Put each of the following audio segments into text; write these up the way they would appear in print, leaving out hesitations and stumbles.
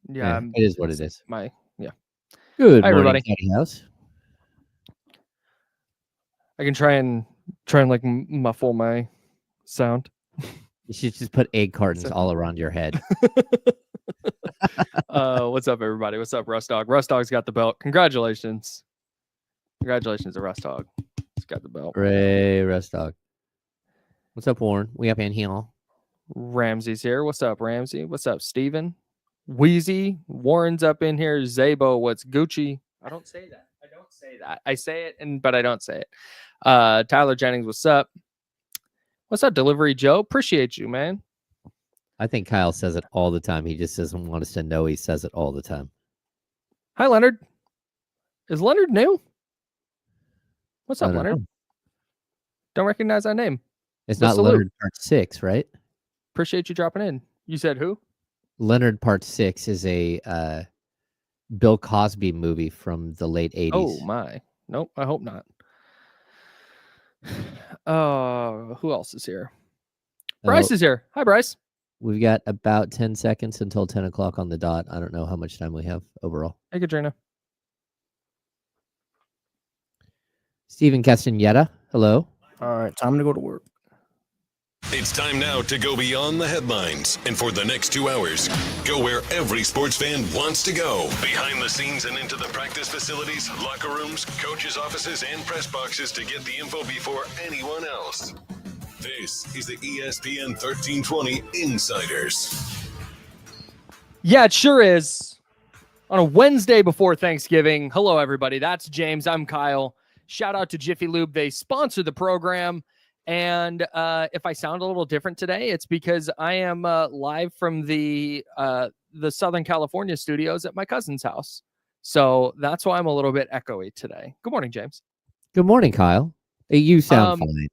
Yeah, it is what it is. Yeah. Good Hi, morning, everybody. County House. I can try and like muffle my sound. You should just put egg cartons all around your head. What's up, everybody? What's up, Rust Dog? Rust Dog's got the belt. Congratulations to Rust Dog. He's got the belt. Ray Rust Dog. What's up, Warren? We up in here. Ramsey's here. What's up, Ramsey? What's up, Steven? Wheezy. Warren's up in here. Zabo. What's Gucci? I don't say that. I say it, but I don't say it. Tyler Jennings. What's up? What's up, Delivery Joe? Appreciate you, man. I think Kyle says it all the time. He just doesn't want us to know he says it all the time. Hi, Leonard. Is Leonard new? What's up, Leonard? Know. Don't recognize that name. It's not salute. Leonard Part 6, right? Appreciate you dropping in. You said who? Leonard Part 6 is a Bill Cosby movie from the late 80s. Oh, my. Nope, I hope not. Who else is here? Bryce is here. Hi, Bryce. We've got about 10 seconds until 10 o'clock on the dot. I don't know how much time we have overall. Hey, Katrina. Steven Castaneda, hello. All right, time to go to work. It's time now to go beyond the headlines. And for the next 2 hours, go where every sports fan wants to go. Behind the scenes and into the practice facilities, locker rooms, coaches' offices, and press boxes to get the info before anyone else. This is the ESPN 1320 Insiders. Yeah, it sure is. On a Wednesday before Thanksgiving. Hello, everybody. That's James. I'm Kyle. Shout out to Jiffy Lube. They sponsor the program. And if I sound a little different today, it's because I am live from the Southern California studios at my cousin's house. So that's why I'm a little bit echoey today. Good morning, James. Good morning, Kyle. You sound fine.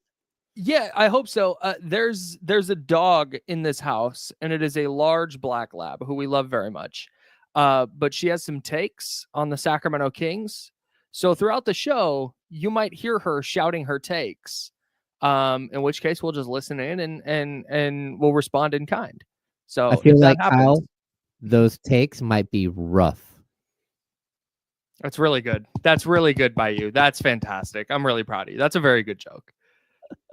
Yeah, I hope so. There's a dog in this house, and it is a large black lab who we love very much. But she has some takes on the Sacramento Kings. So throughout the show, you might hear her shouting her takes. In which case we'll just listen in and we'll respond in kind. So I feel like Kyle, those takes might be rough. That's really good. That's really good by you. That's fantastic. I'm really proud of you. That's a very good joke.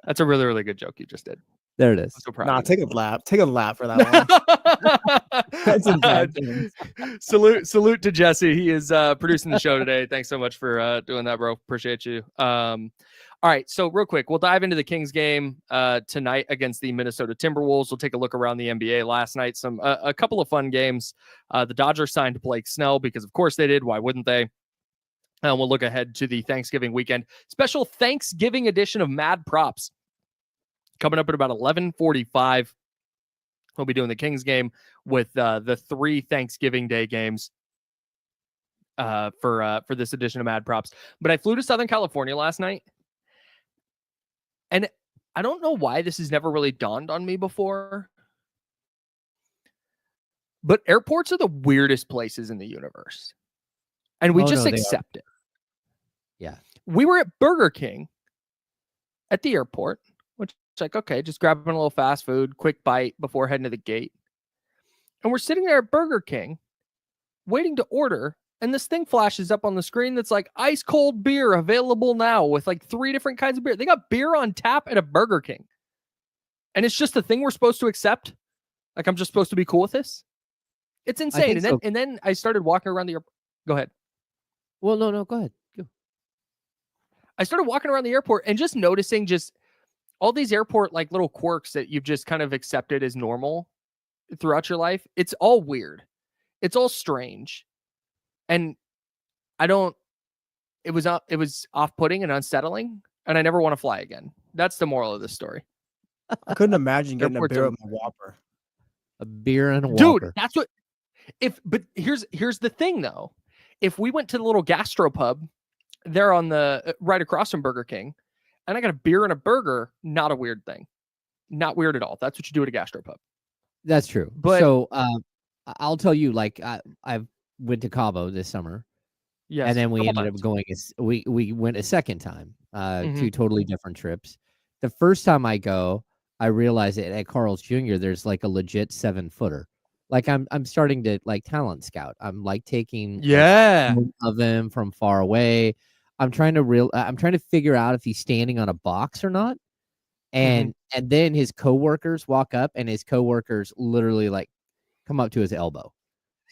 That's a really, really good joke you just did. There it is. I'm so proud. Take a lap. Take a lap for that one. Salute to Jesse. He is producing the show today. Thanks so much for doing that, bro. Appreciate you. All right, so real quick, we'll dive into the Kings game tonight against the Minnesota Timberwolves. We'll take a look around the NBA last night. A couple of fun games. The Dodgers signed Blake Snell because, of course, they did. Why wouldn't they? And we'll look ahead to the Thanksgiving weekend. Special Thanksgiving edition of Mad Props coming up at about 11:45. We'll be doing the Kings game with the 3 Thanksgiving Day games for this edition of Mad Props. But I flew to Southern California last night. And I don't know why this has never really dawned on me before, but airports are the weirdest places in the universe. And we just accept it. Yeah. We were at Burger King at the airport, which is like, okay, just grabbing a little fast food, quick bite before heading to the gate. And we're sitting there at Burger King waiting to order. And this thing flashes up on the screen that's like ice cold beer available now with like 3 different kinds of beer. They got beer on tap at a Burger King. And it's just a thing we're supposed to accept. Like I'm just supposed to be cool with this. It's insane. And then I started walking around the airport. Go ahead. Well, no, go ahead. Go. I started walking around the airport and just noticing just all these airport like little quirks that you've just kind of accepted as normal throughout your life. It's all weird. It's all strange. And it was off-putting and unsettling, and I never want to fly again. That's the moral of this story. I couldn't imagine getting a beer with my Whopper. A beer and a Whopper. Dude, that's what, but here's the thing though. If we went to the little gastropub there on the, right across from Burger King, and I got a beer and a burger, not a weird thing. Not weird at all. That's what you do at a gastropub. That's true. But so I'll tell you, like I've went to Cabo this summer. Yes. And then we ended up going, we went a second time, 2 totally different trips. The first time I go, I realized that at Carl's Jr., there's like a legit 7-footer. Like I'm starting to like talent scout. I'm like taking Yeah. of him from far away. I'm trying to figure out if he's standing on a box or not. And then his coworkers walk up, and his coworkers literally like come up to his elbow.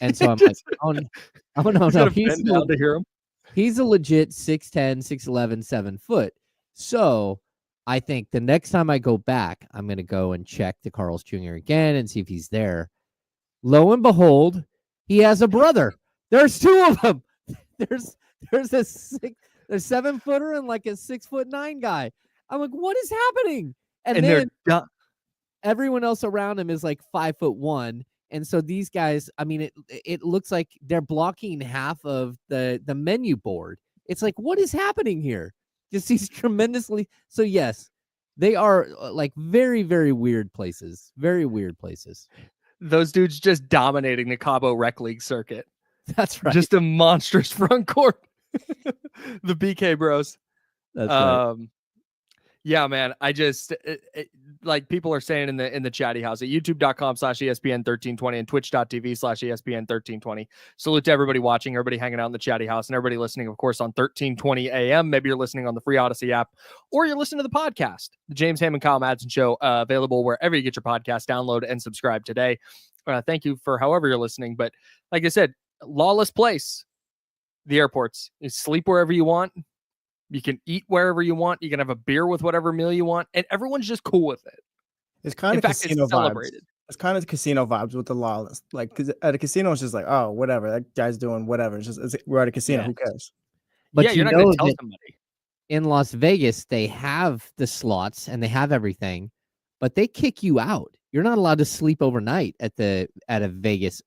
And so I'm like, oh no, he's a legit 6'10", 6'11", 7 foot. So I think the next time I go back, I'm gonna go and check the Carl's Jr. again and see if he's there. Lo and behold, he has a brother. There's two of them. There's a 7-footer and like a 6'9" guy. I'm like, what is happening? And then everyone else around him is like 5'1". And so these guys, I mean, it looks like they're blocking half of the menu board. It's like, what is happening here? Just these tremendously. So yes, they are like very, very weird places. Very weird places. Those dudes just dominating the Cabo Rec League circuit. That's right. Just a monstrous front court. The BK bros. That's right. Yeah, man. I just like people are saying in the chatty house at youtube.com/ESPN1320 and twitch.tv/ESPN1320. Salute to everybody watching, everybody hanging out in the chatty house, and everybody listening, of course, on 1320 AM. Maybe you're listening on the free Odyssey app, or you're listening to the podcast, the James Ham and Kyle Madsen Show, available wherever you get your podcast. Download and subscribe today. Thank you for however you're listening. But like I said, lawless place, the airports. You sleep wherever you want. You can eat wherever you want. You can have a beer with whatever meal you want, and everyone's just cool with it. It's kind of casino vibes. It's kind of casino vibes with the lawless. Like, because at a casino, it's just like, oh, whatever, that guy's doing whatever. We're at a casino. Who cares? But yeah, you're not going to tell somebody. In Las Vegas, they have the slots and they have everything, but they kick you out. You're not allowed to sleep overnight at a Vegas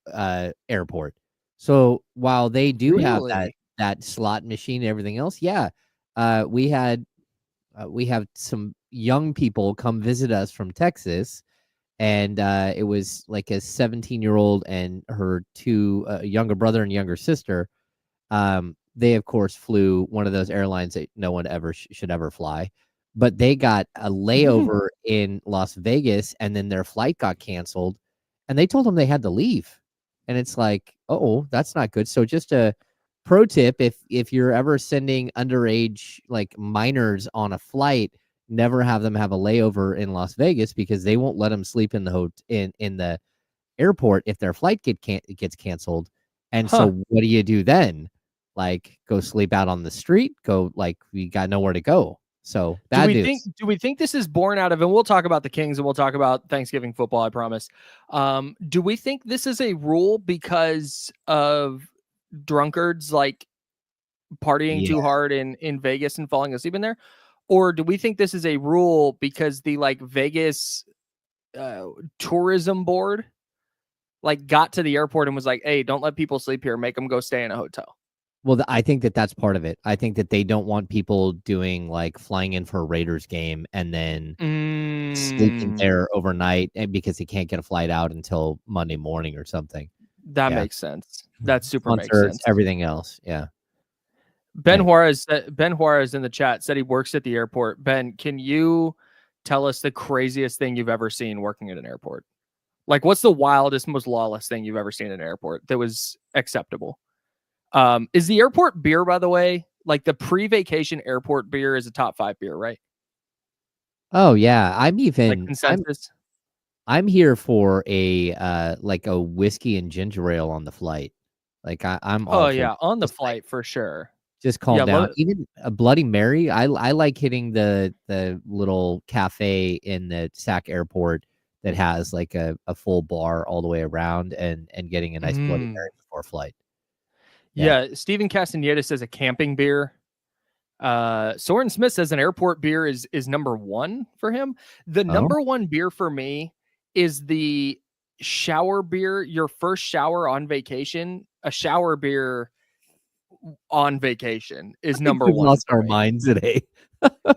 airport. So while they do have that slot machine and everything else, we have some young people come visit us from Texas, and it was like a 17-year-old and her two younger brother and younger sister. They of course flew one of those airlines that no one ever should ever fly, but they got a layover in Las Vegas, and then their flight got canceled, and they told them they had to leave. And it's like, oh, that's not good. So just a pro tip, if you're ever sending underage like minors on a flight, never have them have a layover in Las Vegas, because they won't let them sleep in the in the airport if their flight gets canceled. And so what do you do then? Like, go sleep out on the street? We got nowhere to go. So bad news. Do we think this is born out of, and we'll talk about the Kings and we'll talk about Thanksgiving football, I promise. Do we think this is a rule because of drunkards like partying too hard in Vegas and falling asleep in there? Or do we think this is a rule because the like Vegas tourism board like got to the airport and was like, hey, don't let people sleep here, make them go stay in a hotel? Well, I think that's part of it. I think that they don't want people doing like flying in for a Raiders game and then sleeping there overnight, and because they can't get a flight out until Monday morning or something. That makes sense. That super Concerts, makes sense. Everything else. Yeah. Ben Juarez in the chat said he works at the airport. Ben, can you tell us the craziest thing you've ever seen working at an airport? Like, what's the wildest, most lawless thing you've ever seen at an airport that was acceptable? Is the airport beer, by the way, like the pre-vacation airport beer is a top 5 beer, right? Oh yeah. I'm here for a like a whiskey and ginger ale on the flight. Like I'm all on the flight for sure. Just calm down. Even a Bloody Mary. I like hitting the little cafe in the Sac airport that has like a full bar all the way around and getting a nice Bloody Mary before flight. Yeah. Steven Castaneda says a camping beer. Soren Smith says an airport beer is number 1 for him. The number 1 beer for me is the shower beer. Your first shower on vacation, a shower beer on vacation is number 1. We've lost our minds today.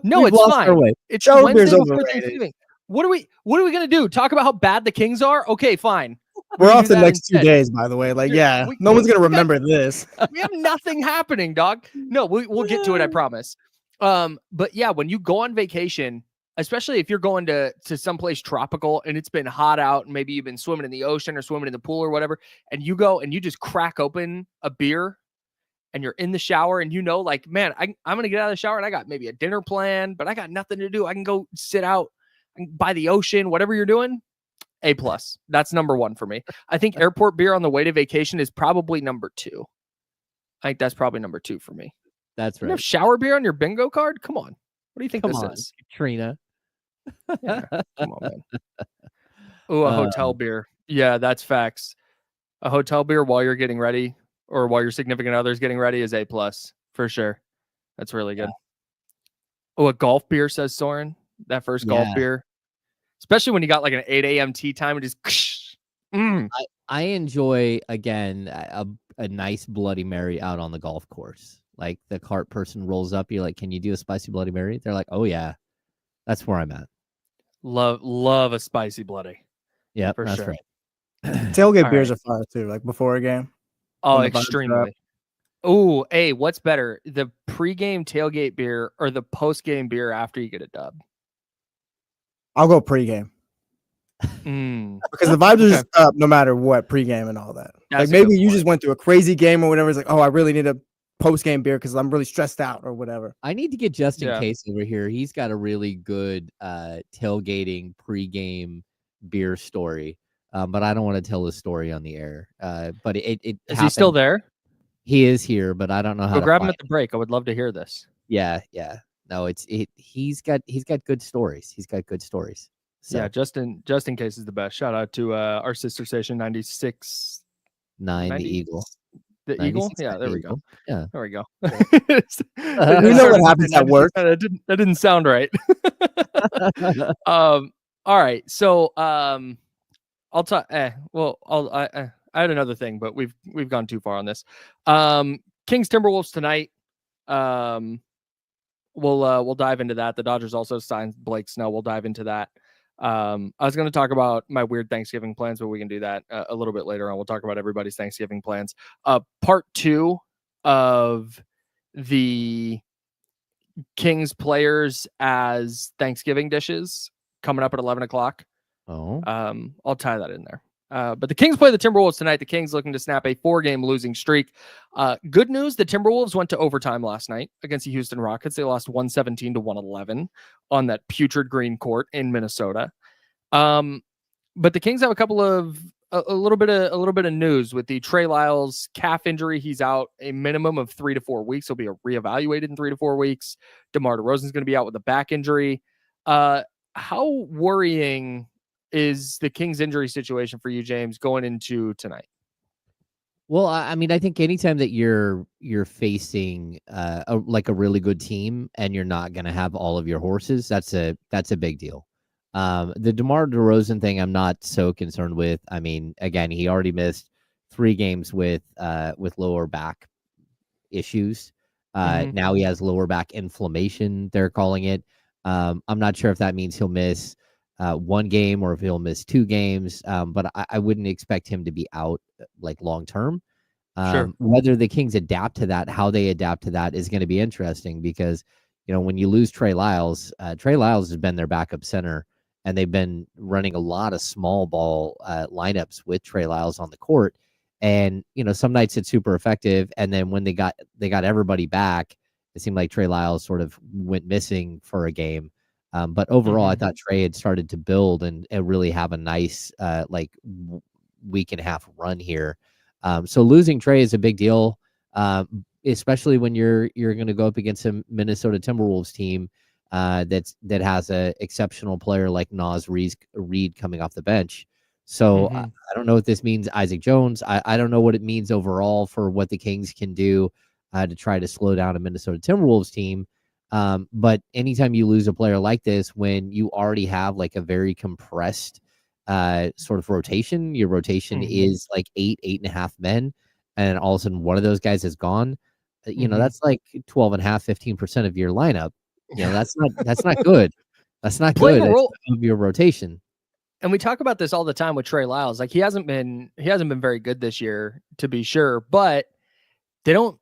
No, it's fine. It's shower beer's overrated. What are we going to do? Talk about how bad the Kings are? Okay, fine. We're off the next 2 days, by the way. Like, no one's going to remember this. We have nothing happening, dog. No, we'll get to it, I promise. But yeah, when you go on vacation, especially if you're going to someplace tropical and it's been hot out and maybe you've been swimming in the ocean or swimming in the pool or whatever, and you go and you just crack open a beer and you're in the shower and like, man, I'm going to get out of the shower and I got maybe a dinner plan, but I got nothing to do. I can go sit out by the ocean, whatever you're doing. A+. That's number one for me. I think airport beer on the way to vacation is probably number 2. I think that's probably number 2 for me. That's right. You have shower beer on your bingo card? Come on. What do you think this is? Katrina. Yeah, come on, man. Oh, a hotel beer. Yeah, that's facts. A hotel beer while you're getting ready or while your significant other's getting ready is A+ for sure. That's really good. Oh, a golf beer, says Soren. That first golf beer. Especially when you got like an 8 a.m. tea time and just I enjoy, again, a nice Bloody Mary out on the golf course. Like the cart person rolls up, you're like, can you do a spicy Bloody Mary? They're like, oh yeah, that's where I'm at. Love a spicy bloody. Yeah, that's sure. Right. Tailgate beers are fire too, like before a game. Oh, extremely. Oh, hey, what's better, the pregame tailgate beer or the postgame beer after you get a dub? I'll go pregame. Because the vibes are just up no matter what, pregame and all that. That's like maybe you just went through a crazy game or whatever. It's like, oh, I really need a post-game beer because I'm really stressed out or whatever. I need to get Justin Case over here. He's got a really good tailgating pregame beer story. But I don't want to tell the story on the air. But it is happened. He still there? He is here, but I don't know how to grab him at the break. I would love to hear this. Yeah. No, he's got good stories. He's got good stories. So. Yeah, Justin Case is the best. Shout out to our sister station 96.9 the Eagle. The Eagle? Yeah, there we go. Yeah. There we go. We know what happens at work. That didn't sound right. All right. So I'll talk I had another thing, but we've gone too far on this. Kings-Timberwolves tonight. We'll dive into that. The Dodgers also signed Blake Snell. We'll dive into that. I was going to talk about my weird Thanksgiving plans, but we can do that a little bit later on. We'll talk about everybody's Thanksgiving plans. Part 2 of the Kings players as Thanksgiving dishes coming up at 11 o'clock. Oh, I'll tie that in there. But the Kings play the Timberwolves tonight. The Kings looking to snap a 4-game losing streak. Good news, the Timberwolves went to overtime last night against the Houston Rockets. They lost 117-111 on that putrid green court in Minnesota. But the Kings have a little bit of news with the Trey Lyles calf injury. He's out a minimum of 3 to 4 weeks. He'll be reevaluated in 3 to 4 weeks. DeMar DeRozan's going to be out with a back injury. How worrying is the Kings injury situation for you, James, going into tonight? Well, I mean, I think anytime that you're facing a really good team and you're not going to have all of your horses, that's a big deal. The DeMar DeRozan thing, I'm not so concerned with. I mean, again, he already missed 3 games with lower back issues. Now he has lower back inflammation, they're calling it. I'm not sure if that means he'll miss 1 game or if he'll miss 2 games. But I wouldn't expect him to be out like long term. Sure. Whether the Kings adapt to that, how they adapt to that is going to be interesting because, when you lose Trey Lyles has been their backup center and they've been running a lot of small ball lineups with Trey Lyles on the court. And, some nights it's super effective. And then when they got everybody back, it seemed like Trey Lyles sort of went missing for a game. But overall, I thought Trey had started to build and really have a nice week and a half run here. So losing Trey is a big deal, especially when you're going to go up against a Minnesota Timberwolves team that has a exceptional player like Naz Reid coming off the bench. So I don't know what this means, Isaac Jones. I don't know what it means overall for what the Kings can do to try to slow down a Minnesota Timberwolves team. But anytime you lose a player like this, when you already have like a very compressed sort of rotation, your rotation is like 8.5 men, and all of a sudden one of those guys is gone, that's like 12.5, 15% of your lineup. That's not good. That's not good of your rotation. And we talk about this all the time with Trey Lyles. Like he hasn't been very good this year, to be sure, but they don't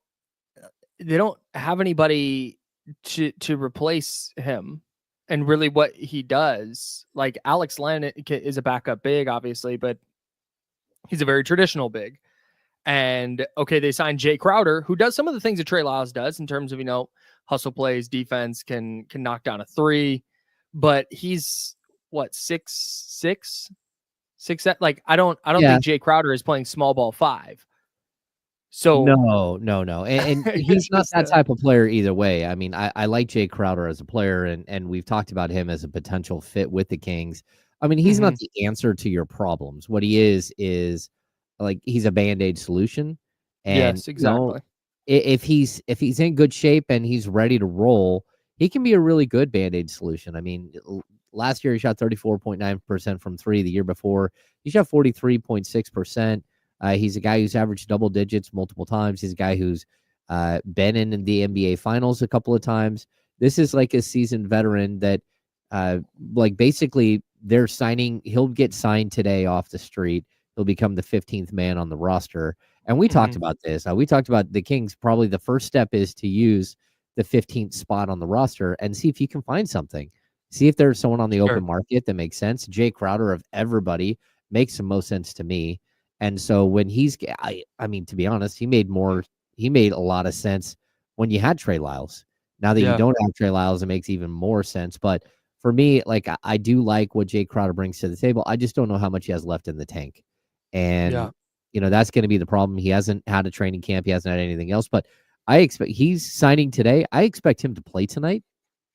have anybody to replace him. and really what he does. Like Alex Len is a backup big, obviously, but he's a very traditional big. And okay, they signed Jay Crowder, who does some of the things that Trey Lyles does in terms of, hustle plays, defense, can knock down a three, but he's what, 6'6", 6'7". Like I don't think Jay Crowder is playing small ball 5. So no. And he's not that type of player either way. I mean, I like Jay Crowder as a player, and we've talked about him as a potential fit with the Kings. I mean, he's not the answer to your problems. What he is like, he's a Band-Aid solution. And yes, exactly. If he's in good shape and he's ready to roll, he can be a really good Band-Aid solution. I mean, last year he shot 34.9% from 3. The year before, he shot 43.6%. He's a guy who's averaged double digits multiple times. He's a guy who's been in the NBA Finals a couple of times. This is like a seasoned veteran that, like, basically they're signing. He'll get signed today off the street. He'll become the 15th man on the roster. And we talked about this. We talked about the Kings. Probably the first step is to use the 15th spot on the roster and see if you can find something. See if there's someone on the open market that makes sense. Jay Crowder, of everybody, makes the most sense to me. And so when I mean, to be honest, he made a lot of sense when you had Trey Lyles. Now that you don't have Trey Lyles, it makes even more sense. But for me, like, I do like what Jay Crowder brings to the table. I just don't know how much he has left in the tank. And, that's going to be the problem. He hasn't had a training camp. He hasn't had anything else. But I expect he's signing today. I expect him to play tonight.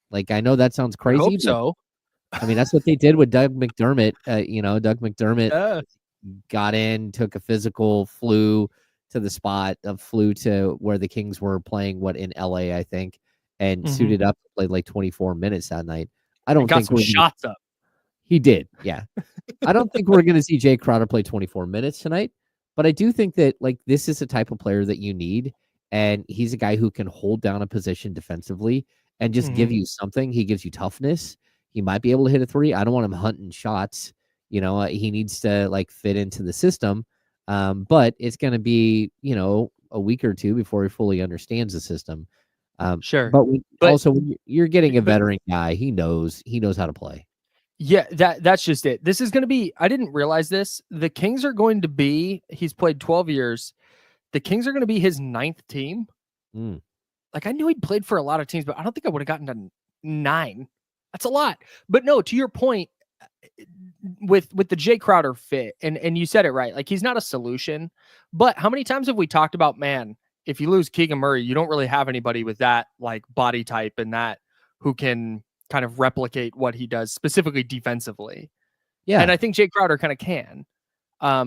Like, I know that sounds crazy. I hope so. I mean, that's what they did with Doug McDermott. Doug McDermott got in, took a physical, flew to the spot, flew to where the Kings were playing, in LA, I think, and suited up, played like 24 minutes that night. I don't think some shots up. He did, yeah. I don't think we're going to see Jay Crowder play 24 minutes tonight, but I do think that, like, this is a type of player that you need, and he's a guy who can hold down a position defensively and just give you something. He gives you toughness. He might be able to hit a 3. I don't want him hunting shots. He needs to, like, fit into the system. But it's going to be, a week or two before he fully understands the system. Sure. But also, when you're getting a veteran guy, he knows how to play. Yeah, that's just it. This is going to be, I didn't realize this. The Kings are going to be, he's played 12 years. The Kings are going to be his 9th team. Like, I knew he'd played for a lot of teams, but I don't think I would have gotten to 9. That's a lot. But no, to your point, with the Jay Crowder fit, and you said it right. Like, he's not a solution, but how many times have we talked about, man, if you lose Keegan Murray, you don't really have anybody with that, like, body type and that who can kind of replicate what he does, specifically defensively. Yeah. And I think Jay Crowder kind of can.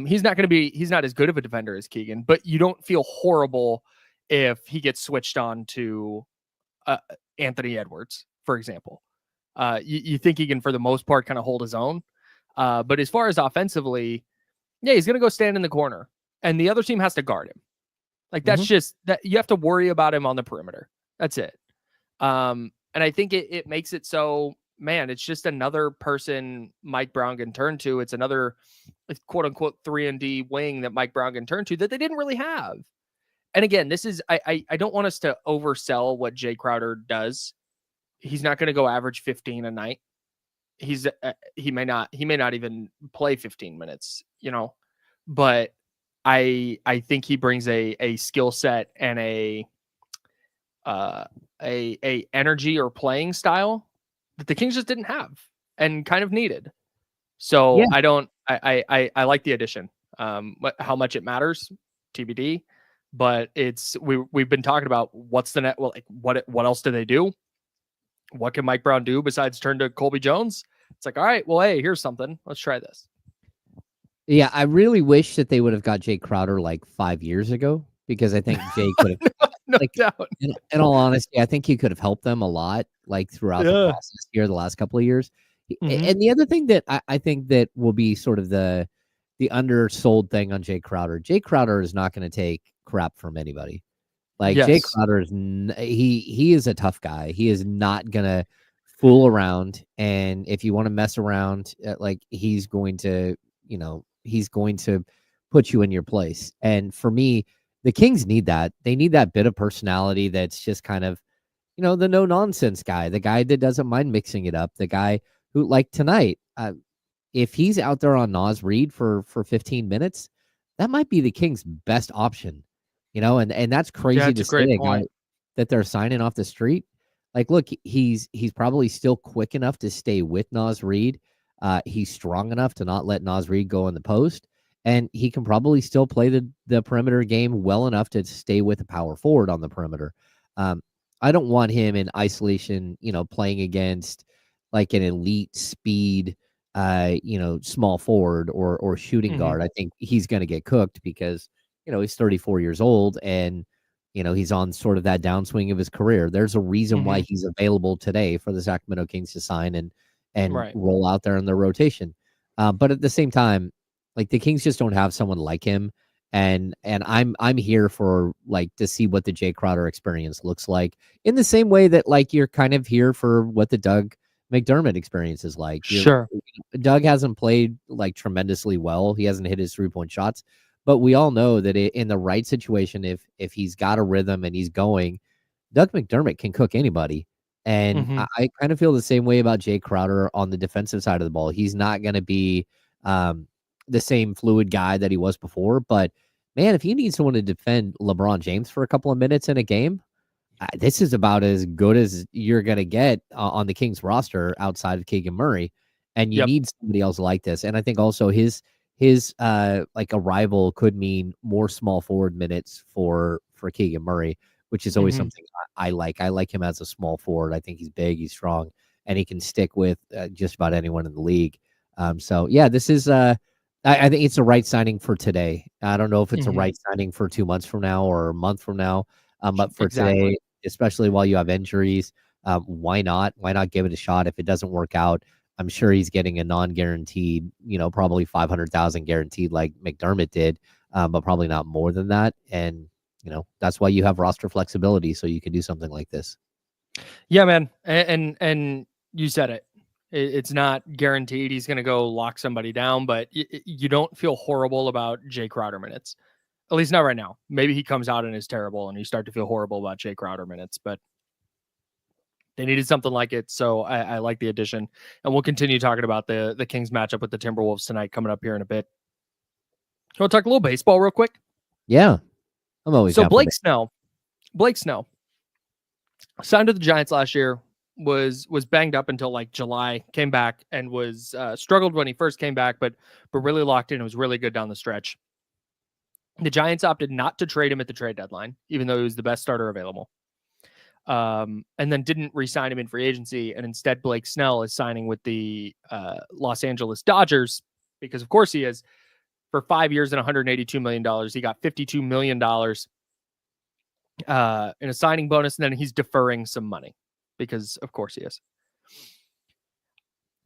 He's not as good of a defender as Keegan, but you don't feel horrible if he gets switched on to Anthony Edwards, for example. You think he can, for the most part, kind of hold his own. But as far as offensively, he's going to go stand in the corner, and the other team has to guard him. Like, that's just that you have to worry about him on the perimeter. That's it. And I think it makes it so, man, it's just another person Mike Brown can turn to. It's another quote unquote 3-and-D wing that Mike Brown can turn to that they didn't really have. And again, this is, I don't want us to oversell what Jay Crowder does. He's not going to go average 15 a night. He may not even play 15 minutes, but I think he brings a skill set and a energy or playing style that the Kings just didn't have and kind of needed. So I like the addition. How much it matters, TBD. But we've been talking about what's the net. Well, like, what else do they do? What can Mike Brown do besides turn to Colby Jones? It's like, all right, well, hey, here's something. Let's try this. Yeah, I really wish that they would have got Jay Crowder like 5 years ago, because I think Jay could have. No doubt. In all honesty, I think he could have helped them a lot, like, throughout the process here the last couple of years. And the other thing that I think that will be sort of the undersold thing on Jay Crowder is not going to take crap from anybody. Like, Jay Crowder is he is a tough guy. He is not going to fool around. And if you want to mess around, like, he's going to put you in your place. And for me, the Kings need that. They need that bit of personality that's just kind of, the no nonsense guy, the guy that doesn't mind mixing it up, the guy who, like tonight, if he's out there on Naz Reid for 15 minutes, that might be the Kings' best option, and that's crazy to say, a guy that they're signing off the street. Like, look, he's probably still quick enough to stay with Naz Reid. He's strong enough to not let Naz Reid go in the post, and he can probably still play the perimeter game well enough to stay with a power forward on the perimeter. I don't want him in isolation, playing against like an elite speed, small forward or shooting guard. I think he's going to get cooked because, he's 34 years old and, he's on sort of that downswing of his career. There's a reason why he's available today for the Sacramento Kings to sign and roll out there in their rotation. But at the same time, like, the Kings just don't have someone like him. And I'm here for, like, to see what the Jay Crowder experience looks like, in the same way that, like, you're kind of here for what the Doug McDermott experience is like. Sure. Doug hasn't played, like, tremendously well. He hasn't hit his 3-point shots, but we all know that in the right situation, if he's got a rhythm and he's going, Doug McDermott can cook anybody. And I kind of feel the same way about Jay Crowder on the defensive side of the ball. He's not going to be the same fluid guy that he was before, but man, if you need someone to defend LeBron James for a couple of minutes in a game, this is about as good as you're going to get on the Kings roster outside of Keegan Murray. And you need somebody else like this. And I think also his like arrival could mean more small forward minutes for Keegan Murray, which is always something I like. I like him as a small forward. I think he's big, he's strong, and he can stick with just about anyone in the league. So yeah, this is I think it's the right signing for today. I don't know if it's a right signing for 2 months from now or a month from now. But for today, especially while you have injuries, why not? Why not give it a shot? If it doesn't work out, I'm sure he's getting a non-guaranteed, probably 500,000 guaranteed like McDermott did, but probably not more than that. And, that's why you have roster flexibility, so you can do something like this. Yeah, man. And you said it. It's not guaranteed he's going to go lock somebody down, but you don't feel horrible about Jay Crowder minutes. At least not right now. Maybe he comes out and is terrible and you start to feel horrible about Jay Crowder minutes, but they needed something like it. So I like the addition, and we'll continue talking about the Kings matchup with the Timberwolves tonight coming up here in a bit. You want to talk a little baseball real quick? Yeah. I'm always so Blake Snell signed to the Giants last year, was banged up until like July, came back and was struggled when he first came back, but really locked in and was really good down the stretch. The Giants opted not to trade him at the trade deadline, even though he was the best starter available. And then didn't re-sign him in free agency. And instead, Blake Snell is signing with the Los Angeles Dodgers because, of course, he is, for 5 years and $182 million. He got $52 million in a signing bonus, and then he's deferring some money because, of course, he is.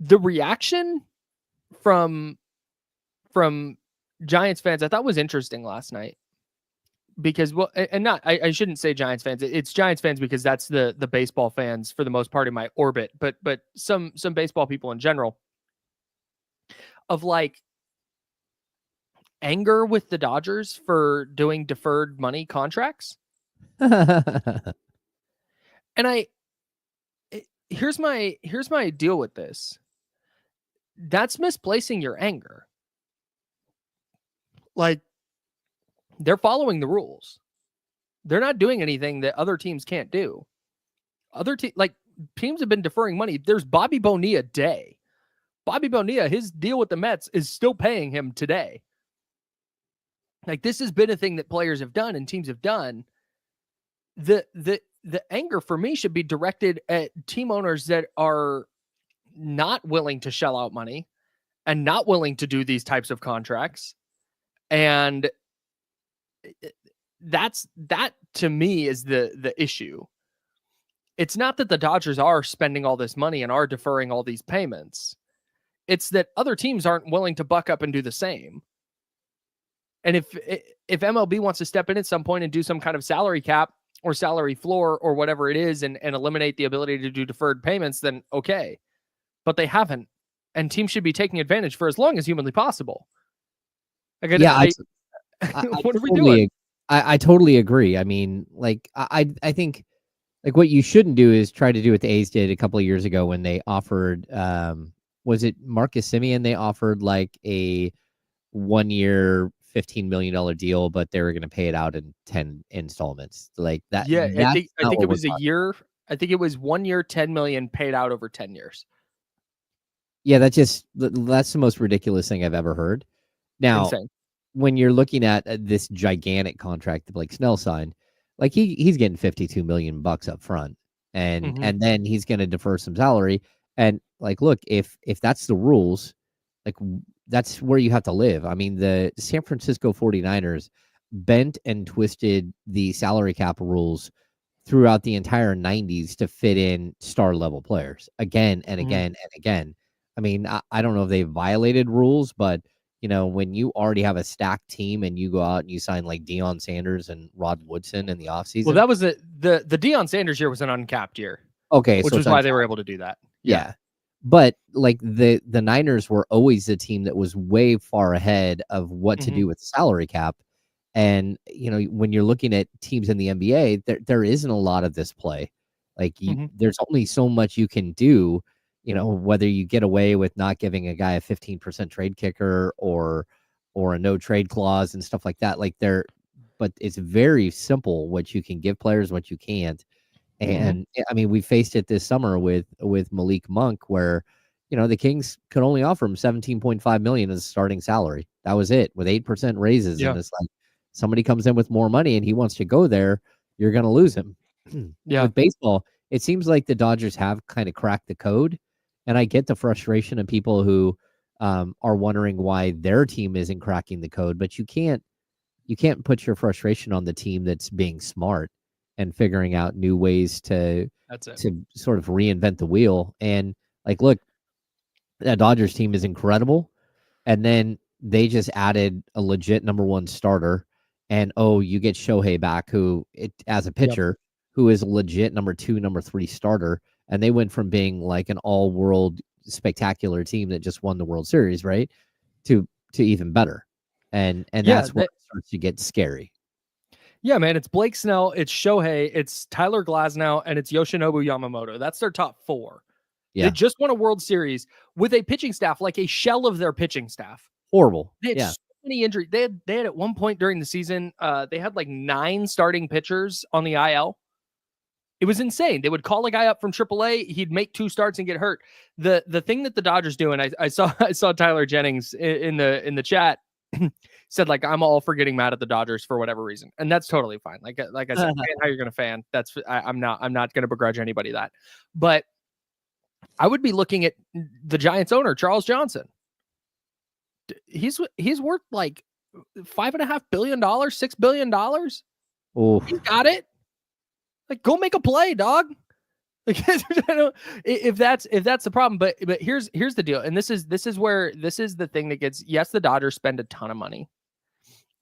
The reaction from Giants fans I thought was interesting last night. Because, well, and not, I shouldn't say Giants fans. It's Giants fans because that's the baseball fans for the most part in my orbit. But some baseball people in general, of like anger with the Dodgers for doing deferred money contracts. And here's my deal with this. That's misplacing your anger. Like, they're following the rules. They're not doing anything that other teams can't do. Teams have been deferring money. There's Bobby Bonilla Day. Bobby Bonilla, his deal with the Mets is still paying him today. Like, this has been a thing that players have done and teams have done. The anger for me should be directed at team owners that are not willing to shell out money and not willing to do these types of contracts. And that to me is the issue. It's not that the Dodgers are spending all this money and are deferring all these payments. It's that other teams aren't willing to buck up and do the same. And if MLB wants to step in at some point and do some kind of salary cap or salary floor or whatever it is and eliminate the ability to do deferred payments, then okay. But they haven't. And teams should be taking advantage for as long as humanly possible. What are we doing? I totally agree. I mean, like, I think Like what you shouldn't do is try to do what the A's did a couple of years ago when they offered, was it Marcus Semien? They offered like a 1-year, $15 million deal, but they were going to pay it out in 10 installments. Like that. Yeah, I That's think not it what we're was a talking. year. I think it was 1 year, 10 million paid out over 10 years. Yeah, that's the most ridiculous thing I've ever heard. Now, Insane. when you're looking at this gigantic contract that Blake Snell signed, like he's getting $52 million up front, and then he's going to defer some salary. And like, look, if that's the rules, like that's where you have to live. I mean, the San Francisco 49ers bent and twisted the salary cap rules throughout the entire 90s to fit in star level players again and again and again. I mean, I don't know if they violated rules, but when you already have a stacked team and you go out and you sign like Deion Sanders and Rod Woodson in the offseason. Well, that was the Deion Sanders year was an uncapped year. Okay. Which was why they were able to do that. Yeah. But like the Niners were always the team that was way far ahead of what to do with the salary cap. And, when you're looking at teams in the NBA, there isn't a lot of this play. Like there's only so much you can do, whether you get away with not giving a guy a 15% trade kicker or a no trade clause and stuff like that. But it's very simple what you can give players, what you can't. And I mean, we faced it this summer with Malik Monk, where, the Kings could only offer him $17.5 million as a starting salary. That was it, with 8% raises. And it's like, somebody comes in with more money and he wants to go there, you're going to lose him. With baseball, it seems like the Dodgers have kind of cracked the code. And I get the frustration of people who are wondering why their team isn't cracking the code, but you can't put your frustration on the team that's being smart and figuring out new ways to sort of reinvent the wheel. And like, look, that Dodgers team is incredible. And then they just added a legit number one starter. And you get Shohei back, as a pitcher, who is a legit number 2, number 3 starter. And they went from being like an all-world spectacular team that just won the World Series, right, to even better. And that's where it starts to get scary. Yeah, man, it's Blake Snell, it's Shohei, it's Tyler Glasnow, and it's Yoshinobu Yamamoto. That's their top 4. Yeah. They just won a World Series with a pitching staff like a shell of their pitching staff. Horrible. They had so many injuries. They had at one point during the season, they had like 9 starting pitchers on the IL. It was insane. They would call a guy up from AAA. He'd make 2 starts and get hurt. The thing that the Dodgers do, and I saw Tyler Jennings in the chat said, like, I'm all for getting mad at the Dodgers for whatever reason, and that's totally fine. Like I said, how you're gonna fan? I'm not gonna begrudge anybody that, but I would be looking at the Giants owner, Charles Johnson. He's worth like $5.5 billion, $6 billion. Oh, he's got it. Like, go make a play, dog. Like, if that's the problem, but here's the deal, and this is the thing that gets. Yes, the Dodgers spend a ton of money,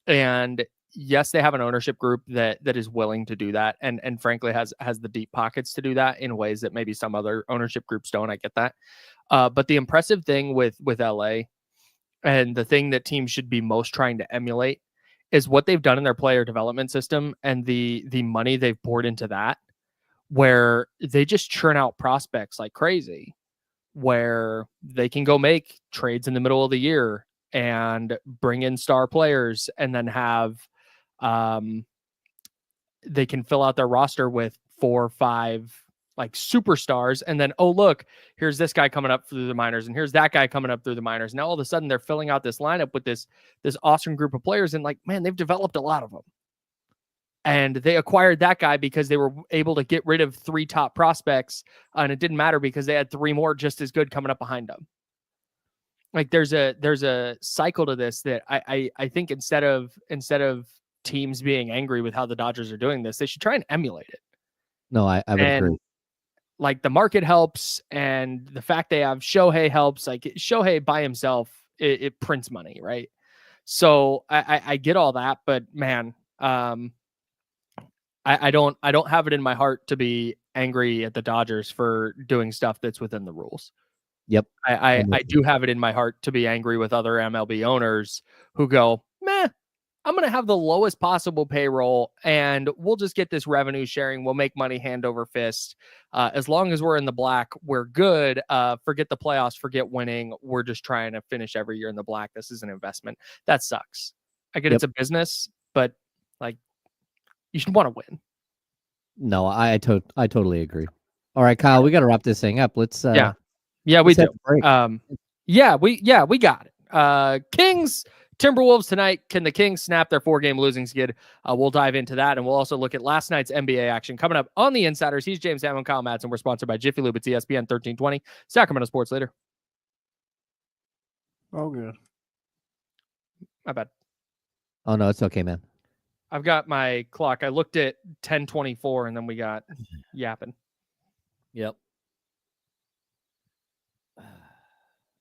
and yes, they have an ownership group that is willing to do that, and frankly has the deep pockets to do that in ways that maybe some other ownership groups don't. I get that, but the impressive thing with LA, and the thing that teams should be most trying to emulate, is what they've done in their player development system and the money they've poured into that, where they just churn out prospects like crazy, where they can go make trades in the middle of the year and bring in star players, and then have they can fill out their roster with 4 or 5 like superstars, and then, oh, look, here's this guy coming up through the minors, and here's that guy coming up through the minors. Now all of a sudden they're filling out this lineup with this awesome group of players, and like, man, they've developed a lot of them. And they acquired that guy because they were able to get rid of 3 top prospects, and it didn't matter because they had 3 more just as good coming up behind them. Like, there's a cycle to this that I think instead of teams being angry with how the Dodgers are doing this, they should try and emulate it. No, I would agree. Like, the market helps, and the fact they have Shohei helps. Like, Shohei by himself, it prints money, right? So I get all that, but man, I don't have it in my heart to be angry at the Dodgers for doing stuff that's within the rules. Yep. I do have it in my heart to be angry with other MLB owners who go, meh, I'm going to have the lowest possible payroll, and we'll just get this revenue sharing. We'll make money hand over fist. As long as we're in the black, we're good. Forget the playoffs, forget winning. We're just trying to finish every year in the black. This is an investment. That sucks. I get It's a business, but like you should want to win. No, I totally agree. All right, Kyle, we got to wrap this thing up. Let's we do. We got it. Kings Timberwolves tonight. Can the Kings snap their 4-game losing skid? We'll dive into that, and we'll also look at last night's NBA action coming up on the Insiders. He's James Hammond, Kyle Madsen. We're sponsored by Jiffy Lube. It's ESPN 1320, Sacramento Sports Leader. Oh, good. My bad. Oh no, it's okay, man. I've got my clock. I looked at 10:24, and then we got yapping. Yep.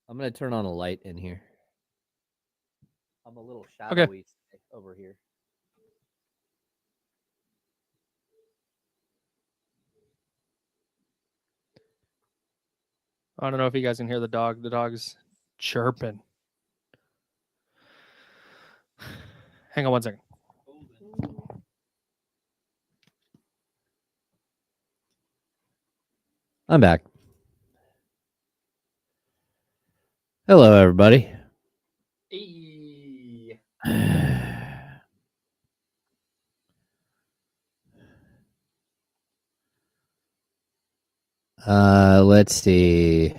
I'm gonna turn on a light in here. I'm a little shadowy over here. I don't know if you guys can hear the dog. The dog's chirping. Hang on one second. I'm back. Hello, everybody. Hey. Let's see.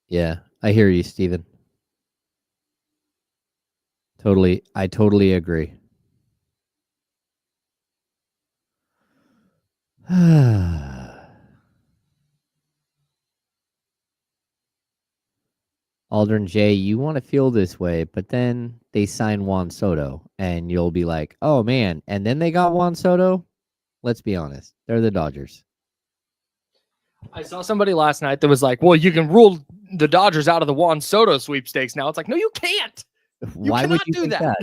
Yeah, I hear you, Steven. I totally agree. Aldrin J, you want to feel this way, but then they sign Juan Soto, and you'll be like, oh, man. And then they got Juan Soto? Let's be honest. They're the Dodgers. I saw somebody last night that was like, well, you can rule the Dodgers out of the Juan Soto sweepstakes now. It's like, no, you can't. Why would you do that?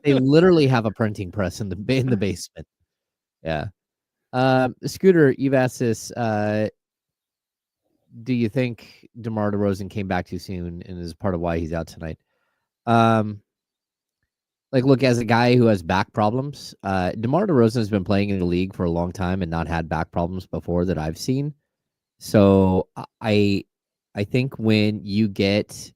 They literally have a printing press in the basement. Yeah. Scooter, you've asked this. Do you think DeMar DeRozan came back too soon and is part of why he's out tonight? Look, as a guy who has back problems, DeMar DeRozan has been playing in the league for a long time and not had back problems before that I've seen. So I think when you get,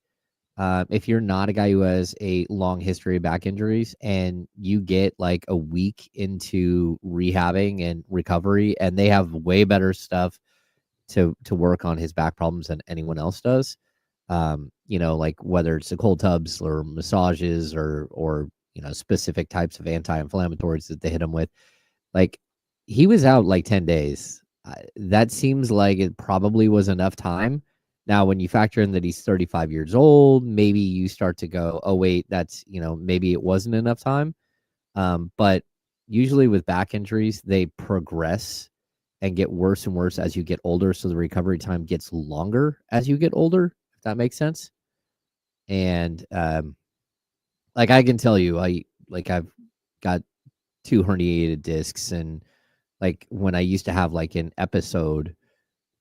if you're not a guy who has a long history of back injuries and you get like a week into rehabbing and recovery, and they have way better stuff to work on his back problems than anyone else does. Like whether it's the cold tubs or massages or specific types of anti-inflammatories that they hit him with. Like he was out like 10 days. That seems like it probably was enough time. Now, when you factor in that he's 35 years old, maybe you start to go, oh, wait, that's, maybe it wasn't enough time. But usually with back injuries, they progress and get worse and worse as you get older. So the recovery time gets longer as you get older, if that makes sense. And like I can tell you, I've got 2 herniated discs, and like when I used to have like an episode,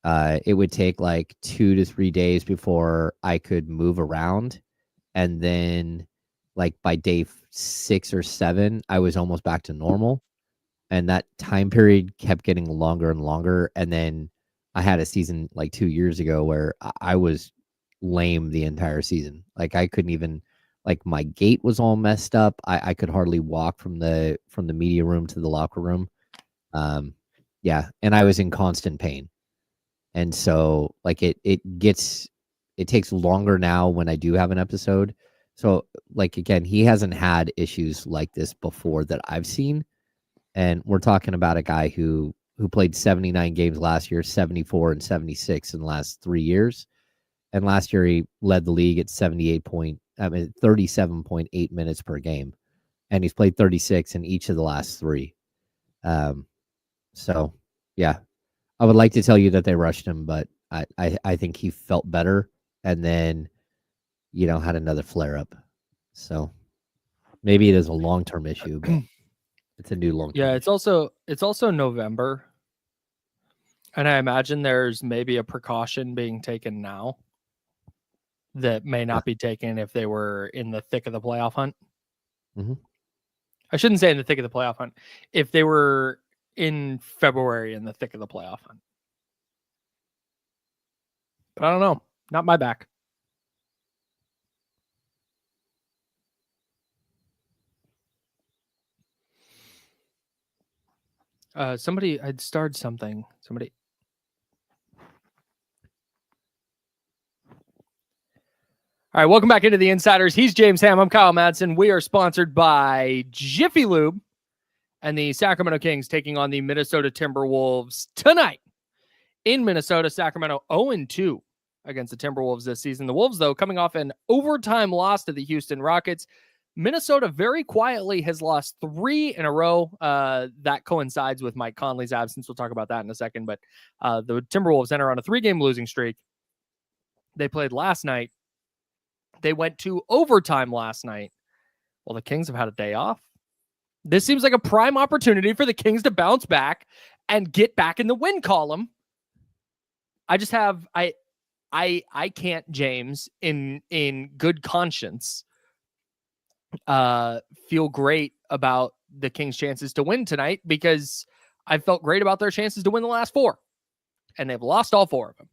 it would take like 2 to 3 days before I could move around. And then like by day 6 or 7, I was almost back to normal. And that time period kept getting longer and longer. And then I had a season like 2 years ago where I was lame the entire season. Like I couldn't even, like my gait was all messed up. I could hardly walk from the media room to the locker room. Yeah. And I was in constant pain. And so like it takes longer now when I do have an episode. So like, again, he hasn't had issues like this before that I've seen. And we're talking about a guy who played 79 games last year, 74 and 76 in the last 3 years. And last year he led the league at 37.8 minutes per game. And he's played 36 in each of the last 3. So yeah, I would like to tell you that they rushed him, but I think he felt better and then, had another flare up. So maybe it is a long-term issue, but it's a new long-term issue. It's also November. And I imagine there's maybe a precaution being taken now that may not be taken if they were in the thick of the playoff hunt. Mm-hmm. I shouldn't say in the thick of the playoff hunt. If they were in February in the thick of the playoff hunt. But I don't know. Not my back. Somebody had starred something. Somebody. All right, welcome back into the Insiders. He's James Ham. I'm Kyle Madsen. We are sponsored by Jiffy Lube and the Sacramento Kings taking on the Minnesota Timberwolves tonight in Minnesota. Sacramento 0-2 against the Timberwolves this season. The Wolves, though, coming off an overtime loss to the Houston Rockets. Minnesota very quietly has lost 3 in a row. That coincides with Mike Conley's absence. We'll talk about that in a second. But the Timberwolves enter on a 3-game losing streak. They played last night. They went to overtime last night. Well, the Kings have had a day off. This seems like a prime opportunity for the Kings to bounce back and get back in the win column. I just have I can't, James, in good conscience, feel great about the Kings' chances to win tonight because I felt great about their chances to win the last 4, and they've lost all 4 of them.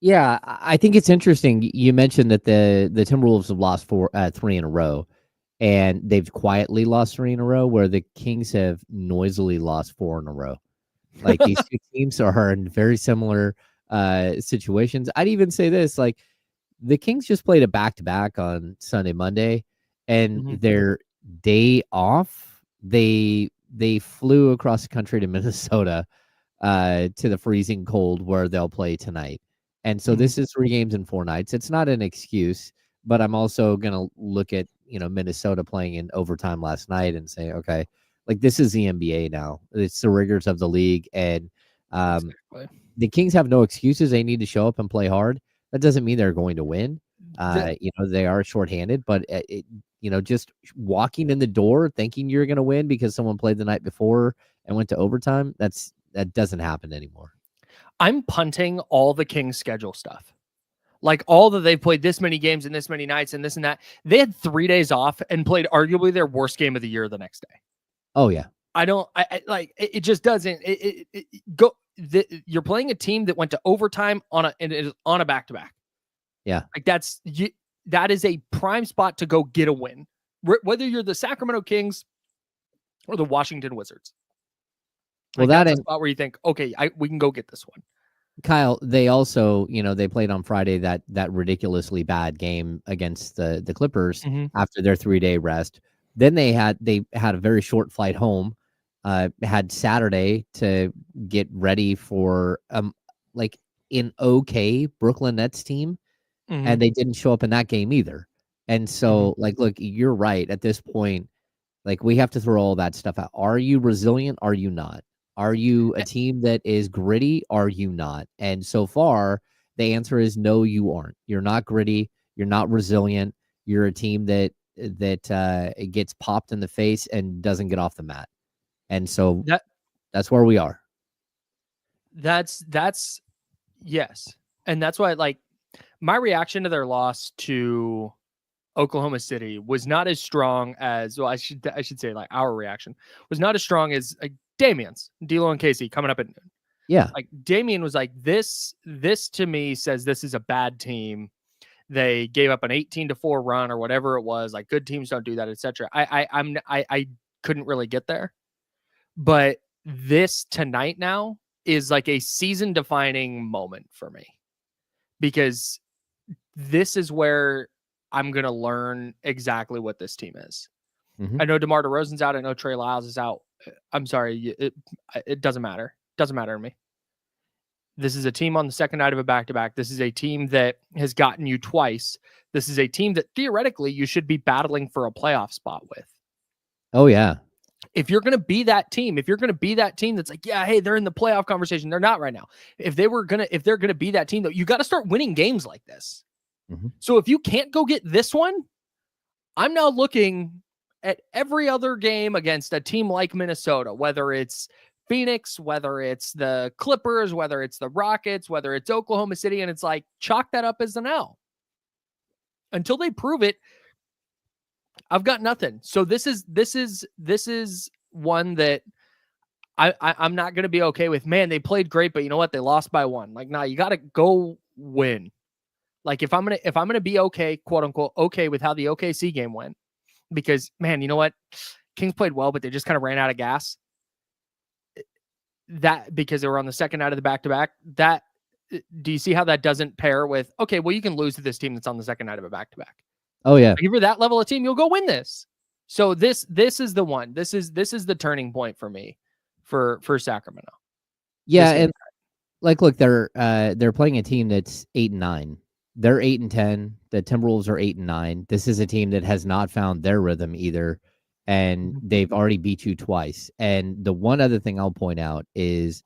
Yeah, I think it's interesting. You mentioned that the Timberwolves have lost 3 in a row, and they've quietly lost 3 in a row, where the Kings have noisily lost 4 in a row. Like these two teams are in very similar situations. I'd even say this: like the Kings just played a back-to-back on Sunday, Monday, and their day off, they flew across the country to Minnesota to the freezing cold where they'll play tonight. And so this is 3 games in 4 nights. It's not an excuse, but I'm also going to look at, Minnesota playing in overtime last night and say, okay, like this is the NBA now. It's the rigors of the league. And the Kings have no excuses. They need to show up and play hard. That doesn't mean they're going to win. They are shorthanded, but just walking in the door thinking you're going to win because someone played the night before and went to overtime, that doesn't happen anymore. I'm punting all the Kings schedule stuff. Like all that they've played this many games and this many nights and this and that. They had 3 days off and played arguably their worst game of the year the next day. Oh yeah. It just doesn't go. You're playing a team that went to overtime on a back-to-back. Yeah. Like that is a prime spot to go get a win. Whether you're the Sacramento Kings or the Washington Wizards. Well, that's a spot where you think, okay, we can go get this one. Kyle, they also, they played on Friday that ridiculously bad game against the Clippers after their 3-day rest. Then they had a very short flight home. Had Saturday to get ready for an okay Brooklyn Nets team, and they didn't show up in that game either. And so, look, you're right. At this point, we have to throw all that stuff out. Are you resilient? Are you not? Are you a team that is gritty? Are you not? And so far, the answer is no, you aren't. You're not gritty. You're not resilient. You're a team that gets popped in the face and doesn't get off the mat. And so that's where we are. That's yes. And that's why my reaction to their loss to Oklahoma City was not as strong as, I should say our reaction was not as strong as Damian's, D'Lo and Casey coming up at noon. Yeah. Damian was like, this to me says this is a bad team. They gave up an 18-4 run or whatever it was. Good teams don't do that, etc. I couldn't really get there. But this tonight now is a season defining moment for me, because this is where I'm going to learn exactly what this team is. I know DeMar DeRozan's out. I know Trey Lyles is out. I'm sorry. It doesn't matter. Doesn't matter to me. This is a team on the second night of a back-to-back. This is a team that has gotten you twice. This is a team that theoretically you should be battling for a playoff spot with. Oh, yeah. If you're going to be that team, that's hey, they're in the playoff conversation. They're not right now. If they're going to be that team, though, you got to start winning games like this. So if you can't go get this one, I'm now looking at every other game against a team like Minnesota, whether it's Phoenix, whether it's the Clippers, whether it's the Rockets, whether it's Oklahoma City, and it's like, chalk that up as an L. Until they prove it, I've got nothing. So this is one that I'm not going to be okay with. Man, they played great, but you know what? They lost by 1. Like, nah, you got to go win. Like, if I'm going to be okay, quote unquote, okay with how the OKC game went, because man, you know what? Kings played well, but they just kind of ran out of gas. That because they were on the second night of the back-to-back. That, do you see how that doesn't pair with, okay, well, you can lose to this team that's on the second night of a back-to-back. Oh yeah. If you're that level of team, you'll go win this. So this is the one. This is the turning point for me for Sacramento. Yeah, and like, look, they're playing a team that's 8-9. They're 8-10. The Timberwolves are 8-9. This is a team that has not found their rhythm either, and they've already beat you twice. And the one other thing I'll point out is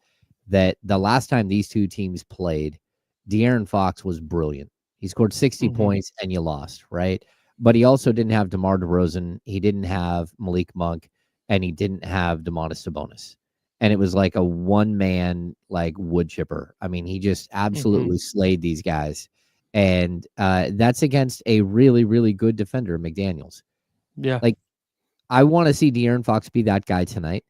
that the last time these two teams played, De'Aaron Fox was brilliant. He scored 60 points and you lost, right? But he also didn't have DeMar DeRozan. He didn't have Malik Monk, and he didn't have Domantas Sabonis. And it was like a one-man, like, wood chipper. I mean, he just absolutely slayed these guys. And that's against a really, really good defender, McDaniels. Yeah. Like, I want to see De'Aaron Fox be that guy tonight,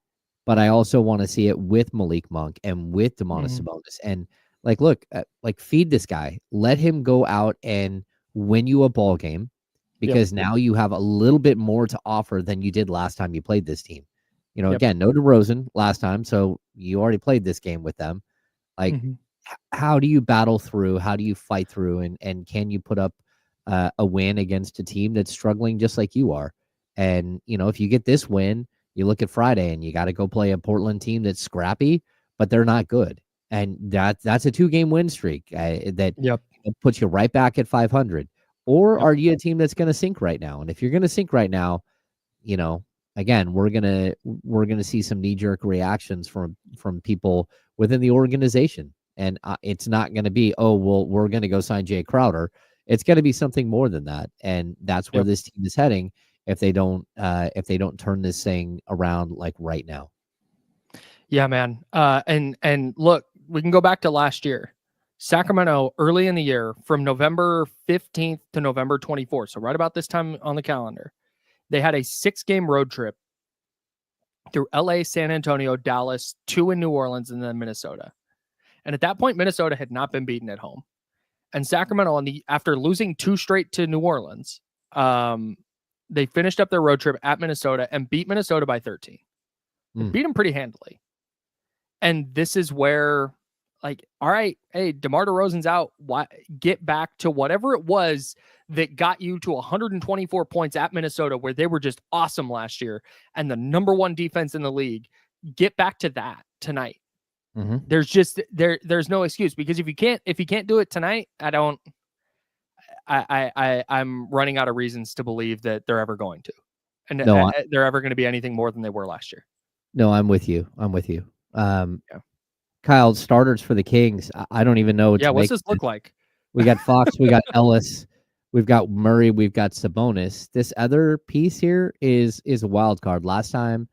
but I also want to see it with Malik Monk and with Domantas Sabonis. And, like, look, like, feed this guy. Let him go out and win you a ball game, because now you have a little bit more to offer than you did last time you played this team. You know, again, no DeRozan last time, so you already played this game with them. Like, how do you battle through? How do you fight through? And can you put up a win against a team that's struggling just like you are? And, you know, if you get this win, you look at Friday and you got to go play a Portland team that's scrappy, but they're not good. And that's a 2-game win streak that puts you right back at 500. Or are you a team that's going to sink right now? And if you're going to sink right now, you know, again, we're gonna see some knee-jerk reactions from people within the organization, and it's not going to be, oh well, we're going to go sign Jay Crowder. It's going to be something more than that, and that's where this team is heading if they don't turn this thing around, like, right now. Yeah, man. And look, we can go back to last year. Sacramento, early in the year, from November 15th to November 24th, so right about this time on the calendar, they had a 6-game road trip through LA, San Antonio, Dallas, 2 in New Orleans, and then Minnesota. And at that point, Minnesota had not been beaten at home. And Sacramento, after losing 2 straight to New Orleans, they finished up their road trip at Minnesota and beat Minnesota by 13. They beat them pretty handily. And this is where, like, all right, hey, DeMar DeRozan's out. Get back to whatever it was that got you to 124 points at Minnesota, where they were just awesome last year and the number 1 defense in the league. Get back to that tonight. There's just there's no excuse, because if you can't do it tonight, I'm running out of reasons to believe that they're ever going to, and they're ever going to be anything more than they were last year. No, I'm with you. Kyle, starters for the Kings. I don't even know what to what's make this look like? We got Fox, we got Ellis, we've got Murray, we've got Sabonis. This other piece here is a wild card. Last time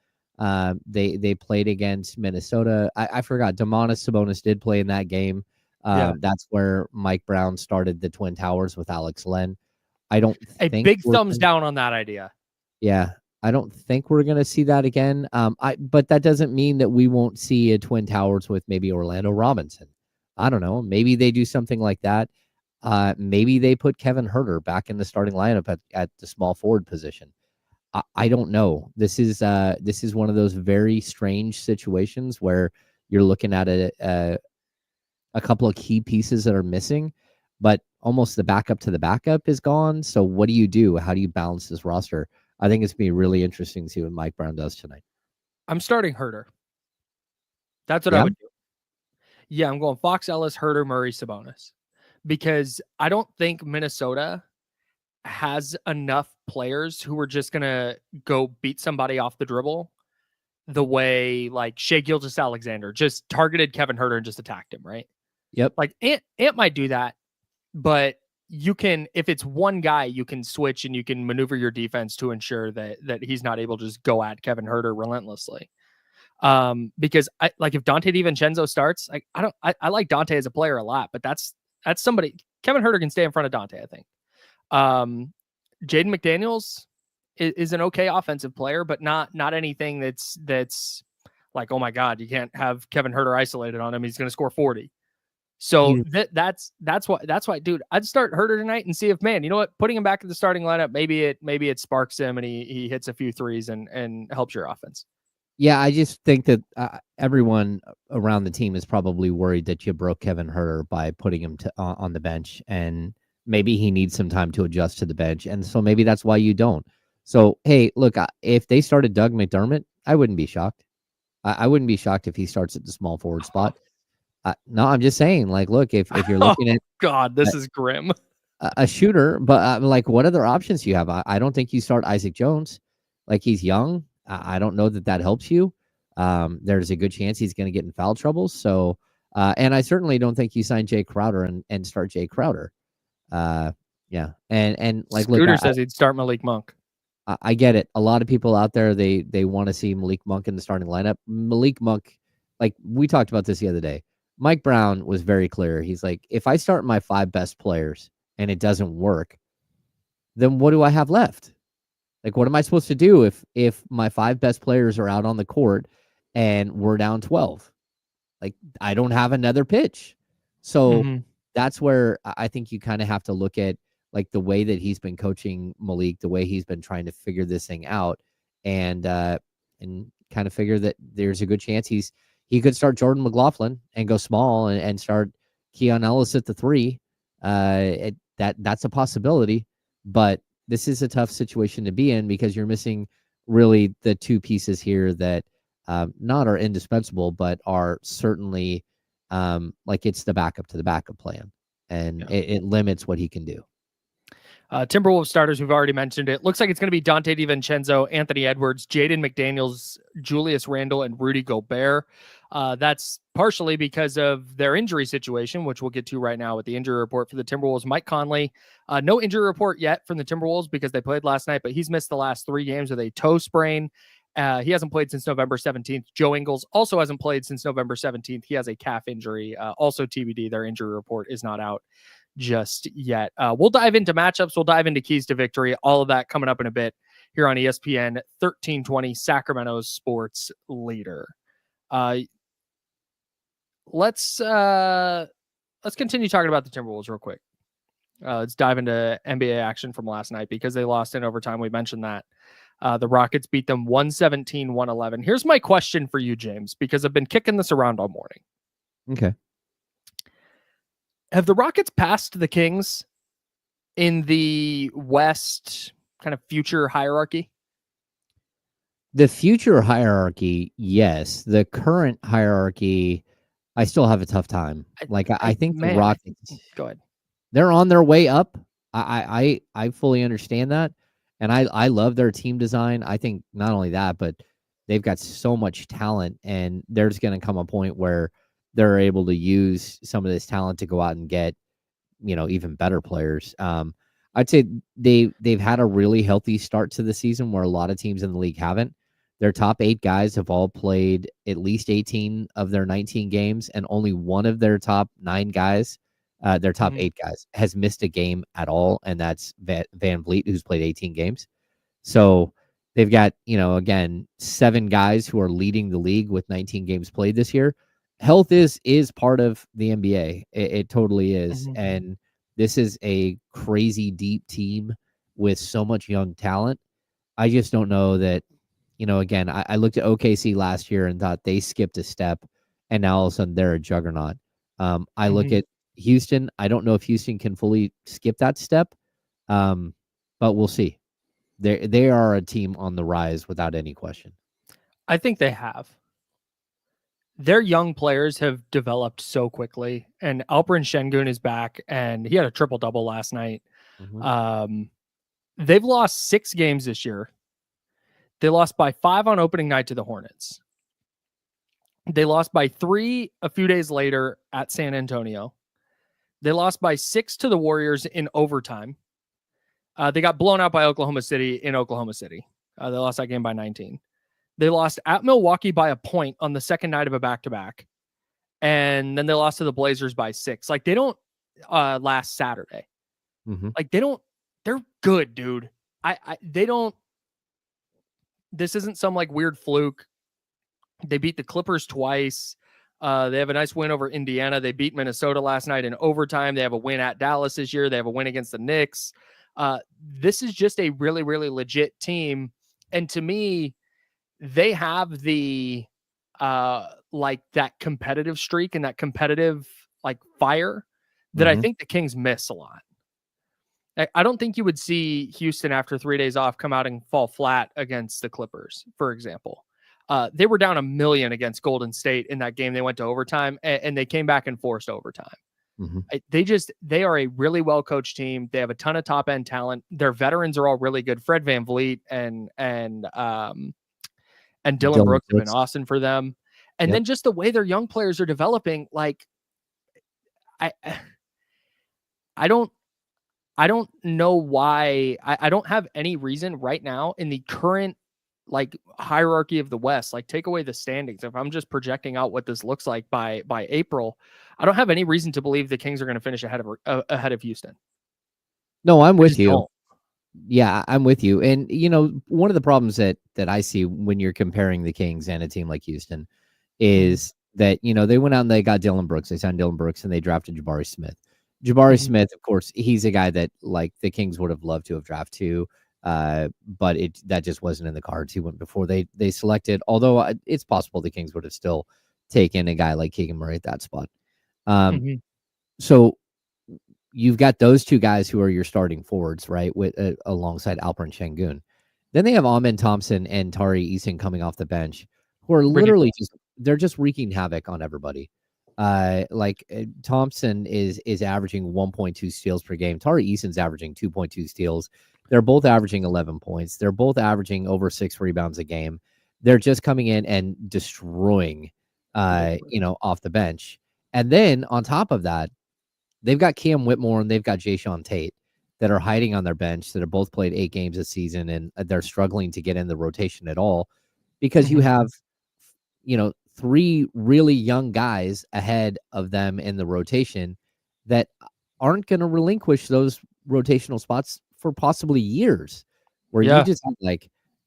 they played against Minnesota, I forgot Domantas Sabonis did play in that game. That's where Mike Brown started the Twin Towers with Alex Len. I don't think big thumbs down on that idea. Yeah. I don't think we're going to see that again. But that doesn't mean that we won't see a Twin Towers with maybe Orlando Robinson. I don't know. Maybe they do something like that. Maybe they put Kevin Huerter back in the starting lineup at the small forward position. I don't know. This is one of those very strange situations where you're looking at a couple of key pieces that are missing, but almost the backup to the backup is gone. So what do you do? How do you balance this roster? I think it's going to be really interesting to see what Mike Brown does tonight. I'm starting Huerter. That's what I would do. Yeah, I'm going Fox, Ellis, Huerter, Murray, Sabonis. Because I don't think Minnesota has enough players who are just going to go beat somebody off the dribble the way, like, Shai Gilgeous-Alexander just targeted Kevin Huerter and just attacked him, right? Yep. Like, Ant might do that, but you can, if it's one guy, you can switch and you can maneuver your defense to ensure that he's not able to just go at Kevin Huerter relentlessly. Because if Dante DiVincenzo starts, I like Dante as a player a lot, but that's somebody. Kevin Huerter can stay in front of Dante, I think. Jaden McDaniels is an okay offensive player, but not anything that's like, oh my God, you can't have Kevin Huerter isolated on him. He's going to score 40. So that's why, dude, I'd start Huerter tonight and see if, man, you know what, putting him back in the starting lineup, maybe it sparks him and he hits a few threes and helps your offense. Yeah, I just think that everyone around the team is probably worried that you broke Kevin Huerter by putting him on the bench, and maybe he needs some time to adjust to the bench, and so maybe that's why you don't. So, hey, look, if they started Doug McDermott, I wouldn't be shocked. I wouldn't be shocked if he starts at the small forward spot. No, I'm just saying, like, look, if you're looking at God, this is grim. A shooter, but like, what other options do you have? I don't think you start Isaac Jones. Like, he's young. I don't know that helps you. There's a good chance he's going to get in foul trouble. So, and I certainly don't think you sign Jay Crowder and start Jay Crowder. Yeah, and like, Scooter says he'd start Malik Monk. I get it. A lot of people out there, they want to see Malik Monk in the starting lineup. Malik Monk, like we talked about this the other day. Mike Brown was very clear. He's like, if I start my 5 best players and it doesn't work, then what do I have left? Like, what am I supposed to do if my 5 best players are out on the court and we're down 12? Like, I don't have another pitch. So that's where I think you kind of have to look at, like, the way that he's been coaching Malik, the way he's been trying to figure this thing out, and kind of figure that there's a good chance he could start Jordan McLaughlin and go small and start Keon Ellis at the 3. That's a possibility, but this is a tough situation to be in because you're missing really the 2 pieces here that not are indispensable, but are certainly like it's the backup to the backup plan, and it limits what he can do. Timberwolves starters, we've already mentioned it. Looks like it's going to be Dante DiVincenzo, Anthony Edwards, Jaden McDaniels, Julius Randle, and Rudy Gobert. That's partially because of their injury situation, which we'll get to right now with the injury report for the Timberwolves. Mike Conley, no injury report yet from the Timberwolves because they played last night, but he's missed the last 3 games with a toe sprain. He hasn't played since November 17th. Joe Ingles also hasn't played since November 17th. He has a calf injury. Also TBD, their injury report is not out just yet. We'll dive into matchups. We'll dive into keys to victory. All of that coming up in a bit here on ESPN 1320, Sacramento's sports leader. Let's continue talking about the Timberwolves real quick. Let's dive into NBA action from last night because they lost in overtime. We mentioned that. The Rockets beat them 117-111. Here's my question for you, James, because I've been kicking this around all morning. Okay. Have the Rockets passed the Kings in the West kind of future hierarchy? The future hierarchy, yes. The current hierarchy, I still have a tough time. I think the Rockets, go ahead. They're on their way up. I fully understand that. And I love their team design. I think not only that, but they've got so much talent, and there's going to come a point where they're able to use some of this talent to go out and get, even better players. I'd say they've had a really healthy start to the season where a lot of teams in the league haven't. Their top 8 guys have all played at least 18 of their 19 games, and only one of their top 9 guys, their top 8 guys, has missed a game at all, and that's Van Vliet, who's played 18 games. So they've got, again, 7 guys who are leading the league with 19 games played this year. Health is part of the NBA. It totally is. And this is a crazy deep team with so much young talent. I just don't know that, again, I looked at OKC last year and thought they skipped a step, and now all of a sudden they're a juggernaut. I look at Houston. I don't know if Houston can fully skip that step, but we'll see. They are a team on the rise without any question. I think they have. Their young players have developed so quickly, and Alperen Şengün is back, and he had a triple-double last night. They've lost 6 games this year. They lost by 5 on opening night to the Hornets. They lost by 3 a few days later at San Antonio. They lost by 6 to the Warriors in overtime. They got blown out by Oklahoma City in Oklahoma City. They lost that game by 19. They lost at Milwaukee by a point on the second night of a back-to-back. And then they lost to the Blazers by 6. Like, they don't last Saturday. Like, they're good, dude. They don't, this isn't some like weird fluke. They beat the Clippers twice. They have a nice win over Indiana. They beat Minnesota last night in overtime. They have a win at Dallas this year. They have a win against the Knicks. This is just a really, really legit team. And to me, they have the, like that competitive streak and that competitive like fire that I think the Kings miss a lot. I don't think you would see Houston after 3 days off come out and fall flat against the Clippers, for example. They were down 1 million against Golden State in that game. They went to overtime and they came back and forced overtime. They are a really well-coached team. They have a ton of top end talent. Their veterans are all really good. Fred VanVleet and Dylan Brooks have been awesome for them. And then just the way their young players are developing, like I don't know why. I don't have any reason right now in the current like hierarchy of the West, like take away the standings. If I'm just projecting out what this looks like by April, I don't have any reason to believe the Kings are going to finish ahead of Houston. No, I'm with you. Yeah, I'm with you. And, you know, one of the problems that I see when you're comparing the Kings and a team like Houston is that, you know, they went out and they got Dylan Brooks. They signed Dylan Brooks and they drafted Jabari Smith. Jabari Smith, of course, he's a guy that like the Kings would have loved to have drafted too. But that just wasn't in the cards. He went before they selected, although it's possible the Kings would have still taken a guy like Keegan Murray at that spot. So you've got those two guys who are your starting forwards, right? With alongside Alperen Şengün. Then they have Amen Thompson and Tari Eason coming off the bench, who are literally they're just wreaking havoc on everybody. Thompson is averaging 1.2 steals per game. Tari Eason's averaging 2.2 steals. They're both averaging 11 points. They're both averaging over 6 rebounds a game. They're just coming in and destroying, off the bench. And then on top of that, they've got Cam Whitmore and they've got Jayshawn Tate that are hiding on their bench that have both played 8 games this season, and they're struggling to get in the rotation at all because you have, 3 really young guys ahead of them in the rotation that aren't going to relinquish those rotational spots for possibly years, where you just have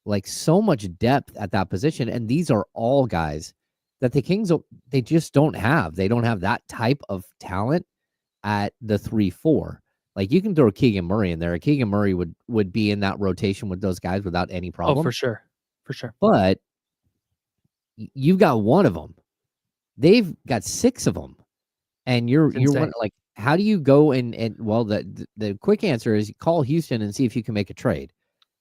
like so much depth at that position. And these are all guys that the Kings, they just don't have. They don't have that type of talent at the 3-4. Like you can throw Keegan Murray in there. Keegan Murray would be in that rotation with those guys without any problem. Oh, for sure. But you've got one of them. They've got 6 of them. And you're like, how do you go and well, the quick answer is call Houston and see if you can make a trade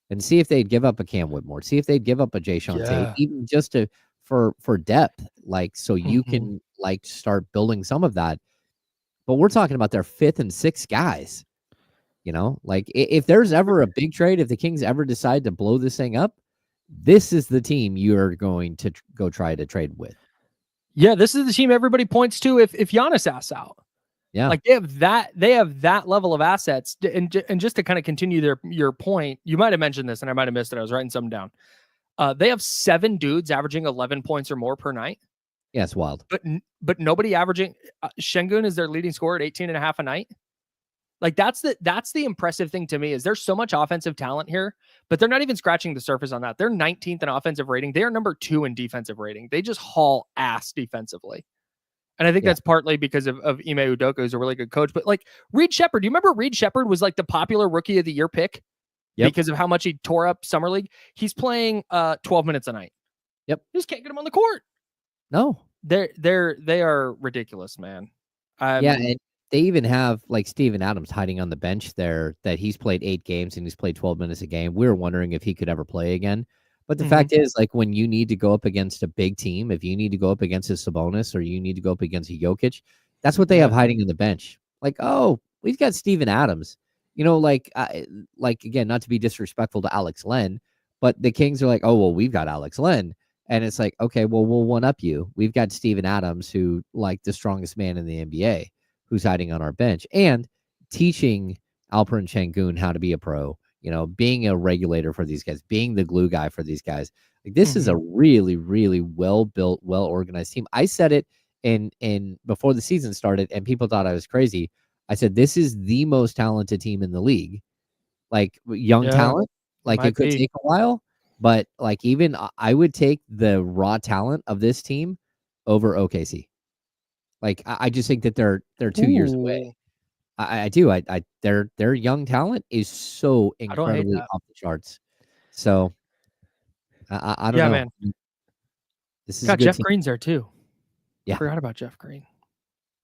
and see if they'd give up a Cam Whitmore, see if they'd give up a Jayshawn Tate, even just for depth, like, so you can like start building some of that. But we're talking about their 5th and 6th guys, like if there's ever a big trade, if the Kings ever decide to blow this thing up, this is the team you're going to go try to trade with. Yeah. This is the team everybody points to if Giannis asks out. Yeah, like they have that level of assets. And just to kind of continue your point, you might have mentioned this and I might have missed it. I was writing something down. They have 7 dudes averaging 11 points or more per night. Yeah, it's wild. But nobody averaging. Şengün is their leading scorer at 18.5 a night. Like that's the impressive thing to me is there's so much offensive talent here, but they're not even scratching the surface on that. They're 19th in offensive rating. They are number 2 in defensive rating. They just haul ass defensively. And I think that's partly because of Ime Udoka, who's a really good coach. But like Reed Shepherd, do you remember Reed Shepherd was like the popular rookie of the year pick because of how much he tore up summer league? He's playing 12 minutes a night. Yep. You just can't get him on the court. No. They are ridiculous, man. And they even have like Steven Adams hiding on the bench there that he's played 8 games and he's played 12 minutes a game. We were wondering if he could ever play again. But the fact is, like, when you need to go up against a big team, if you need to go up against a Sabonis or you need to go up against a Jokic, that's what they have hiding on the bench. Like, oh, we've got Steven Adams. Like again, not to be disrespectful to Alex Len, but the Kings are like, oh, well, we've got Alex Len. And it's like, okay, well, we'll one-up you. We've got Steven Adams, who, like, the strongest man in the NBA, who's hiding on our bench. And teaching Alperen Şengün how to be a pro. Being a regulator for these guys, being the glue guy for these guys. Like, this is a really, really well built, well organized team. I said it in before the season started, and people thought I was crazy. I said this is the most talented team in the league. Like, young talent, like it could take a while, but like, even I would take the raw talent of this team over OKC. Like, I just think that they're 2 years away. I do. Their young talent is so incredibly off the charts. So I don't know. Man. This is a good Jeff team. Green's there too. Yeah. Forgot about Jeff Green.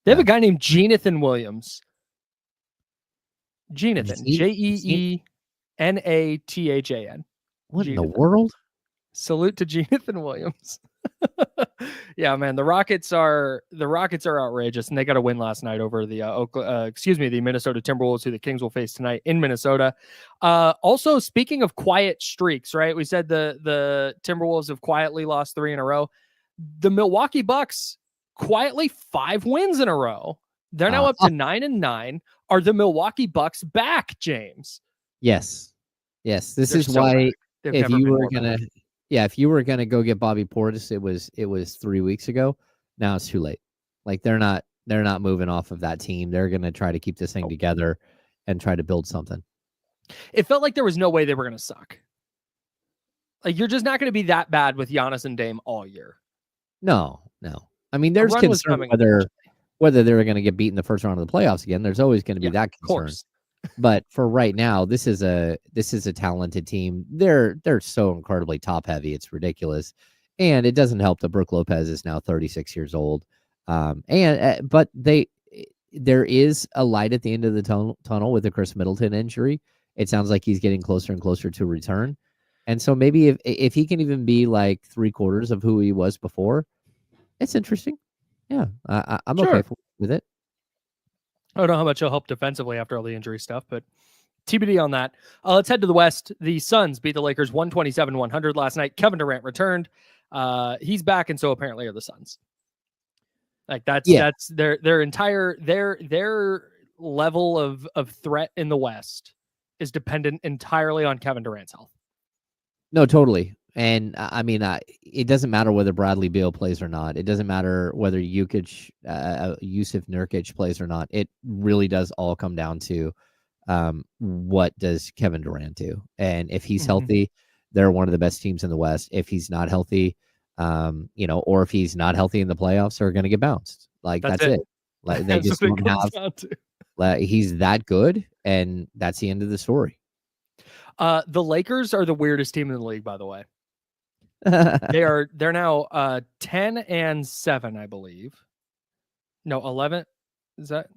They have a guy named Jonathan Williams. Jonathan. Jeeanathan. What in the world? Salute to Jonathan Williams. Yeah, man. The Rockets are outrageous, and they got a win last night over the the Minnesota Timberwolves, who the Kings will face tonight in Minnesota. Also, speaking of quiet streaks, right? We said the Timberwolves have quietly lost 3 in a row. The Milwaukee Bucks quietly 5 wins in a row. They're now up to 9-9. Are the Milwaukee Bucks back, James? Yes. This is why if you were gonna go get Bobby Portis, it was 3 weeks ago. Now it's too late. Like, they're not moving off of that team. They're gonna try to keep this thing together and try to build something. It felt like there was no way they were gonna suck. Like, you're just not gonna be that bad with Giannis and Dame all year. No. I mean, there's concern whether they're going to get beat in the first round of the playoffs again. There's always going to be that concern. But for right now, this is a talented team. They're so incredibly top heavy. It's ridiculous. And it doesn't help that Brook Lopez is now 36 years old. But there is a light at the end of the tunnel with the Chris Middleton injury. It sounds like he's getting closer and closer to return. And so maybe if he can even be like 3/4 of who he was before, it's interesting. Yeah, I'm okay with it. I don't know how much he'll help defensively after all the injury stuff, but TBD on that. Let's head to the West. The Suns beat the Lakers 127-100 last night. Kevin Durant returned. He's back, and so apparently are the Suns. Like, that's their entire their level of threat in the West is dependent entirely on Kevin Durant's health. No, totally. And I mean, it doesn't matter whether Bradley Beal plays or not. It doesn't matter whether Yusuf Nurkic plays or not. It really does all come down to what does Kevin Durant do? And if he's healthy, they're one of the best teams in the West. If he's not healthy, or if he's not healthy in the playoffs, they're going to get bounced. Like, that's it. Like, they just don't have. He's that good, and that's the end of the story. The Lakers are the weirdest team in the league, by the way. They're now 10-7, I believe. No, 11. Is that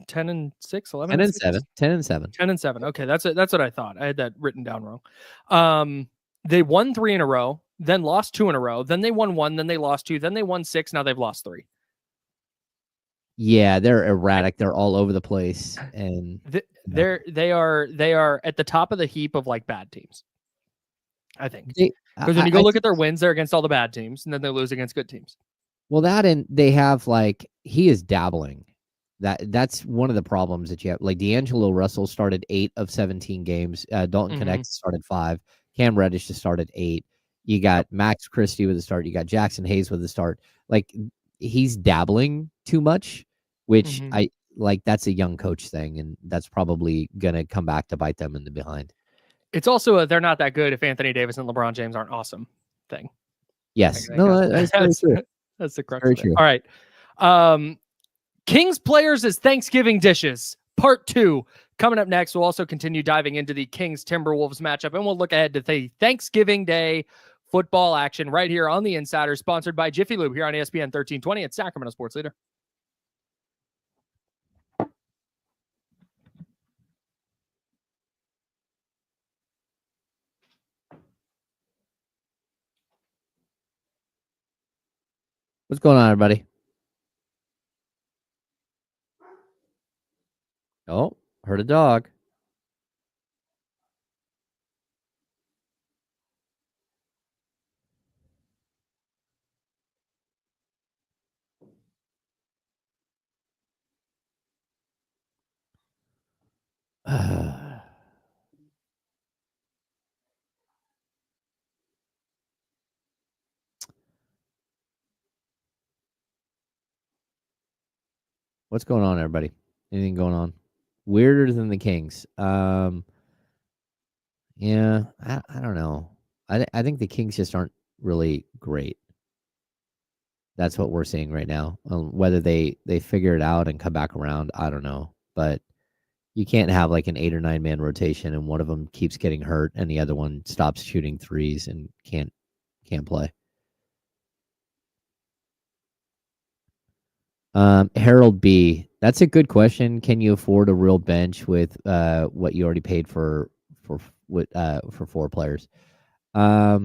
10-6? 11 10-7. 10-7. 10-7. Okay, that's what I thought. I had that written down wrong. They won 3 in a row, then lost 2 in a row, then they won 1, then they lost 2, then they won 6. Now they've lost 3. Yeah, they're erratic. They're all over the place, and they are at the top of the heap of like bad teams. I think because when you go look at their wins, they're against all the bad teams, and then they lose against good teams. Well, that and they have he is dabbling. That's one of the problems that you have. Like, D'Angelo Russell started 8 of 17 games. Dalton Knecht started 5. Cam Reddish just started 8. You got Max Christie with a start. You got Jackson Hayes with a start. Like, he's dabbling too much, which I like. That's a young coach thing, and that's probably gonna come back to bite them in the behind. It's also they're not that good if Anthony Davis and LeBron James aren't awesome thing. Yes, that's true. That's the crux. Very true. All right, Kings players as Thanksgiving dishes, part 2 coming up next. We'll also continue diving into the Kings-Timberwolves matchup, and we'll look ahead to the Thanksgiving Day football action right here on the Insider, sponsored by Jiffy Lube here on ESPN 1320 at Sacramento Sports Leader. What's going on, everybody? Oh, heard a dog. What's going on, everybody? Anything going on? Weirder than the Kings. Yeah, I don't know. I think the Kings just aren't really great. That's what we're seeing right now. Whether they figure it out and come back around, I don't know. But you can't have like an 8 or 9 man rotation and one of them keeps getting hurt and the other one stops shooting threes and can't play. Harold B, that's a good question. Can you afford a real bench with what you already paid for 4 players? I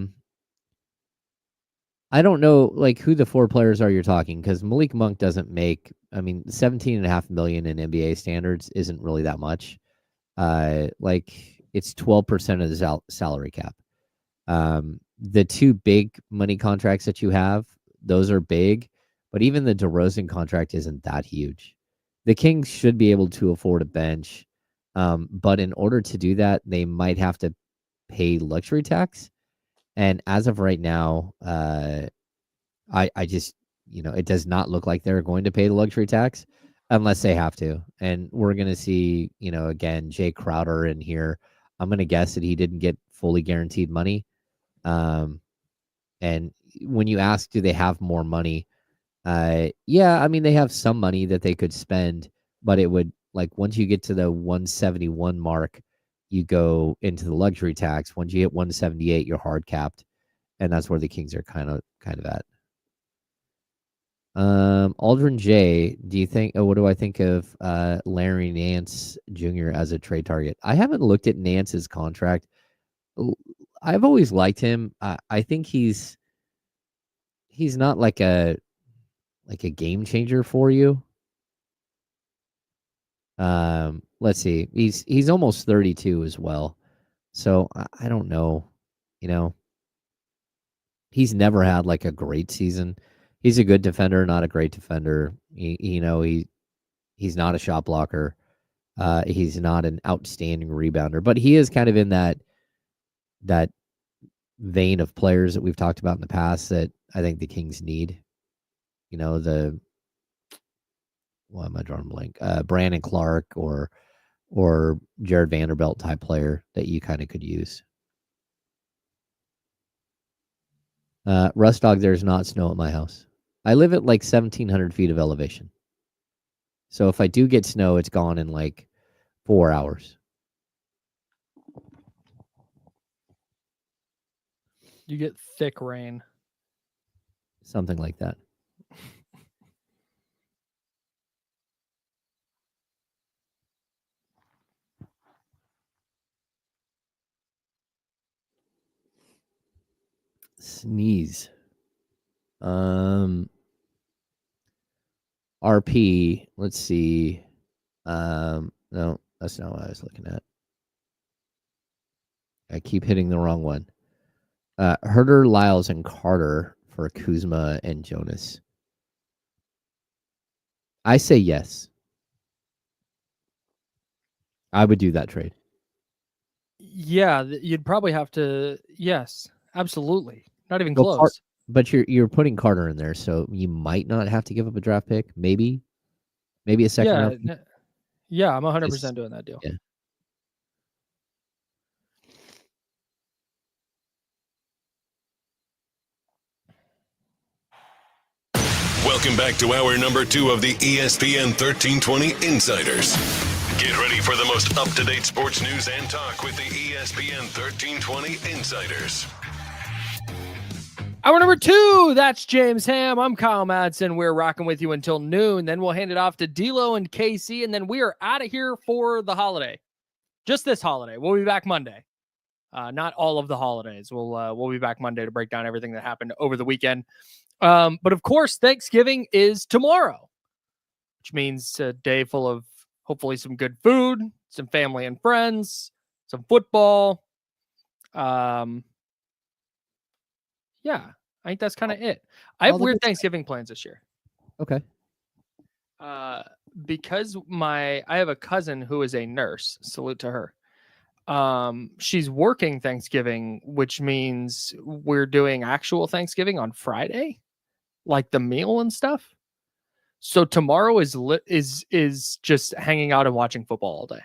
don't know like who the 4 players are you're talking, because Malik Monk doesn't make, I mean, 17.5 million in NBA standards isn't really that much. Like it's 12% of the salary cap. The 2 big money contracts that you have, those are big, but even the DeRozan contract isn't that huge. The Kings should be able to afford a bench, but in order to do that, they might have to pay luxury tax. And as of right now, I just, it does not look like they're going to pay the luxury tax unless they have to. And we're going to see, again, Jay Crowder in here. I'm going to guess that he didn't get fully guaranteed money. And when you ask, do they have more money? Yeah, I mean, they have some money that they could spend, but it would, like, once you get to the 171 mark, you go into the luxury tax. Once you hit 178, you're hard capped. And that's where the Kings are kind of at. Aldrin J, do you think, what do I think of Larry Nance Jr. as a trade target? I haven't looked at Nance's contract. I've always liked him. I think he's not like a game changer for you. Let's see. He's almost 32 as well. So I don't know. He's never had like a great season. He's a good defender, not a great defender. He's not a shot blocker. He's not an outstanding rebounder, but he is kind of in that vein of players that we've talked about in the past that I think the Kings need. Why am I drawing a blank? Brandon Clark or Jared Vanderbilt type player that you kind of could use. Rust Dog, there's not snow at my house. I live at like 1,700 feet of elevation. So if I do get snow, it's gone in like 4 hours. You get thick rain. Something like that. Sneeze. RP, let's see. No, that's not what I was looking at. I keep hitting the wrong one. Herder, Lyles, and Carter for Kuzma and Jonas. I say yes. I would do that trade. Yeah, you'd probably have to. Yes, absolutely. Not even close. But you're putting Carter in there, so you might not have to give up a draft pick. Maybe a second round. Yeah, I'm 100% doing that deal. Yeah. Welcome back to hour number 2 of the ESPN 1320 Insiders. Get ready for the most up-to-date sports news and talk with the ESPN 1320 Insiders. Hour number 2, that's James Ham. I'm Kyle Madsen. We're rocking with you until noon. Then we'll hand it off to D'Lo and KC, and then we are out of here for the holiday. Just this holiday. We'll be back Monday. Not all of the holidays. We'll be back Monday to break down everything that happened over the weekend. But of course, Thanksgiving is tomorrow, which means a day full of hopefully some good food, some family and friends, some football. Yeah, I think that's kind of it. I have weird Thanksgiving plans this year. Okay. Because I have a cousin who is a nurse. Salute to her. She's working Thanksgiving, which means we're doing actual Thanksgiving on Friday, like the meal and stuff. So tomorrow is just hanging out and watching football all day.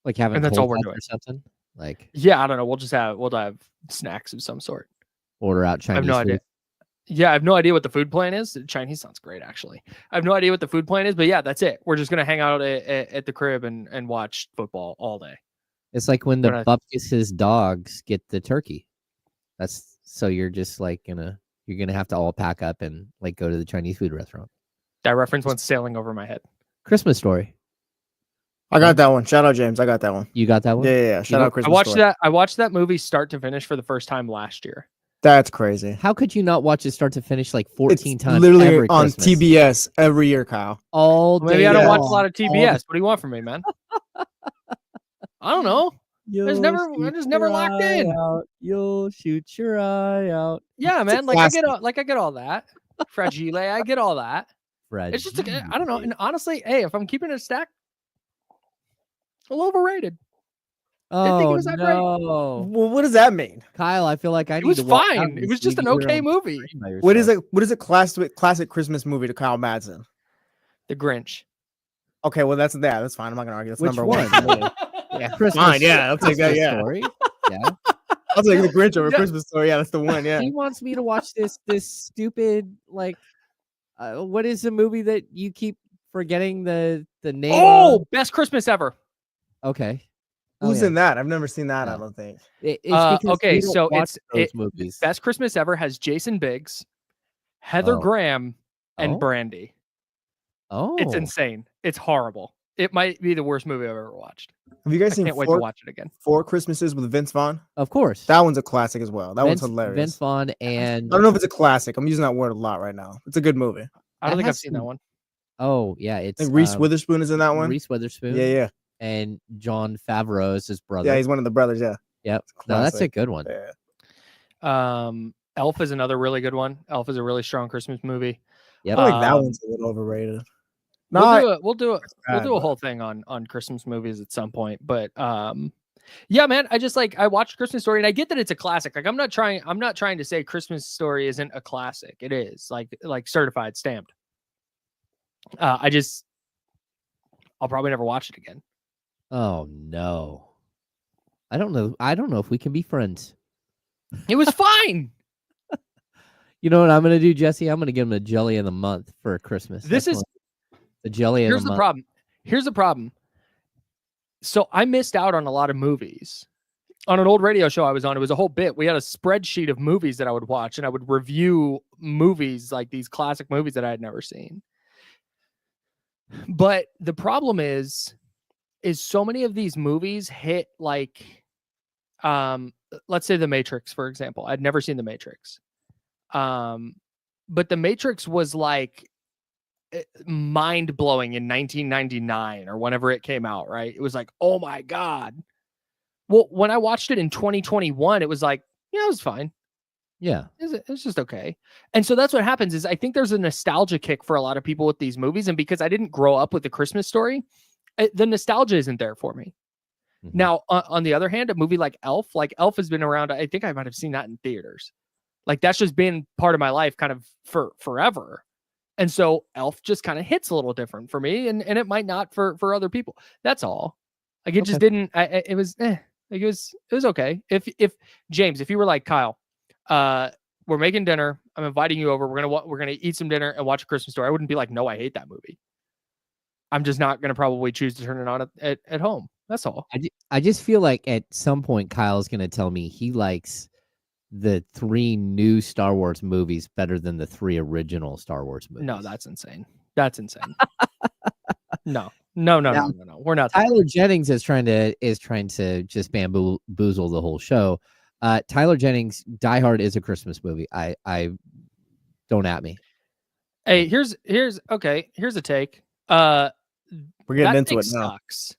Like having And that's all we're cold doing. or something. Like Yeah, I don't know. We'll have snacks of some sort. order out Chinese I have no food. idea. Yeah, I have no idea what the food plan is. Chinese sounds great, actually. I have no idea what the food plan is, but yeah, that's it. We're just gonna hang out at the crib and watch football all day. It's like when the Gonna- Bupkis' dogs get the turkey. That's so you're just like you're gonna have to all pack up and like go to the Chinese food restaurant. That reference went sailing over my head. Christmas Story. I got that one. Shout out James. I got that one. You got that one? Yeah. Shout out Christmas. I watched that movie start to finish for the first time last year. That's crazy. How could you not watch it start to finish like 14 It's times? literally every on Christmas? TBS every year, Kyle. All day. Maybe I don't watch a long. lot of TBS. What do you want from me, man? I don't know. I just never locked in. You'll shoot your eye out. Yeah, man. Like I get all that. Fragile, I get all that. Fred. It's just I don't know. And honestly, hey, if I'm keeping it a stack, a little overrated. Oh, think it was that great. no. Well, what does that mean? Kyle, I feel like I It need was to walk out fine. and It was just just leave an you here okay on movie. the screen by What is yourself. What is a classic Christmas movie to Kyle Madsen? The Grinch. Okay, well that's fine. I'm not gonna argue. That's Which number one? one. Yeah, Fine, yeah, I'll take that. Christmas Yeah, Story. Yeah. I'll take the Grinch over Yeah. Christmas Story. Yeah, that's the one. Yeah, He wants me to watch this stupid like what is the movie that you keep forgetting the name Oh, best Christmas ever. of? Okay. who's yeah. in that? I've never seen that. Yeah. I don't think. It's because Okay, we don't so watch those it's movies. Best Christmas Ever has Jason Biggs, Heather Oh. Graham, and Oh. Brandy. Oh, It's insane. It's horrible. It might be the worst movie I've ever watched. Have you guys I seen can't wait to watch it again. Four Christmases with Vince Vaughn? Of course. That one's a classic as well. That one's Vince hilarious. Vaughn I and don't know if it's a classic. I'm using that word a lot right now. It's a good movie. I don't That think I've has seen that some- one. oh yeah, it's I think Reese Witherspoon is in that one. Reese Witherspoon. Yeah. And John Favreau is his brother. Yeah, he's one of the brothers. Yeah. Yep. No, that's a classic. good one. Yeah. Elf is another really good one. Elf is a really strong Christmas movie. Yep. I feel like that Um, one's a little overrated. We'll No, do a bad, but- whole thing on Christmas movies at some point. But yeah, man, I watched Christmas Story and I get that it's a classic. Like I'm not trying to say Christmas Story isn't a classic. It is like certified stamped. I'll probably never watch it again. Oh no. I don't know if we can be friends. It was fine. You know what I'm gonna do, Jesse? I'm gonna give him a jelly of the month for Christmas. This That's is the jelly of here's the the month. problem. Here's the problem. So I missed out on a lot of movies. On an old radio show I was on, it was a whole bit. We had a spreadsheet of movies that I would watch, and I would review movies like these classic movies that I had never seen. But the problem is so many of these movies hit like, let's say The Matrix, for example. I'd never seen The Matrix. But The Matrix was like mind blowing in 1999 or whenever it came out, right? It was like, oh my God. Well, when I watched it in 2021, it was like, yeah, it was fine. Yeah. It's just okay. And so that's what happens is I think there's a nostalgia kick for a lot of people with these movies. And because I didn't grow up with the Christmas Story, the nostalgia isn't there for me. Mhm. Now, on the other hand, a movie like Elf has been around. I think I might have seen that in theaters. Like that's just been part of my life kind of for forever. And so Elf just kind of hits a little different for me and it might not for other people. That's all. Like it just didn't, it was okay. If James, if you were like, Kyle, we're making dinner, I'm inviting you over, we're going to eat some dinner and watch A Christmas Story, I wouldn't be like, no, I hate that movie. I'm just not going to probably choose to turn it on at home. That's all. I just feel like at some point Kyle's gonna tell me he likes the 3 new Star Wars movies better than the 3 original Star Wars movies. No, that's insane. That's insane. No. We're not. Tyler Jennings is trying to just bamboozle the whole show. Tyler Jennings, Die Hard is a Christmas movie. I don't at me. Hey, here's a take. We're getting that into thing it now. sucks.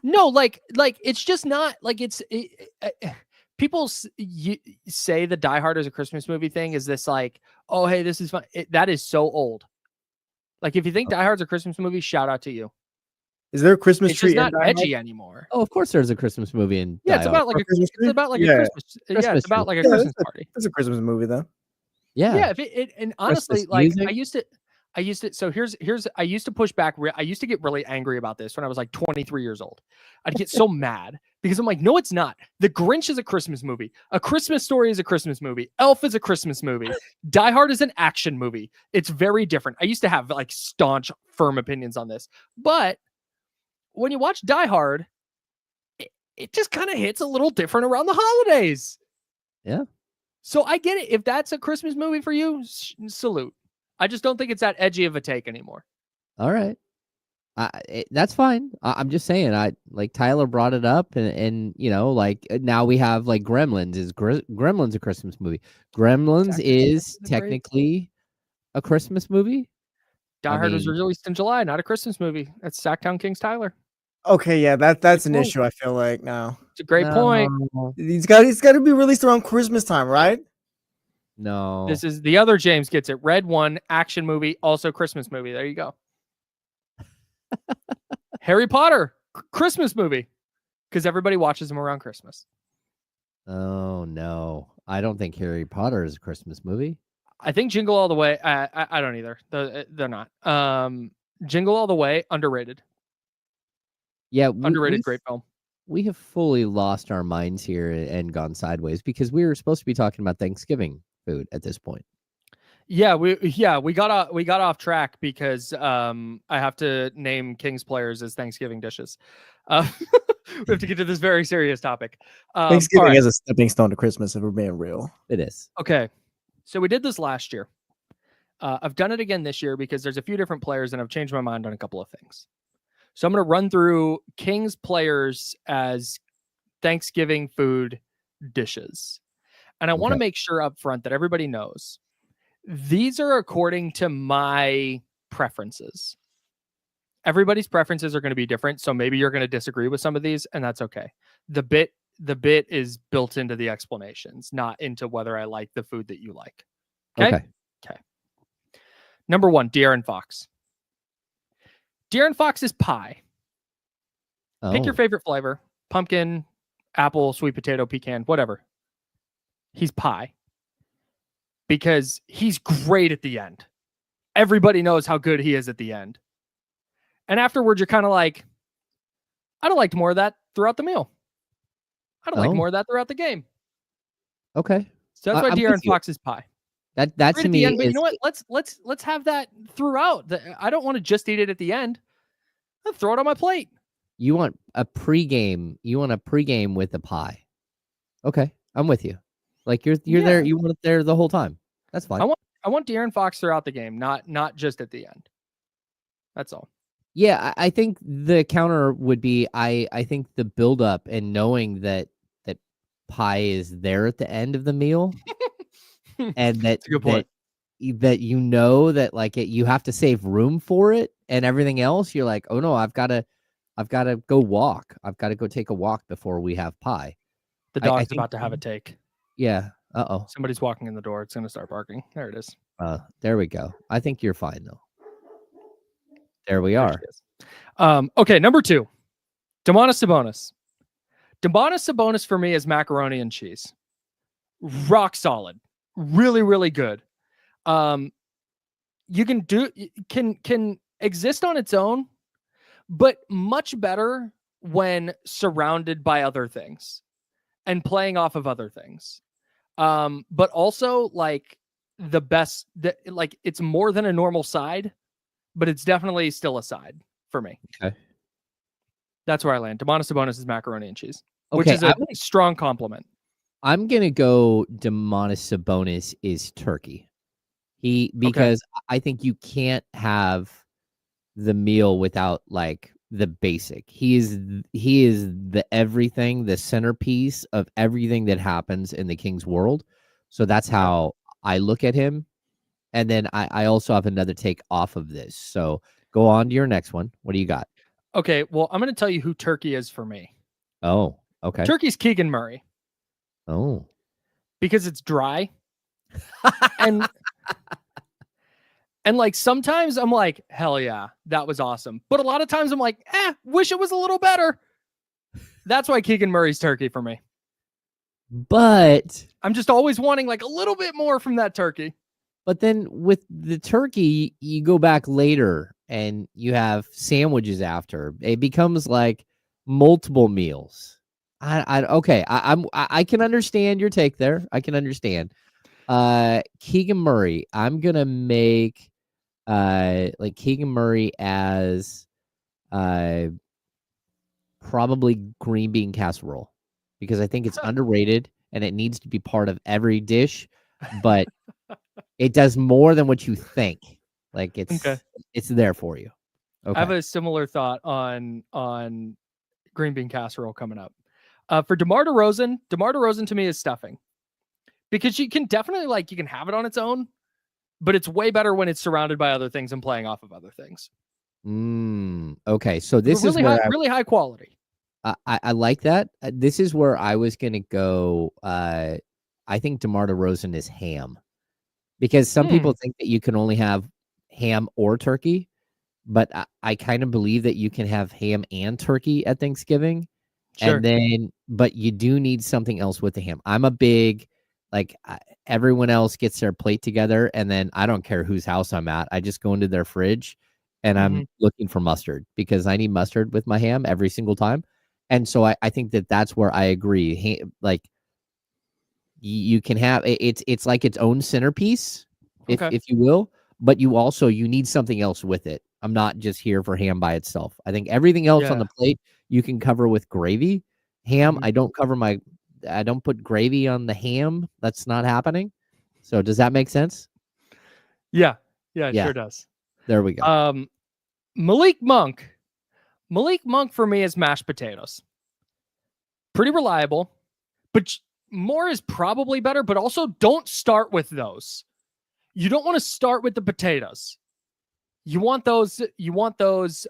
No, like it's just not like people say the Die Hard is a Christmas movie thing is this like, oh hey, this is fun. That is so old. Like if you think Die Hard's a Christmas movie, shout out to you. Is there a Christmas It's tree? just not in Die Hard? edgy anymore. Oh, of course there's a Christmas movie in Yeah, Die it's Hard. about like Christmas tree? a Yeah. Christmas. Yeah, Christmas it's about like a tree. Yeah, Christmas party. It's a Christmas movie though. Yeah. If and honestly, Christmas like music. I used to. So I used to push back. I used to get really angry about this when I was like 23 years old. I'd get so mad because I'm like, no, it's not. The Grinch is a Christmas movie. A Christmas Story is a Christmas movie. Elf is a Christmas movie. Die Hard is an action movie. It's very different. I used to have like staunch, firm opinions on this, but when you watch Die Hard, it just kind of hits a little different around the holidays. Yeah. So I get it. If that's a Christmas movie for you, salute. I just don't think it's that edgy of a take anymore. All right. That's fine. I'm just saying, like Tyler brought it up and like now we have like Gremlins. Is Gremlins a Christmas movie? Gremlins is technically a Christmas movie. Die Hard was released in July, not a Christmas movie. That's Sacktown King's Tyler. Okay, yeah, that's an issue. I feel like now. It's a great point. He's got to be released around Christmas time, right? No. This is the other James gets it. Red One, action movie, also Christmas movie. There you go. Harry Potter, Christmas movie, because everybody watches them around Christmas. Oh no, I don't think Harry Potter is a Christmas movie. I think Jingle All the Way. I don't either. They're not. Jingle All the Way, underrated. Yeah, underrated. Great film. We have fully lost our minds here and gone sideways because we were supposed to be talking about Thanksgiving food at this point. Yeah, we got off track because I have to name Kings players as Thanksgiving dishes. We have to get to this very serious topic. Thanksgiving is a stepping stone to Christmas, if we're being real. It is. Okay, so we did this last year. I've done it again this year because there's a few different players and I've changed my mind on a couple of things. So I'm going to run through Kings players as Thanksgiving food dishes. And I want to make sure up front that everybody knows these are according to my preferences. Everybody's preferences are going to be different. So maybe you're going to disagree with some of these, and that's okay. The bit is built into the explanations, not into whether I like the food that you like. Okay. Number 1, De'Aaron Fox. De'Aaron Fox is pie. Oh. Pick your favorite flavor: pumpkin, apple, sweet potato, pecan, whatever. He's pie. Because he's great at the end. Everybody knows how good he is at the end. And afterwards, you're kind of like, I'd have liked more of that throughout the meal. I'd have liked more of that throughout the game. Okay. So that's why De'Aaron Fox is pie. That great to me end, but is... you know what? Let's have that throughout. I don't want to just eat it at the end. I'll throw it on my plate. You want a pregame. You want a pregame with the pie. Okay, I'm with you. Like you're there. You want it there the whole time. That's fine. I want De'Aaron Fox throughout the game, not just at the end. That's all. Yeah, I think the counter would be I think the build up and knowing that pie is there at the end of the meal, and that's a good point. That you know that like you have to save room for it and everything else. You're like, oh no, I've got to go walk. I've got to go take a walk before we have pie. The dog's about to have a take. Yeah. Uh-oh. Somebody's walking in the door. It's going to start barking. There it is. There we go. I think you're fine, though. There we are. Okay, number 2. Domantas Sabonis. Domantas Sabonis for me is macaroni and cheese. Rock solid. Really, really good. You can exist on its own, but much better when surrounded by other things and playing off of other things. But also like the best that like it's more than a normal side, but it's definitely still a side for me. Okay. That's where I land. Domantas Sabonis is macaroni and cheese, which Okay, is a strong compliment. I'm gonna go Domantas Sabonis is turkey. Because I think you can't have the meal without like the basic. He is the everything, the centerpiece of everything that happens in the Kings world. So that's how I look at him. And then I also have another take off of this. So go on to your next one. What do you got? Okay, well, I'm going to tell you who turkey is for me. Oh, okay. Turkey's Keegan Murray. Oh. Because it's dry. and like sometimes I'm like, hell yeah, that was awesome. But a lot of times I'm like, wish it was a little better. That's why Keegan Murray's turkey for me. But I'm just always wanting like a little bit more from that turkey. But then with the turkey, you go back later and you have sandwiches after. It becomes like multiple meals. I can understand your take there. I can understand. Keegan Murray, I'm gonna make like Keegan Murray as probably green bean casserole because I think it's underrated and it needs to be part of every dish, but it does more than what you think. Like it's there for you. Okay. I have a similar thought on green bean casserole coming up. For DeMar DeRozan to me is stuffing. Because you can definitely you can have it on its own, but it's way better when it's surrounded by other things and playing off of other things. Okay, so this really is where really high quality. I like that. This is where I was gonna go. I think DeMar DeRozan is ham, because some people think that you can only have ham or turkey, but I kind of believe that you can have ham and turkey at Thanksgiving, and then but you do need something else with the ham. I'm a big everyone else gets their plate together, and then I don't care whose house I'm at. I just go into their fridge, and I'm looking for mustard because I need mustard with my ham every single time. And so I think that that's where I agree. You can have it's like its own centerpiece, if you will, but you need something else with it. I'm not just here for ham by itself. I think everything else on the plate you can cover with gravy. Ham, I don't put gravy on the ham. That's not happening. So does that make sense? Yeah, it sure does. There we go. Malik Monk for me is mashed potatoes. Pretty reliable, but more is probably better, but also don't start with those. You don't want to start with the potatoes. You want those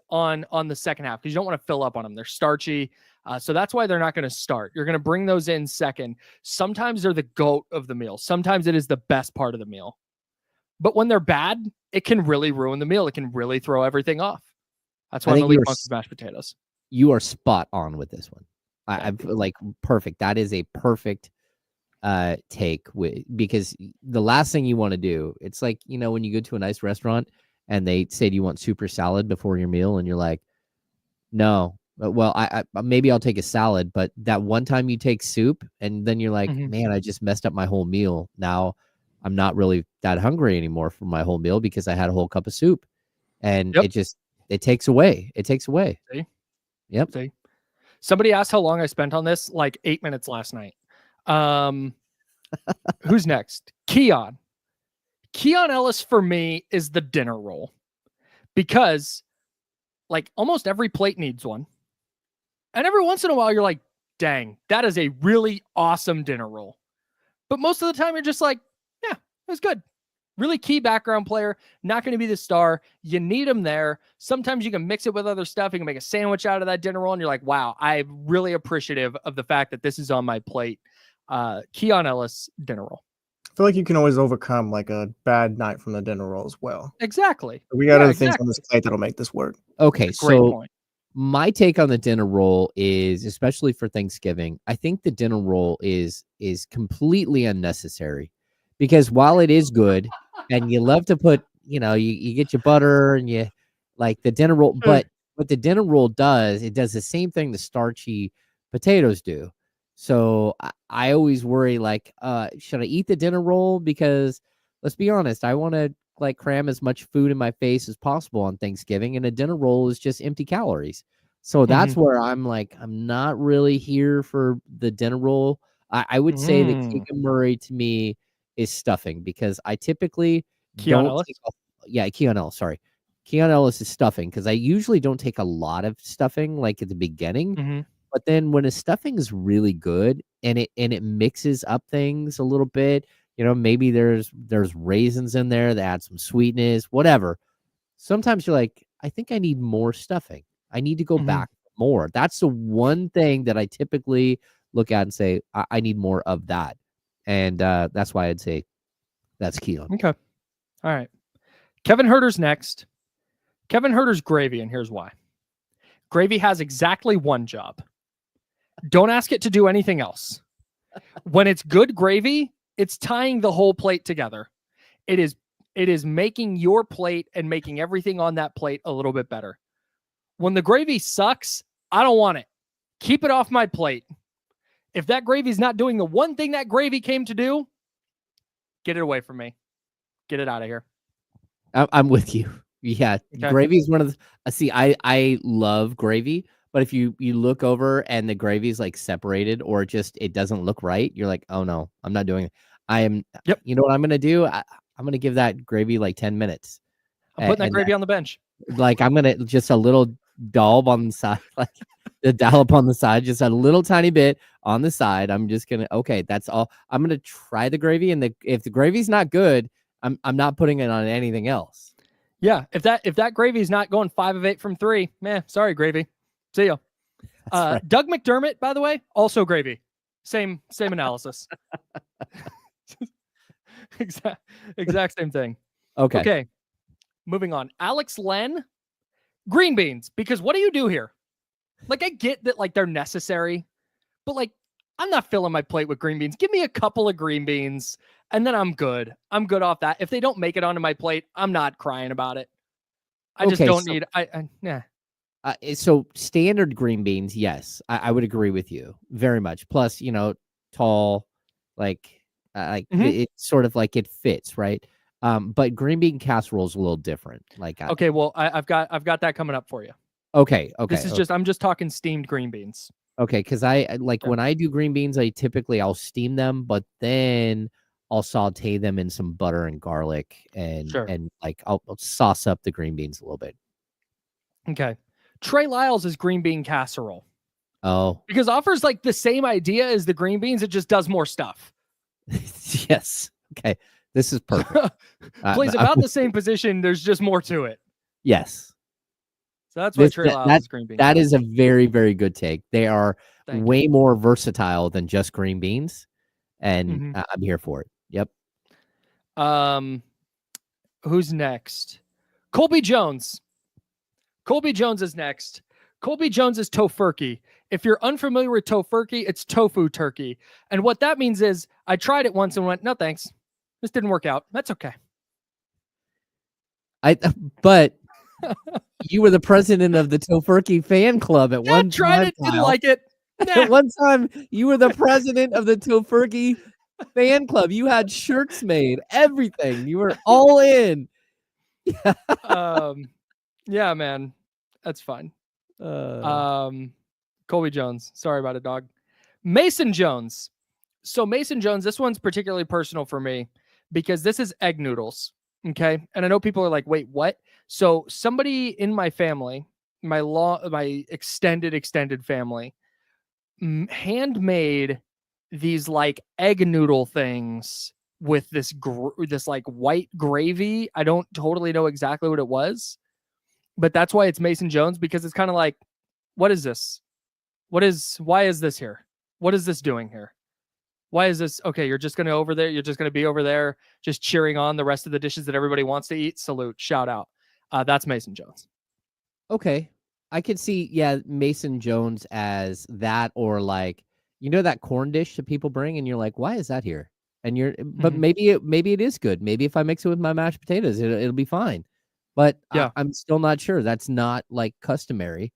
on the second half because you don't want to fill up on them. They're starchy. So that's why they're not going to start. You're going to bring those in second. Sometimes they're the goat of the meal. Sometimes it is the best part of the meal. But when they're bad, it can really ruin the meal. It can really throw everything off. That's why Malik Monk's mashed potatoes. You are spot on with this one. I'm perfect. That is a perfect take because the last thing you want to do, it's like, when you go to a nice restaurant and they say, do you want soup or salad before your meal? And you're like, no. Well, I maybe I'll take a salad, but that one time you take soup and then you're like, man, I just messed up my whole meal. Now I'm not really that hungry anymore for my whole meal because I had a whole cup of soup, and it takes away. It takes away. See? Yep. See? Somebody asked how long I spent on this, 8 minutes last night. Who's next? Keon Ellis for me is the dinner roll because almost every plate needs one. And every once in a while, you're like, dang, that is a really awesome dinner roll. But most of the time, you're just like, yeah, it was good. Really key background player, not going to be the star. You need him there. Sometimes you can mix it with other stuff. You can make a sandwich out of that dinner roll, and you're like, wow, I'm really appreciative of the fact that this is on my plate. Keon Ellis dinner roll. I feel like you can always overcome a bad night from the dinner roll as well. Exactly. We got other things on this plate that'll make this work. Okay, great point. My take on the dinner roll is, especially for Thanksgiving, I think the dinner roll is completely unnecessary because while it is good and you love to put, you get your butter and you like the dinner roll, but what the dinner roll does, it does the same thing the starchy potatoes do. So I always worry, should I eat the dinner roll? Because let's be honest, I want to cram as much food in my face as possible on Thanksgiving, and a dinner roll is just empty calories. So that's where I'm I'm not really here for the dinner roll. I would say that Keegan Murray to me is stuffing because I typically Keon Ellis? Keon Ellis, sorry. Keon Ellis is stuffing because I usually don't take a lot of stuffing at the beginning. But then when a stuffing is really good and it mixes up things a little bit, maybe there's raisins in there that add some sweetness, whatever. Sometimes you're like, I think I need more stuffing. I need to go back more. That's the one thing that I typically look at and say, I need more of that. And that's why I'd say that's Keon. Okay. All right. Kevin Huerter's next. Kevin Huerter's gravy, and here's why. Gravy has exactly one job. Don't ask it to do anything else. When it's good gravy, it's tying the whole plate together. It is It is making your plate and making everything on that plate a little bit better. When the gravy sucks, I don't want it. Keep it off my plate. If that gravy is not doing the one thing that gravy came to do, get it away from me. Get it out of here. I'm with you. Yeah, Okay. gravy is one of the. See, I love gravy, but if you look over and the gravy is like separated or just it doesn't look right, you're like, oh no, I'm not doing it. Yep. You know what I'm gonna do? I'm gonna give that gravy like 10 minutes. I'm putting that gravy on the bench. Like I'm gonna just a little dollop on the side, like the dollop on the side, just a little tiny bit on the side. I'm just gonna that's all. I'm gonna try the gravy, and if the gravy's not good, I'm not putting it on anything else. Yeah, if that gravy is not going 5 of 8 from 3, man, sorry gravy. See ya. Right. Doug McDermott, by the way, also gravy. Same analysis. exact same thing. Okay. Moving on. Alex Len, green beans. Because what do you do here? Like, I get that like they're necessary, but like I'm not filling my plate with green beans. Give me a couple of green beans, and then I'm good. I'm good off that. If they don't make it onto my plate, I'm not crying about it. I just don't need. So standard green beans, yes, I would agree with you very much. Plus, tall, like it's sort of like it fits, right? But green bean casserole is a little different. Like, okay, well, I've got that coming up for you. Okay. This is I'm just talking steamed green beans. Okay, because when I do green beans, I'll steam them, but then I'll saute them in some butter and garlic, and like I'll sauce up the green beans a little bit. Okay, Trey Lyles is green bean casserole. Oh, because offers like the same idea as the green beans, it just does more stuff. Yes. Okay. This is perfect. Plays about the same position. There's just more to it. Yes. So that's why Trey Lyles is green beans. That is a very, very good take. They are way more versatile than just green beans, and I'm here for it. Yep. Who's next? Colby Jones. Colby Jones is next. Colby Jones is tofurkey. If you're unfamiliar with tofurkey, it's tofu turkey. And what that means is I tried it once and went, no, thanks. This didn't work out. That's okay. But you were the president of the tofurkey fan club at one time. Tried it, didn't like it. At one time, you were the president of the tofurkey fan club. You had shirts made, everything. You were all in. Yeah, man. That's fine. Colby Jones. Sorry about it, dog. Mason Jones. So Mason Jones, this one's particularly personal for me because this is egg noodles. Okay. And I know people are like, wait, what? So somebody in my family, my extended family, handmade these like egg noodle things with this like white gravy. I don't totally know exactly what it was, but that's why it's Mason Jones, because it's kind of like, what is this? Why is this here? What is this doing here? Why is this? Okay, you're just going to be over there just cheering on the rest of the dishes that everybody wants to eat. Salute, shout out. That's Mason Jones. Okay. I could see, Mason Jones as that, or like, that corn dish that people bring and you're like, why is that here? And but maybe it is good. Maybe if I mix it with my mashed potatoes, it'll be fine. But yeah, I'm still not sure. That's not like customary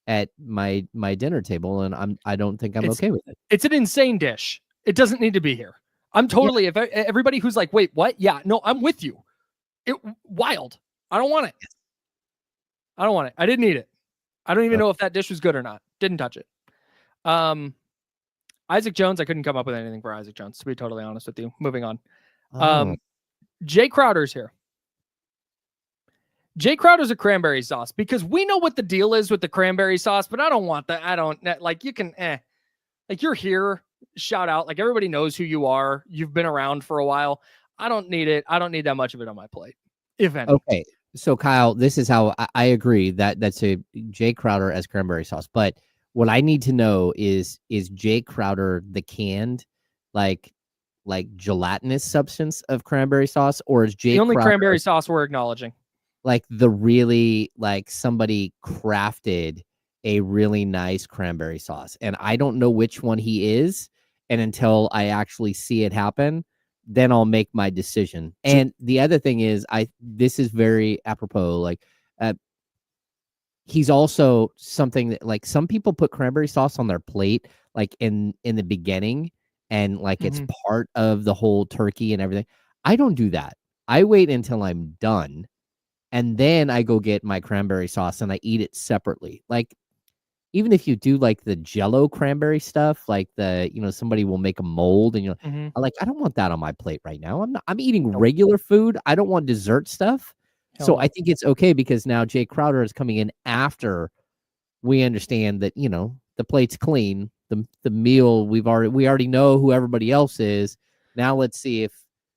at my dinner table, and I don't think I'm okay with it. It's an insane dish. It doesn't need to be here. I'm totally, if everybody who's like, wait, what? Yeah, no, I'm with you. Wild. I don't want it. I didn't eat it. I don't even know if that dish was good or not. Didn't touch it. Isaac Jones, I couldn't come up with anything for Isaac Jones, to be totally honest with you. Moving on. Jay Crowder's here. Jay Crowder's a cranberry sauce, because we know what the deal is with the cranberry sauce, but I don't want that. I don't, like, you can, like, you're here, shout out. Like, everybody knows who you are. You've been around for a while. I don't need it. I don't need that much of it on my plate, if any. Okay. So, Kyle, this is how I agree that's a Jay Crowder as cranberry sauce. But what I need to know is Jay Crowder the canned, like gelatinous substance of cranberry sauce, or is Jay the only Crowder, cranberry sauce we're acknowledging, like the really, like somebody crafted a really nice cranberry sauce? And I don't know which one he is. And until I actually see it happen, then I'll make my decision. And the other thing is, this is very apropos. Like, he's also something that, like, some people put cranberry sauce on their plate, like in the beginning, and like it's part of the whole turkey and everything. I don't do that. I wait until I'm done, and then I go get my cranberry sauce and I eat it separately. Like, even if you do like the Jello cranberry stuff, like somebody will make a mold and I don't want that on my plate right now. I'm eating regular food. I don't want dessert stuff. So I think it's okay, because now Jay Crowder is coming in after we understand that, the plate's clean. The meal, we already know who everybody else is. Now let's see if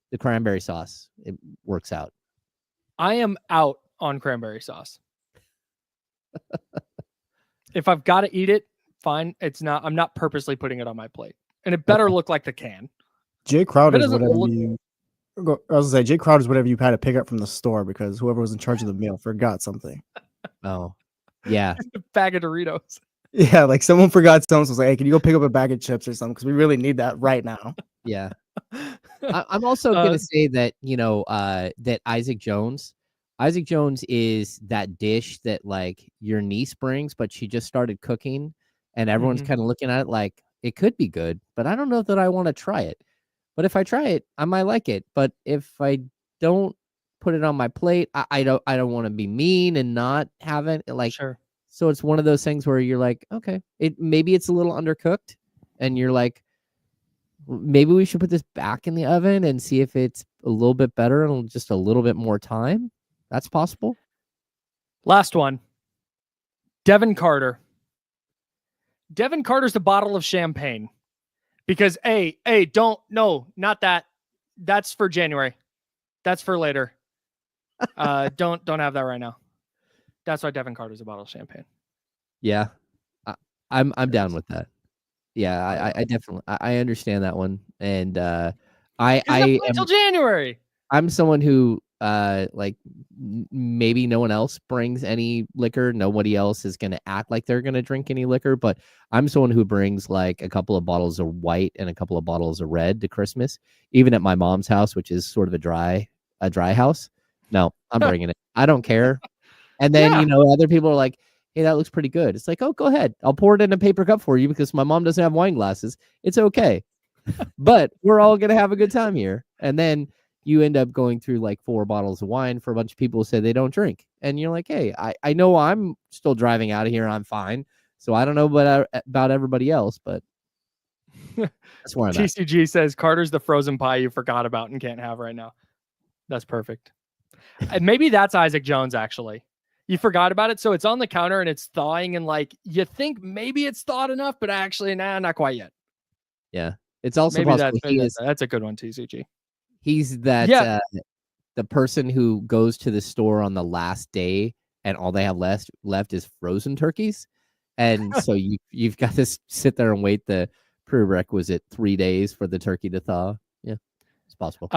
the cranberry sauce it works out. I am out on cranberry sauce. If I've got to eat it, fine. I'm not purposely putting it on my plate, and it better look like the can. Jay Crowder's whatever Jay Crowder's whatever you had to pick up from the store, because whoever was in charge of the meal forgot something. Oh, yeah. A bag of Doritos. Yeah, like someone forgot something. So was like, hey, can you go pick up a bag of chips or something? Because we really need that right now. Yeah. I'm also going to say that, that Isaac Jones is that dish that, like, your niece brings, but she just started cooking, and everyone's kind of looking at it like it could be good, but I don't know that I want to try it. But if I try it, I might like it. But if I don't put it on my plate, I don't want to be mean and not have it. Like, sure. So it's one of those things where you're like, okay, maybe it's a little undercooked, and you're like, maybe we should put this back in the oven and see if it's a little bit better and just a little bit more time. That's possible. Last one. Devin Carter. Devin Carter's a bottle of champagne. Because, not that. That's for January. That's for later. Don't have that right now. That's why Devin Carter's a bottle of champagne. Yeah, I'm down with that. Yeah, I definitely I understand that one, and I am until January. I'm someone who like maybe no one else brings any liquor. Nobody else is going to act like they're going to drink any liquor, but I'm someone who brings like a couple of bottles of white and a couple of bottles of red to Christmas, even at my mom's house, which is sort of a dry house. No, I'm bringing it. I don't care. And then, other people are like, hey, that looks pretty good. It's like, oh, go ahead. I'll pour it in a paper cup for you because my mom doesn't have wine glasses. It's okay. But we're all going to have a good time here. And then you end up going through like 4 bottles of wine for a bunch of people who say they don't drink. And you're like, hey, I know I'm still driving out of here. I'm fine. So I don't know about everybody else, but that's where I'm at. TCG says Carter's the frozen pie you forgot about and can't have right now. That's perfect. Maybe that's Isaac Jones, actually. You forgot about it, so it's on the counter and it's thawing, and like you think maybe it's thawed enough, but actually, not quite yet. Yeah, it's also maybe possible that's a good one, TCG. He's that the person who goes to the store on the last day and all they have left is frozen turkeys, and so you've got to sit there and wait the prerequisite 3 days for the turkey to thaw. Yeah. Possible.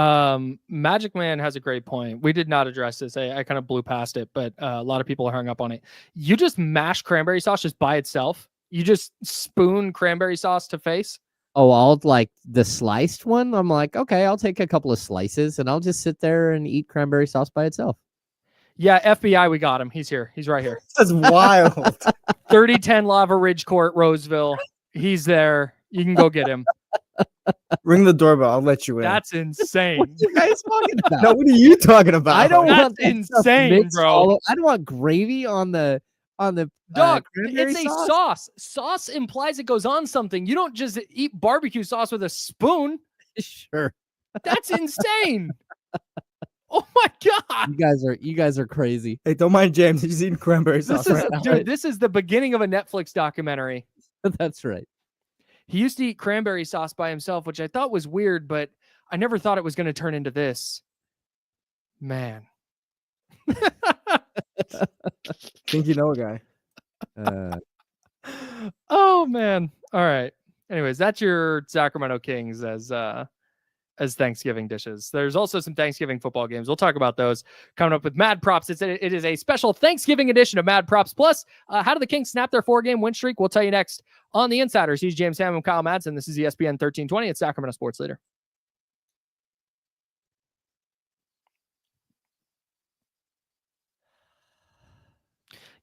Magic Man has a great point. We did not address this. I kind of blew past it, but a lot of people are hung up on it. You just mash cranberry sauce just by itself. You just spoon cranberry sauce to face. Oh, I'll like the sliced one. I'm like, okay, I'll take a couple of slices and I'll just sit there and eat cranberry sauce by itself. Yeah, FBI, we got him. He's here. He's right here. That's wild. 3010 Lava Ridge Court, Roseville. He's there. You can go get him. Ring the doorbell. I'll let you in. That's insane. What are you guys talking about? No, what are you talking about? I don't want insane, bro. I don't want gravy on the dog. It's a sauce. Sauce implies it goes on something. You don't just eat barbecue sauce with a spoon. Sure. That's insane. Oh my god. You guys are crazy. Hey, don't mind James. He's eating cranberry sauce right now. Dude, this is the beginning of a Netflix documentary. That's right. He used to eat cranberry sauce by himself, which I thought was weird, but I never thought it was going to turn into this. Man. Think you know a guy. Oh, man. All right. Anyways, that's your Sacramento Kings as Thanksgiving dishes. There's also some Thanksgiving football games. We'll talk about those coming up with Mad Props. It is a special Thanksgiving edition of Mad Props. Plus, how do the Kings snap their 4-game win streak? We'll tell you next on The Insiders. He's James Ham and Kyle Madsen. This is ESPN 1320 at Sacramento Sports Leader.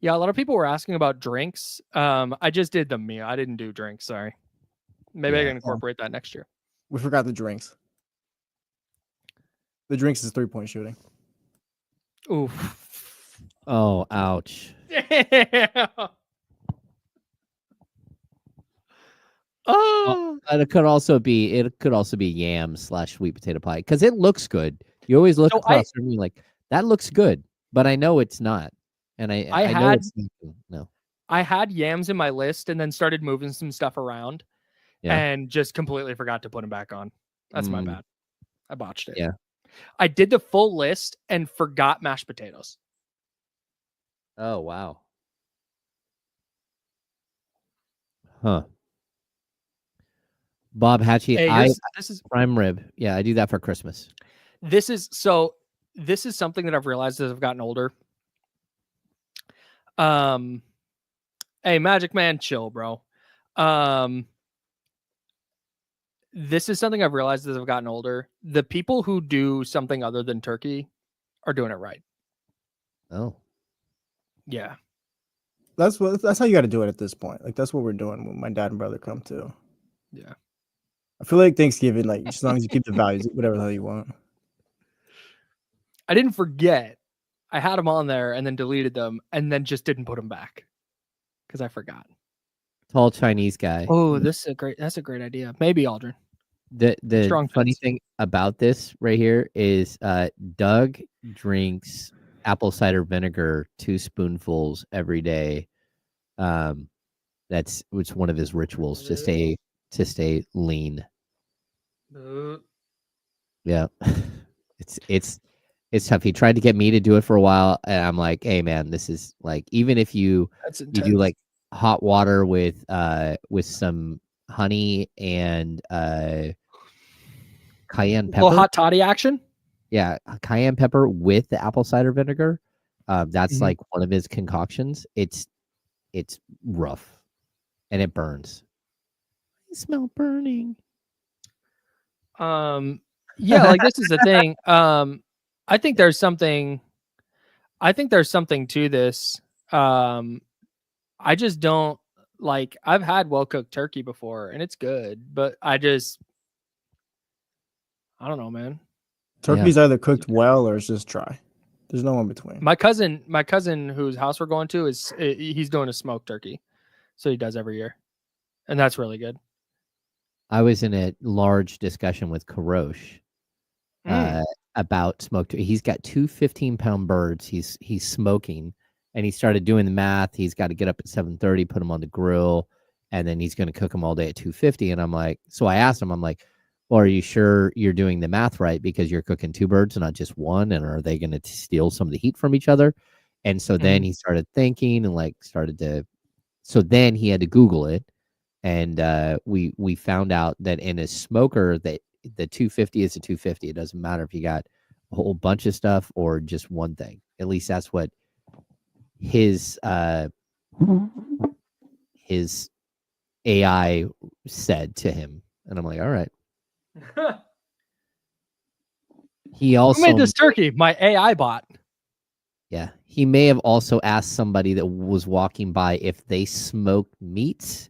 Yeah, a lot of people were asking about drinks. I just did the meal. I didn't do drinks. Sorry. Maybe I can incorporate that next year. We forgot the drinks. The drinks is 3-point shooting. Oof. Oh, ouch. Damn. Oh. It could also be yams / sweet potato pie because it looks good. You always look across from me like that looks good, but I know it's not, and I know it's no. I had yams in my list and then started moving some stuff around, and just completely forgot to put them back on. That's my bad. I botched it. Yeah, I did the full list and forgot mashed potatoes. Oh wow. Huh. Bob Hatchie, this is prime rib. Yeah, I do that for Christmas. This is something that I've realized as I've gotten older. Hey, Magic Man, chill, bro. This is something I've realized as I've gotten older. The people who do something other than turkey are doing it right. Oh. Yeah. That's how you got to do it at this point. Like that's what we're doing when my dad and brother come too. Yeah. I feel like Thanksgiving, like as long as you keep the values, whatever the hell you want. I didn't forget. I had them on there and then deleted them and then just didn't put them back because I forgot. Tall Chinese guy. Oh, that's a great idea. Maybe Aldrin. The Strong funny fence. thing about this right here is Doug drinks apple cider vinegar 2 spoonfuls every day. It's one of his rituals to stay lean. Yeah. It's tough. He tried to get me to do it for a while, and I'm like, hey man, this is like, even if you do like hot water with some honey and cayenne pepper. Well, hot toddy action. Yeah, cayenne pepper with the apple cider vinegar. That's like one of his concoctions. It's rough, and it burns. I smell burning. Yeah, like this is the thing. I think there's something to this. I just don't like. I've had well cooked turkey before, and it's good, but I don't know, man. Turkey's either cooked well or it's just dry. There's no in between. My cousin whose house we're going to he's doing a smoked turkey, so he does every year, and that's really good. I was in a large discussion with Karosh about smoked. He's got 2 15-pound birds. He's smoking, and he started doing the math. He's got to get up at 7:30, put them on the grill, and then he's going to cook them all day at 250. And I'm like, so I asked him, I'm like, well, are you sure you're doing the math right? Because you're cooking 2 birds and not just one, and are they going to steal some of the heat from each other? And so then he started thinking and so then he had to Google it. And we found out that in a smoker that the 250 is a 250. It doesn't matter if you got a whole bunch of stuff or just one thing. At least that's what his AI said to him. And I'm like, all right. He also Who made this turkey? My AI bot. Yeah, he may have also asked somebody that was walking by if they smoked meats.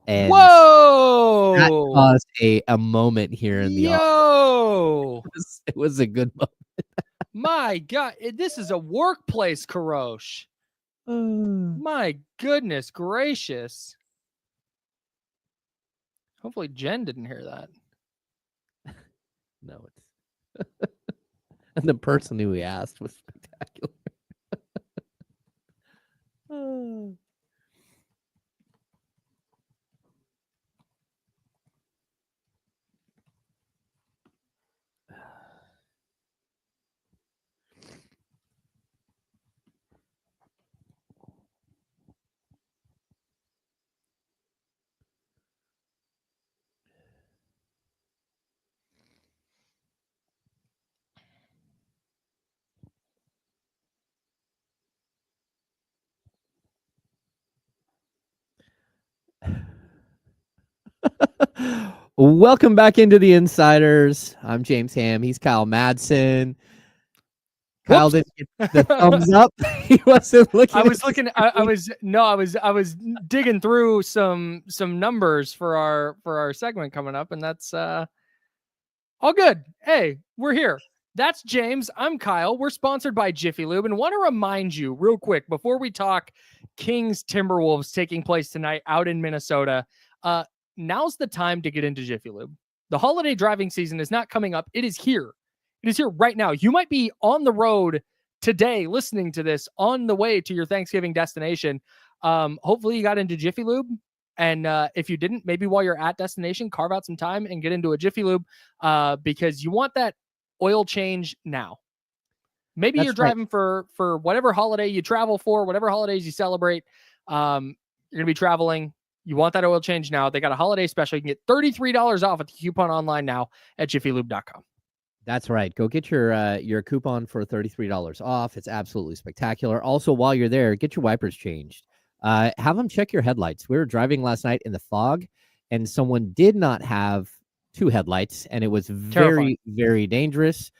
And whoa! That caused a moment here in the office. It was a good moment. My God, this is a workplace, Karosh. My goodness gracious. Hopefully Jen didn't hear that. No, it's and the person who we asked was spectacular. Welcome back into the Insiders. I'm James Ham. He's Kyle Madsen. Kyle didn't get the thumbs up. He wasn't looking. I was looking. I was digging through some numbers for our segment coming up, and that's all good. Hey, we're here. That's James. I'm Kyle. We're sponsored by Jiffy Lube, and want to remind you real quick before we talk Kings-Timberwolves taking place tonight out in Minnesota. Now's the time to get into Jiffy Lube. The holiday driving season is not coming up. It is here. It is here right now. You might be on the road today listening to this on the way to your Thanksgiving destination. Hopefully you got into Jiffy Lube. And if you didn't, maybe while you're at destination, carve out some time and get into a Jiffy Lube because you want that oil change now. Maybe you're driving for whatever holiday you travel for, whatever holidays you celebrate. You're going to be traveling. You want that oil change now. They got a holiday special. You can get $33 off with the coupon online now at jiffylube.com. That's right. Go get your coupon for $33 off. It's absolutely spectacular. Also, while you're there, get your wipers changed. Have them check your headlights. We were driving last night in the fog, and someone did not have two headlights, and it was very, very dangerous.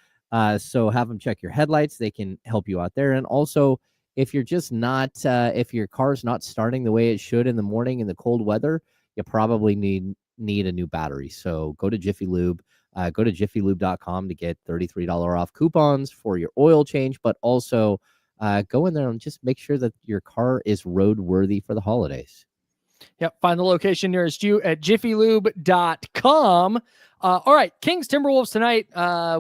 So have them check your headlights. They can help you out there. And also, if you're just not, if your car's not starting the way it should in the morning in the cold weather, you probably need a new battery. So go to Jiffy Lube. Go to jiffylube.com to get $33 off coupons for your oil change, but also go in there and just make sure that your car is roadworthy for the holidays. Yep. Find the location nearest you at jiffylube.com. All right. Kings-Timberwolves tonight.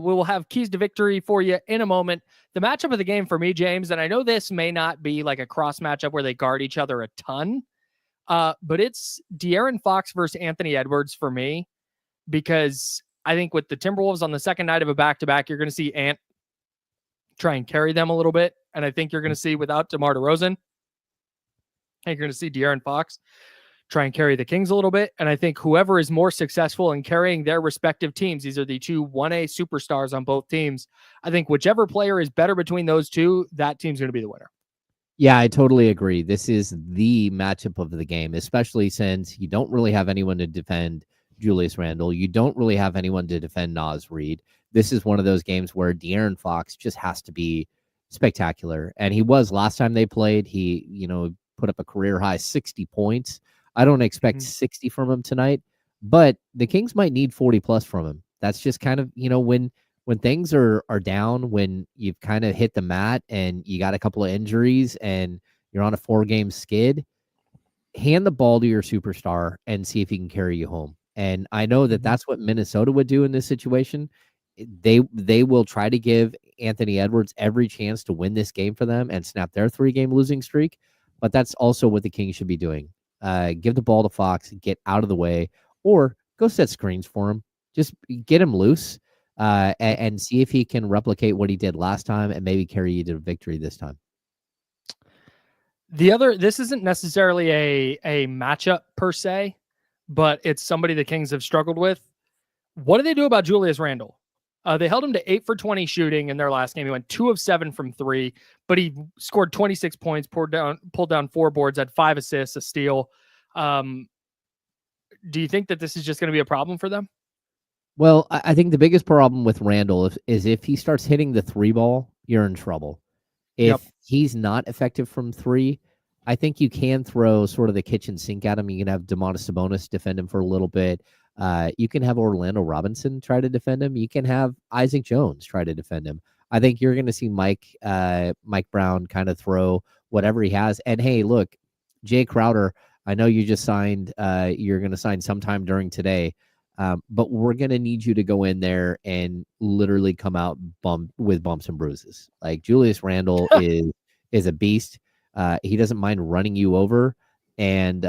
We will have keys to victory for you in a moment. The matchup of the game for me, James, and I know this may not be like a cross matchup where they guard each other a ton, but it's De'Aaron Fox versus Anthony Edwards for me, because I think with the Timberwolves on the second night of a back-to-back, you're going to see Ant try and carry them a little bit. And I think you're going to see, without DeMar DeRozan, I think you're going to see De'Aaron Fox try and carry the Kings a little bit. And I think whoever is more successful in carrying their respective teams, these are the two 1A superstars on both teams. I think whichever player is better between those two, that team's going to be the winner. Yeah, I totally agree. This is the matchup of the game, especially since you don't really have anyone to defend Julius Randle. You don't really have anyone to defend Naz Reid. This is one of those games where De'Aaron Fox just has to be spectacular. And he was last time they played. He, put up a career high 60 points. I don't expect 60 from him tonight, but the Kings might need 40 plus from him. That's just kind of, when things are down, when you've kind of hit the mat and you got a couple of injuries and you're on a 4-game skid, hand the ball to your superstar and see if he can carry you home. And I know that that's what Minnesota would do in this situation. They will try to give Anthony Edwards every chance to win this game for them and snap their 3-game losing streak. But that's also what the Kings should be doing. Give the ball to Fox, get out of the way, or go set screens for him. Just get him loose and see if he can replicate what he did last time and maybe carry you to victory this time. This isn't necessarily a matchup per se, but it's somebody the Kings have struggled with. What do they do about Julius Randle? They held him to 8 for 20 shooting in their last game. He went 2 of 7 from 3, but he scored 26 points, pulled down 4 boards, had 5 assists, a steal. Do you think that this is just going to be a problem for them? Well, I think the biggest problem with Randle is if he starts hitting the 3 ball, you're in trouble. If he's not effective from 3, I think you can throw sort of the kitchen sink at him. You can have Domantas Sabonis defend him for a little bit. You can have Orlando Robinson try to defend him. You can have Isaac Jones try to defend him. I think you're going to see Mike Brown kind of throw whatever he has. And hey, look, Jay Crowder, I know you just signed. You're going to sign sometime during today, but we're going to need you to go in there and literally come out with bumps and bruises. Like Julius Randle is a beast. He doesn't mind running you over, and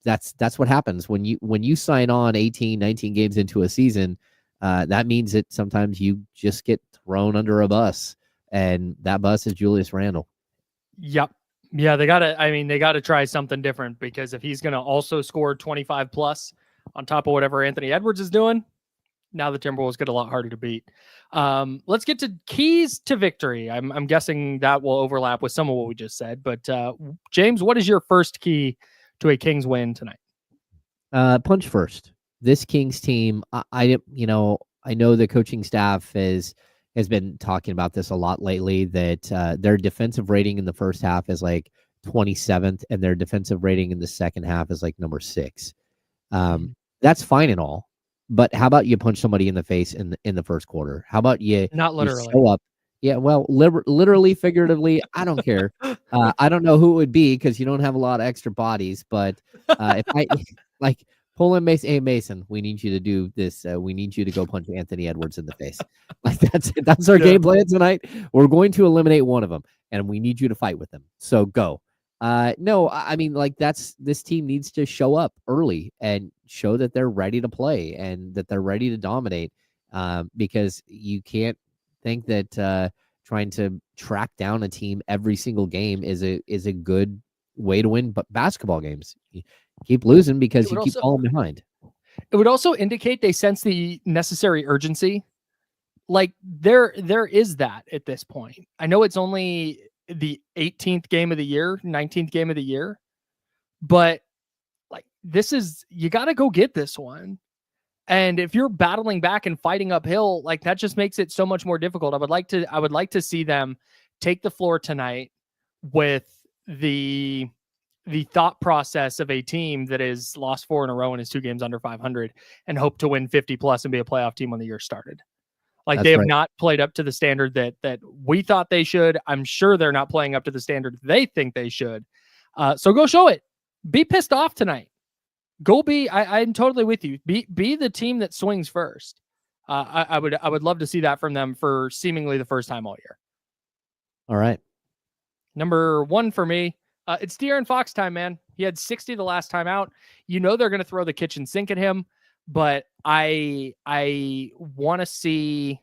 that's what happens when you sign on 18, 19 games into a season. That means that sometimes you just get thrown under a bus, and that bus is Julius Randle. Yep. Yeah, they gotta try something different, because if he's gonna also score 25 plus on top of whatever Anthony Edwards is doing, now the Timberwolves get a lot harder to beat. Let's get to keys to victory. I'm guessing that will overlap with some of what we just said, but James, what is your first key to a Kings win tonight? Punch first. This Kings team, I know the coaching staff has has been talking about this a lot lately, that their defensive rating in the first half is like 27th, and their defensive rating in the second half is like number 6. That's fine and all, but how about you punch somebody in the face in the first quarter? How about you Not you literally. show up? Yeah, well, literally, figuratively, I don't care. I don't know who it would be because you don't have a lot of extra bodies. But if I like pull in Mason, hey Mason, we need you to do this. We need you to go punch Anthony Edwards in the face. Like that's our game plan tonight. We're going to eliminate one of them, and we need you to fight with them. So go. No, I mean, like this team needs to show up early and show that they're ready to play and that they're ready to dominate. Because you can't think that trying to track down a team every single game is a good way to win basketball games. You keep losing because you keep falling behind. It would also indicate they sense the necessary urgency. Like there is that at this point. I know it's only the 18th game of the year, 19th game of the year, but like you got to go get this one. And if you're battling back and fighting uphill, like that just makes it so much more difficult. I would like to see them take the floor tonight with the thought process of a team that has lost 4 in a row and is 2 games under 500 and hope to win 50 plus and be a playoff team when the year started. Like they have not played up to the standard that we thought they should. I'm sure they're not playing up to the standard they think they should. So go show it. Be pissed off tonight. Go be. I'm totally with you. Be the team that swings first. I would love to see that from them for seemingly the first time all year. All right. Number 1 for me. It's De'Aaron Fox time, man. He had 60 the last time out. You know they're going to throw the kitchen sink at him, but I want to see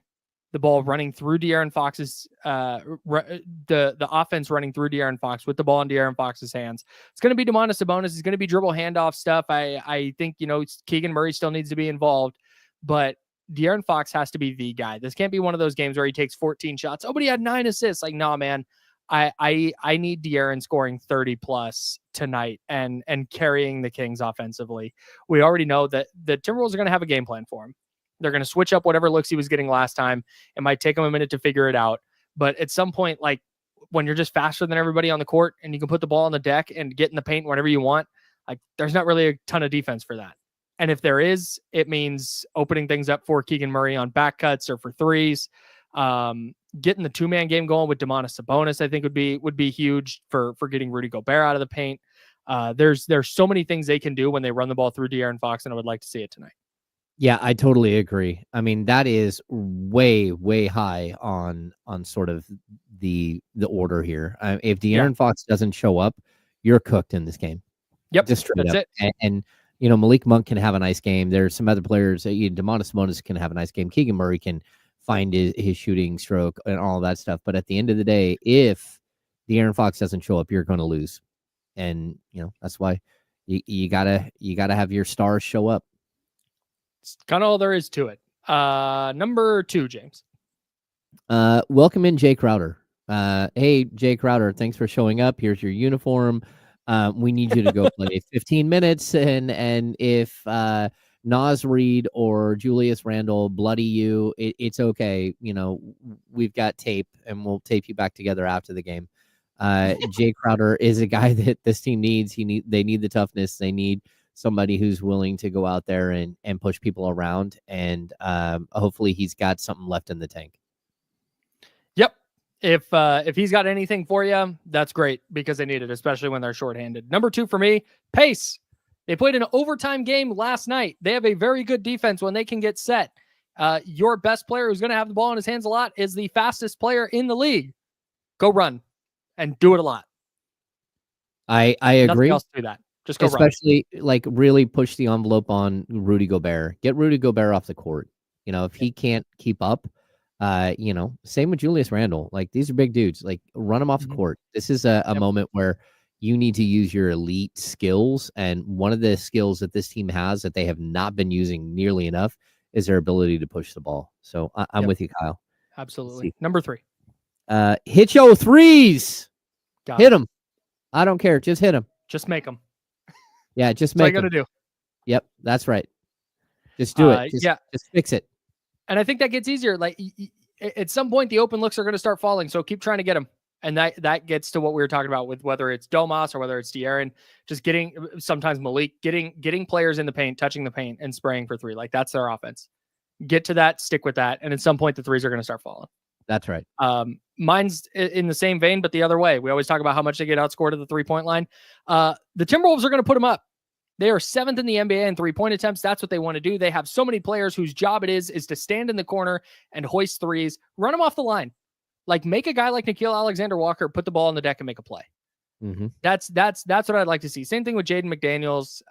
the ball running through De'Aaron Fox's the offense running through De'Aaron Fox with the ball in De'Aaron Fox's hands. It's going to be Domantas Sabonis. It's going to be dribble handoff stuff. I think Keegan Murray still needs to be involved, but De'Aaron Fox has to be the guy. This can't be one of those games where he takes 14 shots. Oh, but he had 9 assists. Like, nah, man. I need De'Aaron scoring 30 plus tonight and carrying the Kings offensively. We already know that the Timberwolves are going to have a game plan for him. They're going to switch up whatever looks he was getting last time. It might take him a minute to figure it out. But at some point, like when you're just faster than everybody on the court and you can put the ball on the deck and get in the paint whenever you want, like there's not really a ton of defense for that. And if there is, it means opening things up for Keegan Murray on back cuts or for threes. Getting the 2-man game going with Domantas Sabonis, I think would be huge for getting Rudy Gobert out of the paint. There's so many things they can do when they run the ball through De'Aaron Fox, and I would like to see it tonight. Yeah, I totally agree. I mean, that is way, way high on sort of the order here. If De'Aaron Fox doesn't show up, you're cooked in this game. Yep, just straight that's up. it. And Malik Monk can have a nice game. There's some other players. Domantas Sabonis can have a nice game. Keegan Murray can find his shooting stroke and all of that stuff. But at the end of the day, if De'Aaron Fox doesn't show up, you're going to lose. And that's why you gotta have your stars show up. It's kind of all there is to it. Number 2, James. Welcome in Jay Crowder. Hey, Jay Crowder, thanks for showing up. Here's your uniform. We need you to go play 15 minutes. And if Naz Reid or Julius Randle bloody you, it's okay. We've got tape and we'll tape you back together after the game. Jay Crowder is a guy that this team needs. They need the toughness. They need somebody who's willing to go out there and push people around. And hopefully he's got something left in the tank. Yep. If he's got anything for you, that's great because they need it, especially when they're shorthanded. Number 2 for me, pace. They played an overtime game last night. They have a very good defense when they can get set. Your best player who's going to have the ball in his hands a lot is the fastest player in the league. Go run and do it a lot. I agree. Nothing else to do that. Just go Especially like really push the envelope on Rudy Gobert. Get Rudy Gobert off the court. If he can't keep up, same with Julius Randle. Like these are big dudes. Like run them off the court. This is a moment where you need to use your elite skills. And one of the skills that this team has that they have not been using nearly enough is their ability to push the ball. So I'm with you, Kyle. Absolutely. Number 3. Hit your threes. Hit them. I don't care. Just hit them. Just make them. Yeah, just make them. That's all you got to do. Yep, that's right. Just do it. Just fix it. And I think that gets easier. Like at some point the open looks are going to start falling. So keep trying to get them. And that gets to what we were talking about with whether it's Domas or whether it's De'Aaron, just sometimes Malik, getting players in the paint, touching the paint and spraying for three. Like that's their offense. Get to that, stick with that. And at some point the threes are going to start falling. That's right. Mine's in the same vein, but the other way. We always talk about how much they get outscored at the 3-point line. The Timberwolves are going to put them up. They are 7th in the NBA in 3-point attempts. That's what they want to do. They have so many players whose job it is to stand in the corner and hoist threes, run them off the line. Like make a guy like Nickeil Alexander-Walker put the ball on the deck and make a play. Mm-hmm. That's what I'd like to see. Same thing with Jaden McDaniels,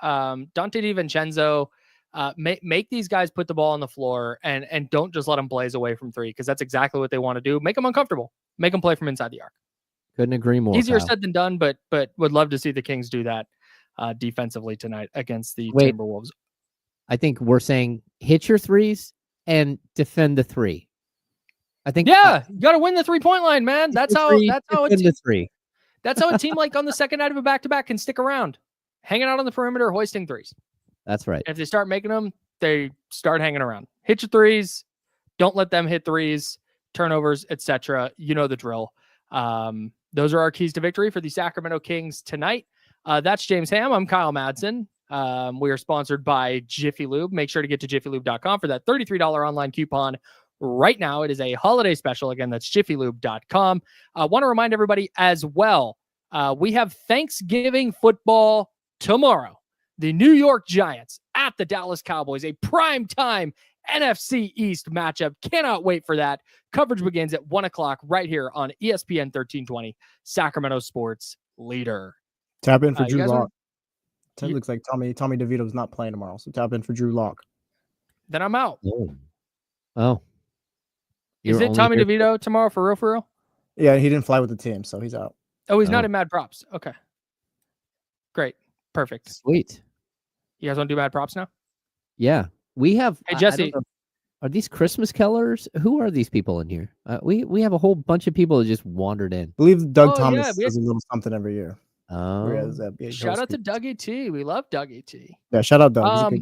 Dante DiVincenzo. Make these guys put the ball on the floor and don't just let them blaze away from three, because that's exactly what they want to do. Make them uncomfortable. Make them play from inside the arc. Couldn't agree more. Easier Kyle. said than done, but would love to see the Kings do that defensively tonight against the Timberwolves. I think we're saying hit your threes and defend the three. I think you got to win the 3-point line, man. That's how the three. That's how a team like on the second night of a back-to-back can stick around, hanging out on the perimeter, hoisting threes. That's right. And if they start making them, they start hanging around. Hit your threes. Don't let them hit threes, turnovers, etc. You know the drill. Those are our keys to victory for the Sacramento Kings tonight. That's James Ham. I'm Kyle Madsen. We are sponsored by Jiffy Lube. Make sure to get to jiffylube.com for that $33 online coupon right now. It is a holiday special. Again, that's jiffylube.com. I want to remind everybody as well, we have Thanksgiving football tomorrow. The New York Giants at the Dallas Cowboys, a primetime NFC East matchup. Cannot wait for that. Coverage begins at 1 o'clock right here on ESPN 1320, Sacramento Sports Leader. Tap in for Drew Lock. It looks like Tommy DeVito's not playing tomorrow, so tap in for Drew Lock. Then I'm out. Oh. Is it Tommy DeVito tomorrow for real? Yeah, he didn't fly with the team, so he's out. Oh, he's not in Mad Props. Okay. Great. Perfect. Sweet. You guys want to do Mad Props now? Yeah. We have... Hey, Jesse. Are these Christmas Kellers? Who are these people in here? We have a whole bunch of people that just wandered in. I believe Doug Thomas does a little something every year. Oh. Shout out to Dougie T. We love Dougie T. Yeah, shout out Doug.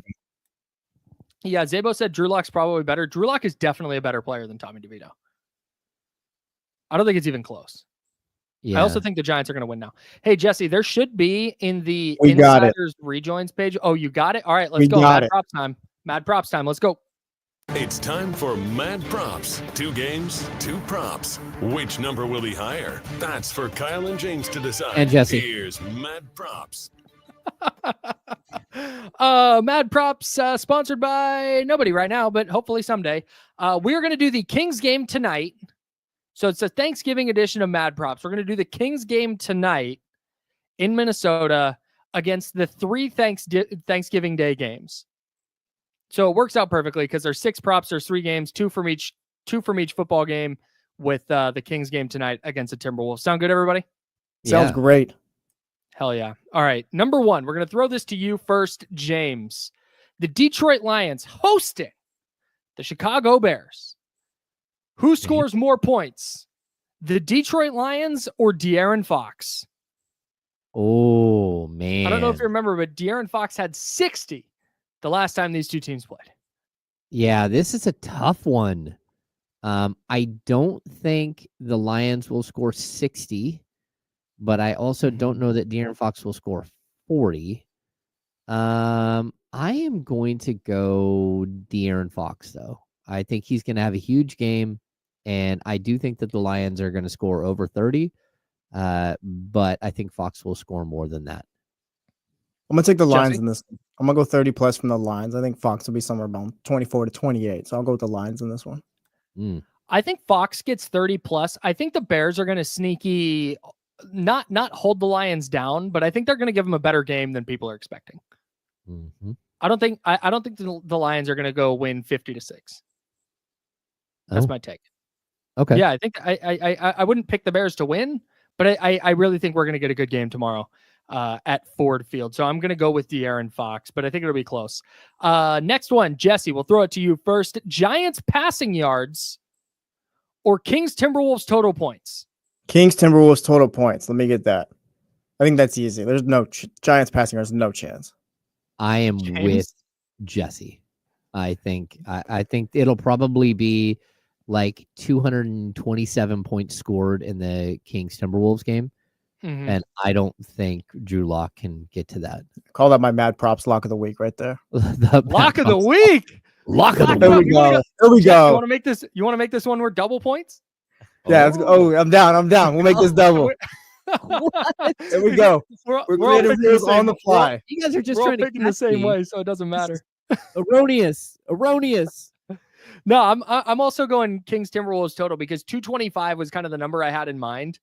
Yeah, Zabo said Drew Lock's probably better. Drew Lock is definitely a better player than Tommy DeVito. I don't think it's even close. Yeah. I also think the Giants are going to win now. Hey, Jesse, there should be in the Insiders Rejoins page. Oh, you got it? All right, let's go. Mad Props time. Mad Props time. Let's go. It's time for Mad Props. 2 games, 2 props. Which number will he hire? That's for Kyle and James to decide. And Jesse. Here's Mad Props. Mad Props sponsored by nobody right now, but hopefully someday. We're going to do the Kings game tonight. So it's a Thanksgiving edition of Mad Props. We're going to do the Kings game tonight in Minnesota against the 3 Thanksgiving Day games. So it works out perfectly because there's 6 props. There's 3 games, 2 from each football game with the Kings game tonight against the Timberwolves. Sound good, everybody? Sounds great. Hell yeah. All right. Number 1, we're going to throw this to you first, James. The Detroit Lions hosting the Chicago Bears. Who scores more points? The Detroit Lions or De'Aaron Fox? Oh, man. I don't know if you remember, but De'Aaron Fox had 60 the last time these two teams played. Yeah, this is a tough one. I don't think the Lions will score 60, but I also don't know that De'Aaron Fox will score 40. I am going to go De'Aaron Fox, though. I think he's going to have a huge game, and I do think that the Lions are going to score over 30, but I think Fox will score more than that. I'm going to take the Lions in this. I'm going to go 30 plus from the Lions. I think Fox will be somewhere around 24 to 28, so I'll go with the Lions in this one. I think Fox gets 30 plus. I think the Bears are going to sneaky, not hold the Lions down, but I think they're going to give them a better game than people are expecting. Mm-hmm. I don't think the Lions are going to go win 50-6. That's my take. Okay. Yeah, I think I wouldn't pick the Bears to win, but I really think we're going to get a good game tomorrow at Ford Field. So I'm going to go with De'Aaron Fox, but I think it'll be close. Next one, Jesse, we'll throw it to you first. Giants passing yards or Kings-Timberwolves total points? Kings-Timberwolves total points. Let me get that. I think that's easy. There's no Giants passing yards, no chance. I am with Jesse. I think it'll probably be like 227 points scored in the Kings-Timberwolves game. Mhm. And I don't think Drew Lock can get to that. Call that my mad props lock of the week right there. Lock of the week. Lock of the There week. we go. There we Jeff, you go. want to make this? You want to make this one worth double points? Yeah. Let's go. Oh, I'm down. I'm down. We'll make this double. There we go. We're We're all creating picking rules on the fly. You guys are just We're all trying to picking the catch same me. way, so it doesn't matter. Erroneous. No, I'm also going Kings Timberwolves total because 225 was kind of the number I had in mind.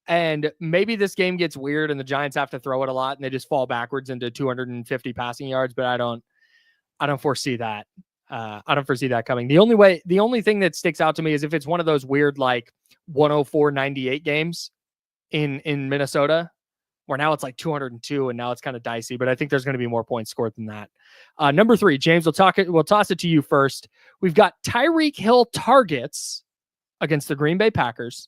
And maybe this game gets weird and the Giants have to throw it a lot and they just fall backwards into 250 passing yards, but I don't foresee that. I don't foresee that coming. The only thing that sticks out to me is if it's one of those weird like 104-98 games in Minnesota, where now it's like 202 and now it's kind of dicey, but I think there's going to be more points scored than that. Number 3, James, we'll toss it to you first. We've got Tyreek Hill targets against the Green Bay Packers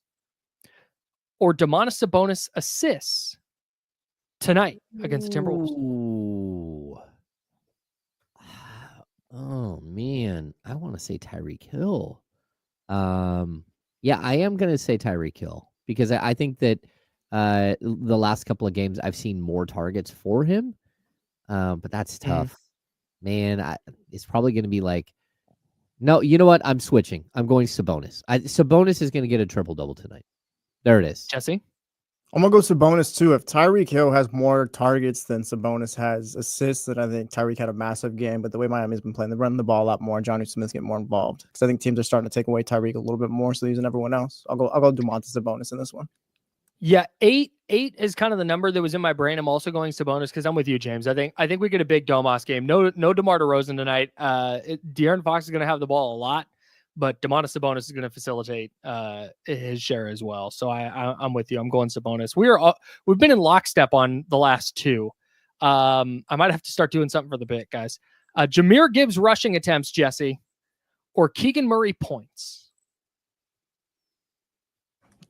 or Domantas Sabonis assists tonight against the Timberwolves. Ooh. Oh man, I want to say Tyreek Hill. Yeah, I am going to say Tyreek Hill because I think that the last couple of games I've seen more targets for him. But that's tough. Man, it's probably going to be like, no, you know what? I'm switching. I'm going Sabonis. Sabonis is going to get a triple-double tonight. There it is. Jesse? I'm going to go Sabonis too. If Tyreek Hill has more targets than Sabonis has assists, then I think Tyreek had a massive game. But the way Miami's been playing, they're running the ball a lot more. Johnny Smith's getting more involved because I think teams are starting to take away Tyreek a little bit more. So they're using everyone else. I'll go Domantas Sabonis in this one. Yeah, 8 is kind of the number that was in my brain. I'm also going Sabonis because I'm with you, James. I think we get a big Domas game. No DeMar DeRozan tonight. De'Aaron Fox is going to have the ball a lot, but Domantas Sabonis is going to facilitate his share as well. So I'm with you. I'm going Sabonis. We've been in lockstep on the last 2. I might have to start doing something for the bit, guys. Jahmyr Gibbs rushing attempts, Jesse, or Keegan Murray points.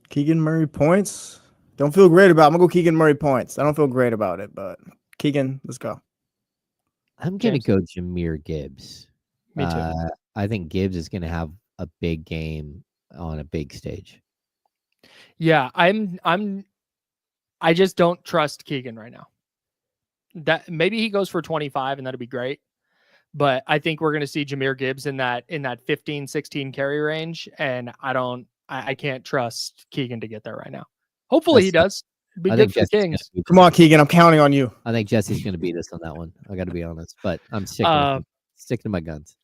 Keegan Murray points. Don't feel great about it. I'm going to go Keegan Murray points. I don't feel great about it, but Keegan, let's go. I'm going to go Jahmyr Gibbs. Me too. I think Gibbs is going to have a big game on a big stage. Yeah, I just don't trust Keegan right now. That maybe he goes for 25 and that'd be great. But I think we're going to see Jahmyr Gibbs in that 15-16 carry range, and I can't trust Keegan to get there right now. Hopefully he does. Be good for the Kings. Come on, Keegan. I'm counting on you. I think Jesse's going to beat us on that one. I got to be honest, but I'm sticking to my guns.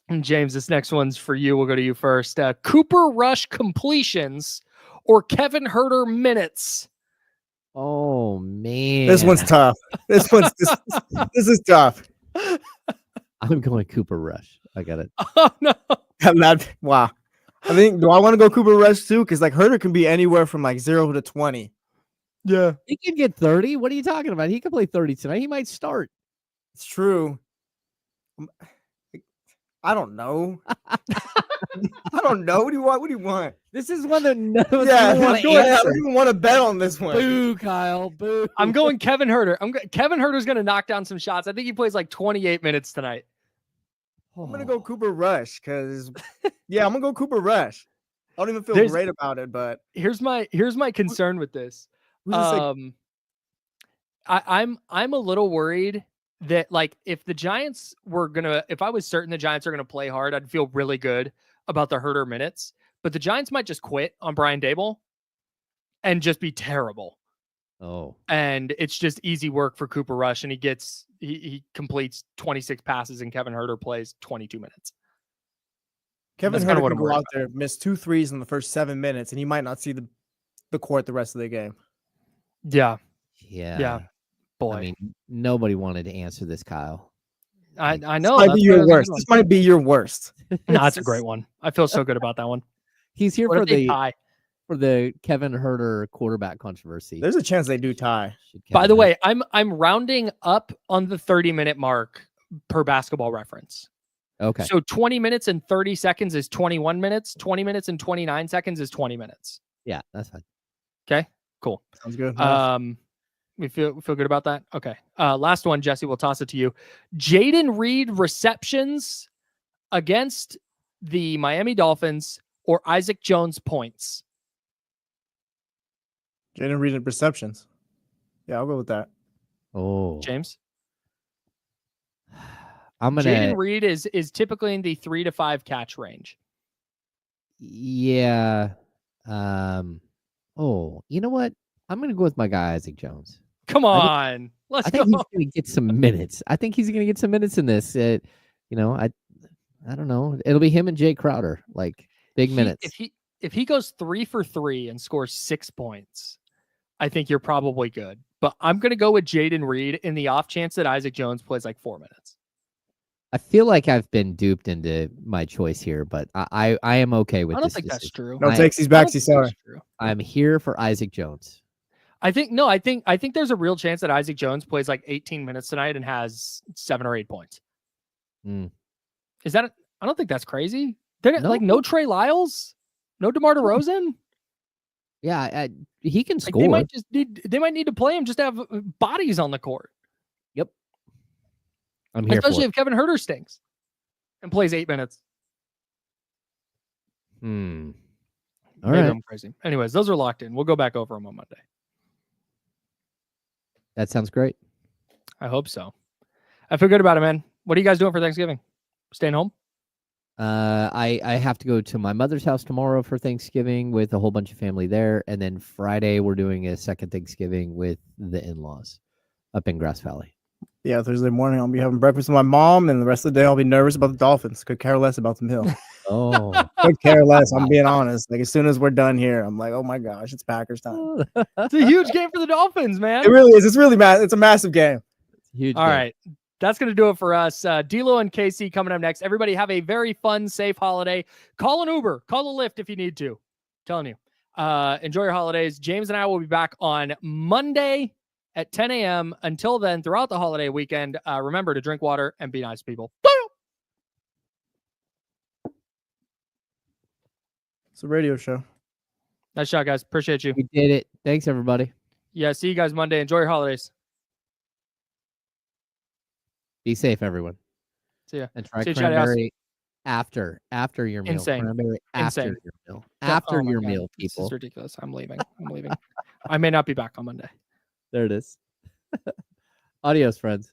And James, this next one's for you. We'll go to you first. Cooper Rush completions or Kevin Huerter minutes. Oh man, this one's tough. This is tough. I'm going Cooper Rush. I got it. Oh no! Wow. Do I want to go Cooper Rush too? Because like Huerter can be anywhere from like 0 to 20. Yeah, he can get 30. What are you talking about? He can play 30 tonight. He might start. It's true. I don't know. I don't know. What do you want? This is one that knows. Yeah, I don't even want to bet on this one. Boo, Kyle. Boo. I'm going Kevin Huerter. Kevin Huerter's going to knock down some shots. I think he plays like 28 minutes tonight. I'm going to go Cooper Rush because, I'm going to go Cooper Rush. I don't even feel great about it, but here's my concern with this. I'm a little worried that like if I was certain the Giants are going to play hard, I'd feel really good about the Huerter minutes, but the Giants might just quit on Brian Daboll and just be terrible. Oh, and it's just easy work for Cooper Rush, and he completes 26 passes, and Kevin Huerter plays 22 minutes. Kevin Huerter can go out there, miss 2 threes in the first 7 minutes, and he might not see the court the rest of the game. Yeah. Boy, I mean, nobody wanted to answer this, Kyle. I know. This might be your worst. This might be your worst. No, that's a great one. I feel so good about that one. He's here for the Kevin Huerter quarterback controversy. There's a chance they do tie. By the way, I'm rounding up on the 30-minute mark per Basketball Reference. Okay. So 20 minutes and 30 seconds is 21 minutes. 20 minutes and 29 seconds is 20 minutes. Yeah, that's fine. Okay, cool. Sounds good. We feel good about that. Okay. Last one, Jesse, we'll toss it to you. Jaden Reed receptions against the Miami Dolphins or Isaac Jones points? Jaden Reed and receptions. Yeah, I'll go with that. Oh, James? I'm gonna. Jaden Reed is typically in the 3 to 5 catch range. Yeah. Oh, you know what? I'm gonna go with my guy Isaac Jones. Come on, let's I think go. he's gonna get some minutes. I think he's gonna get some minutes in this. You know, I don't know. It'll be him and Jay Crowder, like big minutes. If he goes 3 for 3 and scores 6 points, I think you're probably good. But I'm gonna go with Jaden Reed in the off chance that Isaac Jones plays like 4 minutes. I feel like I've been duped into my choice here, but I am okay with I this don't think decision. that's true. No takesies, backsies. Sorry. I'm here for Isaac Jones. I think there's a real chance that Isaac Jones plays like 18 minutes tonight and has 7 or 8 points. Is that? I don't think that's crazy. They're No. like no Trey Lyles, no DeMar DeRozan. Yeah, he can Like score. they might need to play him just to have bodies on the court. Yep. I'm here Especially for it. if Kevin Huerter stinks and plays 8 minutes. All Maybe right. I'm crazy. Anyways, those are locked in. We'll go back over them on Monday. That sounds great. I hope so. I feel good about it, man. What are you guys doing for Thanksgiving? Staying home? I have to go to my mother's house tomorrow for Thanksgiving with a whole bunch of family there, and then Friday we're doing a second Thanksgiving with the in-laws up in Grass Valley. Yeah, Thursday morning I'll be having breakfast with my mom, and the rest of the day I'll be nervous about the Dolphins. Could care less about the Hill. Oh, Could care less. I'm being honest. Like as soon as we're done here, I'm like, oh my gosh, it's Packers time. It's a huge game for the Dolphins, man. It really is. It's really It's a massive game. huge. All game. right. That's going to do it for us. D'Lo and Casey coming up next. Everybody have a very fun, safe holiday. Call an Uber. Call a Lyft if you need to. I'm telling you. Enjoy your holidays. James and I will be back on Monday at 10 a.m. Until then, throughout the holiday weekend, remember to drink water and be nice to people. It's a radio show. Nice shot, guys. Appreciate you. We did it. Thanks, everybody. Yeah, see you guys Monday. Enjoy your holidays. Be safe, everyone. See ya. And try See you, cranberry after your meal. Insane. Cranberry after Insane. your meal. After your God. meal, This people. is ridiculous. I'm leaving. I may not be back on Monday. There it is. Adios, friends.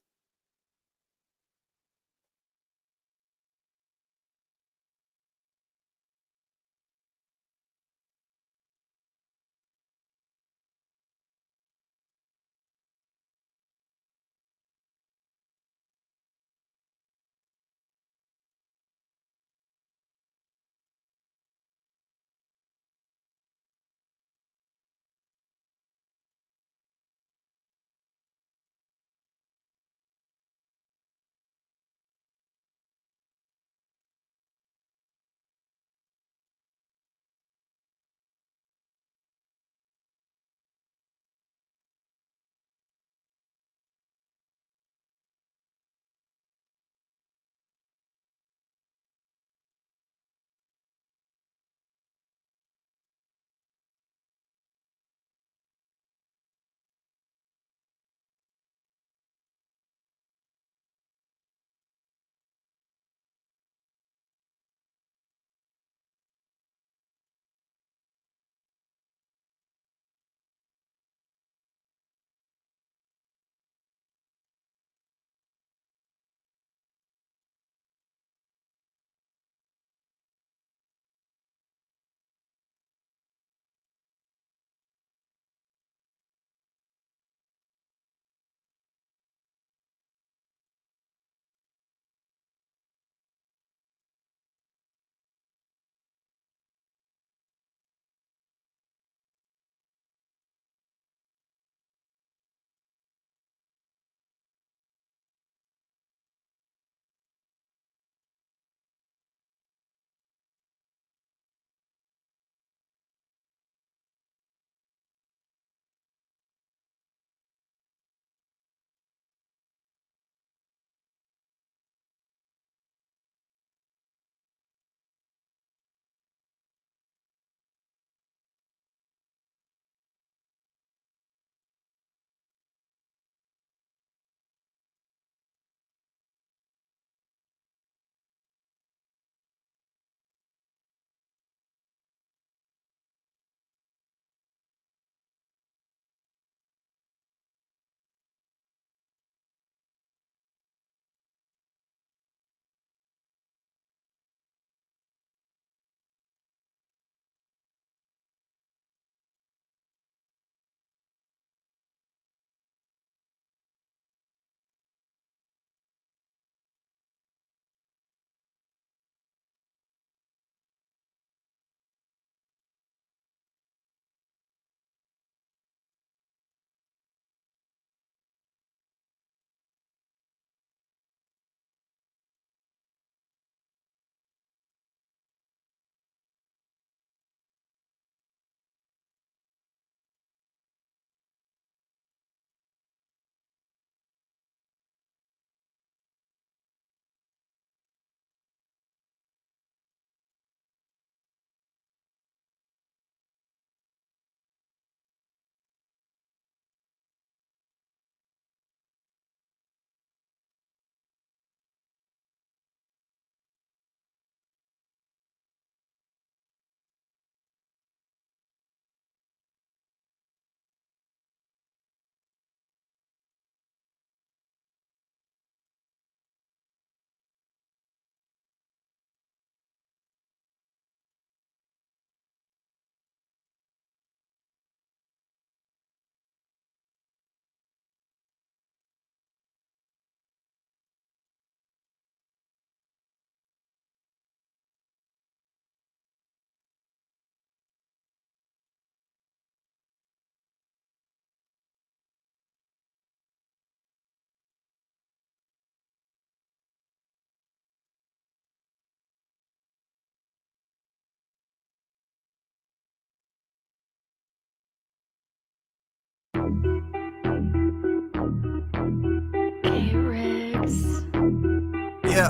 Yeah.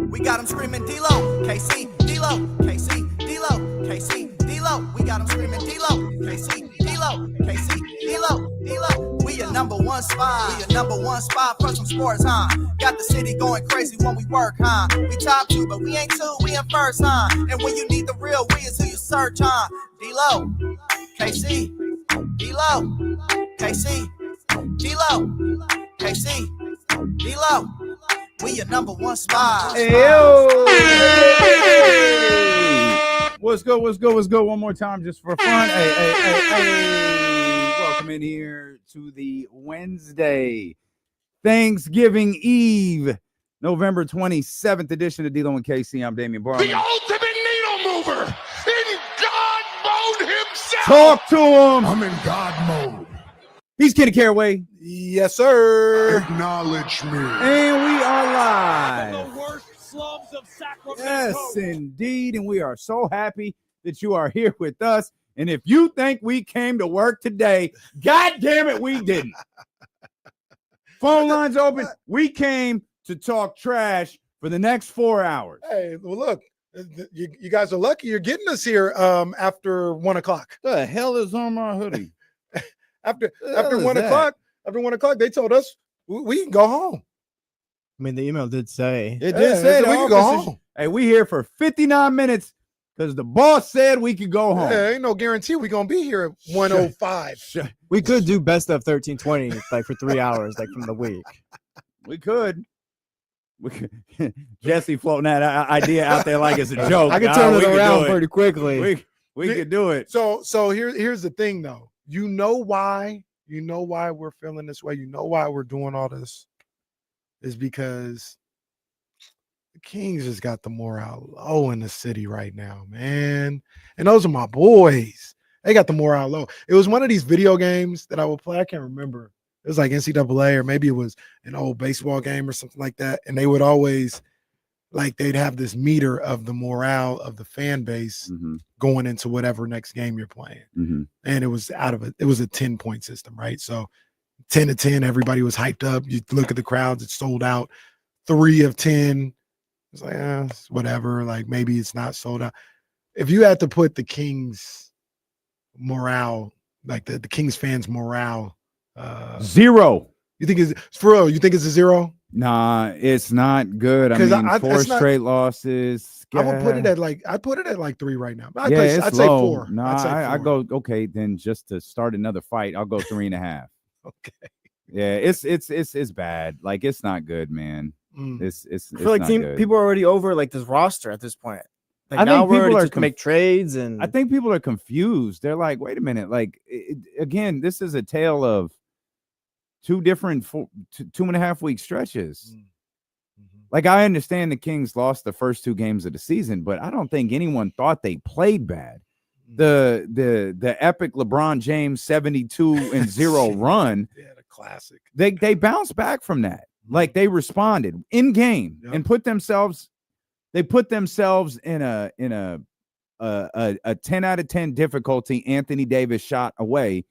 We got them screaming D-Lo, KC, D-Lo, KC, D-Lo, KC, D-Lo. We got them screaming D-Lo, KC, D-Lo, KC, D-Lo, D-Lo. We a number one spot for some sports, huh? Got the city going crazy when we work, huh? We top 2, but we ain't 2, we in first, huh? And when you need the real, we is who you search, huh? D-Lo, KC, D-Lo, KC, D-Lo, KC, D-Lo. We your number one spot. What's good? One more time just for fun. Hey. Welcome in here to the Wednesday, Thanksgiving Eve, November 27th edition of D-Lo and KC. I'm Damian Barley. The ultimate needle mover in God mode himself. Talk to him. I'm in God mode. He's Kenny Caraway. Yes, sir. Acknowledge me. And we are live. From the worst slums of Sacramento. Yes, indeed. And we are so happy that you are here with us. And if you think we came to work today, God damn it, we didn't. Phone lines open. We came to talk trash for the next 4 hours. Hey, well, look, you guys are lucky you're getting us here after 1 o'clock. The hell is on my hoodie? After 1 o'clock, they told us we can go home. I mean, the email did say. It did say we can go home. Hey, we here for 59 minutes because the boss said we could go home. Yeah, ain't no guarantee we're going to be here at 1:05. We could do best of 1320 like for 3 hours, like from the week. We could. Jesse floating that idea out there like it's a joke. I can turn it around pretty quickly. We could do it. So here's the thing, though. You know why we're feeling this way. You know why we're doing all this is because the Kings just got the morale low in the city right now, man. And those are my boys. They got the morale low. It was one of these video games that I would play. I can't remember. It was like NCAA, or maybe it was an old baseball game or something like that. And they would always, like, they'd have this meter of the morale of the fan base going into whatever next game you're playing. And it was it was a 10-point system, right? So 10 to 10, everybody was hyped up. You look at the crowds, it's sold out. 3 of 10, it's like, it's whatever. Like, maybe it's not sold out. If you had to put the Kings morale, like the Kings fans morale, 0. You think it's for real? You think it's a 0? Nah, it's not good. I mean, 4 straight losses. I would put it at like 3 right now. I'd say low. 4. No, I go okay. Then just to start another fight, I'll go 3.5. Okay. Yeah, it's bad. Like, it's not good, man. It's I feel like people are already over like this roster at this point. Like, I now think we're people already are to make trades, and I think people are confused. They're like, wait a minute. Like, again, this is a tale of 2 different 2.5 week stretches. Like, I understand the Kings lost the first 2 games of the season, but I don't think anyone thought they played bad. The epic LeBron James 72-0 run. Yeah, the classic. They bounced back from that. Like, they responded in game and put themselves in a 10 out of 10 difficulty Anthony Davis shot away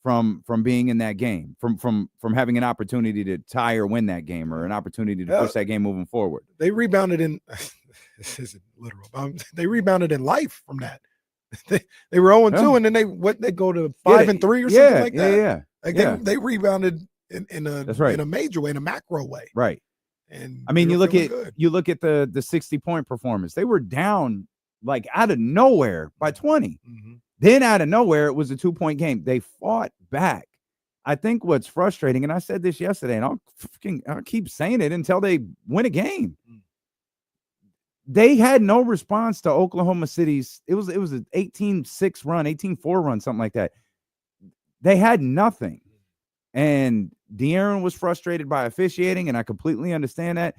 from being in that game, from having an opportunity to tie or win that game, or an opportunity to push that game moving forward. They rebounded in this isn't literal. They rebounded in life from that. They were 0-2, and then they go to 5-3 or something like that. They rebounded in a major way, in a macro way. Right. And I mean, you look at the 60-point performance. They were down like out of nowhere by 20. Then out of nowhere, it was a 2-point game. They fought back. I think what's frustrating, and I said this yesterday, and I'll keep saying it until they win a game. They had no response to Oklahoma City's. It was an 18-6 run, 18-4 run, something like that. They had nothing. And De'Aaron was frustrated by officiating, and I completely understand that.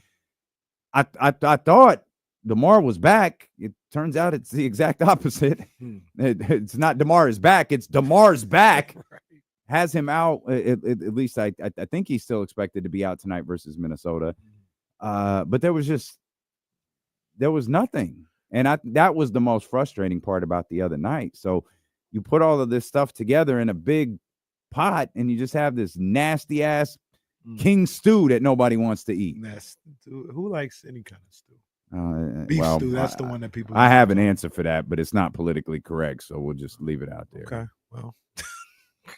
I thought DeMar was back. It turns out it's the exact opposite. It's not DeMar is back. It's DeMar's back. Has him out. At least I think he's still expected to be out tonight versus Minnesota. But there was nothing. And that was the most frustrating part about the other night. So you put all of this stuff together in a big pot, and you just have this nasty ass king stew that nobody wants to eat. Who likes any kind of stew? Beef stew. That's the one that people. I have an answer for that, but it's not politically correct, so we'll just leave it out there. Okay. Well, I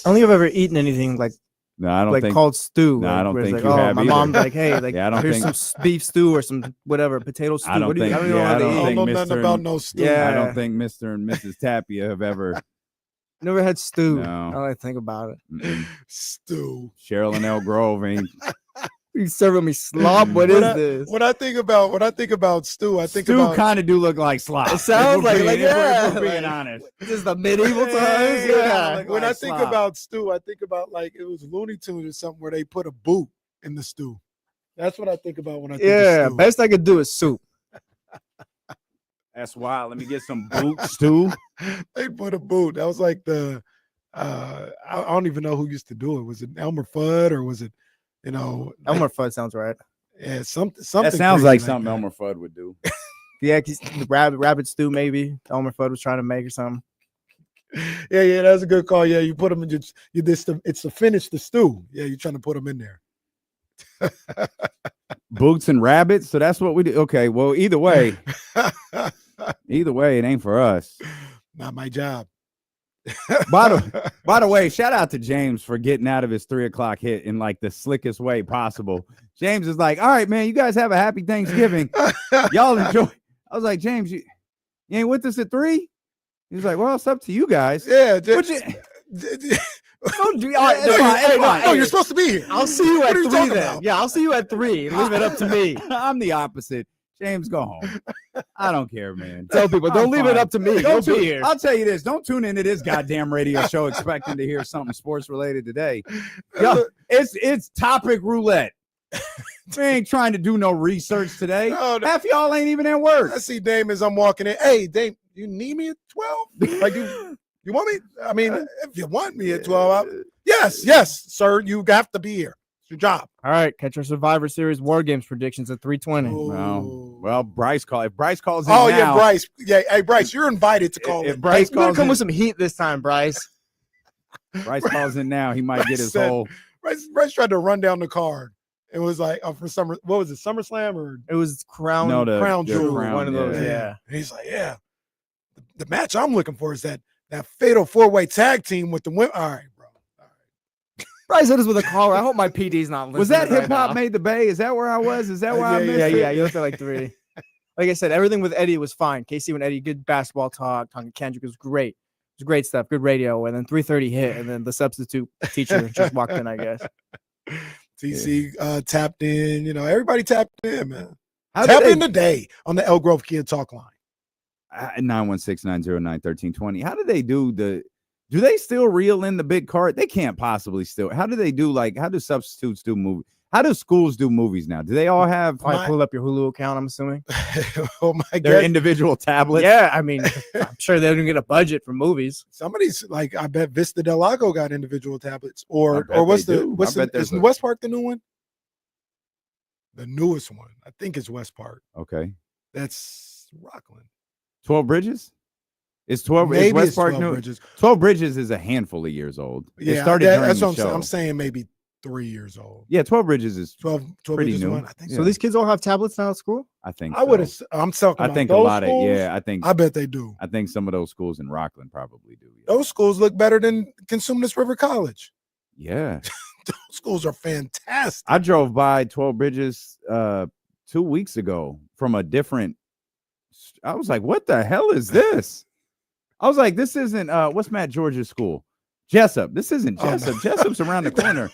don't think I've ever eaten anything like no, I don't like think called stew. No, I don't think like, you have my either. mom's like, hey, like Yeah, I don't here's think- some beef stew or some whatever potato stew. I don't What do you- think- I don't know yeah, how I they don't eat. I think don't know Mr. nothing about no stew. Yeah. I don't think Mr. and Mrs. Tapia have ever. Never had stew. No. Now that I think about it. Mm-mm. Stew. Cheryl and El Grove ain't. You serving me slop? What is this? When I think about stew, I think Stew about kind of do look like slop. It sounds like if we're yeah. being honest. This is the medieval times. Yeah, Yeah. like when I like think slop. about stew, I think about like it was Looney Tunes or something where they put a boot in the stew. That's what I think about when I think Yeah. of stew. Best I could do is soup. That's wild. Let me get some boot stew. They put a boot. That was like the I don't even know who used to do it. Was it Elmer Fudd or was it, Elmer Fudd sounds right. Yeah, something. That sounds like crazy something that. Elmer Fudd would do. Yeah, the rabbit stew maybe Elmer Fudd was trying to make or something. Yeah, that's a good call. Yeah, you put them in it's to finish the stew. Yeah, you're trying to put them in there. Boots and rabbits. So that's what we do. Okay. Well, either way, it ain't for us. Not my job. By the way, shout out to James for getting out of his 3:00 hit in like the slickest way possible. James is like, all right, man, you guys have a happy Thanksgiving. Y'all enjoy. I was like, James, you ain't with us at 3? He was like, well, it's up to you guys. Yeah. What you- No, you're supposed to be here. I'll see you What at are you 3 talking then. about? Yeah, I'll see you at 3. Leave it up to me. I'm the opposite. James, go home. I don't care, man. Tell people, don't I'm leave fine. it up to me. You'll Don't be tune- here. I'll tell you this. Don't tune into this goddamn radio show expecting to hear something sports related today. Yo, it's topic roulette. We ain't trying to do no research today. No, Half y'all ain't even at work. I see Dame as I'm walking in. Hey, Dame, you need me at 12? Like you want me? I mean, if you want me at 12, yes, sir. You have to be here. It's your job. All right, catch our Survivor Series War Games predictions at 3:20. Well, Bryce call. If Bryce calls in Oh now, yeah, Bryce. Yeah, hey Bryce, you're invited to call if in. Bryce You better calls come in, with some heat this time, Bryce. Bryce calls in now, he might get his Said- whole. Bryce tried to run down the card. It was like for summer. What was it? SummerSlam or It was Crown. Crown the Jewel, crown, one of those. Yeah. And he's like, yeah. The match I'm looking for is that fatal 4-way tag team with the women. All right, bro. Bryce hit us with a caller. I hope my PD's not listening. Was that right Hip Hop now. Made the Bay? Is that where I was? Is that where I missed it? Yeah. You looked at like 3. Like I said, everything with Eddie was fine. KC and Eddie, good basketball talk. Talking Kendrick was great. It was great stuff. Good radio. And then 3:30 hit, and then the substitute teacher just walked in, I guess. TC tapped in. Everybody tapped in, man. How Tap did in today on the El Grove Kid Talk line. 916-909-1320. How do they do do they still reel in the big cart? They can't possibly still. How do they do how do substitutes do movies? How do schools do movies now? Do they all have Probably pull up your Hulu account, I'm assuming. Oh my their God. individual tablets? Yeah, I mean, I'm sure they don't get a budget for movies. Somebody's like, I bet Vista Del Lago got individual tablets. Or I bet what's they the do. what's I the bet there's is West Park the new one? The newest one. I think it's West Park. Okay. That's Rockland. 12 Bridges? Is 12 is Maybe West it's Park 12 new? Bridges. 12 Bridges is a handful of years old. It Yeah, started during that's the what show. I'm saying maybe 3 years old. Yeah, 12 Bridges is 12 pretty Bridges new. one. I think So Yeah. these kids all have tablets now at school? I think I would so. have. I'm talking. I about think a those lot schools, of I bet they do. I think some of those schools in Rockland probably do. Those schools look better than Consumnes River College. Yeah. Those schools are fantastic. I drove by 12 Bridges 2 weeks ago from a different. I was like, what the hell is this? I was like, this isn't what's Matt George's school? Jessup. This isn't Jessup. no. Jessup's around the corner.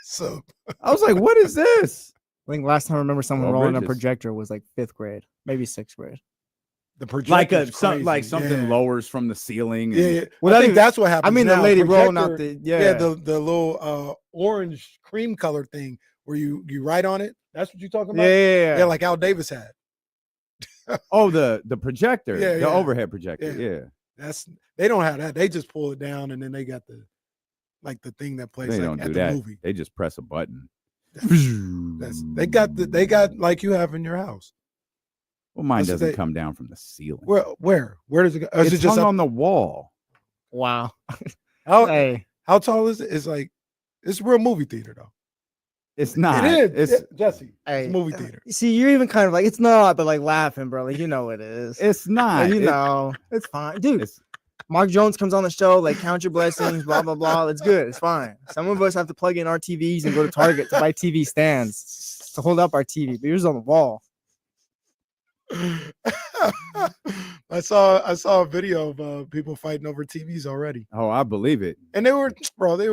So I was like, what is this? I think last time I remember someone Well, rolling a Bridges. projector was like 5th grade, maybe 6th grade. the projector Like something lowers from the ceiling. Yeah, and- yeah. Well, I that think is- that's what happened. I mean, the lady rolling out the the little orange cream color thing where you write on it. That's what you're talking about. yeah. like Al Davis had. Oh, the projector, Yeah, the yeah. overhead projector. Yeah. They don't have that. They just pull it down and then they got the thing that plays They like don't at do the that. movie. They just press a button. They got like you have in your house. Well, mine That's what doesn't they- come down from the ceiling. Where does it go? Is It's it just hung up? on the wall. Wow. How Hey, how tall is it? It's like It's a real movie theater though. It's not. It is. It's Jesse. Hey, It's a movie theater. See, you're even kind of like, it's not, but like laughing, bro. Like, you know it is. it's not. Like, you It- know, it's fine. Dude, it's Mark Jones comes on the show, like, count your blessings, blah, blah, blah. It's good. It's fine. Some of us have to plug in our TVs and go to Target to buy TV stands to hold up our TV. But yours is on the wall. I saw a video of people fighting over TVs already, oh, I believe it. and they were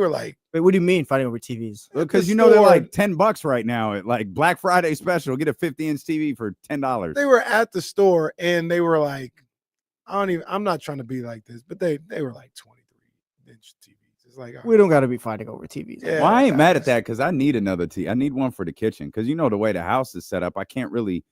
like, Wait, what do you mean fighting over TVs? Because the you know they're store. like $10 right now at like Black Friday special. Get a 50-inch TV for $10. they were at the store and they were like, I'm not trying to be like this, but they were like 23-inch TVs. It's like, all We don't got to be fighting over TVs. Yeah. Well, I ain't mad at that because I need another TV. I need one for the kitchen because you know the way the house is set up. I can't really,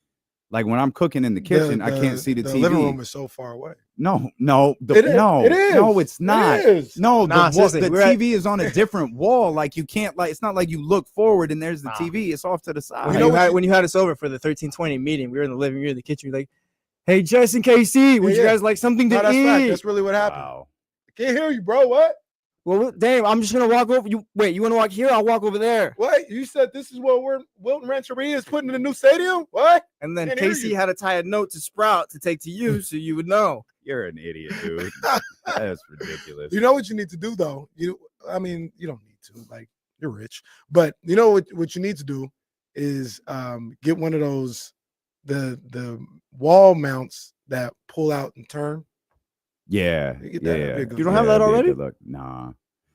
like when I'm cooking in the kitchen, I can't see the TV. living room is so far away. No, It is. It is. no, it's not. It is. No, Nah, the seriously, we're TV is on a different wall. Like you can't, like it's not like you look forward and there's the Nah. TV. It's off to the side. When you had us over for the 1320 meeting, we were in the living room, in the kitchen. You're like, hey, Jess and KC, would you Yeah. guys like something to No, that's fact. eat? That's really what happened. Wow. I can't hear you, bro. What? Well, damn, I'm just gonna walk over. You want to walk here? I'll walk over there. What? You said this is what Wilton Rancheria is putting in the new stadium? What? And then Can't hear Casey you. had to tie a note to Sprout to take to you, so you would know. You're an idiot, dude. That's ridiculous. You know what you need to do though? You don't need to. Like you're rich, but you know what you need to do is get one of those the wall mounts that pull out and turn. Yeah, You get that, that'd be a good You don't look. have that that'd be a already? good look.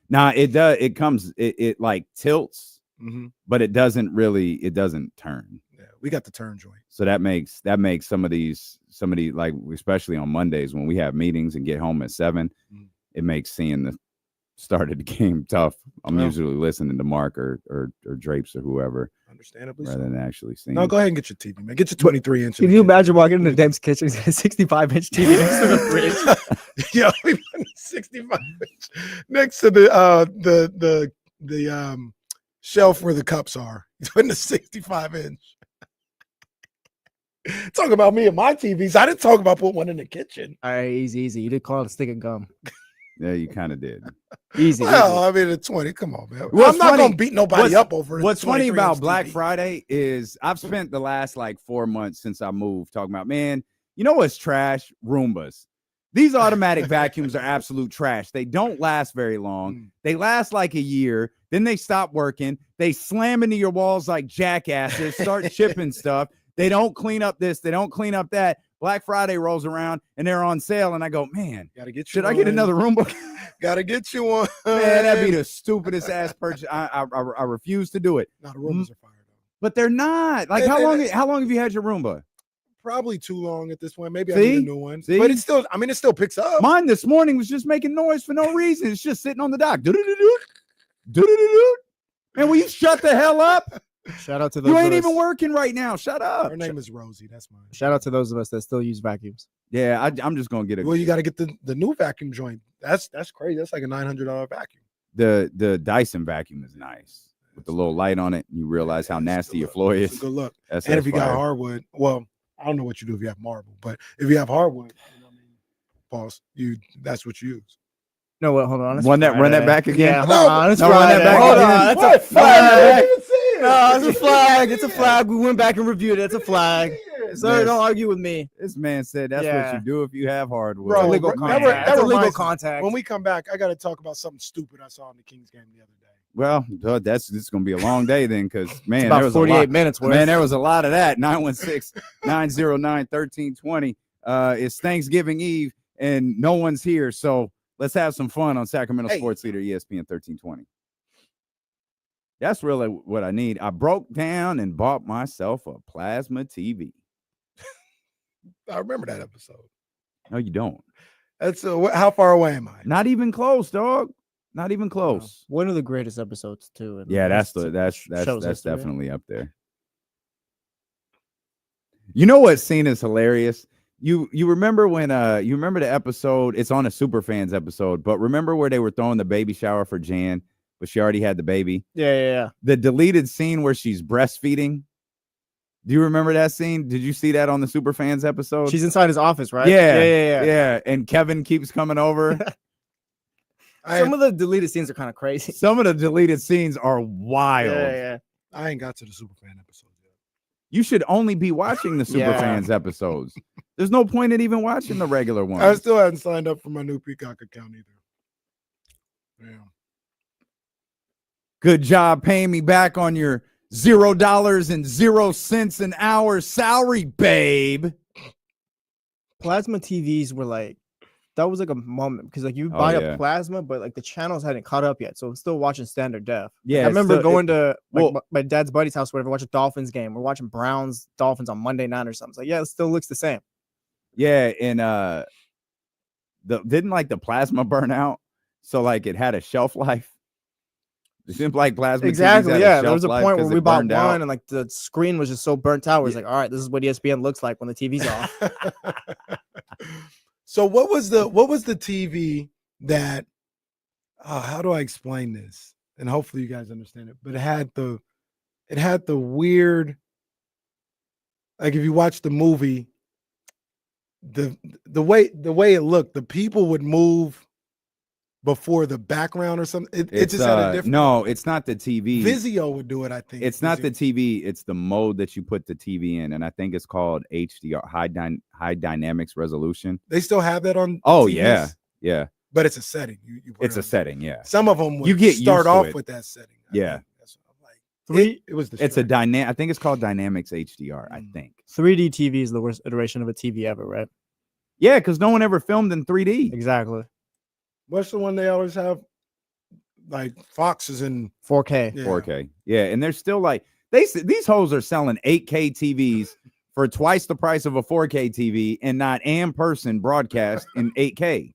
Nah, it does. It comes. It like tilts, Mhm. but it doesn't really. It doesn't turn. Yeah, we got the turn joint. So that makes some of these like especially on Mondays when we have meetings and get home at 7, Mhm. it makes seeing the start of the game tough. I'm Well. usually listening to Mark or Drapes or whoever Understandably. rather So. than actually seeing. No, go ahead and get your TV, man. Get your 23-inch. Can you imagine walking into Dame's kitchen? He's got a 65-inch TV next to the fridge. Yeah, we put 65-inch next to the shelf where the cups are. He's putting a 65-inch. Talk about me and my TVs. I didn't talk about putting one in the kitchen. All right, easy. You did call it a stick of gum. Yeah, you kind of did. Easy. Well, I mean, at 20, come on, man. What's I'm not funny- gonna beat nobody what's- up over it. What's funny about Black TV. Friday is I've spent the last like 4 months since I moved talking about, man, you know what's trash? Roombas. These automatic vacuums are absolute trash. They don't last very long. They last like a year. Then they stop working. They slam into your walls like jackasses, start chipping stuff. They don't clean up this. They don't clean up that. Black Friday rolls around and they're on sale. And I go, man, Gotta get you should I get one. another Roomba? Gotta get you one. Man, that'd be the stupidest ass purchase. I refuse to do it. No, the Roombas are fire though. But they're not. Like, how long have you had your Roomba? Probably too long at this point. Maybe I See? need a new one. See? But it still picks up. Mine this morning was just making noise for no reason. It's just sitting on the dock. Do-do-do-do. Do-do-do-do. Man, will you shut the hell up? Shout out to those. You ain't of us- even working right now. Shut up. Her name is Rosie. That's mine. Shout out to those of us that still use vacuums. Yeah, I'm just gonna get it. Well, you got to get the new vacuum joint. That's crazy. That's like a $900 vacuum. The Dyson vacuum is nice with the little light on it. You realize how nasty your floor It's a is. good look. That's And if you got fire. hardwood, well, I don't know what you do if you have marble, but if you have hardwood, you know what I mean, boss, that's what you use. No, wait, hold on. It's Run that Friday. back again. Yeah, hold on. It's No, run that Friday. back Hold again. on. It's What? a flag. No, it's a It's flag. It's a flag. We went back and reviewed it. It's a flag. So Yes. don't argue with me. This man said that's Yeah. what you do if you have hardwood. Bro, Illegal that contact. that That's a legal reminds me, contact. When we come back, I got to talk about something stupid I saw in the Kings game the other day. Well, this is gonna be a long day then, because man, It's there about was 48 a lot. minutes worth. Man, there was a lot of that. 916-909-1320. It's Thanksgiving Eve and no one's here, so let's have some fun on Sacramento Hey. Sports Leader ESPN 1320. That's really what I need. I broke down and bought myself a plasma TV. I remember that episode. No, you don't. That's how far away am I? Not even close, dog. Not even close. One of the greatest episodes too. in Yeah, that's show's that's history. definitely up there. You know what scene is hilarious? You remember when you remember the episode? It's on a Superfans episode, but remember where they were throwing the baby shower for Jan, but she already had the baby. Yeah. The deleted scene where she's breastfeeding. Do you remember that scene? Did you see that on the Superfans episode? She's inside his office, right? Yeah. Yeah. Yeah. And Kevin keeps coming over. Some of the deleted scenes are kind of crazy. Some of the deleted scenes are wild. Yeah. I ain't got to the Superfan episode yet. You should only be watching the Superfans episodes. There's no point in even watching the regular ones. I still haven't signed up for my new Peacock account either. Damn. Good job paying me back on your $0.00 an hour salary, babe. Plasma TVs were like, that was like a moment because like you buy a plasma, but like the channels hadn't caught up yet, so I'm still watching standard def. Yeah, I remember going to my dad's buddy's house, whatever, watch a Dolphins game. We're watching Browns Dolphins on Monday night or something. It's like, yeah, it still looks the same. Yeah, and didn't like the plasma burn out, so like it had a shelf life. It seemed like plasma. Exactly. Yeah, there was a point where we bought one, out. and like the screen was just so burnt out. It was like, all right, this is what ESPN looks like when the TV's off. So what was the TV that? How do I explain this? And hopefully you guys understand it. But it had the weird. Like if you watch the movie, the way it looked, the people would move before the background or something. It just had a different. No, it's not the TV. Vizio would do it, I think. It's not the TV. It's the mode that you put the TV in, and I think it's called HDR, high dynamics resolution. They still have that on. Oh TVs? yeah. But it's a setting. You it's a setting. Yeah. Some of them would you get start off it. with that setting. Yeah. That's what I'm like. It was the. It's a dynamic. I think it's called Dynamics HDR. I think 3D TV is the worst iteration of a TV ever, right? Yeah, because no one ever filmed in 3D. Exactly. What's the one they always have? Like Fox is in 4K. Yeah. 4K. Yeah, and they're still like these hoes are selling 8K TVs for twice the price of a 4K TV and not in person broadcast in 8K.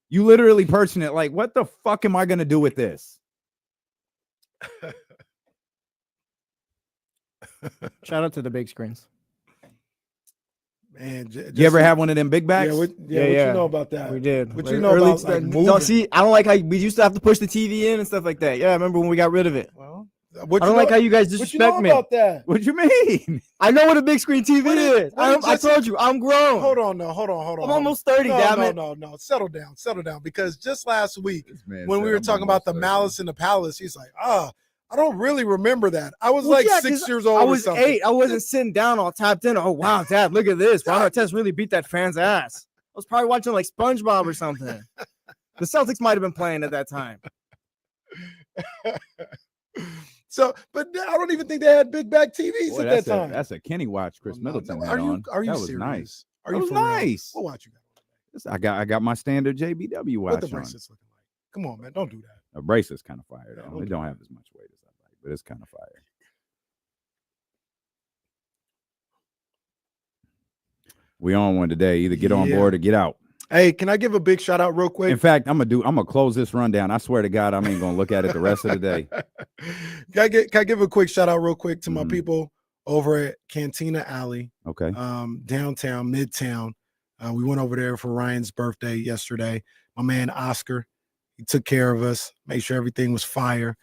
You literally purchase it like, what the fuck am I gonna do with this? Shout out to the big screens. Man, you ever have one of them big backs? Yeah, what you know about that? We did. What you know about like, no, see, I don't like how we used to have to push the TV in and stuff like that. Yeah, I remember when we got rid of it. Well, I don't like how you guys disrespect me. About that? What you mean? I know what a big screen TV is. I told you, I'm grown. Hold on. I'm almost 30, damn it. No. Settle down. Because just last week, when we were talking about the Malice in the Palace, he's like, I don't really remember that. I was 6 years old. I was 8. I wasn't sitting down all tapped in. Oh, wow, Dad, look at this. Ron Artest really beat that fan's ass. I was probably watching like SpongeBob or something. The Celtics might have been playing at that time. So, but I don't even think they had big back TVs at that time. That's a Kenny watch Chris Middleton. Are you that was serious? Nice. Are you that was nice. What watch you got? I got my standard JBW watch. What the bracelets looking like? Come on, man, don't do that. A bracelet's kind of fire though. It don't have as much weight as I like, but it's kind of fire. We on one today. Either get on board or get out. Hey, can I give a big shout out real quick? In fact, I'm gonna close this rundown. I swear to God, I ain't gonna look at it the rest of the day. Can I give a quick shout out real quick to my people over at Cantina Alley? Okay. Downtown, Midtown. We went over there for Ryan's birthday yesterday. My man Oscar, he took care of us, made sure everything was fire.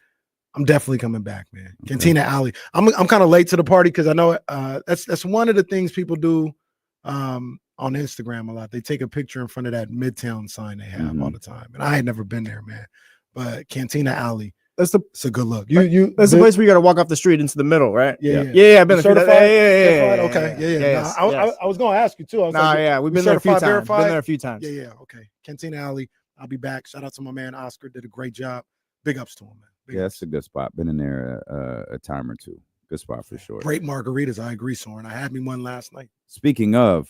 I'm definitely coming back, man. Okay. Cantina Alley. I'm kind of late to the party because I know that's one of the things people do on Instagram a lot. They take a picture in front of that Midtown sign they have all the time. And I had never been there, man. But Cantina Alley, it's a good look. That's the place where you got to walk off the street into the middle, right? Yeah. I've been there. Yeah. Okay. Yeah. I was going to ask you too. We've been there a few times. Been there a few times. Yeah. Okay. Cantina Alley. I'll be back. Shout out to my man Oscar. Did a great job. Big ups to him, man. That's a good spot. Been in there a time or two. Good spot for sure. Great margaritas. I agree, Soren. I had me one last night. Speaking of,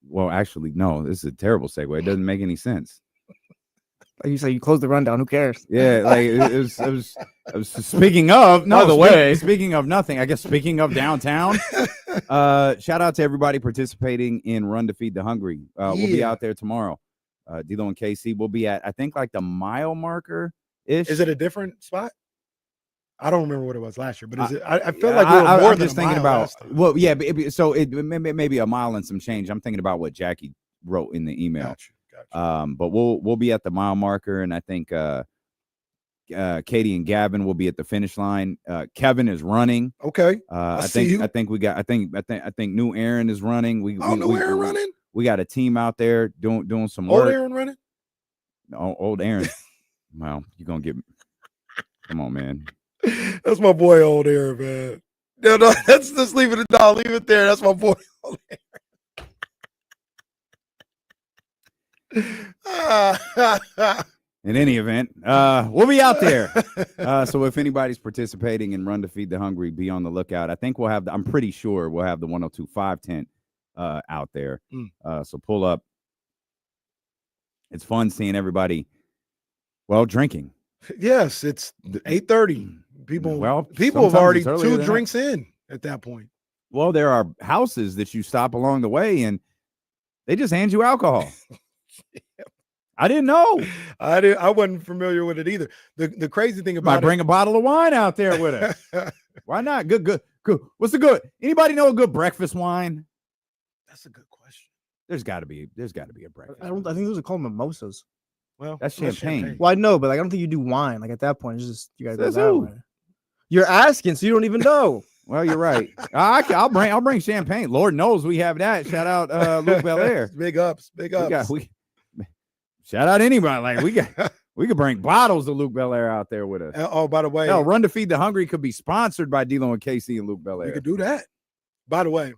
well, actually, no, this is a terrible segue. It doesn't make any sense. Like you say, you closed the rundown. Who cares? Yeah, like it was speaking of, no, the way. Speaking of nothing, I guess speaking of downtown, shout out to everybody participating in Run to Feed the Hungry. We'll be out there tomorrow. D'Lo and KC will be at, I think, like the mile marker ish. Is it a different spot? I don't remember what it was last year, but is it? I feel like we were more I'm than just thinking about. Well, yeah, so it may be a mile and some change. I'm thinking about what Jackie wrote in the email. Gotcha. But we'll be at the mile marker, and I think Katie and Gavin will be at the finish line. Kevin is running. Okay. I think new Aaron is running. New Aaron running. We got a team out there doing some work. Old Aaron running. Old Aaron. Well, you're gonna get. Come on, man. That's my boy, old Aaron, man. No, let's just leave it. No, leave it there. That's my boy, old Aaron. In any event, we'll be out there. So if anybody's participating in Run to Feed the Hungry, be on the lookout. I think we'll have. I'm pretty sure we'll have the 102.5 tent out there. So pull up. It's fun seeing everybody. Well, drinking. Yes, it's 8:30. People have already 2 drinks in at that point. Well, there are houses that you stop along the way, and they just hand you alcohol. I didn't know. I wasn't familiar with it either. The crazy thing about bring a bottle of wine out there with us. Why not? Good. What's the good? Anybody know a good breakfast wine? That's a good question. There's got to be a breakfast. I think those are called mimosas. Well, that's champagne. Well, I know, but I don't think you do wine. Like at that point, it's just you guys go that way. You're asking, so you don't even know. Well, you're right. I'll bring champagne. Lord knows we have that. Shout out Luke Belair. Big ups. Shout out anybody. Like we could bring bottles of Luke Belair out there with us. Oh, by the way, Run to Feed the Hungry could be sponsored by D'Lo and KC and Luke Belair. We could do that. By the way,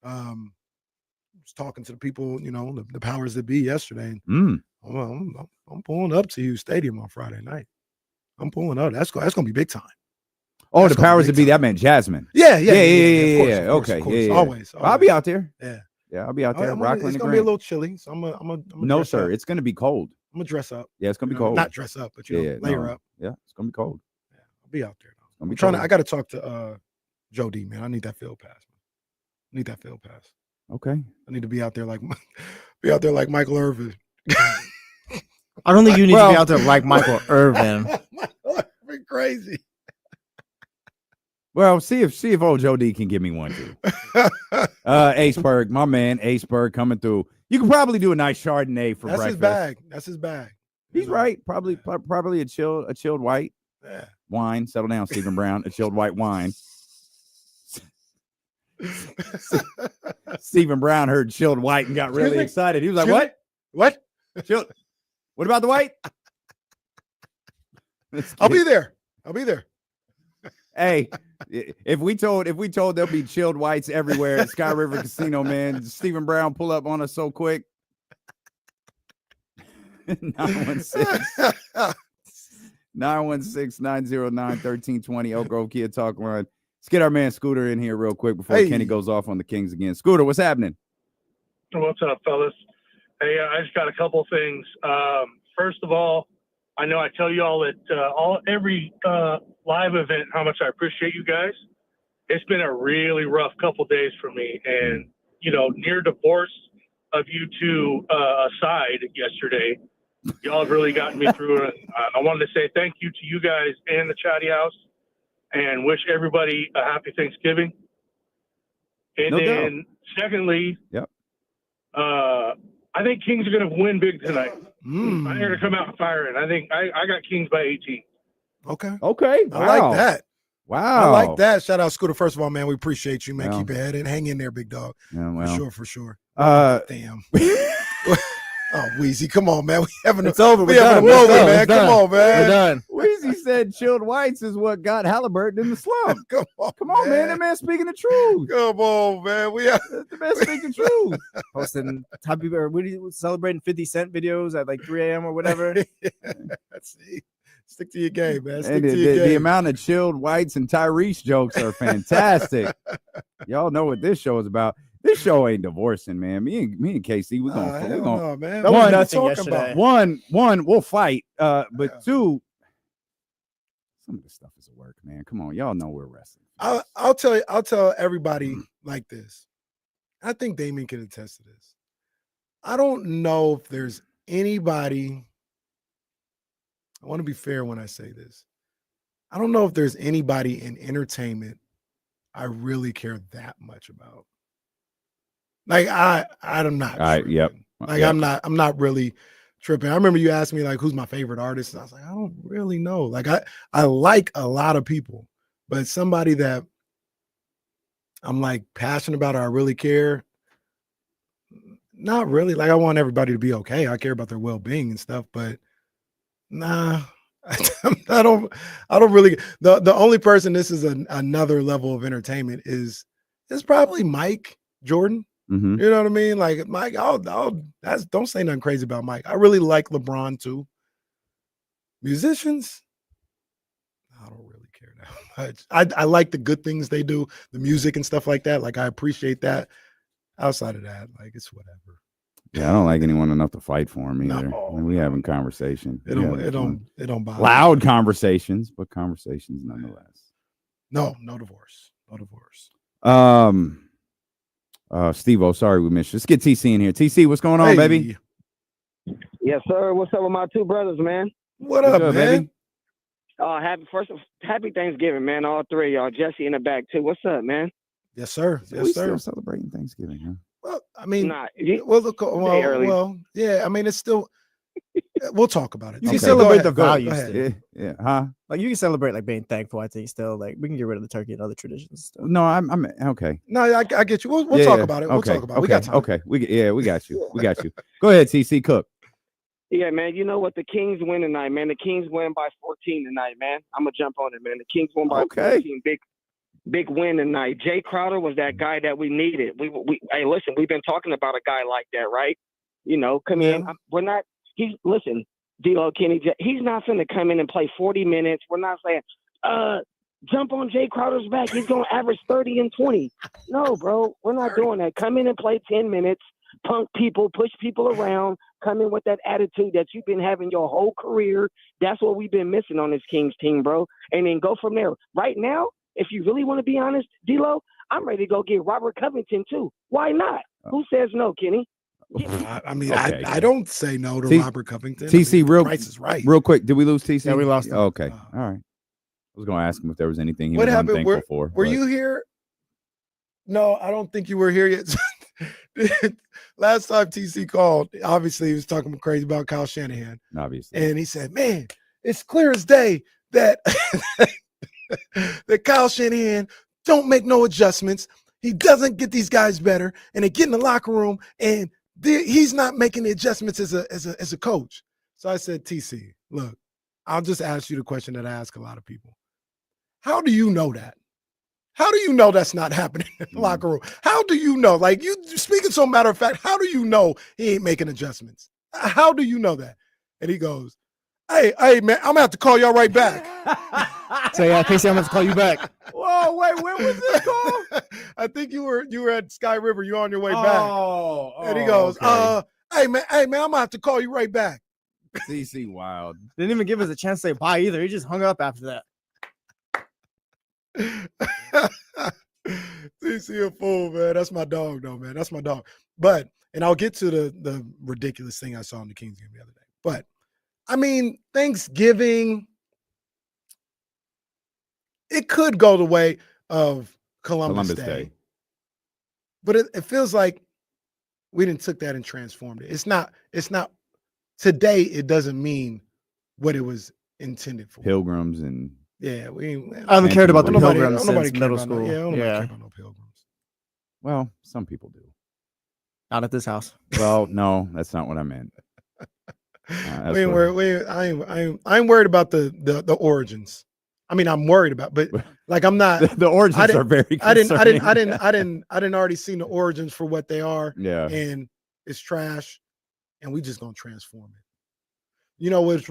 I was talking to the people, the powers that be yesterday. I'm pulling up to Hughes Stadium on Friday night. I'm pulling up. That's going to be big time. Oh, that's the powers that be. That meant Jasmine. Yeah. Of course. Always. I'll be out there. Yeah, I'll be out there. It's going to be a little chilly, so I'm no, sir. It's going to be cold. I'm gonna dress up. Yeah, it's going to be cold. Not dress up, but layer up. Yeah, it's going to be cold. Yeah, I'll be out there. I'm trying to. I got to talk to Joe D, man. I need that field pass. Okay. I need to be out there like Michael Irvin. I don't think you need to be out there like Michael Irvin. Irvin crazy. Well, see if old Joe D can give me one too. Aceberg, my man, Aceberg coming through. You could probably do a nice Chardonnay for breakfast. That's his bag. He's right. Probably a chilled white wine. Settle down, Stephen Brown. A chilled white wine. Stephen Brown heard chilled white and got really excited. He was like, "What? What? Chilled? What about the white?" I'll be there. Hey, if we told there'll be chilled whites everywhere at Sky River Casino, man, Stephen Brown pull up on us so quick. 916-909-1320 Oak Grove Kia Talk Line. Let's get our man Scooter in here real quick before Kenny goes off on the Kings again. Scooter, what's happening? What's up, fellas? Hey, I just got a couple things. First of all, I know I tell you all at every live event how much I appreciate you guys. It's been a really rough couple days for me, and near divorce of you two aside yesterday, y'all have really gotten me through it. I wanted to say thank you to you guys and the Chatty House, and wish everybody a happy Thanksgiving. And secondly, I think Kings are going to win big tonight. I'm here to come out and fire it. I think I got Kings by 18. Okay. Wow. I like that. Wow. I like that. Shout out Scooter. First of all, man, we appreciate you, man. Keep your head in. Hang in there, big dog. Yeah, For sure. Damn. Oh, Weezy, come on, man. It's over. We having a moment, man. Come on, man. We're done. Weezy said chilled whites is what got Halliburton in the slump. Come on, man. That man speaking the truth. Come on, man. The man speaking the truth. Posting happy celebrating 50 Cent videos at like 3 a.m. or whatever. See, stick to your game, man. The amount of chilled whites and Tyrese jokes are fantastic. Y'all know what this show is about. This show ain't divorcing, man. Me and KC, we're gonna man. That was nothing yesterday. One, we'll fight. But two, some of this stuff is work, man. Come on, y'all know we're wrestling. I'll tell everybody like this. I think Damien can attest to this. I don't know if there's anybody. I want to be fair when I say this. I don't know if there's anybody in entertainment I really care that much about. Like I'm not. Tripping. I'm not really tripping. I remember you asked me like, who's my favorite artist? And I was like, I don't really know. Like I like a lot of people, but somebody that I'm like passionate about or I really care. Not really. Like I want everybody to be okay. I care about their well-being and stuff, but Nah, I don't really. The only person this is another level of entertainment is probably Mike Jordan. Mhm. You know what I mean? Like Mike, don't say nothing crazy about Mike. I really like LeBron too. Musicians, I don't really care that much. I like the good things they do, the music and stuff like that. Like I appreciate that. Outside of that, like it's whatever. Yeah, I don't like anyone enough to fight for him either. No, I mean, we having conversation. It don't bother loud me. conversations, but conversations nonetheless. No divorce. No divorce. Steve-O, sorry we missed you. Let's get TC in here. TC, what's going on, baby? Yes, sir. What's up with my two brothers, man? What up, good, man? Baby? Happy Thanksgiving, man. All three of y'all. Jesse in the back too. What's up, man? Yes, sir. Yes, we sir. still celebrating Thanksgiving, huh? Well, I mean, Nah, yeah. I mean, it's still. We'll talk about it. You Okay. can celebrate Go the ahead. Go values. ahead. Still. Yeah, huh? Like you can celebrate like being thankful. I think still like we can get rid of the turkey and other traditions. And stuff. No, I'm okay. No, I get you. We'll talk about it. We'll talk about it. We got time. Okay. We got you. We got you. Go ahead, TC Cook. Yeah, man. You know what? The Kings win tonight, man. The Kings win by 14 tonight, man. I'm gonna jump on it, man. The Kings win by 14. Big win tonight. Jay Crowder was that guy that we needed. Hey, listen, we've been talking about a guy like that, right? You know, come in. We're not. Listen, D-Lo Kenny. He's not finna come in and play 40 minutes. We're not saying, jump on Jay Crowder's back. He's gonna average 30 and 20. No, bro, we're not doing that. Come in and play 10 minutes. Punk people, push people around. Come in with that attitude that you've been having your whole career. That's what we've been missing on this Kings team, bro. And then go from there. Right now, if you really want to be honest, D-Lo, I'm ready to go get Robert Covington too. Why not? Who says no, Kenny? I mean, Okay. I don't say no to Robert Covington. TC, I mean, real Price is right. Real quick, did we lose TC? Yeah, we lost him. Okay, all right. I was going to ask him if there was anything he What was happened? unthankful for. Were you here? No, I don't think you were here yet. Last time TC called, obviously he was talking crazy about Kyle Shanahan. Obviously. And he said, man, it's clear as day that that Kyle Shanahan don't make no adjustments. He doesn't get these guys better, and they get in the locker room, and he's not making the adjustments as a coach. So I said, TC, look, I'll just ask you the question that I ask a lot of people. How do you know that? How do you know that's not happening in the locker room? How do you know? Like, you speaking so matter of fact, how do you know he ain't making adjustments? How do you know that? And he goes, hey, man, I'm going to have to call y'all right back. So yeah, Casey, I'm going to call you back. Whoa, wait, when was this call? I think you were at Sky River. You're on your way back. And he Oh, goes, okay. hey, man, I'm going to have to call you right back. TC wild. Didn't even give us a chance to say bye either. He just hung up after that. TC a fool, man. That's my dog, though, man. That's my dog. But, and I'll get to the ridiculous thing I saw in the Kings game the other day. But, I mean, Thanksgiving, it could go the way of Columbus Day. But it feels like we didn't took that and transformed it. It's not today. It doesn't mean what it was intended for. Pilgrims and yeah, I haven't cared about the Nobody- pilgrims since middle school. Nobody care about no pilgrims. well, some people do. Not at this house. Well, no, that's not what I meant. I ain't worried about the origins. I mean, I'm worried about, but like I'm not. The origins are very. I didn't concerning. already seen the origins for what they are. Yeah, and it's trash, and we just gonna transform it. You know, what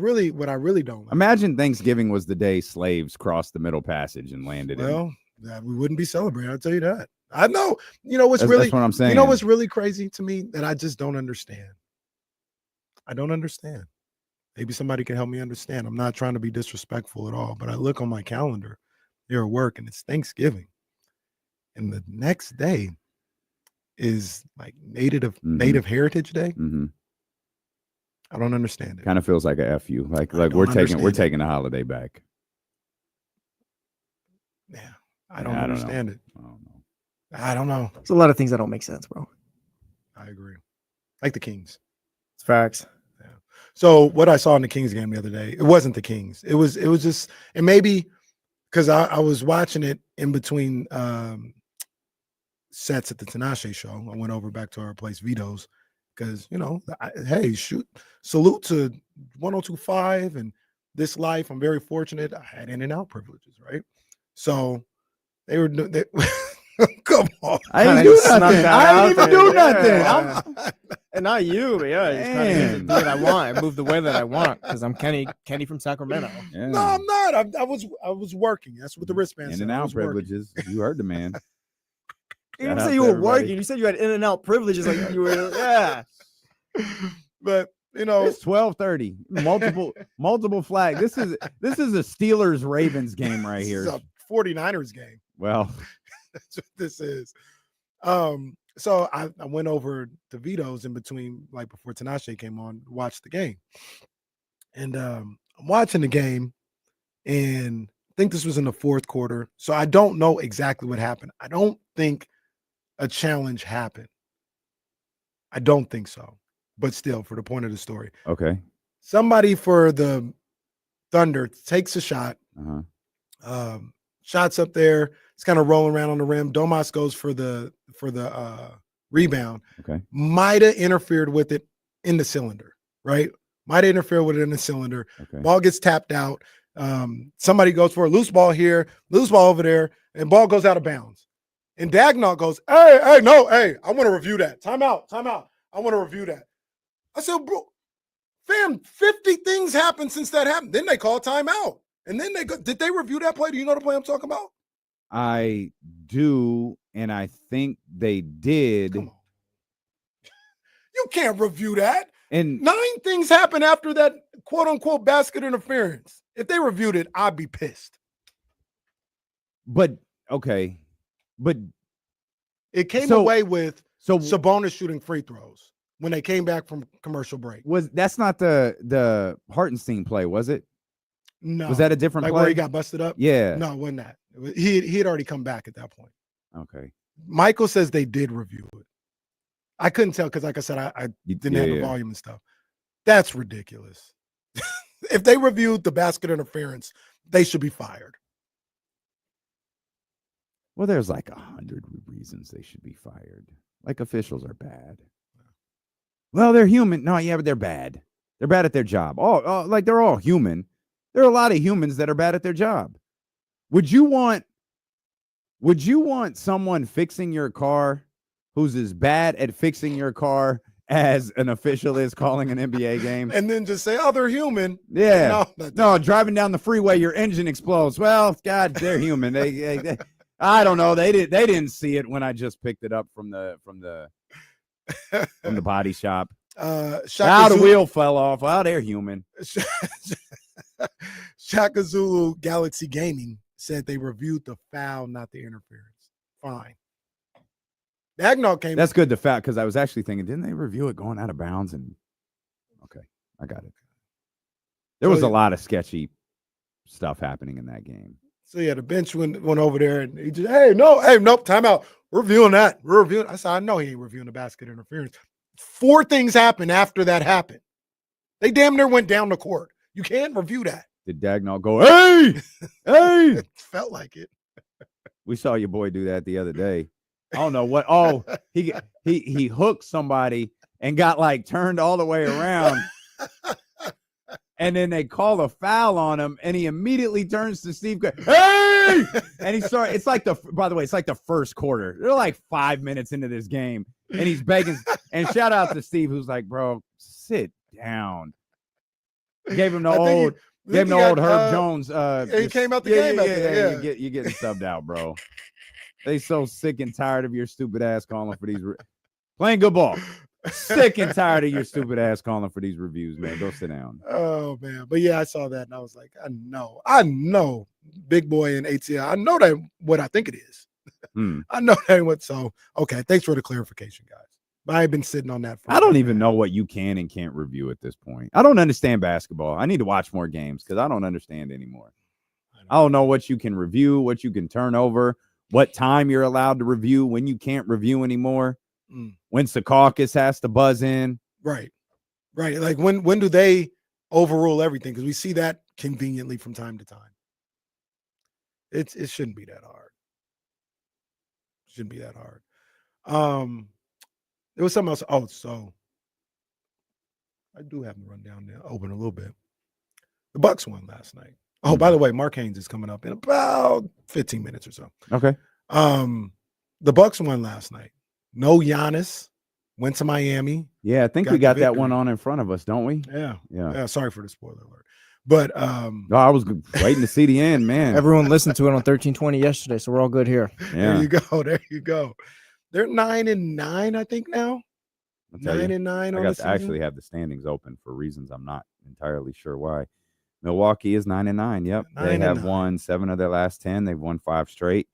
I really don't like. Imagine Thanksgiving was the day slaves crossed the Middle Passage and landed in. We wouldn't be celebrating. I'll tell you that. I know. You know what's That's what I'm saying. You know what's really crazy to me that I just don't understand. I don't understand. Maybe somebody can help me understand. I'm not trying to be disrespectful at all, but I look on my calendar here at work and it's Thanksgiving. And the next day is like Native Heritage Day. Mm-hmm. I don't understand it. Kind of feels like a FU. Like we're taking the holiday back. Yeah. I don't understand it. I don't know. There's a lot of things that don't make sense, bro. I agree. Like the Kings. It's facts. Yeah. So what I saw in the Kings game the other day, it wasn't the Kings. It was just, and maybe because I was watching it in between sets at the Tinashe show. I went over back to our place, Vito's, because hey, salute to 102.5 and this life. I'm very fortunate. I had in and out privileges, right? So they were. Come on, I didn't do nothing. I didn't even do Yeah. nothing. And not you, but yeah, just kind of do what I want. I move the way that I want because I'm Kenny from Sacramento. Yeah. No, I'm not. I was working. That's what the wristband In said. and I out was working. privileges. You heard the man. You Shout didn't out say you to were everybody. working. You said you had in and out privileges, like you were. Yeah, But It's 12:30. Multiple flag. This is a Steelers Ravens game right this here. is a 49ers game. Well, That's what this is. So I went over to Vito's in between, like before Tinashe came on, to watch the game. And I'm watching the game, and I think this was in the fourth quarter. So I don't know exactly what happened. I don't think a challenge happened. I don't think so. But still, for the point of the story, okay. somebody for the Thunder takes a shot. Uh-huh. Shots up there. It's kind of rolling around on the rim. Domas goes for the rebound. Okay. Might have interfered with it in the cylinder, right? Might have interfered with it in the cylinder. Okay. Ball gets tapped out. Somebody goes for a loose ball here, loose ball over there, and ball goes out of bounds. And Dagnall goes, hey, I want to review that. Time out. I want to review that. I said, bro, fam, 50 things happened since that happened. Then they call timeout. And then they go, did they review that play? Do you know the play I'm talking about? I do, and I think they did. Come on. You can't review that. And 9 things happened after that quote unquote basket interference. If they reviewed it, I'd be pissed. but okay. But it came away with so Sabonis shooting free throws when they came back from commercial break. That's not the Hartenstein play, was it? No. Was that a different play? Where he got busted up? Yeah. No, it wasn't that. He had already come back at that point. Okay. Michael says they did review it. I couldn't tell because, like I said, I didn't have the volume and stuff. That's ridiculous. If they reviewed the basket interference, they should be fired. Well, there's like 100 reasons they should be fired. Like officials are bad. Well, they're human. No, yeah, but they're bad. They're bad at their job. Oh, like they're all human. There are a lot of humans that are bad at their job. Would you want someone fixing your car who's as bad at fixing your car as an official is calling an NBA game? And then just say, oh, they're human. Yeah. No, driving down the freeway, your engine explodes. Well, God, they're human. They I don't know. They didn't see it when I just picked it up from the body shop. The wheel fell off. Well, they're human. Shaka Zulu Galaxy Gaming said they reviewed the foul, not the interference. Fine. Dagnall came. That's good to foul because I was actually thinking, didn't they review it going out of bounds? And okay, I got it. There was a lot of sketchy stuff happening in that game. So yeah, the bench went over there and he just, nope, timeout. We're reviewing that. We're reviewing. I said, I know he ain't reviewing the basket interference. 4 things happened after that happened. They damn near went down the court. You can't review that. Did Dagnall go, hey? It felt like it. We saw your boy do that the other day. I don't know what. Oh, he hooked somebody and got like turned all the way around. And then they call a foul on him, and he immediately turns to Steve. Hey! And he starts. It's like by the way, it's like the first quarter. They're like 5 minutes into this game, and he's begging. And shout out to Steve, who's like, "Bro, sit down." Gave him the old Herb Jones. He came out the game. Yeah. You're getting subbed out, bro. They so sick and tired of your stupid ass calling for these playing good ball. Sick and tired of your stupid ass calling for these reviews, man. Go sit down. Oh man, but yeah, I saw that and I was like, I know, big boy in ATL. I know that what I think it is. I know that ain't what. So okay, thanks for the clarification, guys. But I've been sitting on that. I don't even know what you can and can't review at this point. I don't understand basketball. I need to watch more games because I don't understand anymore. I don't know what you can review, what you can turn over, what time you're allowed to review, when you can't review anymore. When Secaucus has to buzz in. Right. Like when do they overrule everything? Because we see that conveniently from time to time. It shouldn't be that hard. There was something else. Oh, so I do have the rundown there open a little bit. The Bucks won last night. Oh, by the way, Mark Haynes is coming up in about 15 minutes or so. Okay. The Bucks won last night. No Giannis. Went to Miami. Yeah, I think we got that one on in front of us, don't we? Yeah. Sorry for the spoiler alert. But no, I was waiting to see the end, man. Everyone listened to it on 1320 yesterday, so we're all good here. Yeah. There you go. They're 9-9, I think now. 9-9 on the season. I actually have the standings open for reasons I'm not entirely sure why. Milwaukee is 9-9. Yep, they have won 7 of their last 10. They've won 5 straight.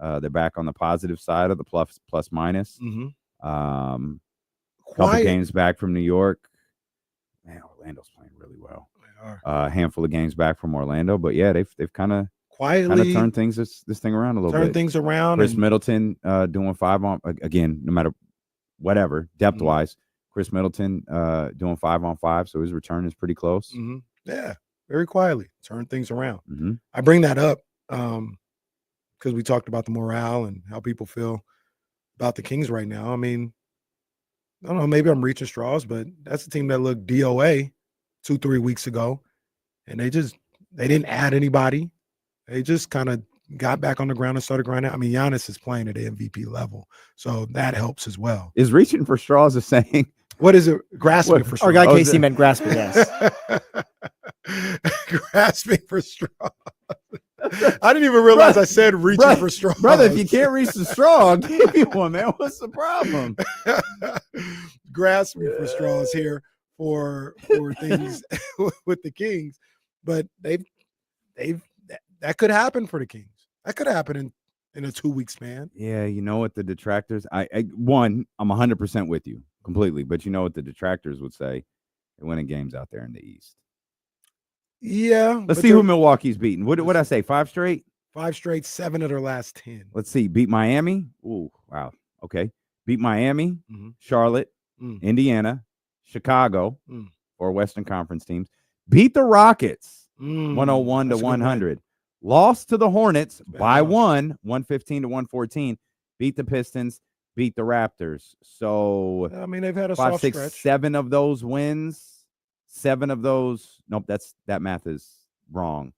They're back on the positive side of the plus minus. Couple games back from New York. Man, Orlando's playing really well. They are. A handful of games back from Orlando, but yeah, they've kind of quietly turned things this thing around a little bit. Turn things around. Chris Middleton doing 5 on again, no matter whatever depth wise. Chris Middleton doing 5 on 5, so his return is pretty close. Yeah, very quietly turn things around. I bring that up because we talked about the morale and how people feel about the Kings right now. I mean, I don't know, maybe I'm reaching straws, but that's a team that looked DOA 2-3 weeks ago, and they didn't add anybody. They just kind of got back on the ground and started grinding. I mean, Giannis is playing at the MVP level, so that helps as well. Is reaching for straws a saying? What is it? Grasping for straws. Our guy Casey meant grasping, yes. Grasping for straws. I didn't even realize I said reaching for straws. Brother, if you can't reach the straw, give me one, man. What's the problem? Grasping for straws here for things with the Kings, but that could happen for the Kings. That could happen in a 2-week span. Yeah, you know what the detractors? I'm 100% with you completely, but you know what the detractors would say? They're winning games out there in the East. Yeah. Let's see who Milwaukee's beaten. What did I say? 5 straight? 5 straight, 7 of their last 10. Let's see. Beat Miami. Ooh, wow. Okay. Beat Miami, Charlotte, Indiana, Chicago, or Western Conference teams. Beat the Rockets, 101-100. Lost to the Hornets by 115-114. Beat the Pistons. Beat the Raptors. So I mean, they've had a 5, soft 6, stretch. 7 of those wins. 7 of those. Nope, that math is wrong.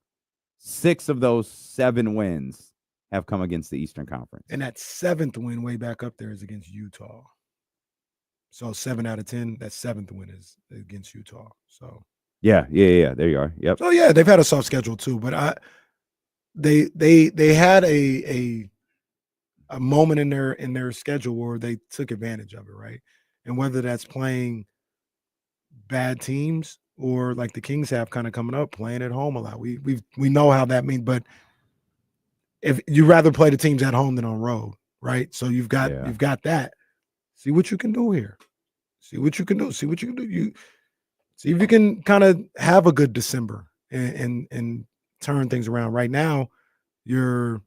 6 of those 7 wins have come against the Eastern Conference. And that 7th win way back up there is against Utah. So 7 out of 10, that 7th win is against Utah. So yeah. There you are. Yep. So yeah, they've had a soft schedule too, but they had a moment in their schedule where they took advantage of it, right? And whether that's playing bad teams or like the Kings have kind of coming up, playing at home a lot. We know how that means, but if you rather play the teams at home than on road, right? So you've got that. See what you can do here. See what you can do. See you see if you can kind of have a good December and turn things around. Right now, you're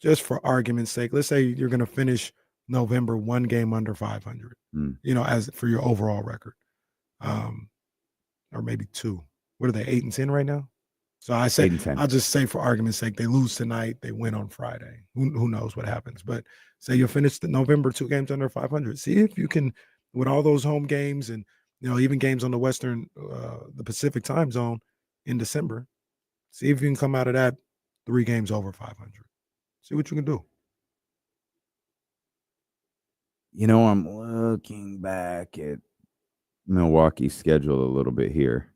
just for argument's sake, let's say you're going to finish November 1 game under 500, as for your overall record. Or maybe 2. What are they, 8-10 right now? So I say, I'll just say for argument's sake, they lose tonight, they win on Friday. Who knows what happens? But say you'll finish the November 2 games under 500. See if you can, with all those home games and even games on the the Pacific time zone in December. See if you can come out of that 3 games over 500. See what you can do. I'm looking back at Milwaukee's schedule a little bit here.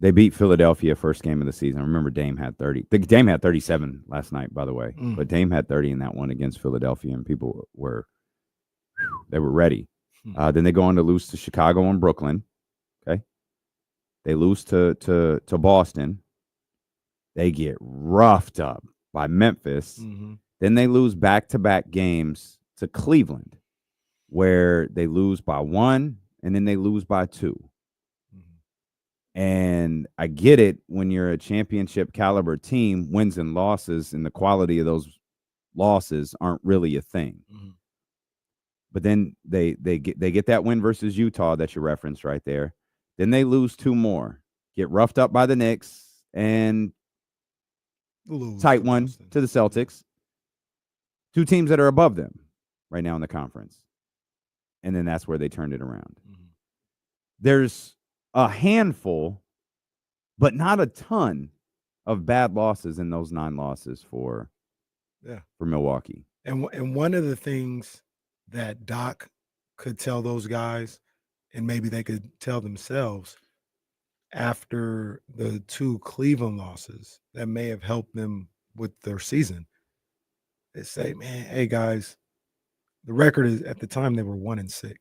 They beat Philadelphia first game of the season. I remember Dame had 30. Dame had 37 last night, by the way. But Dame had 30 in that one against Philadelphia, and people were ready. Then they go on to lose to Chicago and Brooklyn. Okay. They lose to Boston. They get roughed up by Memphis. Then they lose back-to-back games to Cleveland, where they lose by 1 and then they lose by 2. And I get it when you're a championship caliber team, wins and losses and the quality of those losses aren't really a thing. But then they get that win versus Utah that you referenced right there. Then they lose 2 more, get roughed up by the Knicks, and tight one to the Celtics. 2 teams that are above them right now in the conference. And then that's where they turned it around. there's a handful, but not a ton of bad losses in those 9 losses for Milwaukee. And one of the things that Doc could tell those guys, and maybe they could tell themselves after the 2 Cleveland losses that may have helped them with their season, they say, man, hey guys, the record is at the time they were 1-6.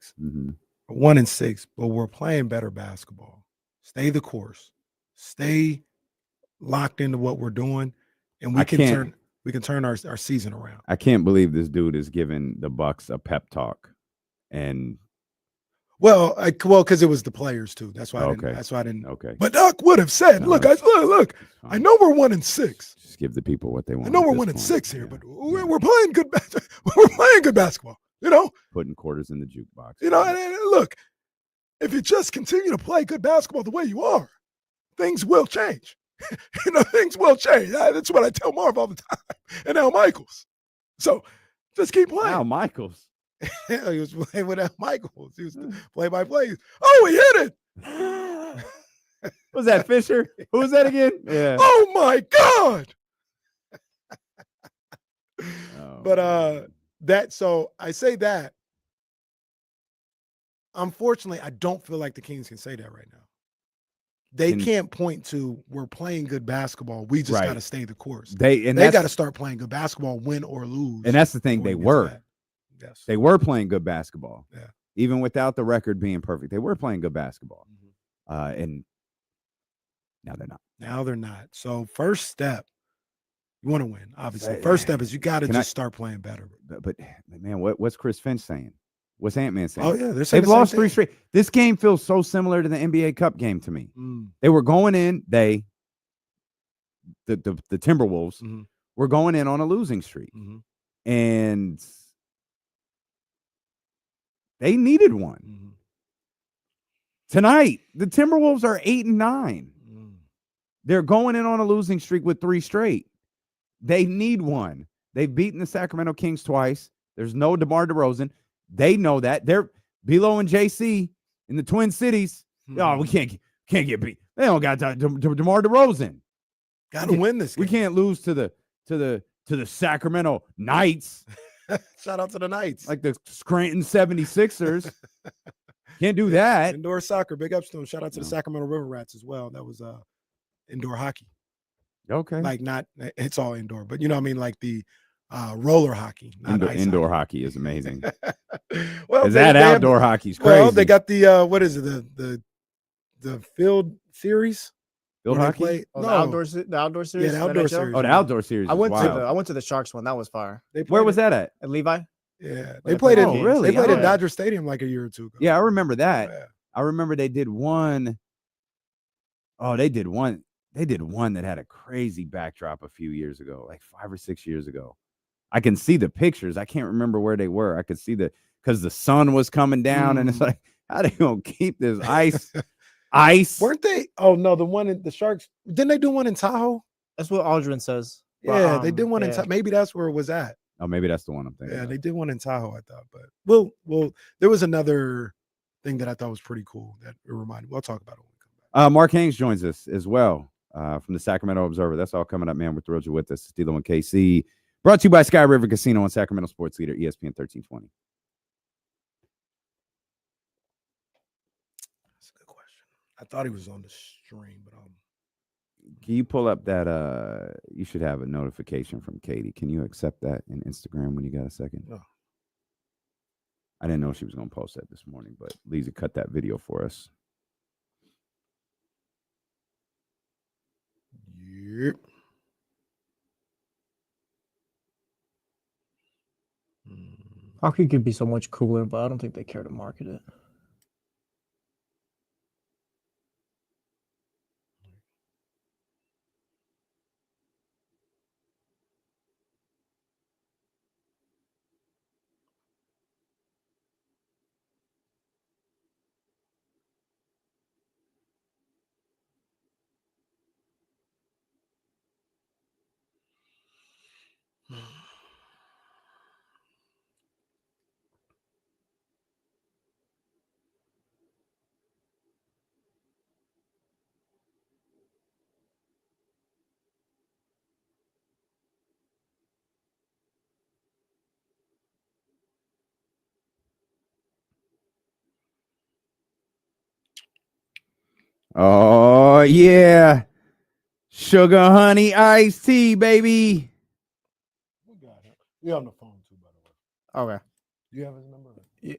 1-6, but we're playing better basketball. Stay the course. Stay locked into what we're doing, and we can turn our season around. I can't believe this dude is giving the Bucks a pep talk, and because it was the players too. That's why. I didn't. Okay. But Doc would have said, "Look, guys, look. I know we're 1-6. Just give the people what they want. I know we're 1-6 here, but we're playing good. We're playing good basketball. You know, putting quarters in the jukebox. You know, and look, if you just continue to play good basketball the way you are, things will change. Things will change. That's what I tell Marv all the time, and Al Michaels. So just keep playing. Al Michaels. Yeah, he was playing with Al Michaels. He was play-by-play. Oh, he hit it. Was that Fisher? Who was that again? Yeah. Oh my God. But so I say that. Unfortunately, I don't feel like the Kings can say that right now. They can't point to we're playing good basketball. We just got to stay the course. They got to start playing good basketball, win or lose. And that's the thing. They were. Yes. They were playing good basketball. Yeah. Even without the record being perfect, they were playing good basketball. And now they're not. Now they're not. So first step, you want to win, obviously. First step is you got to just start playing better. But man, what's Chris Finch saying? What's Ant-Man saying? Oh, yeah. They've lost 3 straight. This game feels so similar to the NBA Cup game to me. They were going in, the Timberwolves were going in on a losing streak. And they needed one. Tonight, the Timberwolves are 8-9. They're going in on a losing streak with 3 straight. They need one. They've beaten the Sacramento Kings twice. There's no DeMar DeRozan. They know that. They're Belo and JC in the Twin Cities. Oh, we can't get beat. They don't got DeMar DeRozan. Got to win this game. We can't lose to the Sacramento Knights. Shout out to the Knights. Like the Scranton 76ers. Can't do that. Indoor soccer, big ups to them. Shout out to the Sacramento River Rats as well. That was indoor hockey. Okay. Like it's all indoor, but you know what I mean? Like the roller hockey. Indoor hockey is amazing. Well, outdoor hockey's crazy. Well, they got the what is it? The field series? Field hockey? The outdoor series. Yeah, the outdoor series. Oh, the outdoor series. I went to the Sharks one. That was fire. Where was that at? At Levi. Yeah, they played it. Really? They played at Dodger Stadium like a year or two ago. Yeah, I remember that. Yeah. I remember they did one. Oh, they did one. They did one that had a crazy backdrop a few years ago, like 5 or 6 years ago. I can see the pictures. I can't remember where they were. I could see because the sun was coming down, and it's like, how they gonna keep this ice? Ice? Weren't they? Oh no, the one in the Sharks. Didn't they do one in Tahoe? That's what Aldrin says. Yeah, they did one in Tahoe. Maybe that's where it was at. Oh, maybe that's the one I'm thinking. Yeah, of. they did one in Tahoe, I thought. But well, there was another thing that I thought was pretty cool that it reminded me. We'll talk about it when we come back. Mark Haynes joins us as well from the Sacramento Observer. That's all coming up, man. We're thrilled you're with us. D'Lo and KC. Brought to you by Sky River Casino and Sacramento Sports Leader, ESPN 1320. That's a good question. I thought he was on the stream, but Can you pull up that? You should have a notification from Katie. Can you accept that in Instagram when you got a second? No. I didn't know she was going to post that this morning, but Lisa cut that video for us. Yep. Hockey could be so much cooler, but I don't think they care to market it. Oh, yeah. Sugar, honey, iced tea, baby. We got him. You're on the phone too, by the way. Okay. Do you have his number? Yeah.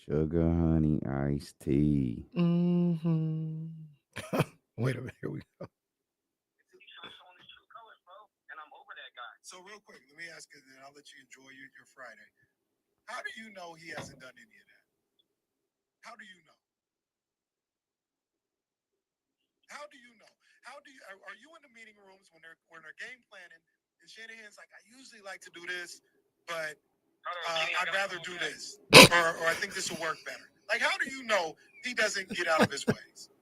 Sugar, honey, iced tea. Mm-hmm. Wait a minute. Here we go. So real quick, let me ask you, then I'll let you enjoy your Friday. How do you know he hasn't done any of that? How do you know? How do you know? Are you in the meeting rooms when they're game planning and Shanahan's like, I usually like to do this, but I'd rather do this, or I think this will work better. Like, how do you know he doesn't get out of his ways?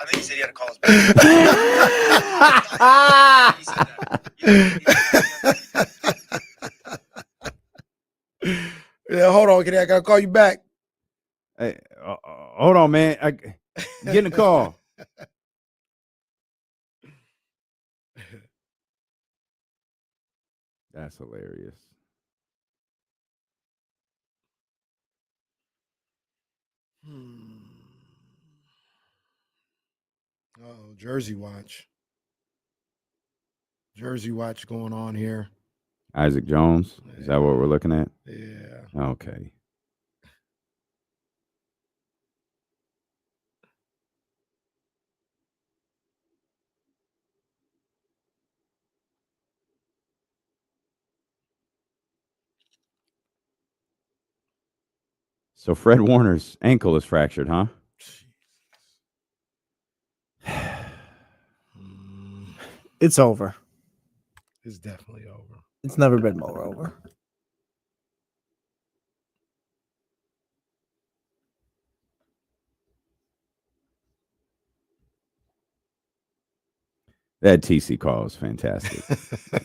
I think he said he had to call us back. He said that. Yeah, hold on, kid. I gotta call you back. Hey, hold on, man. Getting a call. That's hilarious. Oh, Jersey watch. Jersey watch going on here. Isaac Jones. Is that what we're looking at? Yeah. Okay. So Fred Warner's ankle is fractured, huh? It's over. It's definitely over. It's never been more over. That TC call is fantastic.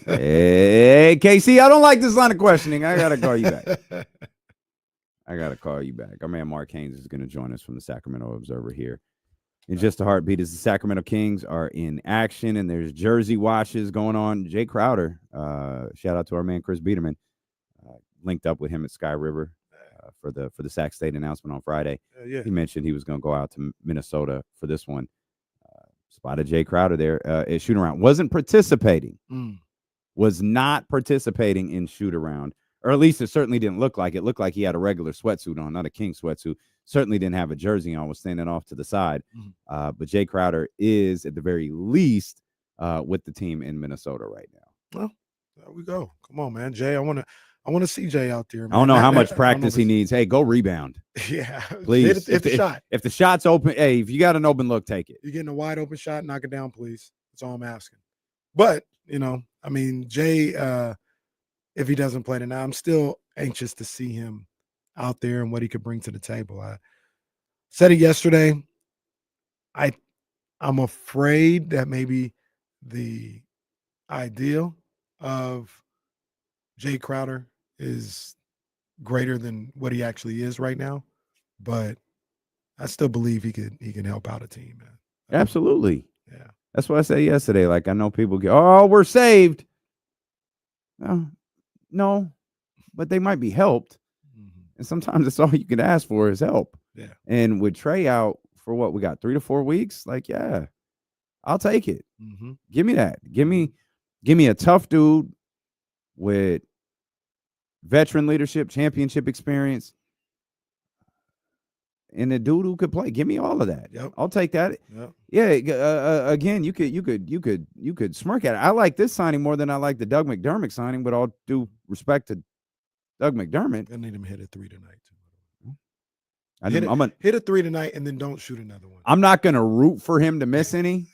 Hey, KC, I don't like this line of questioning. I got to call you back. Our man Mark Haynes is going to join us from the Sacramento Observer here. In just a heartbeat, as the Sacramento Kings are in action, and there's jersey washes going on. Jay Crowder, shout out to our man Chris Biederman, linked up with him at Sky River for the Sac State announcement on Friday. Yeah. He mentioned he was going to go out to Minnesota for this one. Spotted Jay Crowder there at shoot around. Wasn't participating. Was not participating in shoot around. Or at least it certainly didn't look like it. It looked like he had a regular sweatsuit on, not a King sweatsuit. Certainly didn't have a jersey on, was standing off to the side. But Jay Crowder is, at the very least, with the team in Minnesota right now. Well, there we go. Come on, man. Jay, I want to see Jay out there, man. I don't know how much practice he needs. Hey, go rebound. Yeah. Please. Hit the shot. If the shot's open, hey, if you got an open look, take it. You're getting a wide open shot, knock it down, please. That's all I'm asking. But, Jay, if he doesn't play tonight, I'm still anxious to see him out there and what he could bring to the table. I said it yesterday. I'm afraid that maybe the ideal of Jay Crowder is greater than what he actually is right now, but I still believe he can help out a team, man. Absolutely. Yeah. That's what I said yesterday. Like, I know people go, oh, we're saved. No, but they might be helped. And sometimes that's all you can ask for is help. Yeah. And with Trey out for what we got, 3 to 4 weeks, like, yeah, I'll take it. Give me that. Give me a tough dude with veteran leadership, championship experience, and a dude who could play. Give me all of that. Yep. I'll take that. Yep. Yeah. Again, you could smirk at it. I like this signing more than I like the Doug McDermott signing, but all due respect to Doug McDermott. I need him to hit a 3 tonight too. Hit a 3 tonight and then don't shoot another one. I'm not going to root for him to miss any.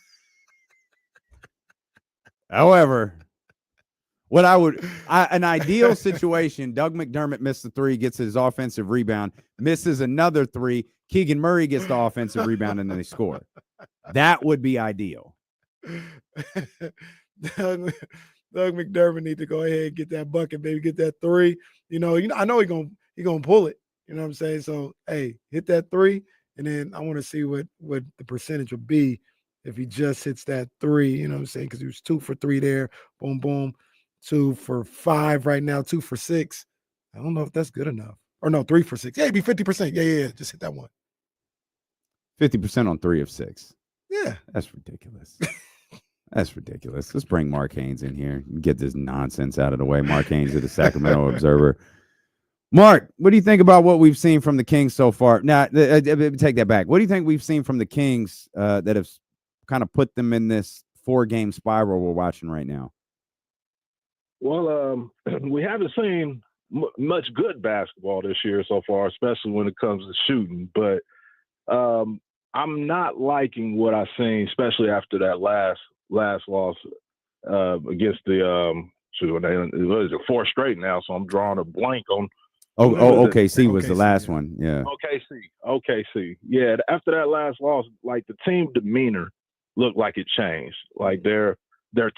However, an ideal situation, Doug McDermott missed the 3, gets his offensive rebound, misses another 3. Keegan Murray gets the offensive rebound, and then they score. That would be ideal. Doug McDermott need to go ahead and get that bucket, baby. Get that 3. I know he gonna pull it. You know what I'm saying? So, hey, hit that 3, and then I want to see what the percentage would be if he just hits that three, you know what I'm saying? Because he was 2 for 3 there. Boom, boom. 2 for 5 right now, 2 for 6. I don't know if that's good enough. Or no, 3 for 6. Yeah, it'd be 50%. Yeah. Just hit that one. 50% on 3 of 6. Yeah. That's ridiculous. That's ridiculous. Let's bring Mark Haynes in here and get this nonsense out of the way. Mark Haynes of the Sacramento Observer. Mark, what do you think about what we've seen from the Kings so far? Now, take that back. What do you think we've seen from the Kings that have kind of put them in this 4-game spiral we're watching right now? Well, we haven't seen much good basketball this year so far, especially when it comes to shooting. But I'm not liking what I've seen, especially after that last loss against the what is it, 4 straight now. So I'm drawing a blank on. OKC was the last one. Yeah. OKC. Yeah. After that last loss, like the team demeanor looked like it changed. Like their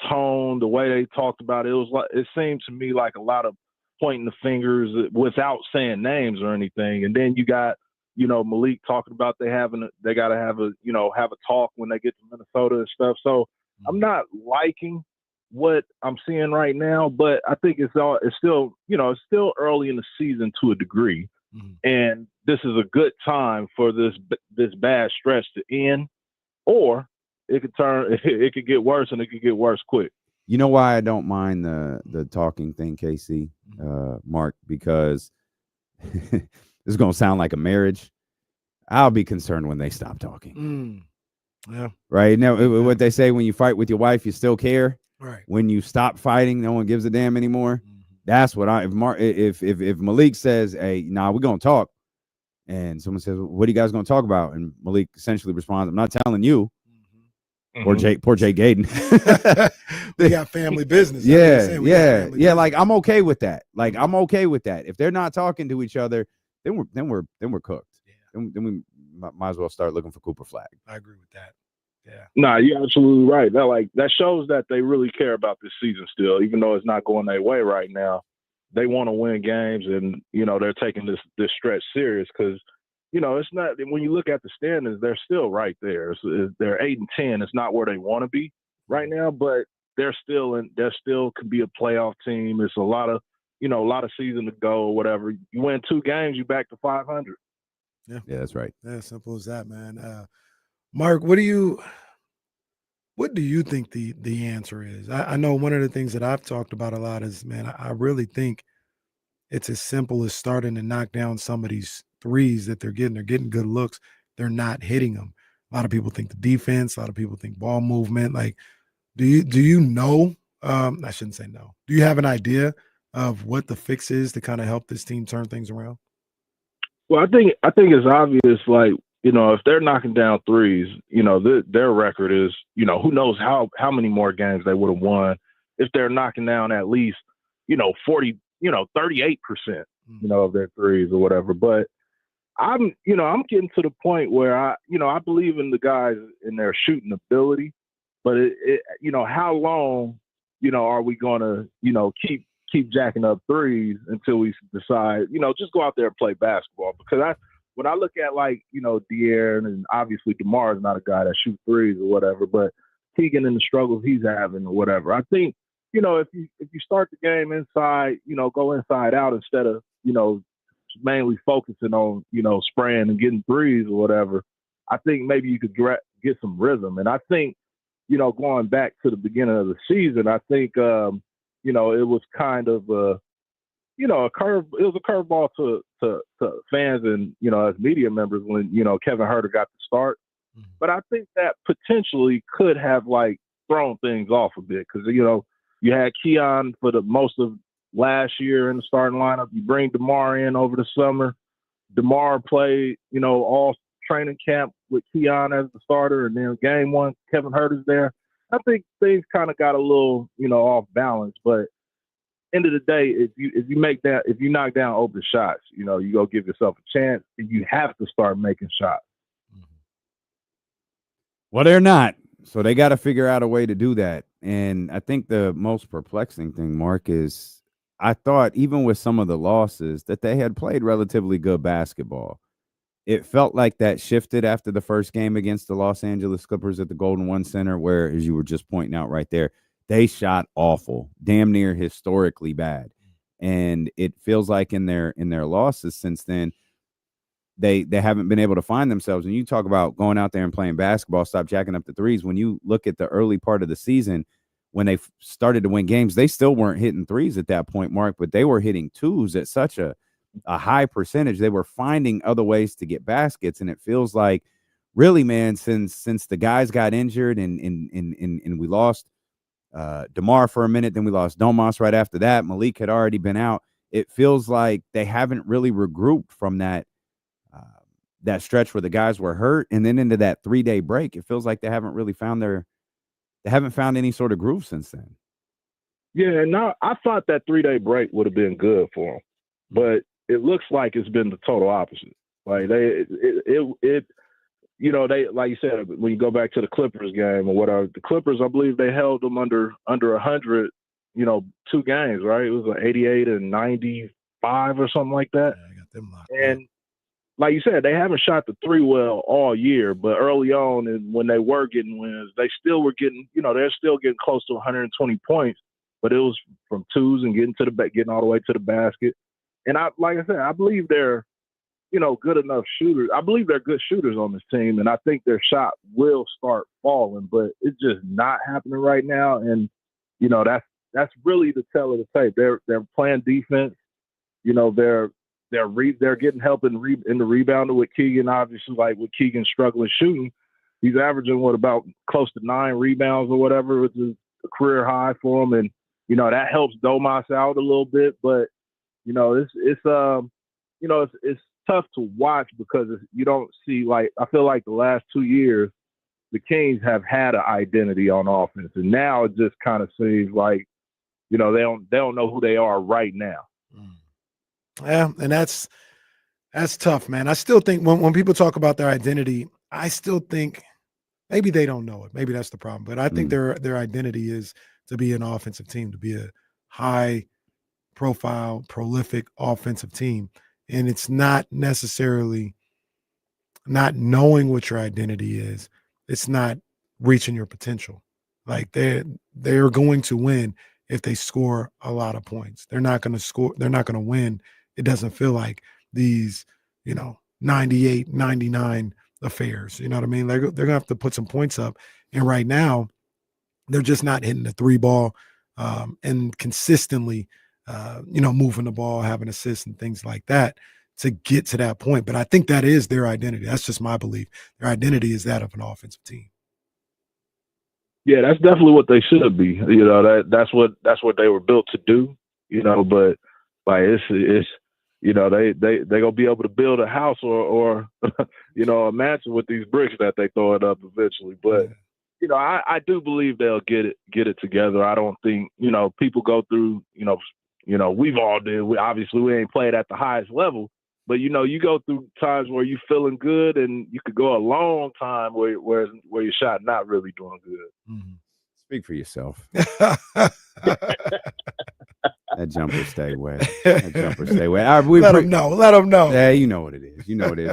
tone, the way they talked about it, was like, it seemed to me like a lot of pointing the fingers without saying names or anything. And then you got, Malik talking about they got to have a talk when they get to Minnesota and stuff. So I'm not liking what I'm seeing right now, but I think it's still early in the season to a degree. And this is a good time for this bad stretch to end, or it could get worse, and it could get worse quick. You know why I don't mind the talking thing, KC, Mark, because this is going to sound like a marriage. I'll be concerned when they stop talking. Yeah. Right. Now, what they say, when you fight with your wife, you still care. Right. When you stop fighting, no one gives a damn anymore. That's what if Malik says, "Hey, we're gonna talk," and someone says, "What are you guys gonna talk about?" and Malik essentially responds, "I'm not telling you." Poor Jay Gaden. We got family business. Yeah. Like, I'm okay with that. I'm okay with that. If they're not talking to each other, then we're cooked. Yeah. Then we might as well start looking for Cooper Flag. I agree with that. Yeah. No, you're absolutely right. That shows that they really care about this season still, even though it's not going their way right now. They want to win games, and they're taking this stretch serious because it's not. When you look at the standings, they're still right there. They're 8-10. It's not where they want to be right now, but they're still could be a playoff team. It's a lot of season to go or whatever. You win 2 games, you back to 500. Yeah, that's right. Yeah, simple as that, man. Mark, what do you think the answer is? I know one of the things that I've talked about a lot is, man, I really think it's as simple as starting to knock down some of these threes that they're getting. They're getting good looks. They're not hitting them. A lot of people think the defense. A lot of people think ball movement. Like, do you know? I shouldn't say no. Do you have an idea of what the fix is to kind of help this team turn things around? Well, I think it's obvious. Like, if they're knocking down threes, their record is, who knows how many more games they would have won if they're knocking down at least, 40, 38%, of their threes or whatever. But I'm getting to the point where I believe in the guys in their shooting ability, but how long, are we going to, keep jacking up threes until we decide, just go out there and play basketball? Because when I look at, like, De'Aaron, and obviously DeMar is not a guy that shoots threes or whatever, but Keegan and the struggles he's having or whatever, I think, if you start the game inside, go inside out instead of, mainly focusing on, spraying and getting threes or whatever, I think maybe you could get some rhythm. And I think, going back to the beginning of the season, I think, it was kind of a curveball to fans and, as media members when, Kevin Huerter got the start. But I think that potentially could have, like, thrown things off a bit because, you had Keon for the most of last year in the starting lineup. You bring DeMar in over the summer. DeMar played, all training camp with Keon as the starter, and then game 1, Kevin Huerter's there. I think things kind of got a little, off balance, but end of the day, if you knock down open shots, you go give yourself a chance, and you have to start making shots. Well, they're not. So they got to figure out a way to do that. And I think the most perplexing thing, Mark, is I thought even with some of the losses that they had played relatively good basketball. it felt like that shifted after the first game against the Los Angeles Clippers at the Golden One Center, where, as you were just pointing out right there, they shot awful, damn near historically bad. And it feels like in their losses since then, they haven't been able to find themselves. And you talk about going out there and playing basketball, stop jacking up the threes. When you look at the early part of the season, when they started to win games, they still weren't hitting threes at that point, Mark, but they were hitting twos at such a high percentage. They were finding other ways to get baskets. And it feels like, really, man, since the guys got injured and we lost DeMar for a minute, then we lost Domas right after that. Malik had already been out. It feels like they haven't really regrouped from that stretch where the guys were hurt, and then into that 3-day break. It feels like they haven't really found any sort of groove since then. Yeah, and now I thought that 3-day break would have been good for them, but it looks like it's been the total opposite. Like they like you said, when you go back to the Clippers game or whatever, the Clippers, I believe they held them under 100, 2 games, right? It was an 88 and 95 or something like that. Yeah, I got them locked. And like you said, they haven't shot the 3 well all year, but early on, and when they were getting wins, they still were getting, they're still getting close to 120 points, but it was from twos and getting all the way to the basket. And like I said, I believe they're, good enough shooters. I believe they're good shooters on this team, and I think their shot will start falling, but it's just not happening right now. And that's really the tell of the tape. They're playing defense. They're getting help in the rebounding with Keegan. Obviously, like with Keegan struggling shooting, he's averaging about close to 9 rebounds or whatever, which is a career high for him. And that helps Domas out a little bit, but it's tough to watch because you don't see, like, I feel like the last 2 years the Kings have had an identity on offense, and now it just kind of seems like they don't know who they are right now. Yeah, and that's tough, man. I still think when people talk about their identity, I still think maybe they don't know it. Maybe that's the problem. But I think their identity is to be an offensive team, to be a high-profile, prolific offensive team. And it's not necessarily not knowing what your identity is. It's not reaching your potential. Like they're going to win if they score a lot of points. They're not going to score. They're not going to win. It doesn't feel like these, 98, 99 affairs. You know what I mean? They're going to have to put some points up. And right now, they're just not hitting the 3 ball and consistently, moving the ball, having assists and things like that to get to that point. But I think that is their identity. That's just my belief. Their identity is that of an offensive team. Yeah, that's definitely what they should be. That's what they were built to do. But like it's they gonna be able to build a house or a mansion with these bricks that they throw it up eventually. But I do believe they'll get it together. I don't think people go through we've all did. Obviously we ain't played at the highest level, but you go through times where you feeling good, and you could go a long time where your shot not really doing good. Mm-hmm. Speak for yourself. That jumper stay wet. Let them know. Yeah, you know what it is.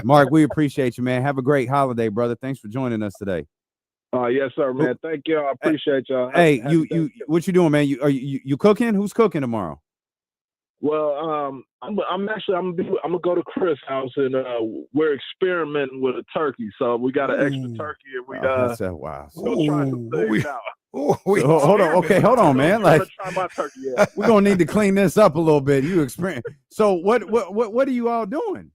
Mark, we appreciate you, man. Have a great holiday, brother. Thanks for joining us today. Yes, sir, man. Thank you. I appreciate y'all. Hey, what you doing, man? You cooking? Who's cooking tomorrow? Well, I'm gonna go to Chris' house, and we're experimenting with a turkey. So we got an extra turkey, and we wow. We'll try some things out. Hold on. Okay, hold on, man. Like, try my turkey. We're gonna need to clean this up a little bit. You experience. So what are you all doing?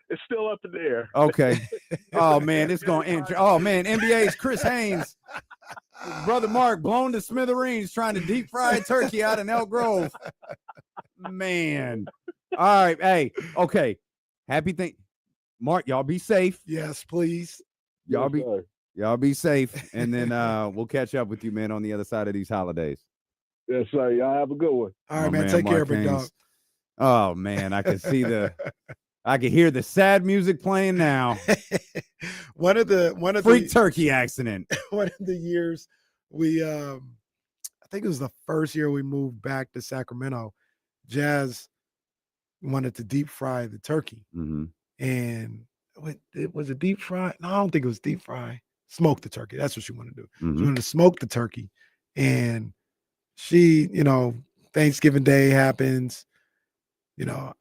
It's still up in the air. Okay. Oh man, it's gonna enter. Oh man, NBA's Chris Haynes, brother Mark, blown to smithereens trying to deep fry turkey out in Elk Grove. Man. All right. Hey. Okay. Happy thing. Mark, y'all be safe. Yes, please. Y'all be safe, and then we'll catch up with you, man, on the other side of these holidays. Yes, sir. Y'all have a good one. All right, man. Take care, big dog. Oh man, I can hear the sad music playing now. one of the freak turkey accident. One of the years we I think it was the first year we moved back to Sacramento, Jazz wanted to deep fry the turkey. Mm-hmm. and was it deep fry? No, I don't think it was deep fry. Smoke the turkey. That's what she wanted to do. Mhm. She wanted to smoke the turkey, and she, Thanksgiving Day happens.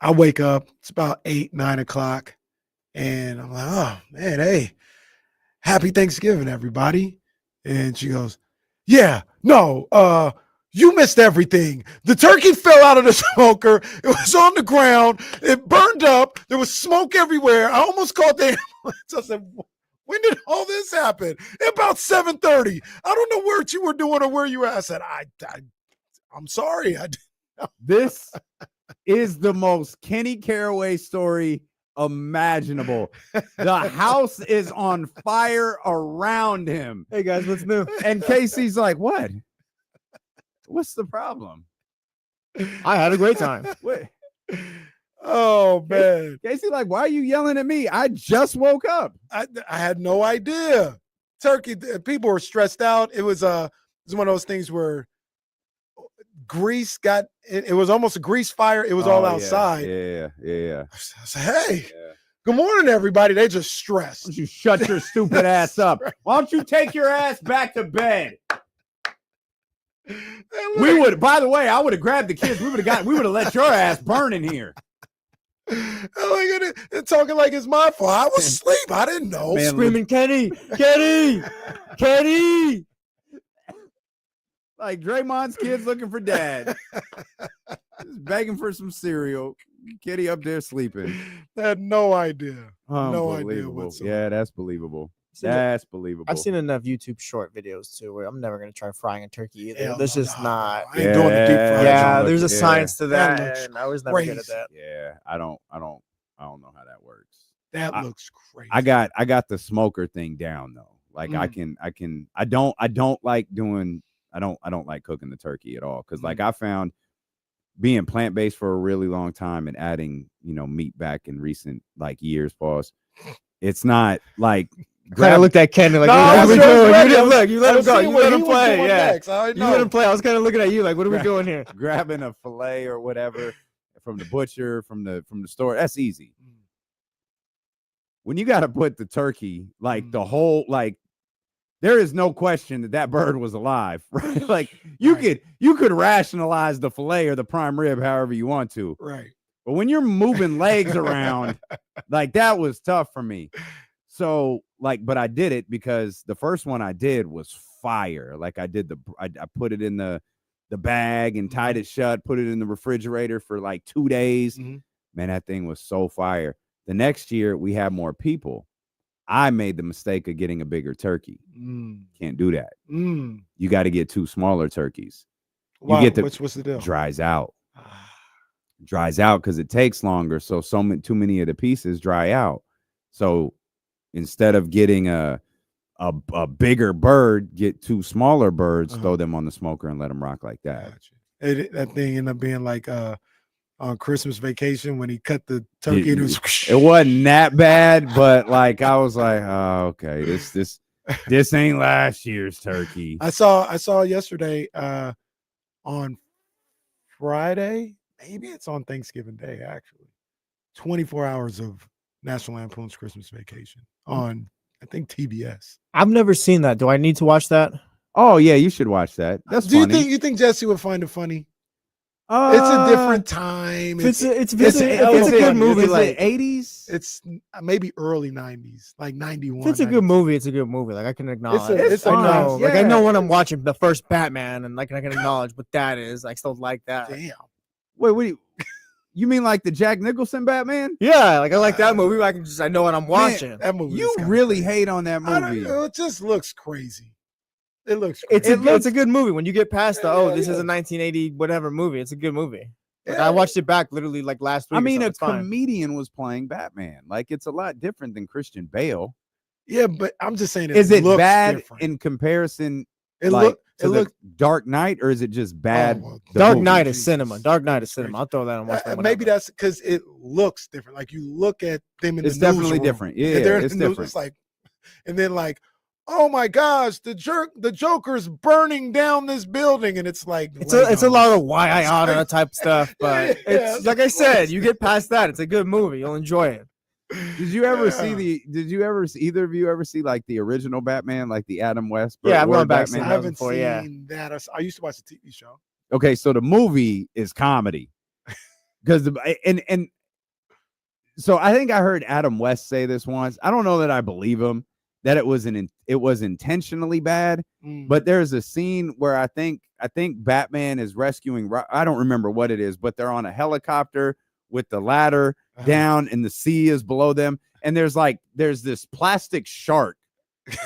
I wake up. It's about 8, 9 o'clock, and I'm like, oh man, hey, happy Thanksgiving, everybody. And she goes, yeah, no, you missed everything. The turkey fell out of the smoker. It was on the ground. It burned up. There was smoke everywhere. I almost called the ambulance. I said, when did all this happen? About 7:30. I don't know what you were doing or where you were. I said, I'm sorry. This is the most Kenny Caraway story imaginable. The house is on fire around him. Hey guys, what's new? And Casey's like, what? What's the problem? I had a great time. Wait. Oh man. Casey, like, why are you yelling at me? I just woke up. I had no idea. Turkey, people were stressed out. It was one of those things where grease got it was almost a grease fire. It was all outside. Yeah. I said, hey, good morning, everybody. They just stressed. Why don't you shut your stupid ass up? Why don't you take your ass back to bed? We would, by the way, I would have grabbed the kids. We would have let your ass burn in here. They're talking like it's my fault. I was asleep. I didn't know. Man, screaming, Kenny. Like Draymond's kids looking for dad. Just begging for some cereal. Kitty up there sleeping. I had no idea. No idea whatsoever. Yeah, that's believable. That's believable. I've seen enough YouTube short videos too where I'm never gonna try frying a turkey either. There's just not. I ain't doing the deep fry. Yeah, there's a science to that. And I was never crazy. good at that. Yeah, I don't know how that works. That looks crazy. I got the smoker thing down though. Like I don't like cooking the turkey at all. Cause like I found being plant-based for a really long time and adding, meat back in recent like years, pause. It's not like kind of looked at Ken like, what are we doing? You didn't look. You let him go. You let him play. Yeah. You let him play. I was kind of looking at you like, what are we doing here? Grabbing a fillet or whatever from the butcher, from the store. That's easy. When you got to put the turkey, like the whole, like, there is no question that bird was alive, right? Like you could rationalize the fillet or the prime rib however you want to. Right. But when you're moving legs around, like that was tough for me. So but I did it because the first one I did was fire. Like I put it in the bag and tied it shut, put it in the refrigerator for like 2 days. Mm-hmm. Man, that thing was so fire. The next year we had more people. I made the mistake of getting a bigger turkey. Can't do that. You got to get 2 smaller turkeys. Wow. You get what's the deal? Dries out because it takes longer. So too many of the pieces dry out. So instead of getting a bigger bird, get 2 smaller birds, throw them on the smoker and let them rock like that. Gotcha. That thing ended up being like on Christmas Vacation when he cut the turkey. It wasn't that bad, but like I was like, oh, okay, this ain't last year's turkey. I saw yesterday on Friday, maybe it's on Thanksgiving Day actually. 24 hours of National Lampoon's Christmas Vacation on I think TBS. I've never seen that. Do I need to watch that? Oh yeah, you should watch that. That's funny. You think Jesse would find it funny? It's a different time. It's a good movie. Like 80s. It's maybe early 90s, like 91. If it's a good movie, it's a good movie. Like I can acknowledge. It's I know. yeah. Like I know when I'm watching the first Batman, and like I can acknowledge what that is. I still like that. Damn. Wait, what do you mean like the Jack Nicholson Batman? Yeah, like I like that movie. I know what I'm watching. Man, that movie. You really hate on that movie. I don't know, it just looks crazy. It looks. It's a good movie. When you get past this is a 1980 whatever movie. It's a good movie. Like, I watched it back literally like last week. I mean, a comedian was playing Batman. Like it's a lot different than Christian Bale. Yeah, but I'm just saying. Is it bad different in comparison? It looked Dark Knight, or is it just bad? Dark Knight is cinema. Dark Knight is cinema. I'll throw that on watch. Maybe that's because it looks different. Like you look at them in it's the definitely newsroom, different. Yeah, it's different. It's like, and then like, oh my gosh, the Joker's burning down this building, and it's like it's a lot of why I oughta type stuff. But it's like I said, you get past that, it's a good movie. You'll enjoy it. Did you ever see either of you ever see like the original Batman, like the Adam West? Yeah, I'm going back. Batman? I haven't before, seen that. I used to watch the TV show. Okay, so the movie is comedy because and so I think I heard Adam West say this once. I don't know that I believe him that it was intentionally bad, but there's a scene where I think Batman is rescuing. I don't remember what it is, but they're on a helicopter with the ladder down, and the sea is below them, and there's this plastic shark.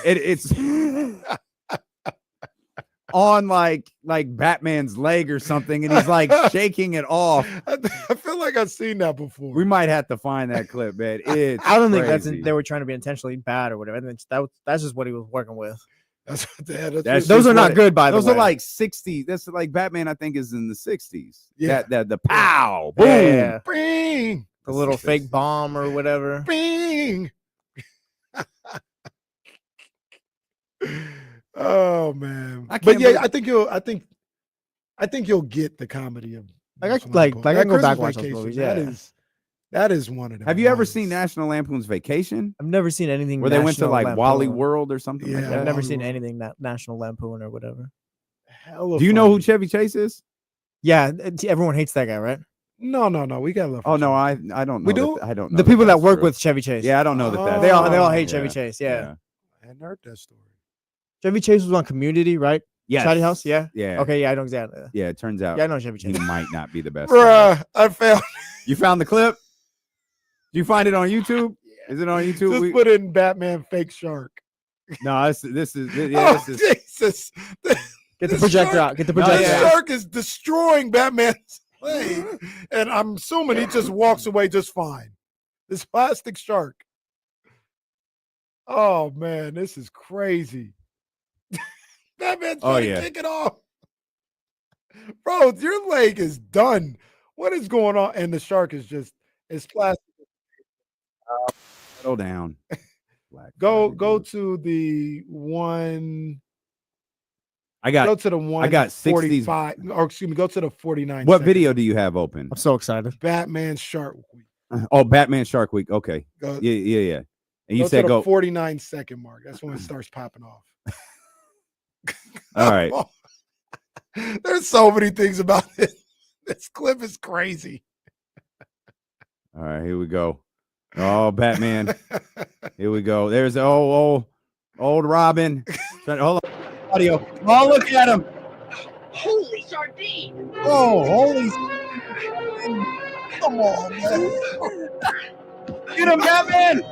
It's on like Batman's leg or something, and he's like shaking it off. I feel like I've seen that before. We might have to find that clip, man. I don't think they were trying to be intentionally bad or whatever. I think that's just what he was working with. Those are not good, by the way. Those are like 60. That's like Batman, I think, is in the 60s. Yeah. The pow, boom, Yeah. Bing. The little fake bomb or whatever. Bing. Oh man. But yeah, I think you'll get the comedy of I can go back and watch those Vacation. movies. Yeah. That is one of them. Have you ever seen National Lampoon's Vacation? I've never seen anything where they went to National like Lampoon. Wally World or something like Yeah, that. I've never seen anything National Lampoon or whatever. Do you know who Chevy Chase is? Yeah, everyone hates that guy, right? No. We got love. Oh no, I don't know. We do? I don't know The people that work true. with Chevy Chase. Yeah, I don't know that. They all hate Chevy Chase. Yeah. I hadn't heard that story. Chevy Chase was on Community, right? Yes. Shotty House, yeah. Yeah. Okay, yeah, I know exactly. Yeah, it turns out. Yeah, I know Chevy He Chase. might not be the best. Bruh, I found. You found the clip? Did you find it on YouTube? Is it on YouTube? Just put in Batman fake shark. No, this is Jesus. Get the projector out. Get the projector The out. shark is destroying Batman's plane, and I'm assuming he just walks away just fine. This plastic shark. Oh man, this is crazy. Batman's trying to kick it off. Bro, your leg is done. What is going on? And the shark is just it's plastic. Settle down. Go to the one. Go to the one. I got 45. Or excuse me. Go to the 49. What video do you have open? I'm so excited. Batman Shark Week. Oh, Batman Shark Week. Okay. Go, Yeah. And you go said to the go 49-second mark. That's when it starts popping off. All right. There's so many things about this. This clip is crazy. All right, here we go. Oh, Batman. Here we go. There's old Robin. Hold on. Audio. Oh, look at him. Holy sardine! Oh, holy. Come on, man. Get him, Batman.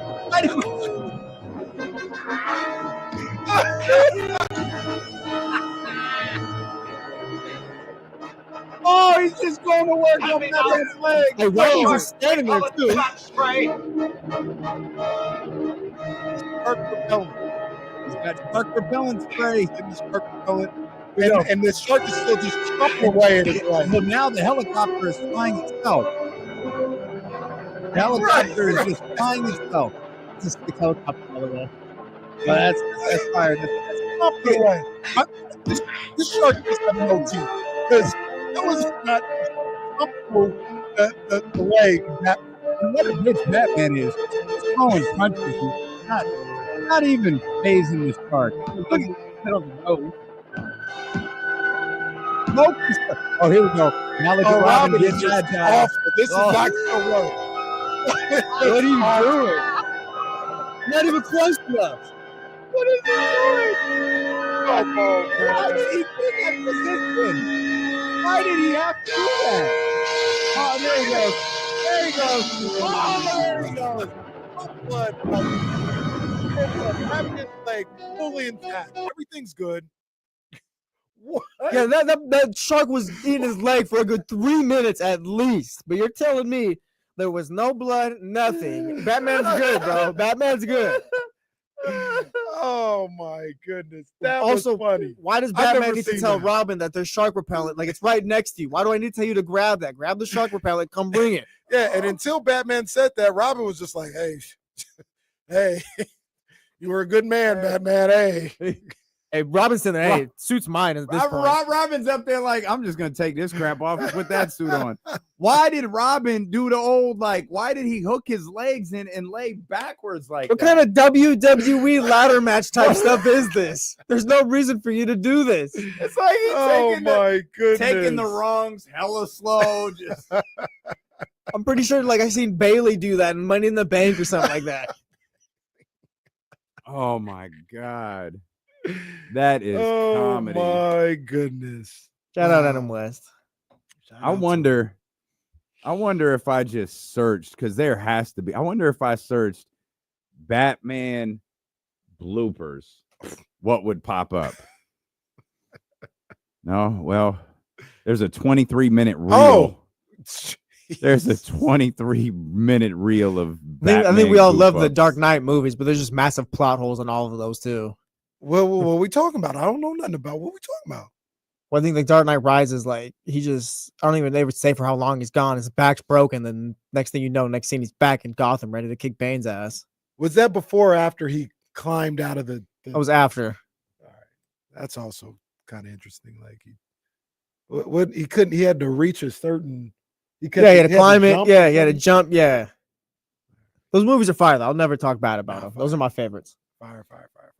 Oh, he's just going to work on Batman's leg. Hey, why are you just standing there too? Shark repellent. He's got shark repellent spray. Shark repellent. And the shark is still just chopping away at it. Well, now the helicopter is flying itself. The helicopter is just flying itself. It's a stick helicopter, by the way. Well, that's fired. This shark must have no teeth because that was not comfortable. The leg. And what a bitch Batman is. He's throwing punches. Not even phasing the shark. Look at the nose. Oh, here we go. Now look at Robin is getting just that down. awful. This is not going to work. What are you doing? Not even close enough. What is he doing? Come on, Why did he put that position? Why did he have to do that? Oh, there he goes. There he goes. Oh, there he goes. blood. His leg fully intact. Everything's good. What? Yeah, that shark was eating his leg for a good 3 minutes at least. But you're telling me there was no blood, nothing. Batman's good, bro. Batman's good. Oh my goodness. That also was funny. Why does I've Batman never need to seen tell that. Robin that there's shark repellent? Like it's right next to you. Why do I need to tell you to grab that? Grab the shark repellent. Come bring it. Yeah, and until Batman said that, Robin was just like, hey, hey, you were a good man, Batman. Hey. Hey, Robinson, hey, suits mine at this point. Robin's up there like, I'm just gonna take this crap off and put that suit on. Why did Robin do the old why did he hook his legs in and lay backwards like What that? kind of WWE ladder match type stuff is this? There's no reason for you to do this. It's like he's taking the rungs hella slow. Just I'm pretty sure I seen Bailey do that in Money in the Bank or something like that. oh my God. That is comedy. Oh my goodness! Shout out Adam West. I wonder if I just searched, because there has to be. I wonder if I searched Batman bloopers, what would pop up? No, well, there's a 23-minute reel. Oh, there's a 23-minute reel of Batman. I think we all love the goof-ups. Dark Knight movies, but there's just massive plot holes in all of those too. what are we talking about? I don't know nothing about what we talking about. Well, I think the Dark Knight Rises, I don't even ever say for how long he's gone. His back's broken. Then next thing you know, next scene he's back in Gotham, ready to kick Bane's ass. Was that before or after he climbed out of the? That was after. All right, that's also kind of interesting. What he couldn't. He had to reach a certain. He had to climb it. jump Yeah, or he had to something? jump. Yeah. Those movies are fire, though. I'll never talk bad about them. Those are my favorites. Fire.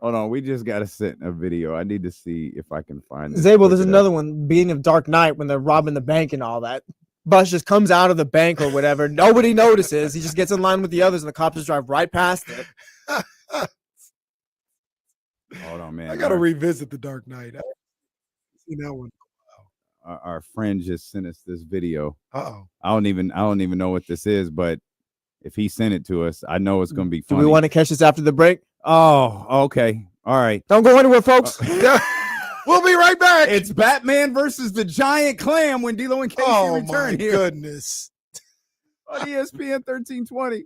Hold on, we just got to sit in a video. I need to see if I can find this. Zabel, there's Look it another up. one, beginning of Dark Knight, when they're robbing the bank and all that. Bus just comes out of the bank or whatever. Nobody notices. He just gets in line with the others, and the cops just drive right past it. Hold on, man. I gotta revisit the Dark Knight. I haven't seen that one. Our friend just sent us this video. Uh-oh. I don't even know what this is, but if he sent it to us, I know it's gonna be Do funny. we want to catch this after the break? Oh, okay. All right. Don't go anywhere, folks. We'll be right back. It's Batman versus the Giant Clam when D'Lo and Casey Oh return my here goodness. on ESPN 1320.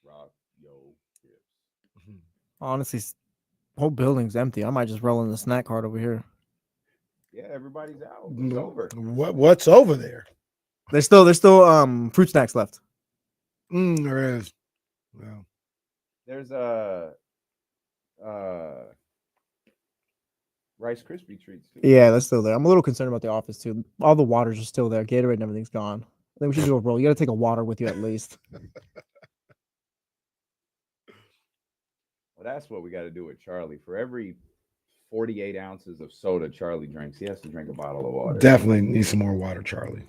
Rock, yo, hips. Honestly, whole building's empty. I might just roll in the snack cart over here. Yeah, everybody's out. It's over. What's over there? There's still fruit snacks left. There is. Well, There's Rice Krispie treats too. Yeah, that's still there. I'm a little concerned about the office too. All the waters are still there. Gatorade and everything's gone. I think we should do a roll. You got to take a water with you at least. Well, that's what we got to do with Charlie. For every 48 ounces of soda Charlie drinks, he has to drink a bottle of water. definitely need some more water, Charlie.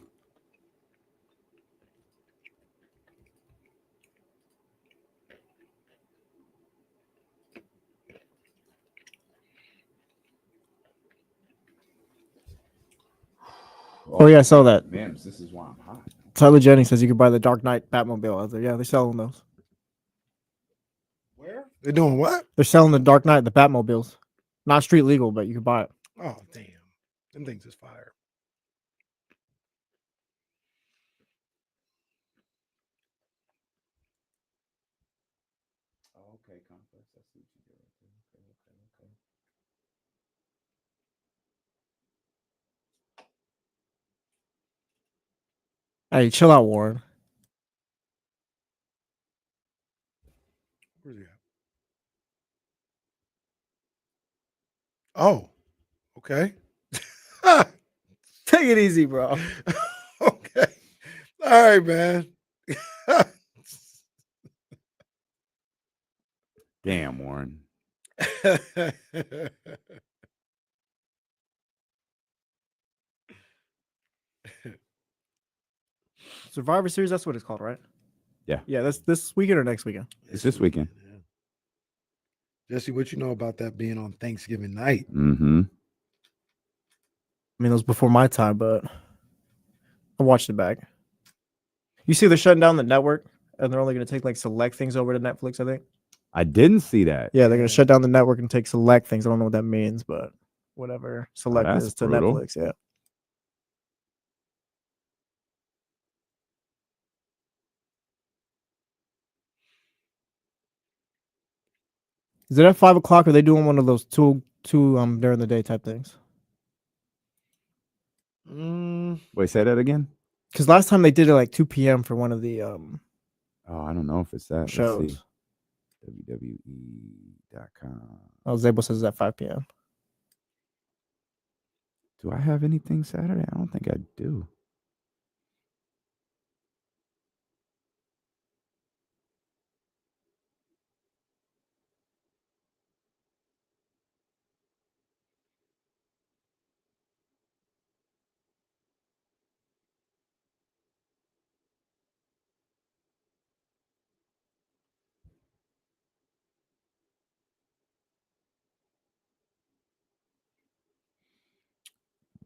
Oh yeah, I saw that. Man, this is why I'm hot. Tyler Jennings says you can buy the Dark Knight Batmobile. I was like, yeah, they're selling those. Where? They're doing what? They're selling the Dark Knight, the Batmobiles. Not street legal, but you can buy it. Oh, damn. Them things is fire. Okay, complex. I see what you did right there. Okay. Hey, chill out, Warren. Where's he at? Oh, okay. Take it easy, bro. Okay. All right, man. Damn, Warren. Survivor Series, that's what it's called, right? Yeah. Yeah, that's this weekend or next weekend. It's this weekend. Jesse, what you know about that being on Thanksgiving night? Mm-hmm. I mean, it was before my time, but I watched it back. You see, they're shutting down the network, and they're only going to take like select things over to Netflix, I think. I didn't see that. Yeah, they're going to shut down the network and take select things. I don't know what that means, but whatever select that's is to brutal. Netflix. Yeah. Is it at 5 o'clock? Or are they doing one of those two during the day type things? Wait, say that again. Because last time they did it like 2 p.m. for one of the Oh, I don't know if it's that. shows. Let's see. WWE.com. Zabel says at 5 p.m. Do I have anything Saturday? I don't think I do.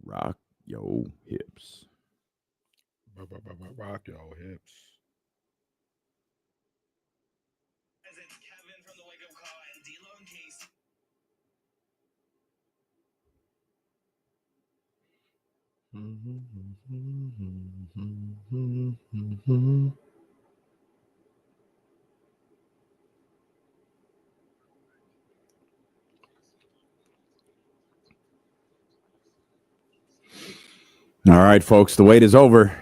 Rock your hips. Rock your hips. All right, folks, the wait is over.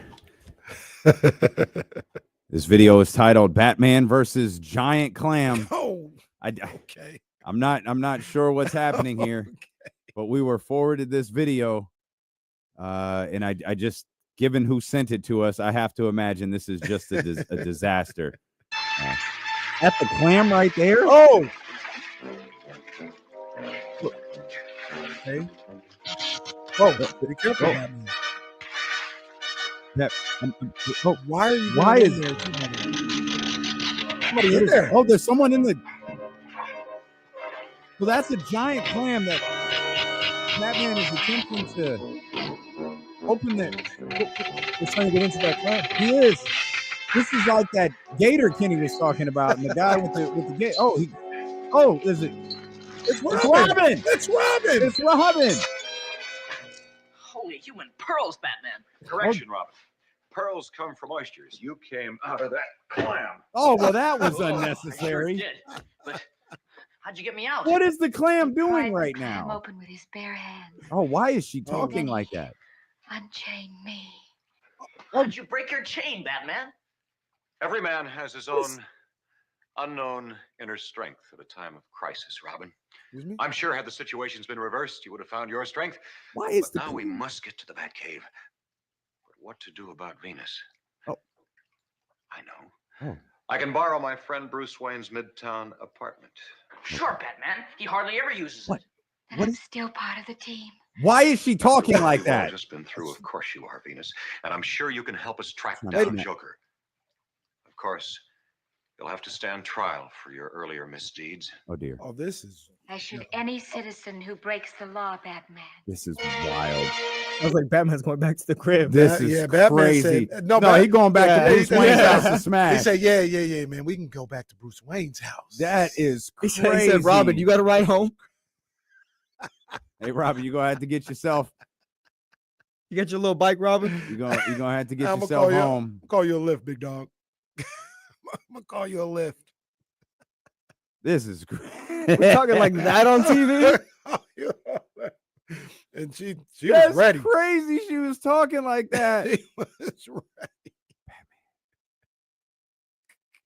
This video is titled "Batman versus Giant Clam." Oh, okay. I'm not sure what's happening here, but we were forwarded this video, and I just, given who sent it to us, I have to imagine this is just a disaster. At the clam right there. Oh. Okay. Oh, be careful. Why are you? Why is there? Somebody in there? Oh, there's someone in the. So that's a giant clam that Batman is attempting to open He's trying to get into that clam. He is. This is like that gator Kenny was talking about, and the guy with the gator. Oh, is it? It's Robin. It's Robin. It's Robin. Holy human pearls, Batman. Correction, Robin. Pearls come from oysters. You came out of that clam. Oh, well, that was I unnecessary. sure did. But how'd you get me out? What is the clam doing Pried the right clam now? open with his bare hands. Oh, why is she Oh, talking Benny. like that? Unchain me. How'd you break your chain, Batman? Every man has his own unknown inner strength at a time of crisis, Robin. I'm sure had the situations been reversed, you would have found your strength. Why is but now we must get to the Batcave. But what to do about Venus? Oh. I know. Oh. I can borrow my friend Bruce Wayne's Midtown apartment. Sure, Batman. He hardly ever uses it. And I'm still part of the team. Why is she talking like We've all that? just been through. Of course you are, Venus. And I'm sure you can help us track Wait a down minute. Joker. Of course, you'll have to stand trial for your earlier misdeeds. Oh, dear. Oh, this is. As should any citizen who breaks the law, Batman. This is wild. I was like, Batman's going back to the crib. This is crazy. Said, no, he going back to Bruce Wayne's house to smash. He said, yeah, man. We can go back to Bruce Wayne's house. That is He crazy. said, Robin, you got to ride home. Hey, Robin, you're going to have to get yourself. You got your little bike, Robin? You're gonna have to get I'm yourself gonna home. call you a lift, big dog. I'm going to call you a lift. This is great. We're talking like that on TV? And she That's was ready. crazy. She was talking like that. She was ready.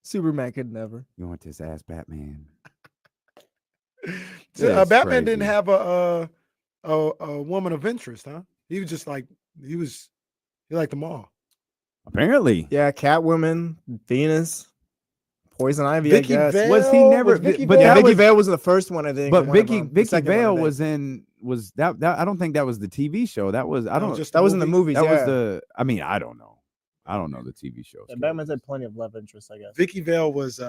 Superman could never. You want this ass Batman? So, That's Batman crazy. didn't have a woman of interest, huh? He was just like he liked them all. Apparently. Yeah, Catwoman, Venus, Poison Ivy, Vicky I guess. Vale? Was he never? Was Vicky but Vale? that Vicky was, Vale was the first one, I think. but and one of Vicky them. The second one, I Vale think. was that I don't think that was the TV show. That was I No, don't. just That was in the movies. that yeah. was the. I mean, I don't know. I don't know the TV shows. And Batman's had plenty of love interest, I guess. Vicky Vale was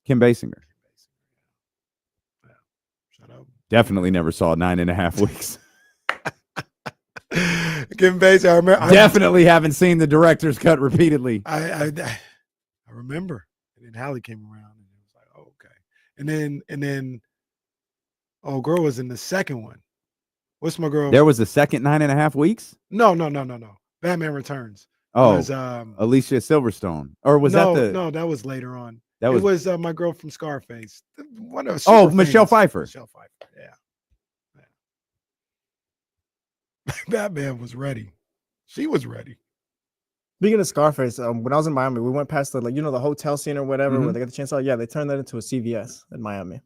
Kim Basinger. shut up. Definitely never saw 9.5 weeks. Kim Basinger. I remember. Definitely haven't seen the director's cut repeatedly. I remember. And then Hallie came around and it was like, oh, okay. And then oh, girl was in the second one. What's my girl? There was the second 9.5 weeks. No. Batman Returns. Oh, Was, Alicia Silverstone, or was no, that the? No, that was later on. That It was my girl from Scarface. One of Oh, super Michelle famous- Pfeiffer. Michelle Pfeiffer. Yeah. Batman was ready. She was ready. Speaking of Scarface, when I was in Miami, we went past the the hotel scene or whatever where they got the chainsaw. Yeah, they turned that into a CVS in Miami.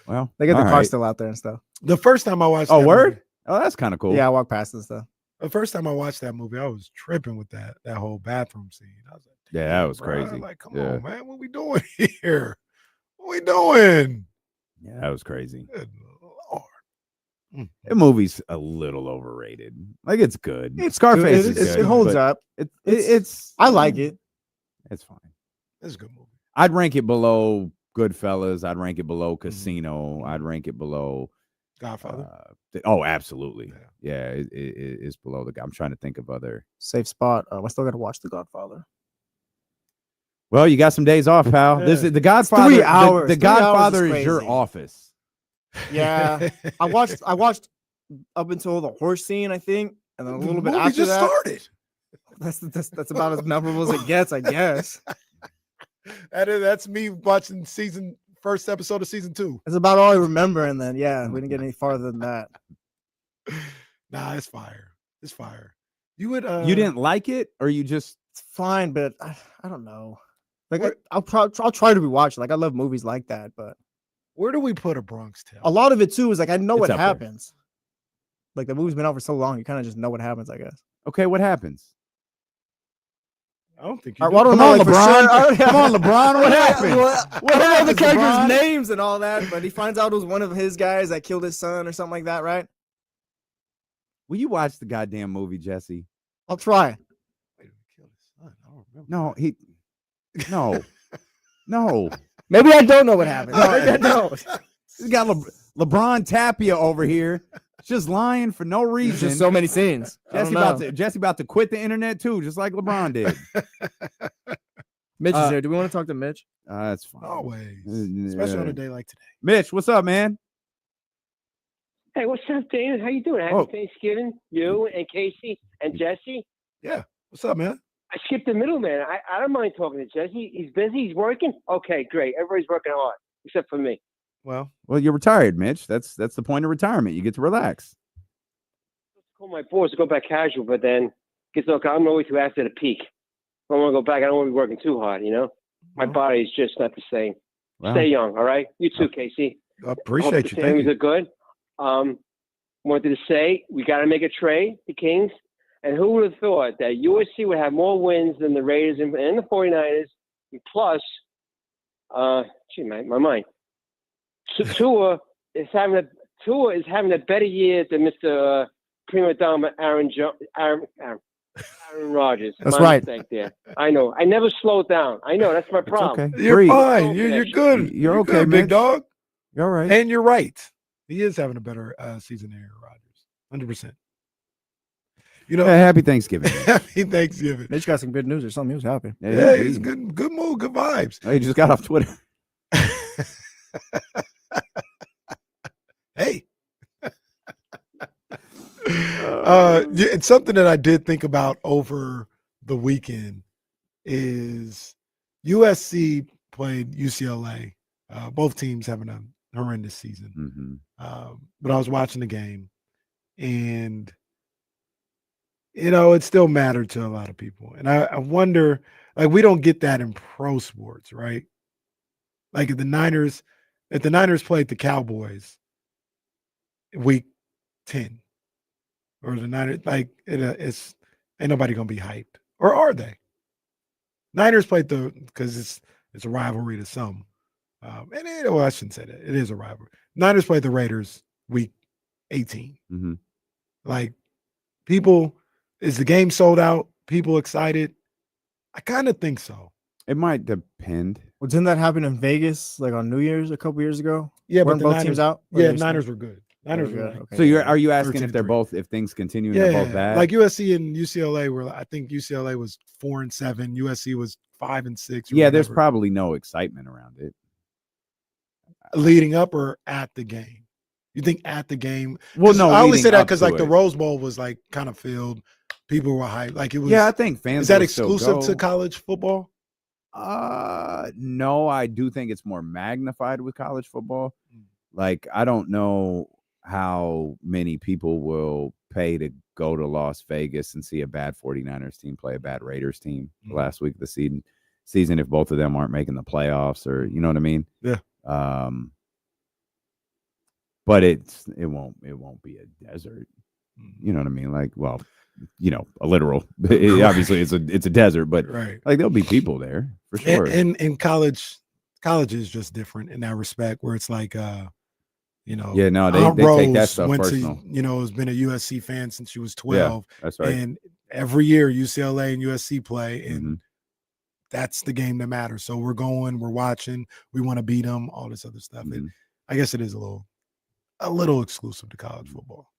Well, They got the all car right. still out there and stuff. The first time I watched Oh, that word? movie, Oh, that's kind of cool. Yeah, I walked past and stuff. the first time I watched that movie, I was tripping with that whole bathroom scene. I was like, Yeah, that was bro, crazy. like, come Yeah. on, man. What we doing here? What we doing? Yeah, that was crazy. Good Lord. The movie's a little overrated. Like, it's good. It's Scarface good. is It good, holds but up. It's I like it. It's fine. It's a good movie. I'd rank it below Goodfellas. I'd rank it below Casino. I'd rank it below Godfather. Absolutely. Yeah, it's below the. I'm trying to think of other. Safe spot. I still got to watch The Godfather. Well, you got some days off, pal. Yeah. This is The Godfather. 3 hours. The 3 hours Godfather is is your crazy. office. Yeah, I watched up until the horse scene, I think, and then a little bit movie after just that. started. That's about as memorable as it gets, I guess. That's me watching first episode of season 2. That's about all I remember, and then we didn't get any farther than that. Nah, it's fire. It's fire. You would You didn't like it, or you just? It's fine, but I don't know. Like I'll try to rewatch it. Like I love movies like that, but where do we put A Bronx Tale? a lot of it too is like I know It's what up there. happens. Like the movie's been out for so long, you kind of just know what happens, I guess. Okay, what happens? I don't think you I do. don't Come know, on, like, for LeBron. sure. Come on, LeBron. What happened? What What I don't know the happened, characters' LeBron? names and all that, but he finds out it was one of his guys that killed his son or something like that, right? Will you watch the goddamn movie, Jesse? I'll try. No, no. Maybe I don't know what happened. Maybe I don't. You got LeBron Tapia over here, just lying for no There's reason. just so many scenes. Jesse about to quit the internet too, just like LeBron did. Mitch is here. Do we want to talk to Mitch? That's fine. Always, especially on a day like today. Mitch, what's up, man? Hey, what's up, David? How you doing? Happy Thanksgiving, you and Casey and Jesse. Yeah, what's up, man? I skipped the middleman. I don't mind talking to Jesse. He's busy. He's working. Okay, great. Everybody's working hard except for me. Well, you're retired, Mitch. That's the point of retirement. You get to relax. Call my boss to go back casual, but then I'm always too after the peak. If I want to go back, I don't want to be working too hard. My body is just not the same. Wow. Stay young, all right? You too, Casey. I appreciate Hope you. the Thank families you. are good. Wanted to say we got to make a trade, the Kings. And who would have thought that USC would have more wins than the Raiders and the 49ers? And plus, my mind. Tua is having a better year than Mr. Prima Donna Aaron Rodgers. That's My right. mistake there. I know. I never slowed down. I know. That's my problem. okay. You're Breathe. fine. You're good. You're okay, good, big Mitch. dog. You're all right. And you're right. He is having a better season than Aaron Rodgers. 100%. Happy Thanksgiving. Happy Thanksgiving. Mitch got some good news or something. He was happy. Yeah, he's good. Good mood. Good vibes. He just got off Twitter. Hey. It's something that I did think about over the weekend is USC played UCLA. Both teams having a horrendous season. But I was watching the game, and it still mattered to a lot of people. And I wonder, like, we don't get that in pro sports, right? Like if the Niners played the Cowboys week 10, or the Niners, like it's ain't nobody gonna be hyped, or are they? Niners played because it's a rivalry to some, I shouldn't say that. It is a rivalry. Niners played the Raiders week 18. Like people, is the game sold out? People excited? I kind of think so. It might depend. Well, didn't that happen in Vegas like on New Year's a couple years ago? Yeah, Weren't but both the teams Niners out? Or Yeah, they Niners still- were good. Niners were Okay. So are you asking if they're 13-3. both, if things continue and they're both bad? Like USC and UCLA were. I think UCLA was 4-7. USC was 5-6. Yeah, there's probably no excitement around it. Leading up or at the game. You think at the game? Well, no, I only leading say that up because to like the it. Rose Bowl was like kind of filled. People were hyped. Like it was. Yeah, I think fans Is that will still exclusive to go. college football? No, I do think it's more magnified with college football. Like, I don't know how many people will pay to go to Las Vegas and see a bad 49ers team play a bad Raiders team the last week of the season if both of them aren't making the playoffs, or you know what I mean? Yeah. But it won't be a desert. You know what I mean? Like, well, a literal. Obviously, it's a desert, but right. Like there'll be people there for sure. And college is just different in that respect, where it's like, yeah, no, they take that stuff personal. Has been a USC fan since she was 12. Yeah, that's right. And every year UCLA and USC play, and that's the game that matters. So we're watching, we want to beat them, all this other stuff. I guess it is a little exclusive to college football.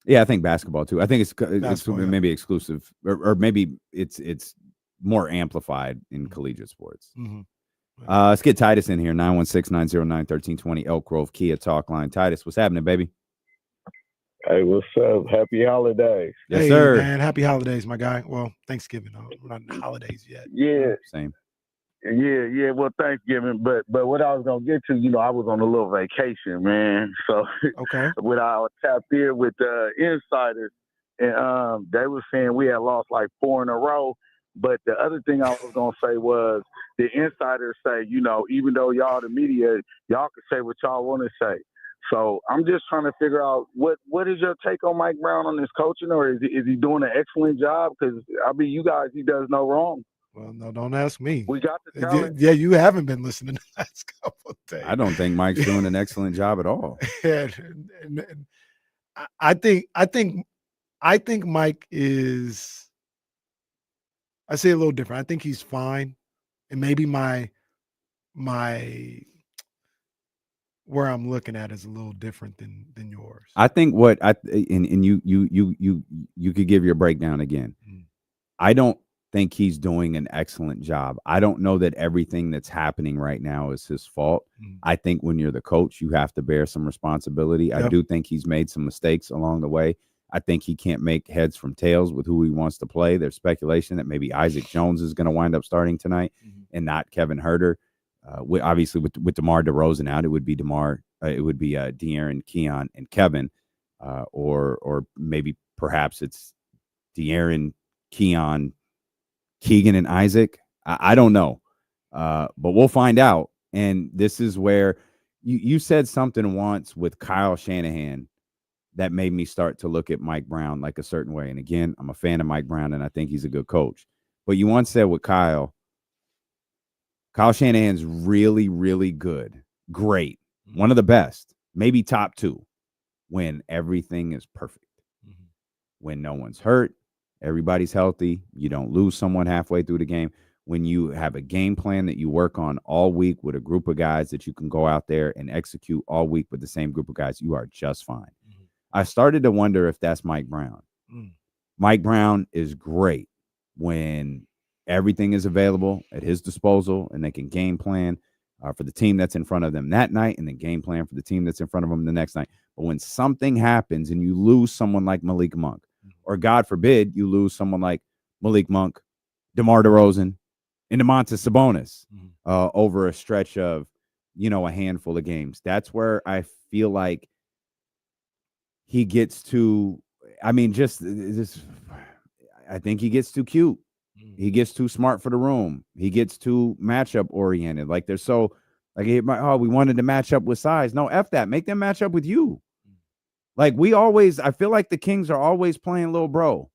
Yeah, I think basketball too. I think it's Basketball, maybe exclusive, or maybe it's more amplified in collegiate sports. Let's get Titus in here, 916-909-1320, Elk Grove Kia Talk Line. Titus, what's happening, baby? Hey, what's up? Happy holidays. Yes, sir. Man, happy holidays, my guy. Well, Thanksgiving. We're not in the holidays yet. Yeah. Same. Yeah. Well, Thanksgiving, but what I was gonna get to, I was on a little vacation, man. So okay, when I tapped in with the insiders, and they were saying we had lost like 4 in a row. But the other thing I was gonna say was the insiders say, even though y'all the media, y'all can say what y'all want to say. So I'm just trying to figure out what is your take on Mike Brown on his coaching, or is he doing an excellent job? Because you guys, he does no wrong. Well, no, don't ask me. We got the talent. Yeah, you haven't been listening the last couple of days. I don't think Mike's doing an excellent job at all. and I think Mike is. I say a little different. I think he's fine, and maybe my where I'm looking at is a little different than yours. I think you could give your breakdown again. I don't think he's doing an excellent job. I don't know that everything that's happening right now is his fault. I think when you're the coach, you have to bear some responsibility. Yep. I do think he's made some mistakes along the way. I think he can't make heads from tails with who he wants to play. There's speculation that maybe Isaac Jones is going to wind up starting tonight and not Kevin Huerter. Obviously, with DeMar DeRozan out, it would be De'Aaron, Keon, and Kevin, or maybe perhaps it's De'Aaron, Keon, Keegan, and Isaac. I don't know, but we'll find out. And this is where you said something once with Kyle Shanahan that made me start to look at Mike Brown like a certain way. And again, I'm a fan of Mike Brown, and I think he's a good coach. But you once said with Kyle Shanahan's really, really good, great, one of the best, maybe top 2, when everything is perfect. When no one's hurt, everybody's healthy, you don't lose someone halfway through the game, when you have a game plan that you work on all week with a group of guys that you can go out there and execute all week with the same group of guys, you are just fine. I started to wonder if that's Mike Brown. Mike Brown is great when everything is available at his disposal and they can game plan for the team that's in front of them that night and then game plan for the team that's in front of them the next night. But when something happens and you lose someone like Malik Monk, or God forbid, you lose someone like Malik Monk, DeMar DeRozan, and Domantas Sabonis over a stretch of, a handful of games, that's where I feel like he gets too, I think he gets too cute. He gets too smart for the room. He gets too matchup oriented. Like they're so like, we wanted to match up with size. No, F that. Make them match up with you. Like I feel like the Kings are always playing little bro.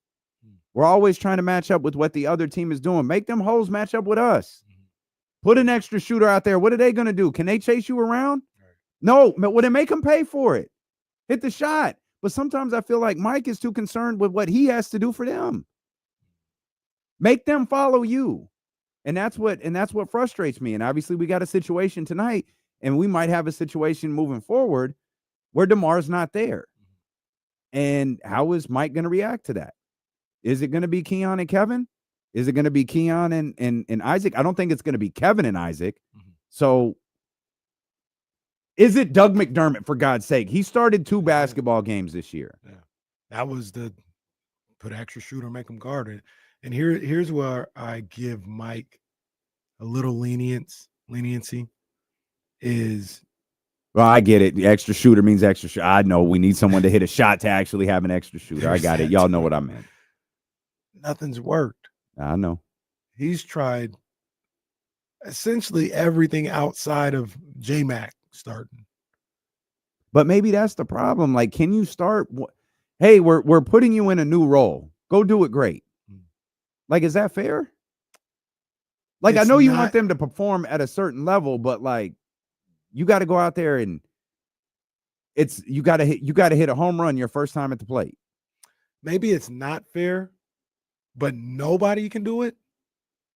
We're always trying to match up with what the other team is doing. Make them hoes match up with us. Put an extra shooter out there. What are they going to do? Can they chase you around? No, but would it make them pay for it? Hit the shot. But sometimes I feel like Mike is too concerned with what he has to do for them. Make them follow you. And that's what frustrates me. And obviously we got a situation tonight, and we might have a situation moving forward where DeMar's not there. And how is Mike going to react to that? Is it going to be Keon and Kevin? Is it going to be Keon and Isaac? I don't think it's going to be Kevin and Isaac. So is it Doug McDermott, for God's sake? He started 2 basketball games this year. Yeah. That was the put extra shooter, make him guard it. And here's where I give Mike a little leniency is Well, I get it. The extra shooter means extra shooter. I know we need someone to hit a shot to actually have an extra shooter. I got it. Y'all know what I meant. Nothing's worked. I know. He's tried essentially everything outside of J-Mac starting. But maybe that's the problem. Like, can you start? Hey, we're putting you in a new role. Go do it great. Like, is that fair? Like, I know you want them to perform at a certain level, but like, you got to go out there and you got to hit a home run your first time at the plate. Maybe it's not fair, but nobody can do it.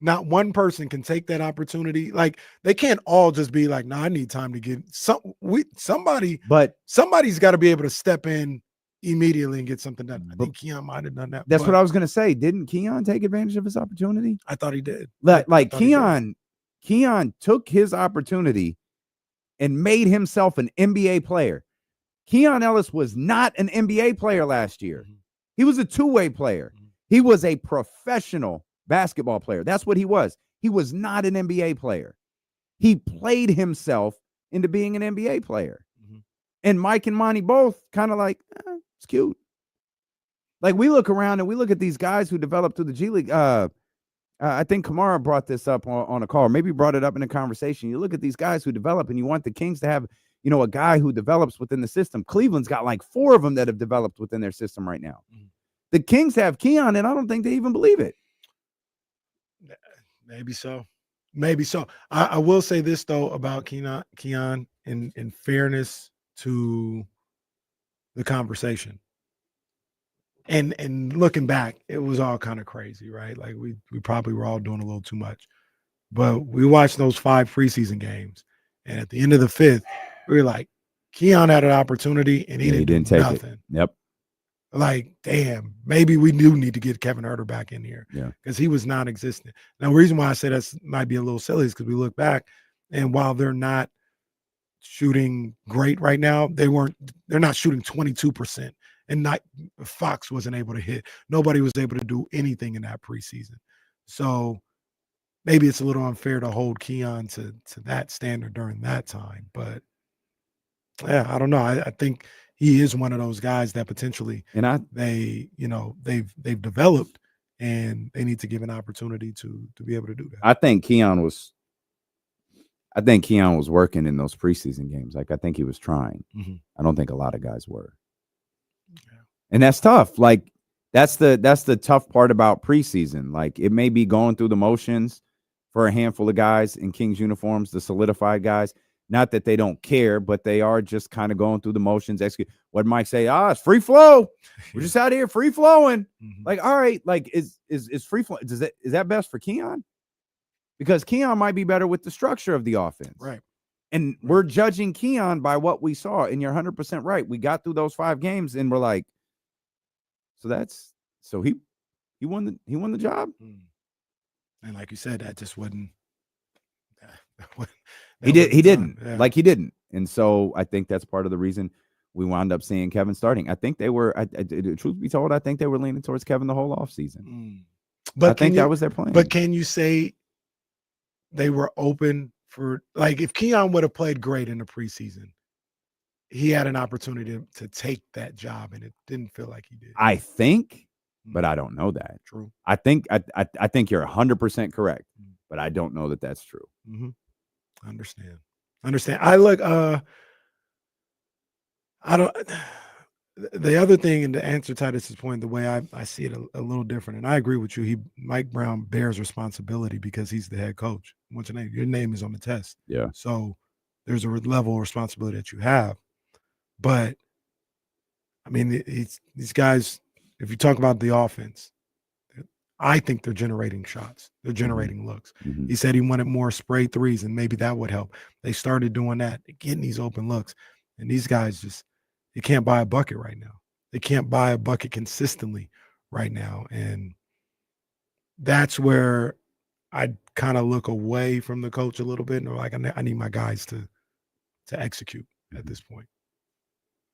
Not one person can take that opportunity. Like, they can't all just be like, "No, I need time to get somebody." But somebody's got to be able to step in immediately and get something done. I think Keon might have done that. That's what I was gonna say. Didn't Keon take advantage of his opportunity? I thought he did. Like Keon took his opportunity and made himself an NBA player. Keon Ellis was not an NBA player last year. He was a two-way player. He was a professional basketball player. That's what he was. He was not an NBA player. He played himself into being an NBA player. And Mike and Monty both kind of like, it's cute. Like, we look around and we look at these guys who developed through the G League. I think Kamara brought this up on a call, or maybe brought it up in a conversation. You look at these guys who develop, and you want the Kings to have, a guy who develops within the system. Cleveland's got like 4 of them that have developed within their system right now. The Kings have Keon, and I don't think they even believe it. Maybe so. Maybe so. I will say this, though, about Keon in fairness to the conversation. And looking back, it was all kind of crazy, right? Like, we probably were all doing a little too much. But we watched those 5 preseason games, and at the end of the 5th, we were like, Keon had an opportunity, and he didn't take nothing. It. Yep. Like, damn, maybe we do need to get Kevin Huerter back in here. Yeah. Because he was non-existent. Now, the reason why I say that might be a little silly is because we look back, and while they're not shooting great right now, they're not shooting 22%. And Fox wasn't able to hit. Nobody was able to do anything in that preseason. So maybe it's a little unfair to hold Keon to that standard during that time. But yeah, I don't know. I think he is one of those guys that potentially they've developed, and they need to give an opportunity to be able to do that. I think Keon was working in those preseason games. Like, I think he was trying. I don't think a lot of guys were. Yeah. And that's tough. Like, that's the tough part about preseason. Like, it may be going through the motions for a handful of guys in Kings uniforms, the solidified guys. Not that they don't care, but they are just kind of going through the motions. What Mike say? It's free flow. We're just out here free flowing. Like, all right, like is free flow? Is that best for Keon? Because Keon might be better with the structure of the offense, right? And we're judging Keon by what we saw. And you're 100% right. We got through those 5 games, and we're like, so he won the job. And like you said, that just wasn't. He didn't. Yeah. Like, he didn't. And so I think that's part of the reason we wound up seeing Kevin starting. I think they were, truth be told, I think they were leaning towards Kevin the whole offseason. But I think that was their plan. But can you say they were open for, like, if Keon would have played great in the preseason, he had an opportunity to take that job, and it didn't feel like he did. I think, but I don't know that. True. I think you're 100% correct, but I don't know that that's true. Understand. I look, I don't, the other thing, and to answer Titus's point, the way I see it a little different, and I agree with you. Mike Brown bears responsibility because he's the head coach. What's your name? Your name is on the test. Yeah. So there's a level of responsibility that you have. But I mean, these guys, if you talk about the offense, I think they're generating shots. They're generating looks. He said he wanted more spray threes, and maybe that would help. They started doing that, getting these open looks. And these guys you can't buy a bucket right now. They can't buy a bucket consistently right now. And that's where I kind of look away from the coach a little bit. And like, I need my guys to execute at this point.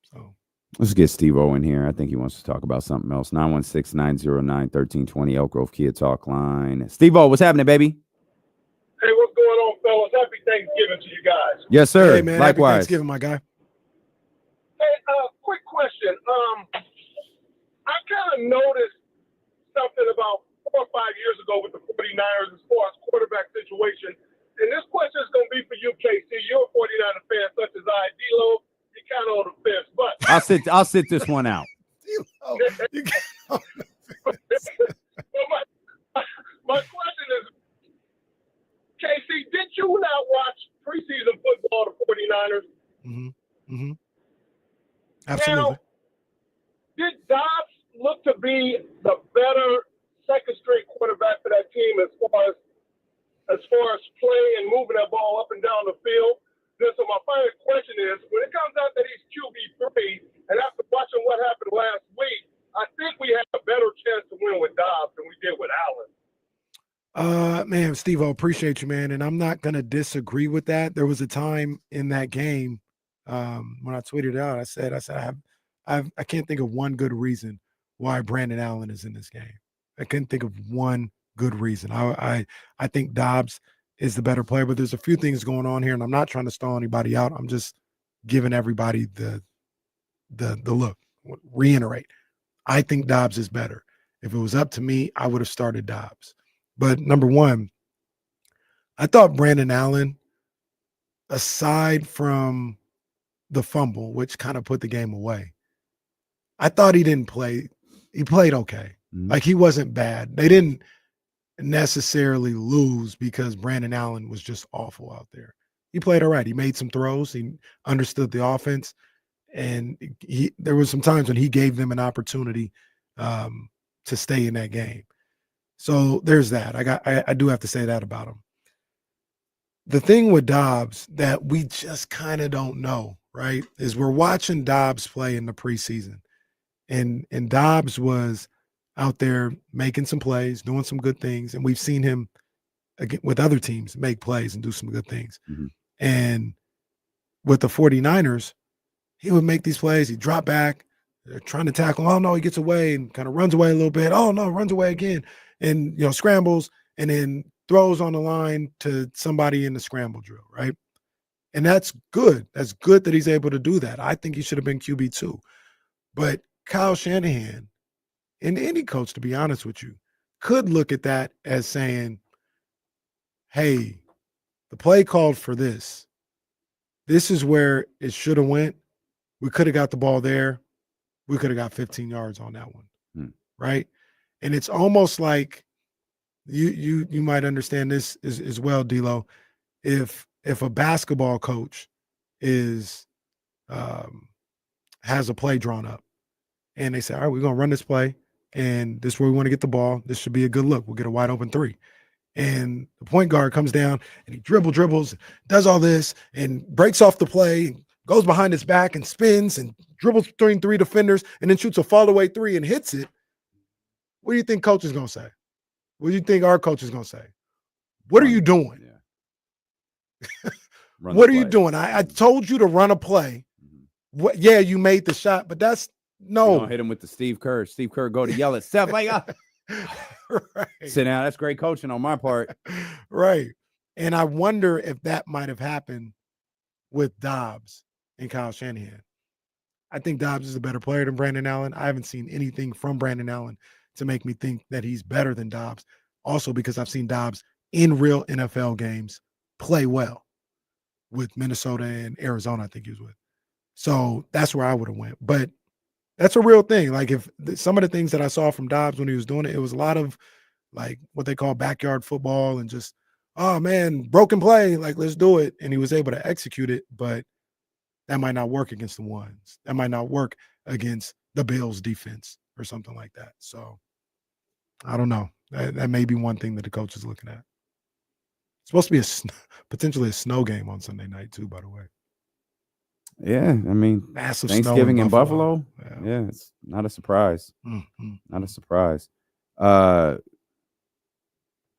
So let's get Steve-O in here. I think he wants to talk about something else. 916-909-1320 Elk Grove Kia Talk line. Steve-O, what's happening, baby? Hey, what's going on, fellas? Happy Thanksgiving to you guys. Yes, sir. Hey, man. Likewise. Happy Thanksgiving, my guy. Hey, quick question. I kind of noticed something about 4 or 5 years ago with the 49ers as far as quarterback situation. And this question is going to be for you, KC. You're a 49er fan such as I. D-Lo, you kind of on the fence. But I'll sit this one out. my question is, KC, did you not watch preseason football of the 49ers? Mm-hmm. Absolutely. Now, did Dobbs look to be the better second straight quarterback for that team as far as playing and moving that ball up and down the field? Then, so my final question is, when it comes out that he's QB3, and after watching what happened last week, I think we have a better chance to win with Dobbs than we did with Allen. Man, Steve, I appreciate you, man. And I'm not going to disagree with that. There was a time in that game when I tweeted out, I said, I can't think of one good reason why Brandon Allen is in this game. I couldn't think of one good reason. I think Dobbs is the better player, but there's a few things going on here, and I'm not trying to stall anybody out. I'm just giving everybody the look. Reiterate. I think Dobbs is better. If it was up to me, I would have started Dobbs. But number one, I thought Brandon Allen, aside from the fumble, which kind of put the game away, I thought he didn't play. He played okay. Like, he wasn't bad. They didn't necessarily lose because Brandon Allen was just awful out there. He played all right. He made some throws. He understood the offense. And there was some times when he gave them an opportunity to stay in that game. So there's that. I do have to say that about him. The thing with Dobbs that we just kind of don't know, right, is we're watching Dobbs play in the preseason. And Dobbs was out there making some plays, doing some good things. And we've seen him with other teams make plays and do some good things. Mm-hmm. And with the 49ers, he would make these plays. He'd drop back. They're trying to tackle. Oh, no, he gets away and kind of runs away a little bit. Oh, no, runs away again. And, scrambles and then throws on the line to somebody in the scramble drill, right? And that's good. That's good that he's able to do that. I think he should have been QB2. But Kyle Shanahan, and any coach, to be honest with you, could look at that as saying, hey, the play called for this. This is where it should have went. We could have got the ball there. We could have got 15 yards on that one, right? And it's almost like you might understand this as well, D-Lo. If a basketball coach has a play drawn up and they say, all right, we're going to run this play and this is where we want to get the ball. This should be a good look. We'll get a wide open three. And the point guard comes down and he dribbles, does all this and breaks off the play, goes behind his back and spins and dribbles between three defenders and then shoots a fall away three and hits it. What do you think coach is going to say? What do you think our coach is going to say? What are you doing? What are you doing? I told you to run a play. What? Yeah, you made the shot, but that's no. You don't hit him with the Steve Kerr. Steve Kerr go to yell at Steph like, right. Sit down. That's great coaching on my part. Right. And I wonder if that might have happened with Dobbs and Kyle Shanahan. I think Dobbs is a better player than Brandon Allen. I haven't seen anything from Brandon Allen to make me think that he's better than Dobbs. Also because I've seen Dobbs in real NFL games play well with Minnesota and Arizona, I think he was with. So that's where I would have went. But that's a real thing. Like, if some of the things that I saw from Dobbs when he was doing it, it was a lot of like what they call backyard football and just, oh man, broken play, like let's do it. And he was able to execute it, but that might not work against the ones. That might not work against the Bills defense or something like that. So I don't know. That may be one thing that the coach is looking at. It's supposed to be potentially a snow game on Sunday night too, by the way. Yeah, I mean, massive Thanksgiving snow in Buffalo. Yeah, it's not a surprise. Mm-hmm. Not a surprise.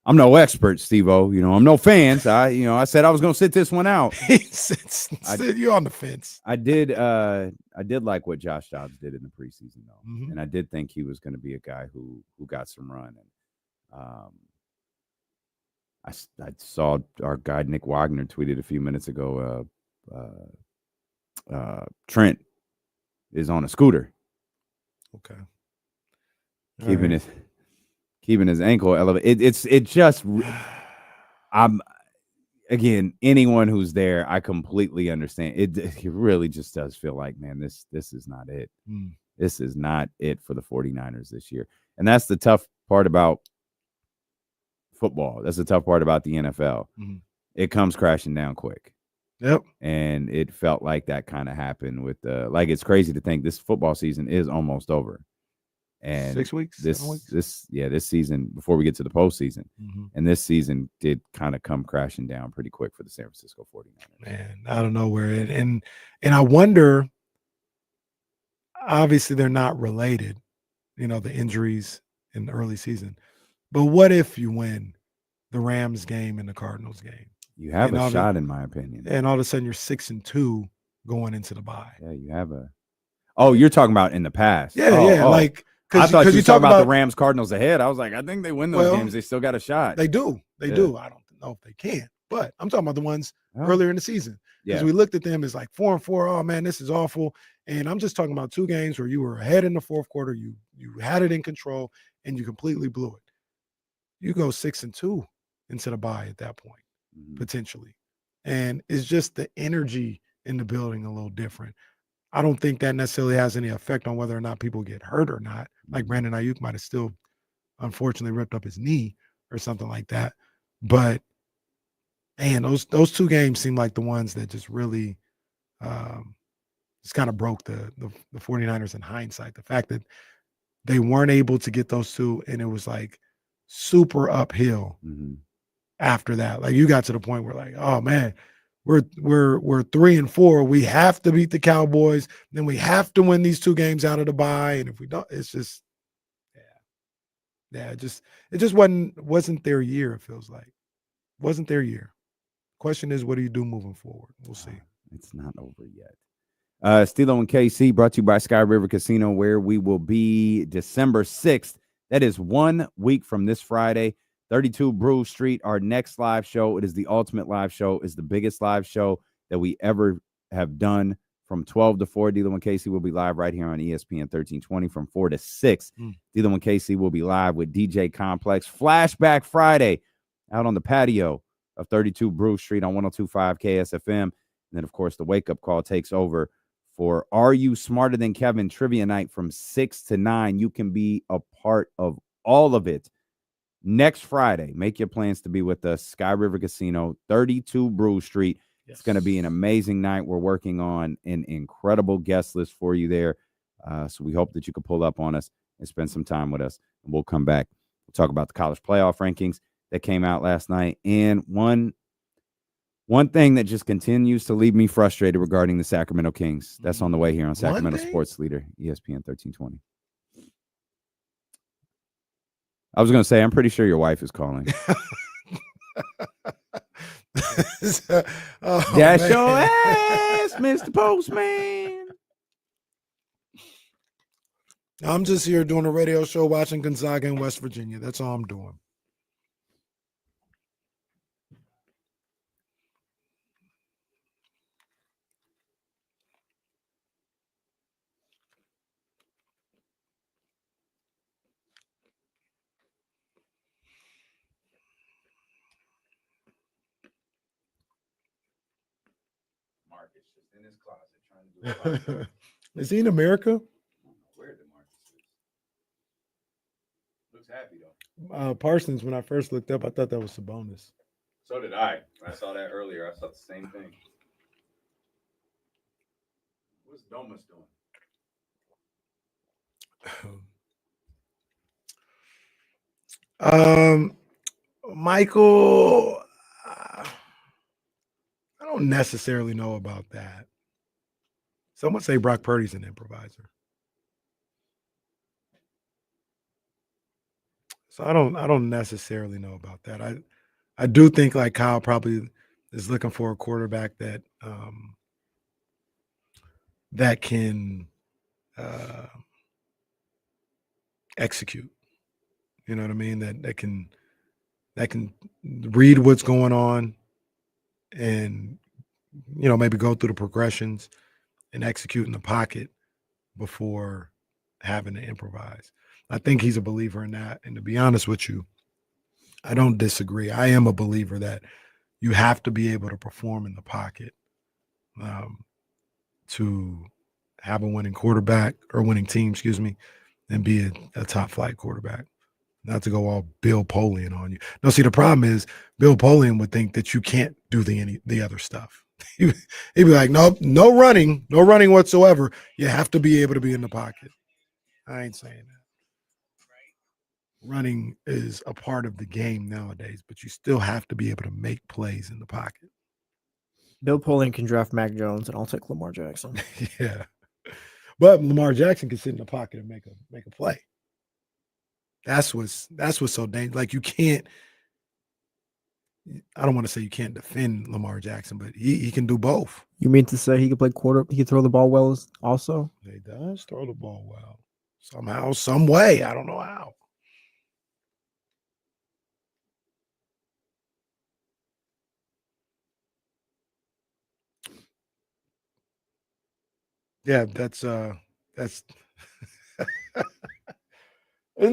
I'm no expert, Steve-O. I'm no fans. I said I was going to sit this one out. You're on the fence. I did like what Josh Dobbs did in the preseason, though, and I did think he was going to be a guy who got some run. And I saw our guy Nick Wagner tweeted a few minutes ago. Trent is on a scooter. Okay. Keeping his ankle elevated. Again, anyone who's there, I completely understand. It really just does feel like, man, this is not it. This is not it for the 49ers this year. And that's the tough part about football. That's the tough part about the NFL. It comes crashing down quick. Yep. And it felt like that kind of happened with it's crazy to think this football season is almost over. And 6 weeks, 7 weeks? This season, before we get to the postseason, and this season did kind of come crashing down pretty quick for the San Francisco 49ers. Man, I don't know where and I wonder, obviously they're not related, the injuries in the early season. But what if you win the Rams game and the Cardinals game? You have a shot, in my opinion. And all of a sudden you're 6-2 going into the bye. Yeah, you have a. Oh, you're talking about in the past. Yeah. Like, I thought you were talking about the Rams Cardinals ahead. I was like, I think they win those games. They still got a shot. They do. They do. I don't know if they can, but I'm talking about the ones earlier in the season. Because we looked at them as like 4-4. Oh man, this is awful. And I'm just talking about 2 games where you were ahead in the fourth quarter. You had it in control and you completely blew it. You go 6-2 into the bye at that point, potentially. And it's just the energy in the building a little different. I don't think that necessarily has any effect on whether or not people get hurt or not. Like Brandon Ayuk might have still, unfortunately, ripped up his knee or something like that. But, man, those 2 games seem like the ones that just really just kind of broke the 49ers in hindsight. The fact that they weren't able to get those 2, and it was like super uphill after that. Like you got to the point where like, oh man, we're 3-4. We have to beat the Cowboys. Then we have to win these 2 games out of the bye. And if we don't, it's just, it just wasn't their year. It feels like wasn't their year. Question is, what do you do moving forward? We'll see. It's not over yet. Stilo and KC brought to you by Sky River Casino, where we will be December 6th. That is 1 week from this Friday. 32 Brew Street, our next live show. It is the ultimate live show. It's the biggest live show that we ever have done from 12 to 4. D'Lo and Casey will be live right here on ESPN 1320 from 4 to 6. D'Lo and Casey will be live with DJ Complex. Flashback Friday out on the patio of 32 Brew Street on 102.5 KSFM. And then, of course, the wake-up call takes over for Are You Smarter Than Kevin Trivia Night from 6 to 9. You can be a part of all of it. Next Friday, make your plans to be with us. Sky River Casino, 32 Brew Street. Yes. It's going to be an amazing night. We're working on an incredible guest list for you there. So we hope that you can pull up on us and spend some time with us. And we'll come back. We'll talk about the college playoff rankings that came out last night. And one thing that just continues to leave me frustrated regarding the Sacramento Kings. That's on the way here on Sacramento Sports Leader, ESPN 1320. I was going to say, I'm pretty sure your wife is calling. Dash your ass, Mr. Postman. I'm just here doing a radio show watching Gonzaga in West Virginia. That's all I'm doing. In his closet trying to do Is he in America? Where did Marcus is? Looks happy though. Parsons, when I first looked up, I thought that was Sabonis. So did I. When I saw that earlier, I saw the same thing. What's Domus doing? Michael, I don't necessarily know about that. Someone say Brock Purdy's an improviser. So I don't necessarily know about that. I do think like Kyle probably is looking for a quarterback that that can execute. You know what I mean? That can that can read what's going on and, maybe go through the progressions and execute in the pocket before having to improvise. I think he's a believer in that. And to be honest with you, I don't disagree. I am a believer that you have to be able to perform in the pocket to have a winning quarterback or winning team, and be a top flight quarterback. Not to go all Bill Polian on you. No, see, the problem is Bill Polian would think that you can't do the other stuff. He'd be like, no running whatsoever. You have to be able to be in the pocket. I ain't saying that. Running is a part of the game nowadays, but you still have to be able to make plays in the pocket. Bill Polian can draft Mac Jones, and I'll take Lamar Jackson. Yeah, but Lamar Jackson can sit in the pocket and make a play. That's what's so dangerous. Like, you can't. I don't want to say you can't defend Lamar Jackson, but he can do both. You mean to say he can play quarter? He can throw the ball well also? He does throw the ball well. Somehow, some way. I don't know how. Yeah, that's isn't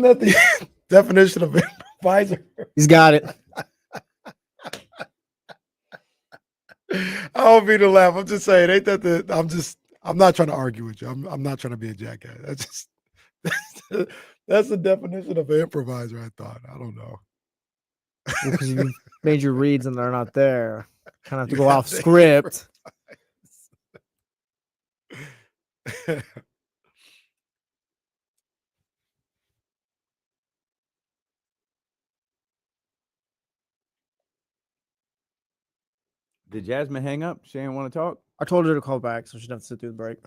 that the definition of improviser? He's got it. I don't mean to laugh. I'm just saying, ain't that I'm not trying to argue with you. I'm not trying to be a jackass. That's the definition of an improviser, I thought. I don't know. Because you made your reads and they're not there. Kind of have to go off script. Did Jasmine hang up? She didn't want to talk? I told her to call back, so she doesn't have to sit through the break.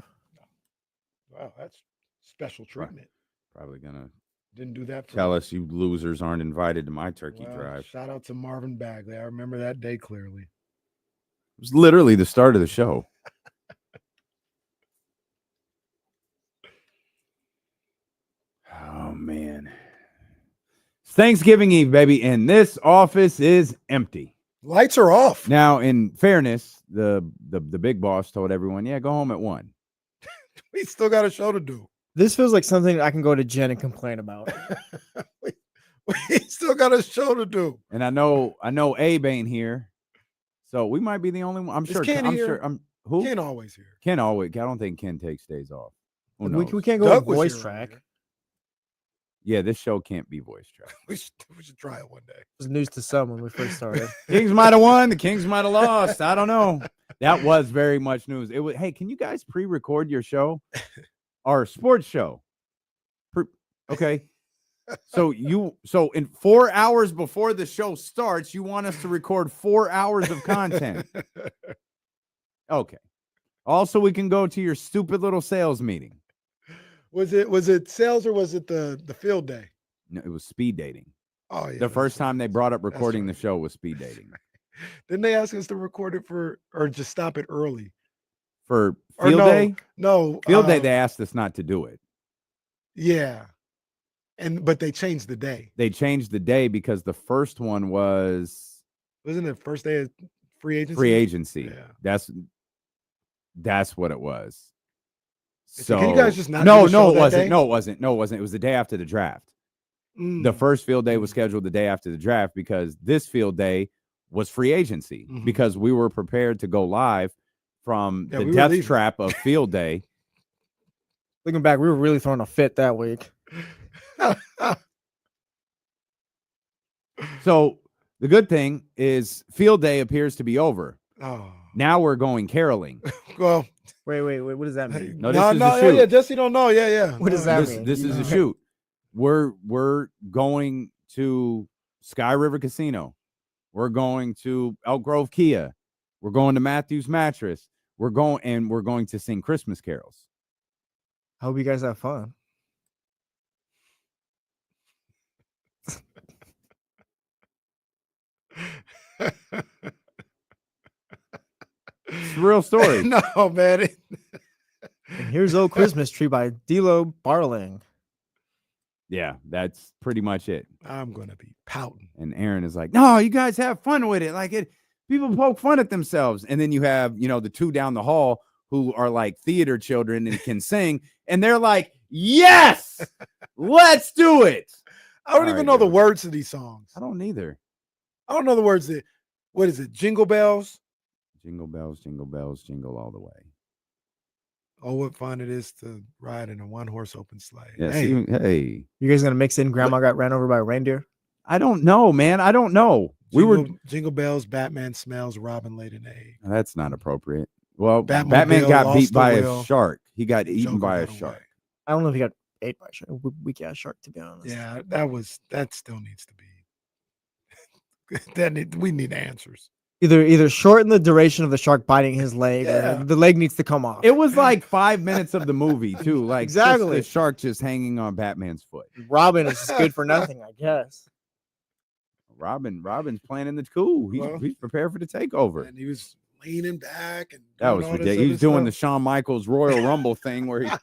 Wow, that's special treatment. Probably gonna Didn't do that for tell me. us you losers aren't invited to my turkey drive. Shout out to Marvin Bagley. I remember that day clearly. It was literally the start of the show. Oh, man. It's Thanksgiving Eve, baby, and this office is empty. Lights are off. Now, in fairness, the big boss told everyone, yeah, go home at 1. We still got a show to do. This feels like something I can go to Jen and complain about. We still got a show to do. And I know Abe ain't here, so we might be the only one. I'm sure. Ken I'm here? sure. Who? Ken always here. Ken always. I don't think Ken takes days off. Who knows? We can't go Doug with was voice here track. earlier. Yeah, this show can't be voice track. We should try it one day. It was news to some when we first started. Kings might have won. The Kings might have lost. I don't know. That was very much news. It was. Hey, can you guys pre-record your show, our sports show? Okay. So in 4 hours before the show starts, you want us to record 4 hours of content. Okay. Also, we can go to your stupid little sales meeting. Was it sales or was it the field day? No, it was speed dating. Oh yeah. The first time they brought up recording the show was speed dating. Didn't they ask us to record it or just stop it early? For Or field day? No. Field day, they asked us not to do it. Yeah. But they changed the day. They changed the day because the first one wasn't it first day of free agency? free agency. Yeah. That's what it was. So So can you guys just not no, do the show it that wasn't. day? No, it wasn't. No, it wasn't. It was the day after the draft. The first field day was scheduled the day after the draft because this field day was free agency because we were prepared to go live from the death trap of field day. Looking back, we were really throwing a fit that week. So the good thing is field day appears to be over. Oh. Now we're going caroling. Well, wait. What does that mean? No, this is a shoot. Yeah, Jesse don't know. Yeah. What does that mean? This is a shoot. We're going to Sky River Casino. We're going to Elk Grove Kia. We're going to Matthews Mattress. We're going to sing Christmas carols. I hope you guys have fun. It's a real story. No, man. And here's Old Christmas Tree by D'Lo Barling. Yeah, that's pretty much it. I'm gonna be pouting. And Aaron is like, no, you guys have fun with it. Like people poke fun at themselves. And then you have, the two down the hall who are like theater children and can sing. And they're like, yes, let's do it. I don't even know the words to these songs. I don't either. I don't know the words. What is it? Jingle Bells? Jingle bells, jingle all the way. Oh, what fun it is to ride in a one-horse open sleigh. Yes, Hey. You guys gonna mix in Grandma got ran over by a reindeer? I don't know, man. I don't know. Jingle Bells, Batman smells, Robin laid an egg. That's not appropriate. Well, Batmobile Batman got lost beat the by will. a shark. He got eaten Joker by a got shark. away. I don't know if he got ate by a shark. Weak ass shark, to be honest. Yeah, that still needs to be. We need answers. Either shorten the duration of the shark biting his leg, or the leg needs to come off. It was like 5 minutes of the movie too. Like Exactly. just the shark just hanging on Batman's foot. Robin is just good for nothing, I guess. Robin's planning the coup. He's prepared for the takeover. And he was leaning back and That was ridiculous. He was doing the Shawn Michaels Royal Rumble thing where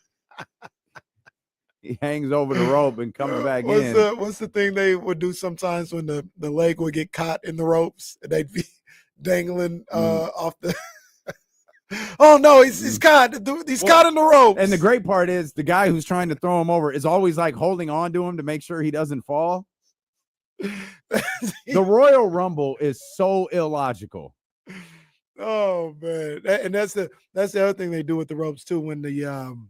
he hangs over the rope and comes back in. What's the thing they would do sometimes when the leg would get caught in the ropes and they'd be dangling off the oh no, he's caught. He's caught in the ropes. And the great part is the guy who's trying to throw him over is always like holding on to him to make sure he doesn't fall. The Royal Rumble is so illogical. Oh man. And that's the other thing they do with the ropes too. When the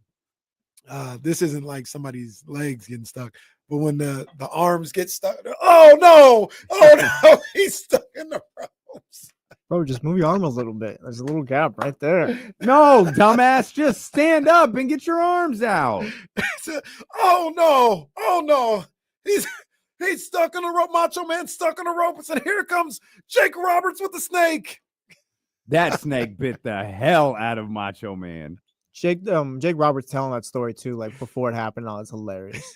this isn't like somebody's legs getting stuck, but when the arms get stuck, oh no, he's stuck in the ropes. Bro, just move your arm a little bit. There's a little gap right there. No, dumbass, just stand up and get your arms out. Oh no, he's stuck in a rope. Macho Man stuck in a rope, and here comes Jake Roberts with the snake. That snake bit the hell out of Macho Man. Jake Roberts telling that story too, like before it happened. Oh, it's hilarious.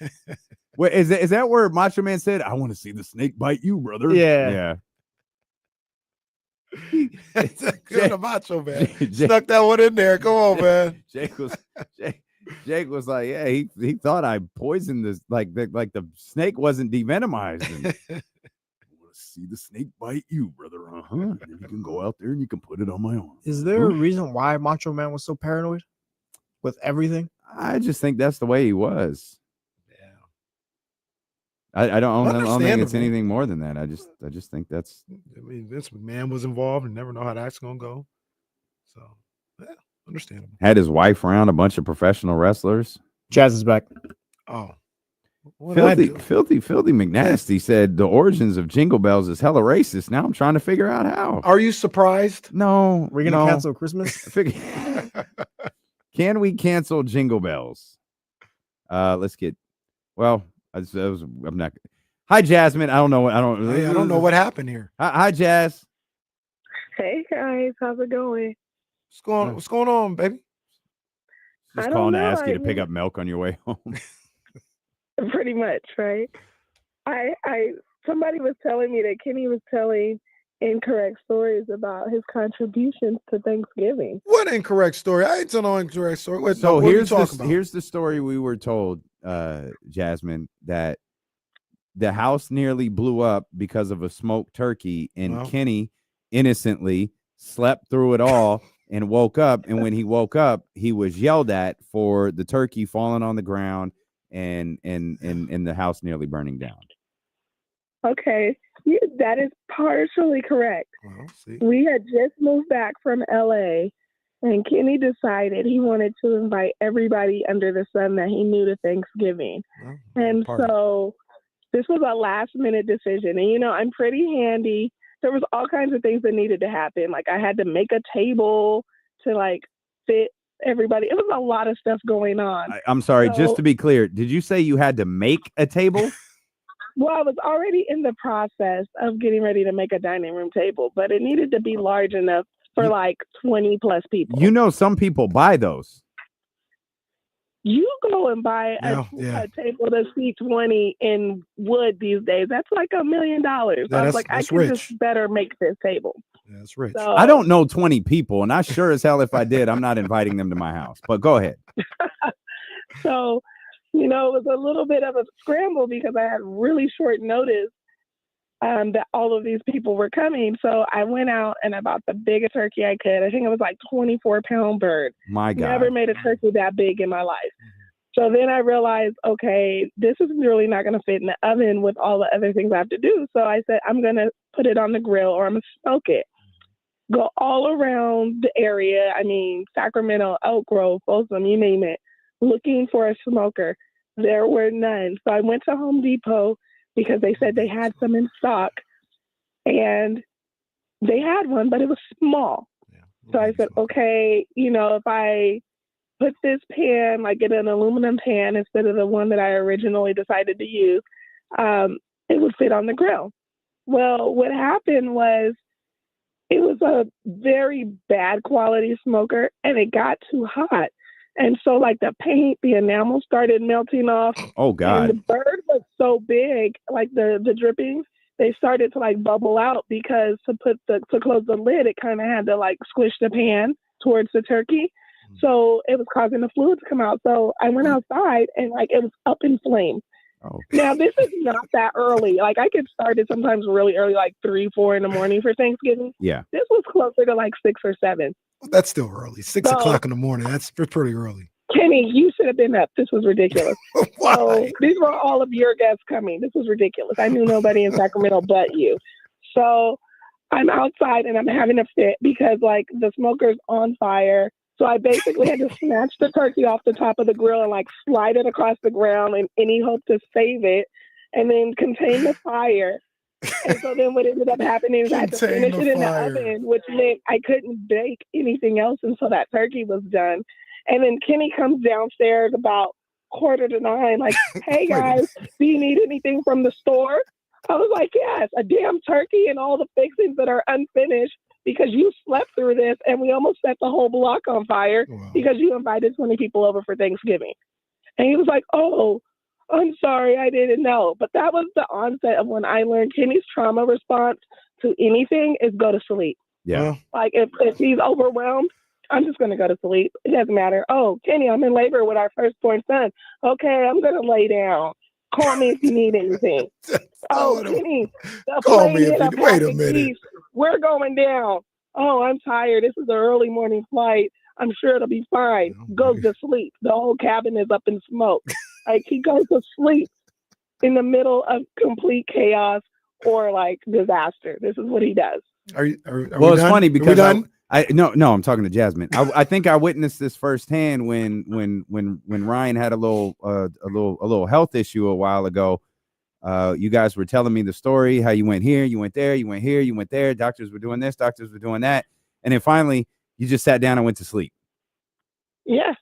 Wait, is that where Macho Man said, "I want to see the snake bite you, brother"? Yeah. Good Macho Man. Stuck that one in there. Come on, man. Jake was like, yeah, he thought I poisoned this, like the snake wasn't devenomized. I want to see the snake bite you, brother. And then you can go out there and you can put it on my arm. Is there a reason why Macho Man was so paranoid with everything? I just think that's the way he was. I don't think it's anything more than that. I just think that's. I mean, Vince McMahon was involved and never know how that's gonna go. So, yeah, understandable. Had his wife around a bunch of professional wrestlers. Jazz is back. Oh, filthy McNasty said the origins of Jingle Bells is hella racist. Now I'm trying to figure out how. Are you surprised? No, we're gonna cancel Christmas. Can we cancel Jingle Bells? Let's get. Well. I'm not. Hi, Jasmine. I don't know. I don't know what happened here. Hi, Jazz. Hey guys, how's it going? What's going on, baby? Just calling to ask you to pick up milk on your way home. Pretty much, right? Somebody was telling me that Kenny was telling incorrect stories about his contributions to Thanksgiving. What incorrect story? I ain't telling no incorrect story. What here's are you talking about? Here's the story we were told, Jasmine, that the house nearly blew up because of a smoked turkey, and Kenny innocently slept through it all and woke up. And when he woke up, he was yelled at for the turkey falling on the ground and the house nearly burning down. Okay, that is partially correct. We had just moved back from LA, and Kenny decided he wanted to invite everybody under the sun that he knew to Thanksgiving. And so this was a last minute decision. And, I'm pretty handy. There was all kinds of things that needed to happen. Like I had to make a table to fit everybody. It was a lot of stuff going on. I'm sorry, just to be clear, did you say you had to make a table? Well, I was already in the process of getting ready to make a dining room table, but it needed to be large enough for 20 plus people. Some people buy those. You go and buy a table that seats 20 in wood these days. That's like $1 million. I was like, I could just better make this table. Yeah, that's rich. So, I don't know 20 people, and I sure as hell, if I did, I'm not inviting them to my house. But go ahead. So it was a little bit of a scramble because I had really short notice that all of these people were coming. So I went out and I bought the biggest turkey I could. I think it was like 24-pound bird. My God. Never made a turkey that big in my life. So then I realized, okay, this is really not going to fit in the oven with all the other things I have to do. So I said, I'm going to put it on the grill or I'm going to smoke it. Go all around the area. I mean, Sacramento, Elk Grove, Folsom, you name it, looking for a smoker. There were none. So I went to Home Depot because they said they had some in stock. And they had one, but it was small. So I said, okay, if I put this pan, like get an aluminum pan instead of the one that I originally decided to use, it would fit on the grill. Well, what happened was it was a very bad quality smoker and it got too hot. And so like the paint, the enamel started melting off. Oh God. And the bird was so big, like the drippings, they started to like bubble out because to close the lid, it kind of had to like squish the pan towards the turkey. So it was causing the fluid to come out. So I went outside and like it was up in flames. Oh. Now this is not that early. Like I get started sometimes really early, like 3, 4 in the morning for Thanksgiving. Yeah. This was closer to like 6 or 7. Well, that's still early. 6 o'clock in the morning. That's pretty early. Kenny, you should have been up. This was ridiculous. So these were all of your guests coming. This was ridiculous. I knew nobody in Sacramento but you. So I'm outside and I'm having a fit because like the smoker's on fire. So I basically had to snatch the turkey off the top of the grill and like slide it across the ground in any hope to save it and then contain the fire. And so then what ended up happening is I had to finish it in the oven, which meant I couldn't bake anything else until that turkey was done. And then Kenny comes downstairs about 8:45, like, hey guys, do you need anything from the store? I was like, yes, a damn turkey and all the fixings that are unfinished because you slept through this and we almost set the whole block on fire because you invited 20 people over for Thanksgiving. And he was like, oh, I'm sorry, I didn't know. But that was the onset of when I learned Kenny's trauma response to anything is go to sleep. Yeah. Like if he's overwhelmed, I'm just going to go to sleep. It doesn't matter. Oh, Kenny, I'm in labor with our firstborn son. Okay, I'm going to lay down. Call me if you need anything. Oh, Kenny, call me if you wait a minute. We're going down. Oh, I'm tired. This is an early morning flight. I'm sure it'll be fine. Goes to sleep. The whole cabin is up in smoke. Like he goes to sleep in the middle of complete chaos or like disaster. This is what he does. Are well, it's funny because I'm talking to Jasmine. I think I witnessed this firsthand when Ryan had a little health issue a while ago. You guys were telling me the story, how you went here, you went there, you went here, you went there. Doctors were doing this, doctors were doing that. And then finally you just sat down and went to sleep. Yeah.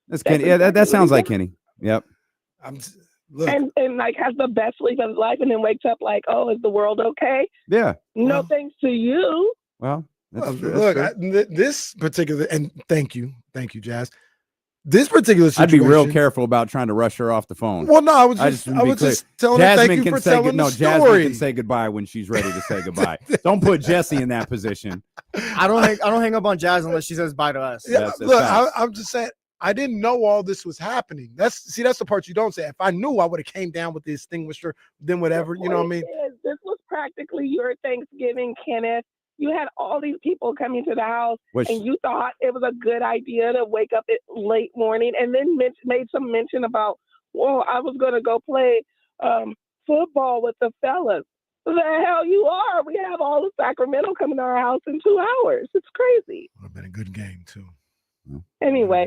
That's Kenny. Yeah, that sounds like Kenny. Yep. And like has the best sleep of his life and then wakes up like, oh, is the world okay? Yeah. No, thanks to you. Well, look, this particular, and thank you, Jazz. This particular situation, I'd be real careful about trying to rush her off the phone. Well, no, I was just telling her thank you for telling the story. Jasmine can say goodbye when she's ready to say goodbye. Don't put Jesse in that position. I don't hang up on Jazz unless she says bye to us. Yeah, look, I'm just saying I didn't know all this was happening. That's the part you don't say. If I knew, I would have came down with the extinguisher, then whatever. You know what I mean? This was practically your Thanksgiving, Kenneth. You had all these people coming to the house, and you thought it was a good idea to wake up at late morning, and then made some mention about, well, I was going to go play football with the fellas. The hell you are? We have all of Sacramento coming to our house in 2 hours. It's crazy. Would have been a good game too. Anyway,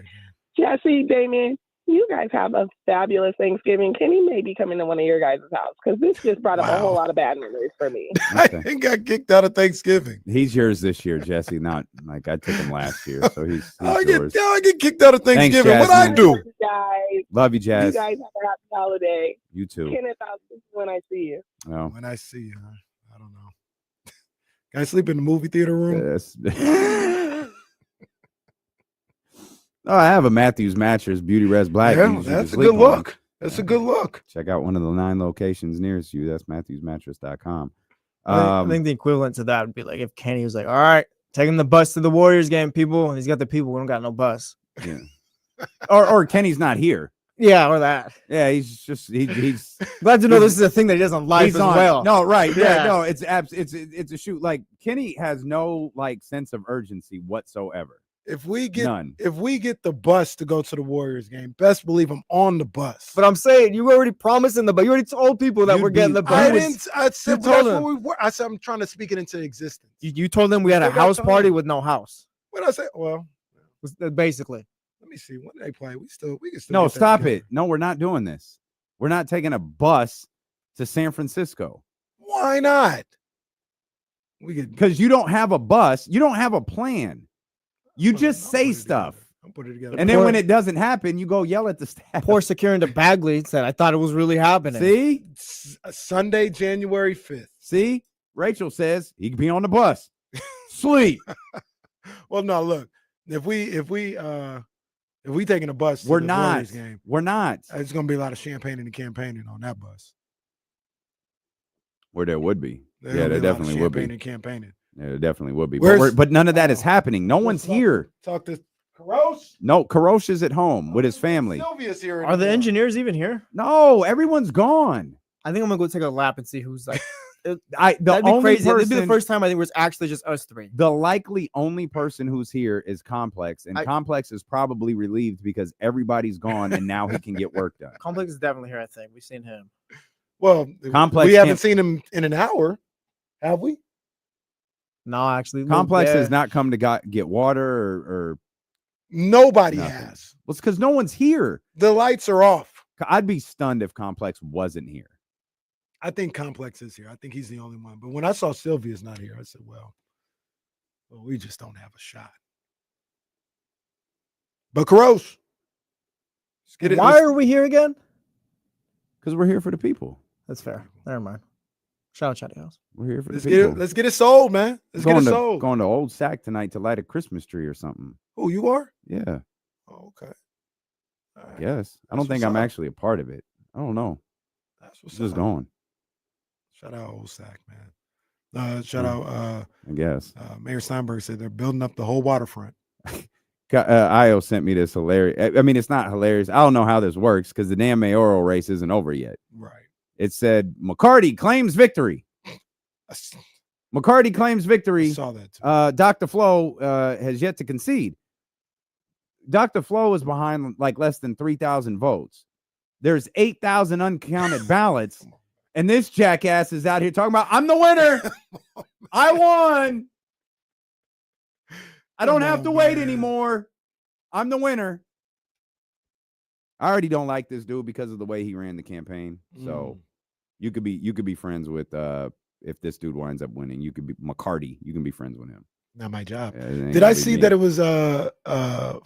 Jesse, Damien, you guys have a fabulous Thanksgiving. Kenny may be coming to one of your guys' house because this just brought up a whole lot of bad memories for me. I got kicked out of Thanksgiving. He's yours this year, Jesse. Not like I took him last year, so he's I yours. get kicked out of Thanksgiving. What I do? Guys, love you, Jazz. You guys have a happy holiday. You too. Kenneth, I'll see you when I see you. Oh. When I see you, I don't know. Can I sleep in the movie theater room? Oh, I have a Matthews mattress, Beauty Res Black. Yeah, that's a good look. That's a good look. Check out one of the 9 locations nearest you. That's MatthewsMattress.com. I think the equivalent to that would be like if Kenny was like, all right, taking the bus to the Warriors game, people. And he's got the people. We don't got no bus. Yeah. or Kenny's not here. Yeah, or that. Yeah, he's glad to know this is a thing that he does on life as well. No, right. Yeah. No, it's a shoot. Like Kenny has no like sense of urgency whatsoever. If we get None. If we get the bus to go to the Warriors game, best believe I'm on the bus. But I'm saying you already promised in the but you already told people that we're getting the bus. I said that's what we were. I said I'm trying to speak it into existence. You told them we had a house party with no house. What I say? Well, basically. Let me see. When they play, we can still. No, get that stop together. it. No, we're not doing this. We're not taking a bus to San Francisco. Why not? Because you don't have a bus. You don't have a plan. You just say stuff. I'll put it together. And then when it doesn't happen, you go yell at the staff. Poor Security Bagley said, I thought it was really happening. See? Sunday, January 5th. See? Rachel says he could be on the bus. Sleep. Well, no, look. If we taking a bus to We're the not. Warriors game, We're not. it's gonna be a lot of champagne and campaigning on that bus. Where there would be. There'll Yeah, be there a lot of definitely would be. champagne and campaigning. Yeah, there definitely would be. Where's- But none of that is happening. No one's here. Talk to Karosh. No, Karosh is at home with his family. Sylvia's here. Are the engineers even here? No, everyone's gone. I think I'm gonna go take a lap and see who's like. The That'd be only crazy. It'd be the person- first time I think it was actually just us three. The likely only person who's here is Complex, and Complex is probably relieved because everybody's gone and now he can get work done. Complex is definitely here. I think we've seen him. Well, Complex we haven't can't- seen him in an hour, have we? No, actually, Complex yeah. has not come to get water or Nobody nothing. has. Well, it's because no one's here. The lights are off. I'd be stunned if Complex wasn't here. I think Complex is here. I think he's the only one. But when I saw Sylvia's not here, I said, well, we just don't have a shot. But Karosh, Why are we here again? Because we're here for the people. That's fair. Never mind. Shout out Chatty House. We're here for let's the people. let's get it sold, man. Let's get it sold. Going to Old Sac tonight to light a Christmas tree or something. Oh, you are? Yeah. Oh, okay. All right. Yes. I don't think I'm actually a part of it. I don't know. That's what's It's just up. going. Shout out Old Sac, man. Shout out I guess. Mayor Steinberg said they're building up the whole waterfront. Io sent me this hilarious. I mean, it's not hilarious. I don't know how this works because the damn mayoral race isn't over yet. Right. It said McCarty claims victory. McCarty claims victory. I saw that too. Dr. Flo has yet to concede. Dr. Flo is behind like less than 3,000 votes. There's 8,000 uncounted ballots. And this jackass is out here talking about, I'm the winner. I won. I don't have to wait anymore. I'm the winner. I already don't like this dude because of the way he ran the campaign. So you could be friends with if this dude winds up winning. You could be McCarty. You can be friends with him. Not my job. Yeah, it ain't Did gonna I be see me. that it was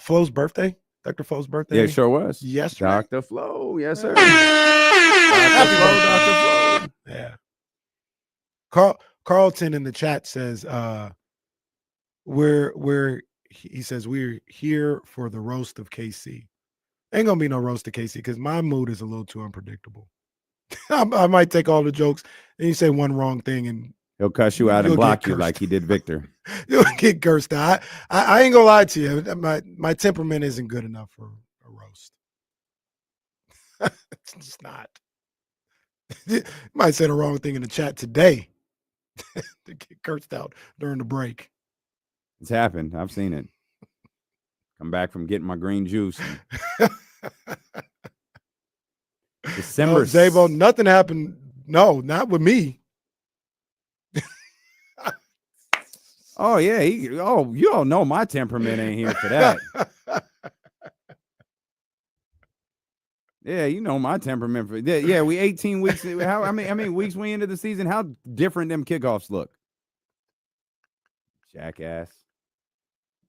Flo's birthday? Dr. Flo's birthday? Yeah, it sure was. Yesterday. Dr. Flo. Yes, sir. Happy Dr. Flo. Yeah. Carlton in the chat says he says we're here for the roast of KC. Ain't gonna be no roast of KC because my mood is a little too unpredictable. I might take all the jokes and you say one wrong thing and He'll cuss you out and You'll block get you cursed. like he did Victor. you'll get cursed out. I ain't gonna lie to you. My temperament isn't good enough for a roast. It's just not. You might say the wrong thing in the chat today to get cursed out during the break. It's happened. I've seen it. Come back from getting my green juice. December. No, Zabo, nothing happened. No, not with me. Oh yeah. You all know my temperament ain't here for that. Yeah, you know my temperament for that. Yeah, we 18 weeks. How many weeks we into the season? How different them kickoffs look? Jackass.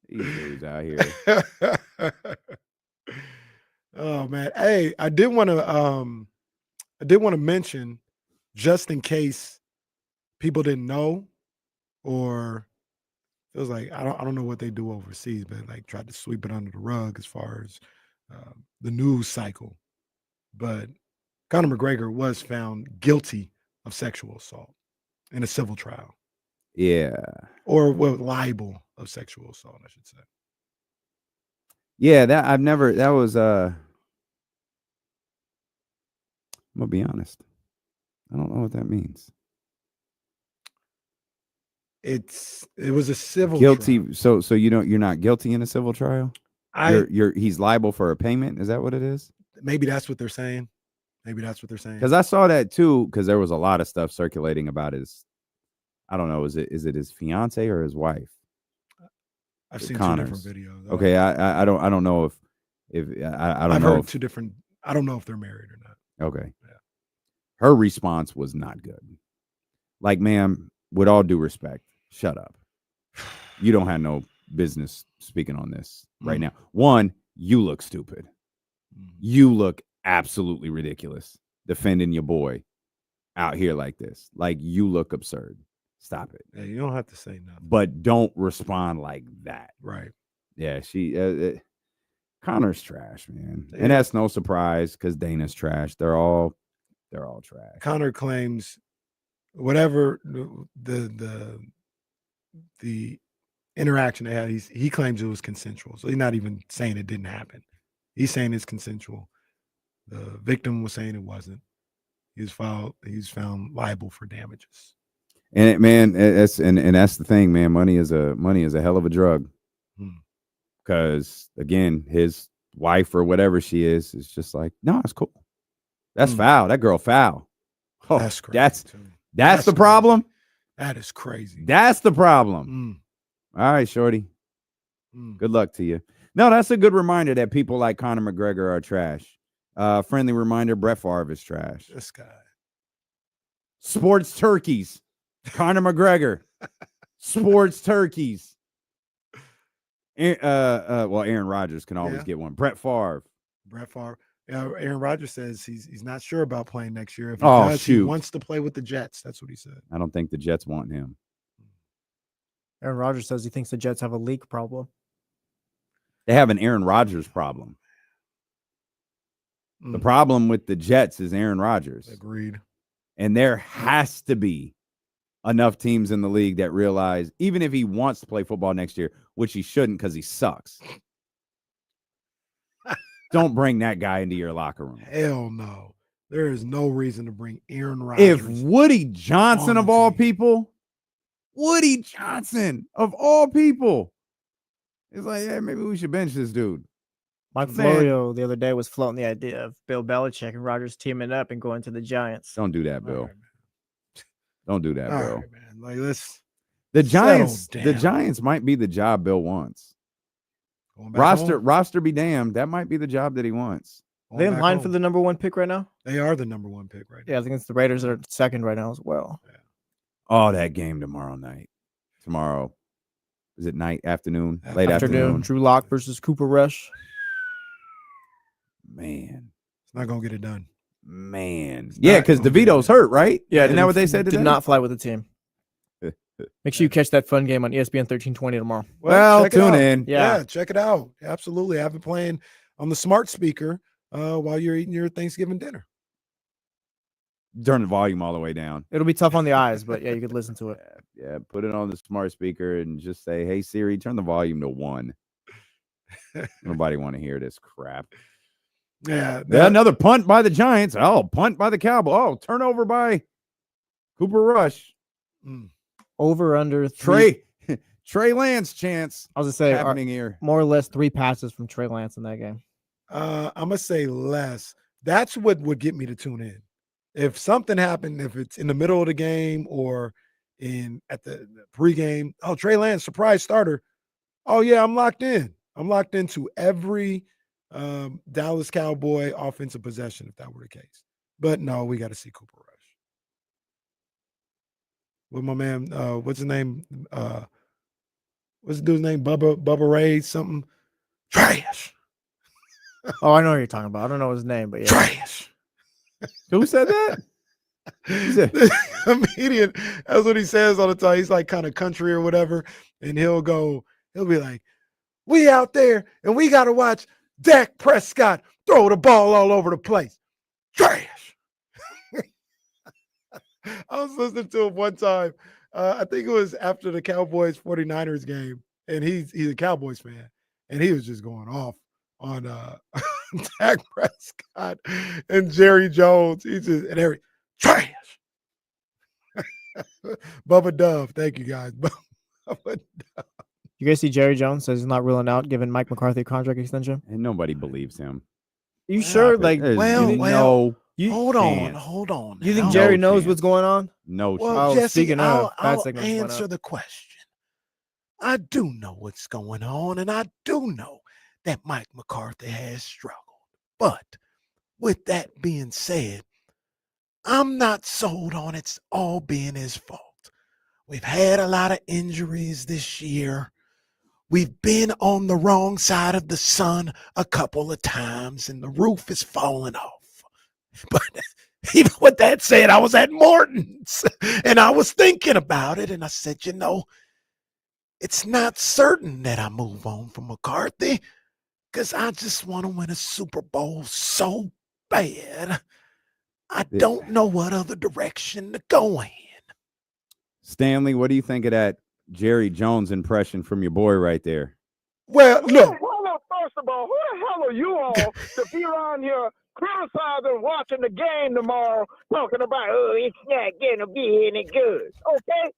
These dudes out here. Oh man. Hey, I did want to mention, just in case people didn't know, or it was like I don't know what they do overseas, but like tried to sweep it under the rug as far as the news cycle. But Conor McGregor was found guilty of sexual assault in a civil trial. Yeah. Or libel of sexual assault, I should say. Yeah, that was I'm gonna be honest. I don't know what that means. It was a civil guilty. trial. So you're not guilty in a civil trial. He's liable for a payment. Is that what it is? Maybe that's what they're saying. Because I saw that too. Because there was a lot of stuff circulating about his. I don't know. Is it his fiance or his wife? I've seen Connors. 2 different videos. Okay, I don't know if I don't I've know heard if, 2 different. I don't know if they're married or not. Okay. Yeah. Her response was not good. Like, ma'am, with all due respect, shut up. You don't have no business speaking on this right now. One, you look stupid. You look absolutely ridiculous defending your boy out here like this. Like, you look absurd. Stop it. Yeah, you don't have to say nothing. But don't respond like that. Right. Yeah, Connor's trash, man. Yeah. And that's no surprise because Dana's trash. They're all trash. Connor claims whatever the interaction they had, he claims it was consensual. So he's not even saying it didn't happen. He's saying it's consensual. The victim was saying it wasn't. He's found liable for damages. And that's the thing, man. Money is a hell of a drug. Because again, his wife or whatever she is just like, no, it's cool. That's foul. That girl foul. Oh, that's crazy. That's the problem. Crazy. That is crazy. That's the problem. All right, shorty. Good luck to you. No, that's a good reminder that people like Conor McGregor are trash. Friendly reminder: Brett Favre is trash. This guy. Sports turkeys. Conor McGregor. Sports turkeys. Aaron Rodgers can always get one. Brett Favre. Aaron Rodgers says he's not sure about playing next year. If he does, he wants to play with the Jets. That's what he said. I don't think the Jets want him. Aaron Rodgers says he thinks the Jets have a leak problem. They have an Aaron Rodgers problem. The problem with the Jets is Aaron Rodgers. Agreed. And there has to be enough teams in the league that realize, even if he wants to play football next year, which he shouldn't because he sucks, don't bring that guy into your locker room. Hell no. There is no reason to bring Aaron Rodgers. If Woody Johnson of all people, is like, yeah, maybe we should bench this dude. Mike Florio the other day was floating the idea of Bill Belichick and Rodgers teaming up and going to the Giants. Don't do that, Bill. Don't do that, Bill. Right, man. Like, let's the Giants might be the job Bill wants. Roster be damned. That might be the job that he wants. Are they in line for the number 1 pick right now? They are the number 1 pick right now. Yeah, I think it's the Raiders that are second right now as well. Yeah. Oh, that game tomorrow night. Tomorrow. Is it night, afternoon? Late afternoon. Drew Lock versus Cooper Rush. Man. It's not going to get it done. Man. Yeah, because DeVito's hurt, right? Yeah. Isn't that what they said today? Did not fly with the team. Make sure you catch that fun game on ESPN 1320 tomorrow. Well tune in. Yeah, check it out. Absolutely. Have it playing on the smart speaker while you're eating your Thanksgiving dinner. Turn the volume all the way down. It'll be tough on the eyes, but yeah, you could listen to it. Yeah, put it on the smart speaker and just say, hey, Siri, turn the volume to 1. Nobody want to hear this crap. Yeah. Another punt by the Giants. Oh, punt by the Cowboys. Oh, turnover by Cooper Rush. Over under 3. Trey Lance chance. I was going to say happening here. More or less 3 passes from Trey Lance in that game. I'm going to say less. That's what would get me to tune in. If something happened, if it's in the middle of the game or at the pregame, oh, Trey Lance, surprise starter. Oh, yeah, I'm locked in. I'm locked into every Dallas Cowboy offensive possession if that were the case. But no, we got to see Cooper Rush. With my man, what's his name? What's the dude's name? Bubba Ray something. Trash. Oh, I know what you're talking about. I don't know his name, but yeah. Trash. Who said that? The comedian. That's what he says all the time. He's like kind of country or whatever. And he'll be like, we out there and we got to watch Dak Prescott throw the ball all over the place. Trash. I was listening to him one time. I think it was after the Cowboys 49ers game. And he's a Cowboys fan. And he was just going off on Dak Prescott and Jerry Jones. He's just and every trash. Bubba Dove. Thank you guys. Bubba Dove. You guys see Jerry Jones says he's not ruling out giving Mike McCarthy a contract extension? And nobody believes him. You sure? Like, no. Hold chance. on. You think now. Jerry No knows chance. what's going on? No Well, chance. Jesse, speaking of, I'll bad signals went answer up. the question. I do know what's going on, and I do know that Mike McCarthy has struggled. But with that being said, I'm not sold on it's all being his fault. We've had a lot of injuries this year. We've been on the wrong side of the sun a couple of times, and the roof is falling off. But even with that said, I was at Morton's, and I was thinking about it, and I said, it's not certain that I move on from McCarthy because I just want to win a Super Bowl so bad. I don't know what other direction to go in. Stanley, what do you think of that Jerry Jones impression from your boy right there? Well, look. Hold on, first of all, who the hell are you all to be around here criticizing watching the game tomorrow, talking about, it's not going to be any good, okay?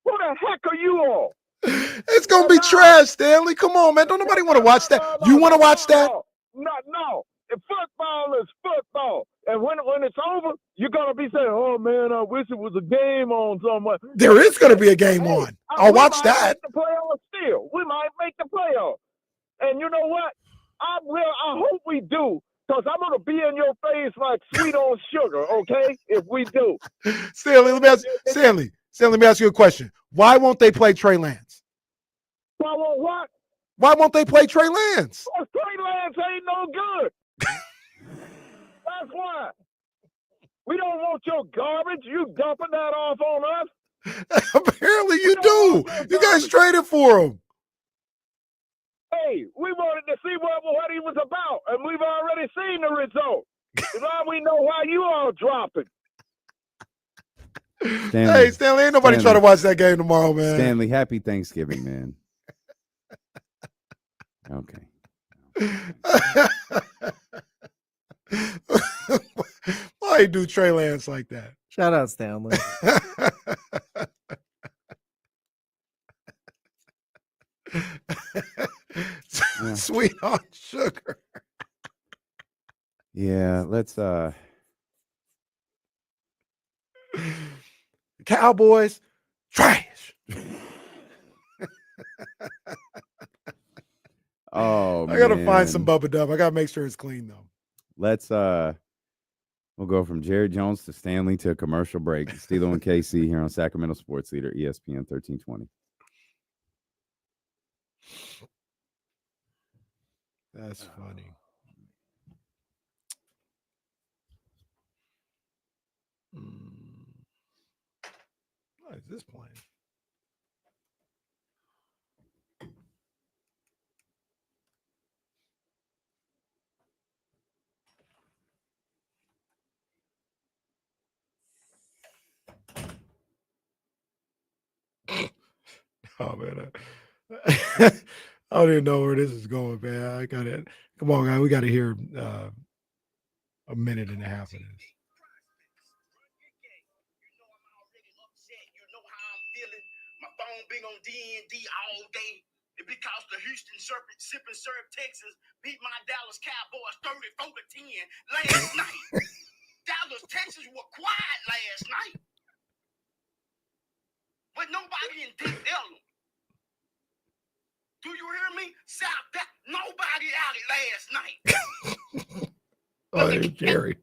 Who the heck are you all? It's going to be trash, Stanley. Come on, man. Don't nobody want to watch that. You want to watch that? No. Football is football. And when it's over, you're going to be saying, oh, man, I wish it was a game on somewhere. There is going to be a game on. I'll watch that. We might make the playoffs still. We might make the playoffs. And you know what? I hope we do, because I'm going to be in your face like sweet on sugar, okay, if we do. Stanley, let me ask you a question. Why won't they play Trey Lance? Why won't what? Why won't they play Trey Lance? Well, Trey Lance ain't no good. That's why. We don't want your garbage. You dumping that off on us? Apparently you do. You guys traded for him. Hey, we wanted to see what he was about, and we've already seen the result. Now we know why you all dropping. Hey, Stanley, ain't nobody trying to watch that game tomorrow, man. Stanley, happy Thanksgiving, man. Okay. Why do Trey Lance like that? Shout out, Stanley. Sweet on sugar. Yeah, let's Cowboys, trash. Oh, I gotta man. find some Bubba Dub. I gotta make sure it's clean though. Let's we'll go from Jerry Jones to Stanley to a commercial break. Steelo and KC here on Sacramento Sports Leader, ESPN 1320. That's funny. What is this playing? Oh man, I don't even know where this is going, man. I got it. Come on, guys. We got to hear a minute and a half of this. My phone been on D&D all day. And because the Houston Sip and Serve Texans beat my Dallas Cowboys 34-10 last night. Dallas, Texas were quiet last night. But nobody in Deep Ellum. Do you hear me? Nobody out it last night. Oh, there's Jerry.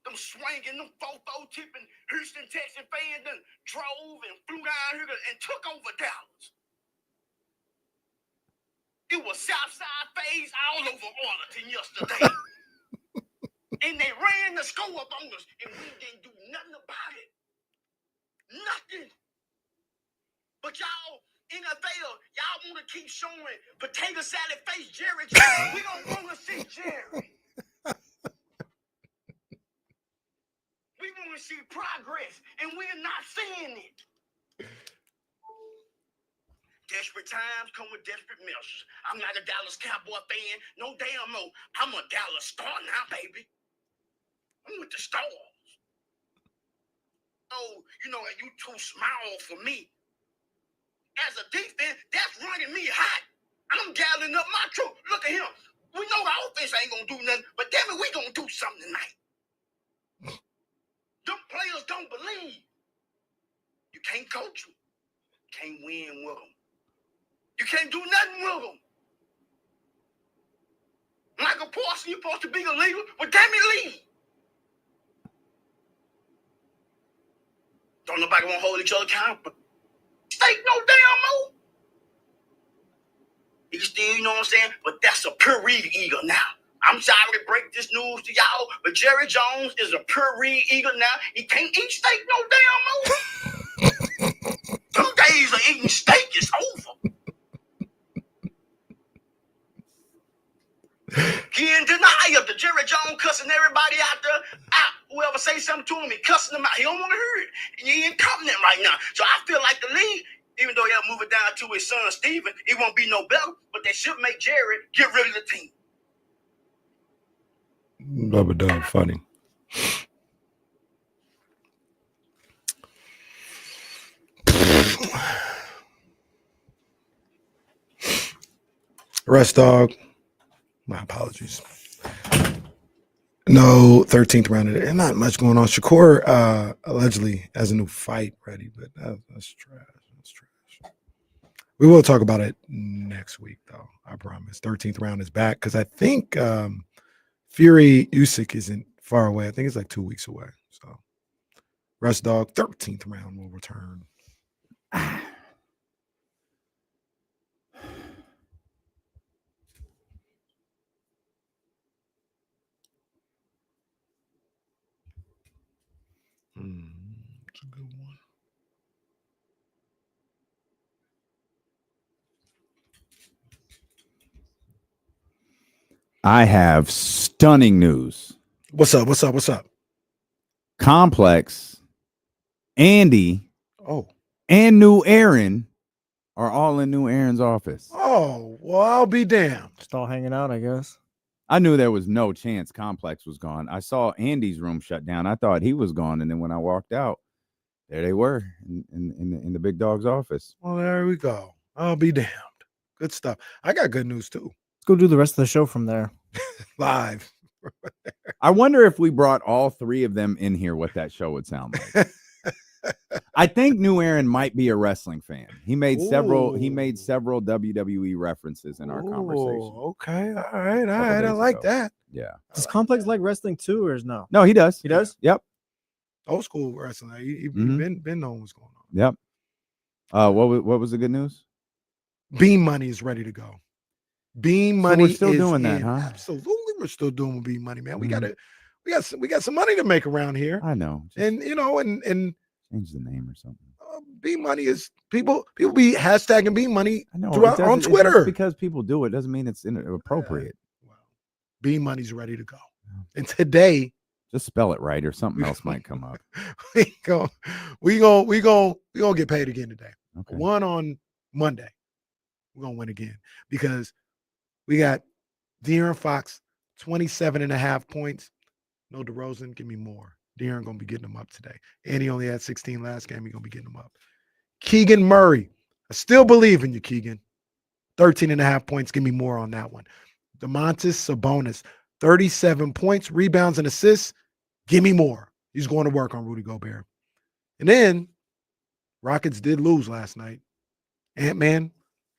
Them swinging, them fofo tipping Houston Texan fans then drove and flew down here and took over Dallas. It was Southside phase all over Arlington yesterday. And they ran the score up on us, and we didn't do nothing about it. Nothing. But y'all, NFL, y'all want to keep showing potato salad face Jerry Jones. We don't want to see Jerry. We want to see progress, and we're not seeing it. Desperate times come with desperate measures. I'm not a Dallas Cowboy fan. No damn mo. I'm a Dallas Star now, baby. I'm with the Stars. Oh, you know, you too small for me. As a defense, that's running me hot. I'm gathering up my troop. Look at him. We know the offense ain't gonna do nothing, but damn it, we gonna do something tonight. Them players don't believe. You can't coach them. Can't win with them. You can't do nothing with them. Michael Parsons, you're supposed to be a leader, but damn it, lead. Don't nobody want to hold each other accountable. Stake no damn more. He still, you know what I'm saying? But that's a pure read eagle now. I'm sorry to break this news to y'all, but Jerry Jones is a pure read eagle now. He can't eat steak no damn more. Them days of eating steak is over. He in denial to Jerry Jones cussing everybody out there. Whoever say something to him, he cussing them out. He don't want to hear it. And he ain't confident right now. So I feel like the league, even though he'll move it down to his son Steven, it won't be no better, but they should make Jerry get rid of the team. Bubba Dub, funny. Rest Dog. My apologies. No 13th round. There's not much going on. Shakur allegedly has a new fight ready, but that's trash. That's trash. We will talk about it next week, though. I promise. 13th round is back because I think Fury Usyk isn't far away. I think it's like 2 weeks away. So, Rest Dog, 13th round will return. It's a good one. I have stunning news. What's up? What's up? What's up? Complex, Andy, and New Aaron are all in New Aaron's office. Oh, well, I'll be damned. Just all hanging out, I guess. I knew there was no chance Complex was gone. I saw Andy's room shut down. I thought he was gone, and then when I walked out, there they were in the big dog's office. Well, there we go. I'll be damned. Good stuff. I got good news too. Let's go do the rest of the show from there. Live. I wonder if we brought all three of them in here, what that show would sound like. I think New Aaron might be a wrestling fan. He made several WWE references in our conversation. Okay. All right. I like that. Yeah. Does Complex like wrestling too, or is no? No, he does. He does? Yep. Old school wrestling. He been knowing what's going on. Yep. What was the good news? Beam Money is ready to go. Beam Money we're still is doing that, in. huh? Absolutely, we're still doing Beam Money, man. We got some money to make around here. I know. And and change the name or something. Beam Money is people be hashtagging Beam Money on Twitter. Just because people do it doesn't mean it's inappropriate. Beam Money's ready to go. And today, just spell it right, or something else might come up. we gonna get paid again today. Okay. One on Monday. We're gonna win again because we got De'Aaron Fox, 27.5 points. No DeRozan, give me more. De'Aaron gonna be getting them up today. And he only had 16 last game. He's gonna be getting them up. Keegan Murray, I still believe in you, Keegan. 13.5 points. Give me more on that one. Domantas Sabonis, 37 points, rebounds, and assists. Give me more. He's going to work on Rudy Gobert. And then Rockets did lose last night. Ant-Man,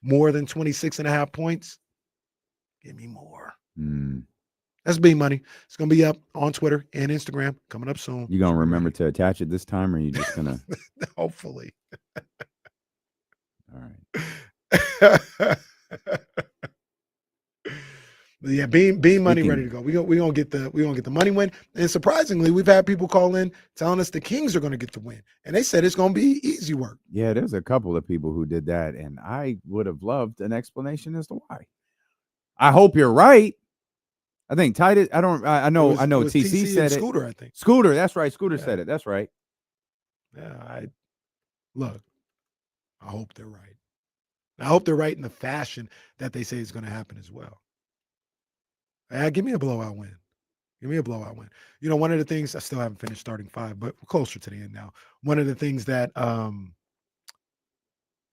more than 26.5 points. Give me more. That's Beam Money. It's going to be up on Twitter and Instagram coming up soon. You going to remember to attach it this time, or are you just going to? Hopefully. All right. Yeah, Beam Money ready to go. We're gonna get the money win. And surprisingly, we've had people call in telling us the Kings are gonna get the win. And they said it's gonna be easy work. Yeah, there's a couple of people who did that, and I would have loved an explanation as to why. I hope you're right. I think Titus. I know TC said it. Scooter, I think. Scooter, that's right. Scooter said it. That's right. Yeah, I hope they're right. I hope they're right in the fashion that they say is going to happen as well. Give me a blowout win. Give me a blowout win. One of the things, I still haven't finished starting five, but we're closer to the end now. One of the things that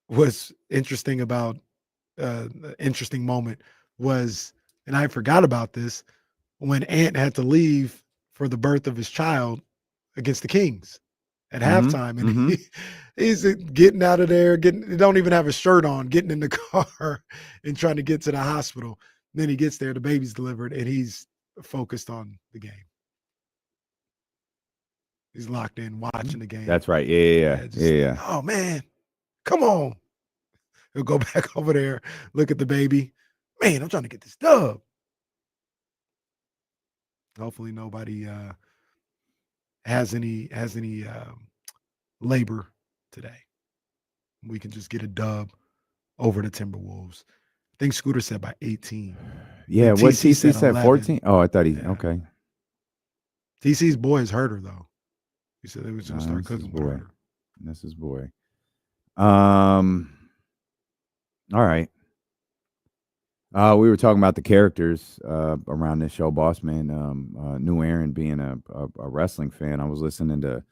was interesting about the interesting moment was, and I forgot about this, when Ant had to leave for the birth of his child against the Kings at halftime. And he's getting out of there, he don't even have a shirt on, getting in the car and trying to get to the hospital. And then he gets there, the baby's delivered, and he's focused on the game. He's locked in, watching the game. That's right. Yeah. Oh, man, come on. He'll go back over there, look at the baby. Man, I'm trying to get this dub. Hopefully nobody has any labor today. We can just get a dub over the Timberwolves. I think Scooter said by 18. Yeah, what TC said 14? Oh, I thought okay. TC's boy is hurt her, though. He said they was going to start cooking with her. That's his boy. All right. We were talking about the characters around this show. Boss Man knew Aaron being a wrestling fan. I was listening to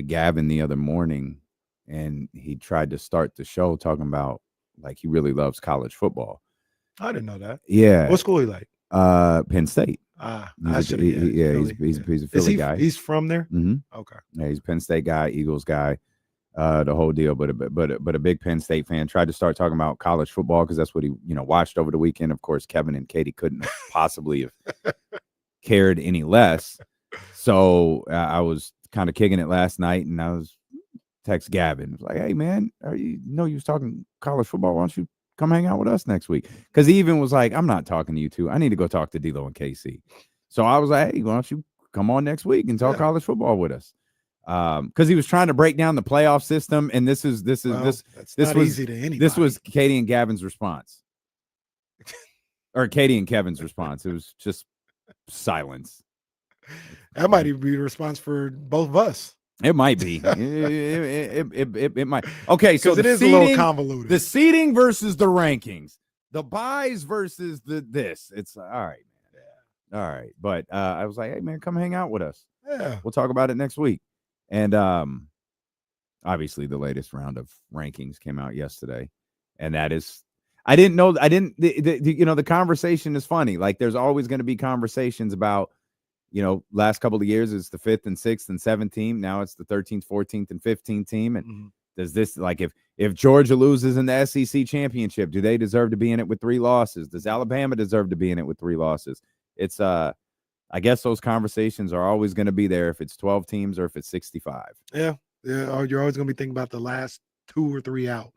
Gavin the other morning, and he tried to start the show talking about like he really loves college football. I didn't know that. Yeah. What school he like? Penn State. I He's should have. he's a Philly guy. He's from there? Mm-hmm. Okay. Yeah, he's a Penn State guy, Eagles guy, the whole deal. But a big Penn State fan. Tried to start talking about college football because that's what he watched over the weekend. Of course, Kevin and Katie couldn't have possibly have cared any less. So I was kind of kicking it last night, and I was text Gavin. I was like, "Hey man, you was talking college football? Why don't you come hang out with us next week?" Because he even was like, "I'm not talking to you two. I need to go talk to D'Lo and KC." So I was like, "Hey, why don't you come on next week and talk college football with us?" Because he was trying to break down the playoff system, and this was easy to anybody. This was Katie and Gavin's response, or Katie and Kevin's response. It was just silence. That might even be the response for both of us. It might be. It might. Okay, so it is a little convoluted. The seeding versus the rankings, the buys versus this. It's all right, man. Yeah. All right, but I was like, "Hey, man, come hang out with us. Yeah, we'll talk about it next week." And obviously, the latest round of rankings came out yesterday, and that is. I didn't know. The conversation is funny. Like, there's always going to be conversations about. Last couple of years, it's the 5th and 6th and 7th team. Now it's the 13th, 14th, and 15th team. And does this, like, if Georgia loses in the SEC championship, do they deserve to be in it with 3 losses? Does Alabama deserve to be in it with 3 losses? It's, I guess those conversations are always going to be there if it's 12 teams or if it's 65. Yeah. You're always going to be thinking about the last 2 or 3 out.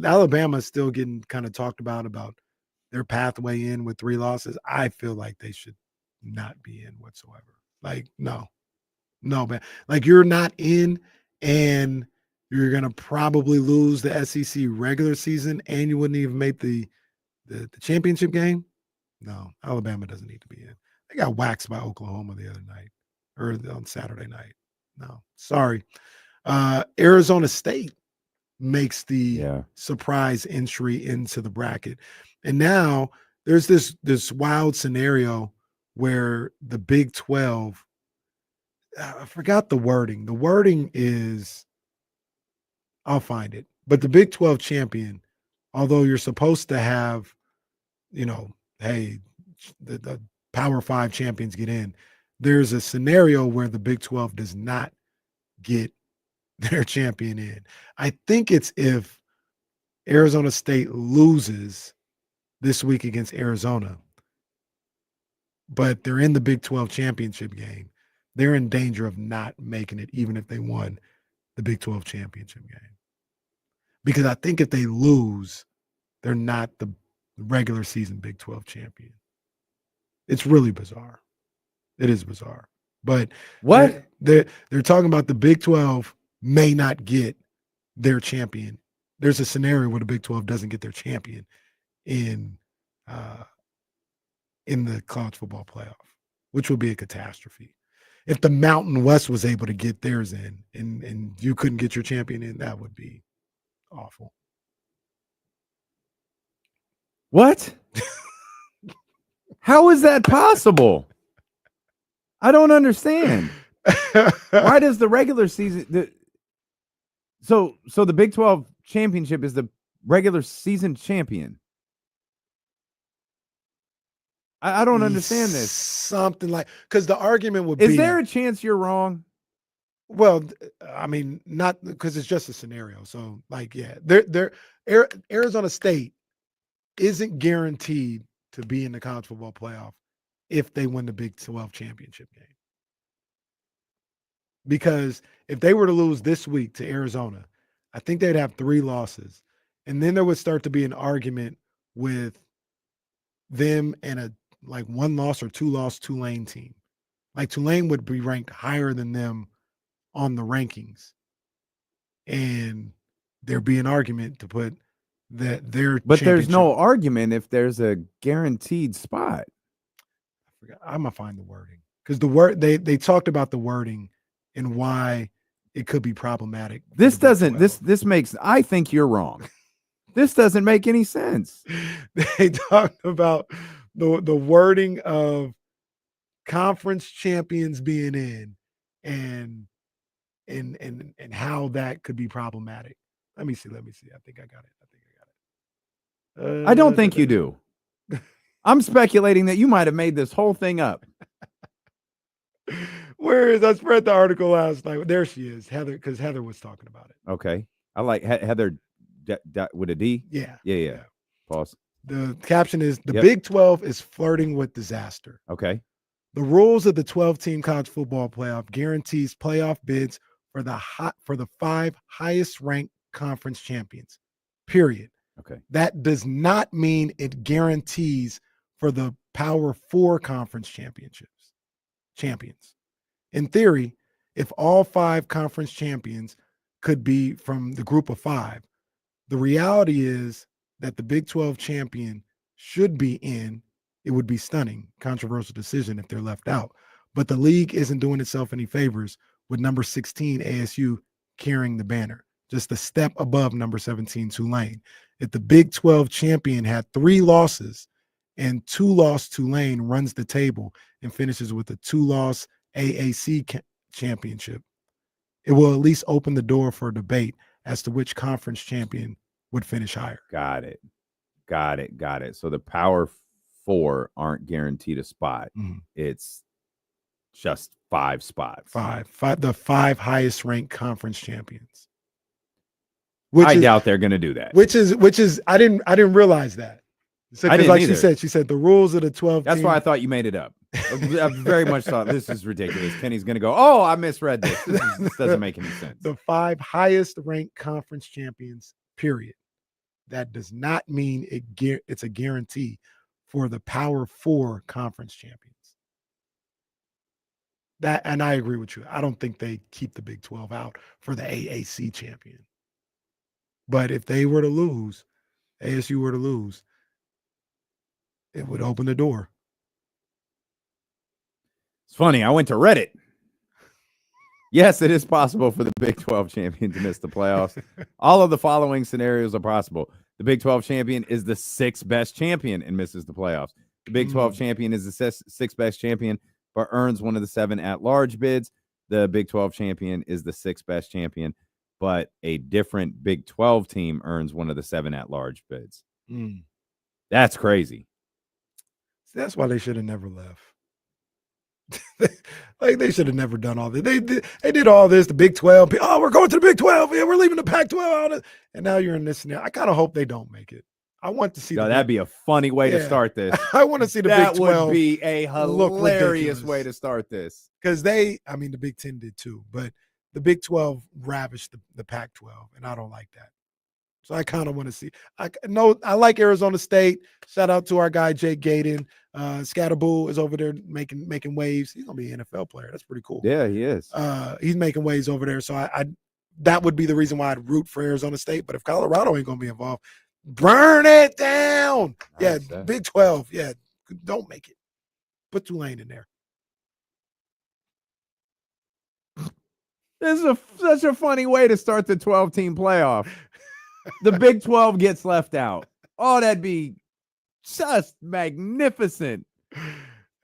Alabama is still getting kind of talked about their pathway in with 3 losses. I feel like they should not be in whatsoever. Like, no, man. Like, you're not in, and you're gonna probably lose the SEC regular season, and you wouldn't even make the championship game. No, Alabama doesn't need to be in. They got waxed by Oklahoma the other night, or on Saturday night. No, sorry. Arizona State makes the surprise entry into the bracket, and now there's this wild scenario where the Big 12, I forgot the wording. The wording is, I'll find it. But the Big 12 champion, although you're supposed to have, hey, the Power 5 champions get in, there's a scenario where the Big 12 does not get their champion in. I think it's if Arizona State loses this week against Arizona, but they're in the Big 12 championship game, they're in danger of not making it, even if they won the Big 12 championship game. Because I think if they lose, they're not the regular season Big 12 champion. It's really bizarre. It is bizarre. But what? They're talking about the Big 12 may not get their champion. There's a scenario where the Big 12 doesn't get their champion in the college football playoff, which would be a catastrophe. If the Mountain West was able to get theirs in and you couldn't get your champion in, that would be awful. What? How is that possible? I don't understand. Why does the regular season so the Big 12 championship is the regular season champion? I don't understand this. Something like, because the argument would be, is there a chance you're wrong? Well, I mean, not because it's just a scenario. So, like, yeah, Arizona State isn't guaranteed to be in the college football playoff if they win the Big 12 championship game. Because if they were to lose this week to Arizona, I think they'd have 3 losses. And then there would start to be an argument with them and a 1 loss or 2 loss Tulane team. Like, Tulane would be ranked higher than them on the rankings. And there'd be an argument to put that their But there's no argument if there's a guaranteed spot. I'm gonna find the wording, because they talked about the wording and why it could be problematic. This doesn't this makes, I think you're wrong. This doesn't make any sense. They talked about the wording of conference champions being in and how that could be problematic. Let me see. I think I got it. I don't think you do. I'm speculating that you might have made this whole thing up. Where is I spread the article last night? There she is, Heather, because Heather was talking about it. Okay. I like Heather with a D. Yeah. Pause. The caption is, the Big 12 is flirting with disaster. Okay. The rules of the 12-team college football playoff guarantees playoff bids for the 5 highest ranked conference champions, period. Okay. That does not mean it guarantees for the Power 4 conference champions. In theory, if all 5 conference champions could be from the group of 5, the reality is that the Big 12 champion should be in. It would be stunning, controversial decision if they're left out. But the league isn't doing itself any favors with number 16 ASU carrying the banner, just a step above number 17 Tulane. If the Big 12 champion had 3 losses and 2-loss Tulane runs the table and finishes with a 2-loss AAC championship, it will at least open the door for a debate as to which conference champion would finish higher. Got it. So the Power 4 aren't guaranteed a spot. It's just 5 spots. The 5 highest ranked conference champions. I doubt they're going to do that. Which is I didn't realize that. So, I didn't like either. she said the rules of the 12. That's why I thought you made it up. I very much thought this is ridiculous. Kenny's going to go, oh, I misread this. This doesn't make any sense. The 5 highest ranked conference champions, period. That does not mean it's a guarantee for the Power 4 conference champions. And I agree with you. I don't think they keep the Big 12 out for the AAC champion. But if they were to lose, ASU were to lose, it would open the door. It's funny. I went to Reddit. Yes, it is possible for the Big 12 champion to miss the playoffs. All of the following scenarios are possible. The Big 12 champion is the 6th best champion and misses the playoffs. The Big 12 champion is the 6th best champion, but earns one of the 7 at-large bids. The Big 12 champion is the 6th best champion, but a different Big 12 team earns one of the 7 at-large bids. That's crazy. That's why they should have never left. Like, they should have never done all this. They did all this, the Big 12. Oh, we're going to the Big 12. Yeah, we're leaving the Pac-12 out. And now you're in this scenario. I kind of hope they don't make it. I want to see that'd be a funny way to start this. I want to see the Big 12. That would be a hilarious way to start this. Because the Big 10 did too, but the Big 12 ravished the Pac-12, and I don't like that. So I kind of want to see. I like Arizona State. Shout out to our guy Jake Gaden. Scatterboo is over there making waves. He's gonna be an NFL player. That's pretty cool. Yeah, he is. He's making waves over there. So I that would be the reason why I'd root for Arizona State. But if Colorado ain't gonna be involved, burn it down. Nice, yeah, Big 12. Yeah, don't make it. Put Tulane in there. This is such a funny way to start the 12-team playoff. The Big 12 gets left out. Oh, that'd be just magnificent.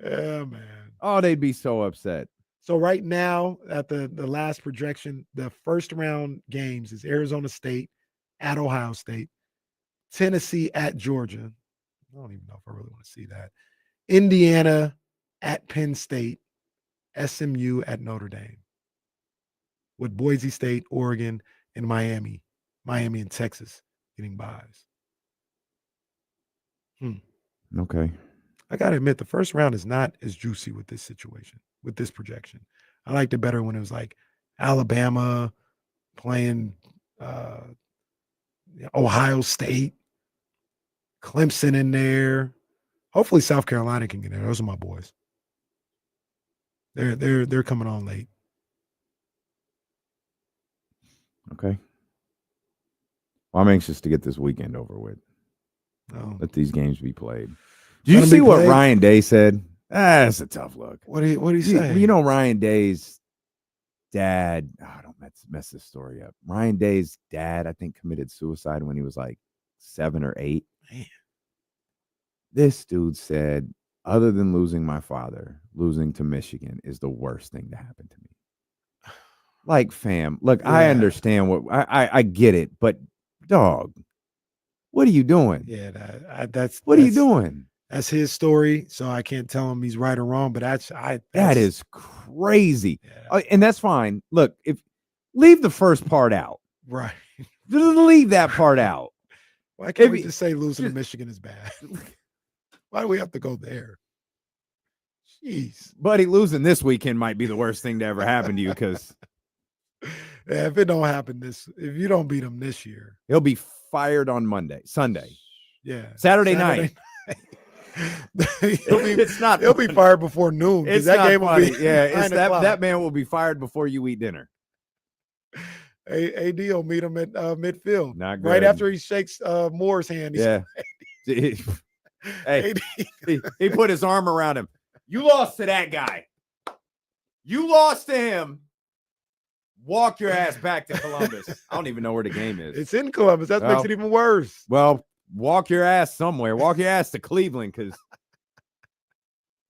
Yeah, man. Oh, they'd be so upset. So right now, at the last projection, the first round games is Arizona State at Ohio State, Tennessee at Georgia. I don't even know if I really want to see that. Indiana at Penn State, SMU at Notre Dame, with Boise State, Oregon, and Miami and Texas getting buys. Okay. I got to admit, the first round is not as juicy with this situation, with this projection. I liked it better when it was like Alabama playing Ohio State, Clemson in there. Hopefully South Carolina can get in there. Those are my boys. They're coming on late. Okay. Well, I'm anxious to get this weekend over with. Oh. Let these games be played. Did you see what Ryan Day said? That's a tough look. What did he say? You know Ryan Day's dad. Oh, don't mess this story up. Ryan Day's dad, I think, committed suicide when he was like 7 or 8. Man. This dude said, other than losing my father, losing to Michigan is the worst thing to happen to me. Like, fam, look, Yeah. I understand what I get it, but dog, what are you doing? Yeah, what are you doing? That's his story, so I can't tell him he's right or wrong. But That is crazy, and that's fine. Look, leave the first part out, right. Just leave that part out. Why can't we just say losing to Michigan is bad? Why do we have to go there? Jeez, buddy, losing this weekend might be the worst thing to ever happen to you because if it don't happen if you don't beat him this year, he'll be fired on Sunday. Yeah, Saturday night. He'll be fired before noon. It's that not game funny. will be Yeah, that 9:00. man will be fired before you eat dinner. AD will meet him at midfield. Not right good. after he shakes Moore's hand. Yeah. Hey, he put his arm around him. You lost to that guy. You lost to him. Walk your ass back to Columbus. I don't even know where the game is. It's in Columbus. That makes it even worse. Well, walk your ass somewhere. Walk your ass to Cleveland because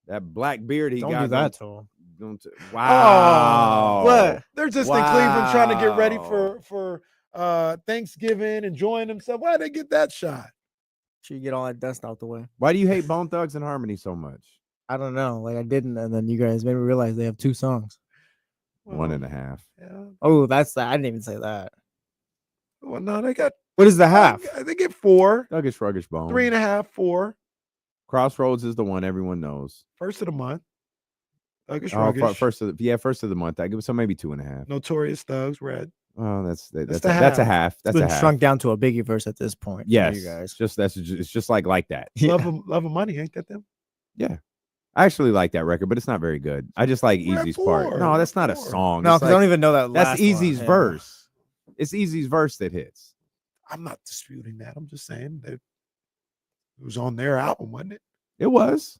that black beard he Don't got. do that to him. Wow. What? They're just in Cleveland trying to get ready for Thanksgiving, enjoying themselves. Why did they get that shot? Should you get all that dust out the way? Why do you hate Bone Thugs and Harmony so much? I don't know. Like I didn't, and then you guys made me realize they have 2 songs. 1.5. Yeah. Oh, that's that. I didn't even say that. Well, no, they got. What is the half? They get 4. Thuggish Ruggish Bone. 3.5, 4. Crossroads is the one everyone knows. First of the month. Thuggish Oh, Ruggish. first of the month. I give so maybe 2.5. Notorious Thugs, Red. Oh, that's a the half. half. That's It's a been half. shrunk down to a Biggie verse at this point. Yes, you guys. It's just like that. Love of Money, ain't that them? Yeah, I actually like that record, but it's not very good. I just like We're at Easy's 4. part. No, that's not a song. No, It's because I don't even know that. That's last Easy's one. Yeah. verse. It's Easy's verse that hits. I'm not disputing that. I'm just saying that it was on their album, wasn't it? It was.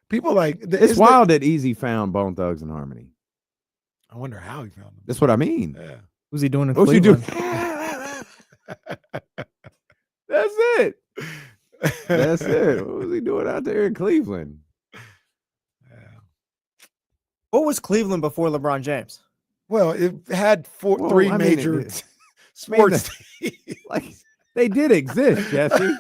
People like It's wild that Easy found Bone Thugs and Harmony. I wonder how he found them. That's what I mean. Yeah. Who's he doing in What's he Cleveland? That's it. That's it. What was he doing out there in Cleveland? What was Cleveland before LeBron James? Well, it had three major sports teams. Like they did exist, Jesse.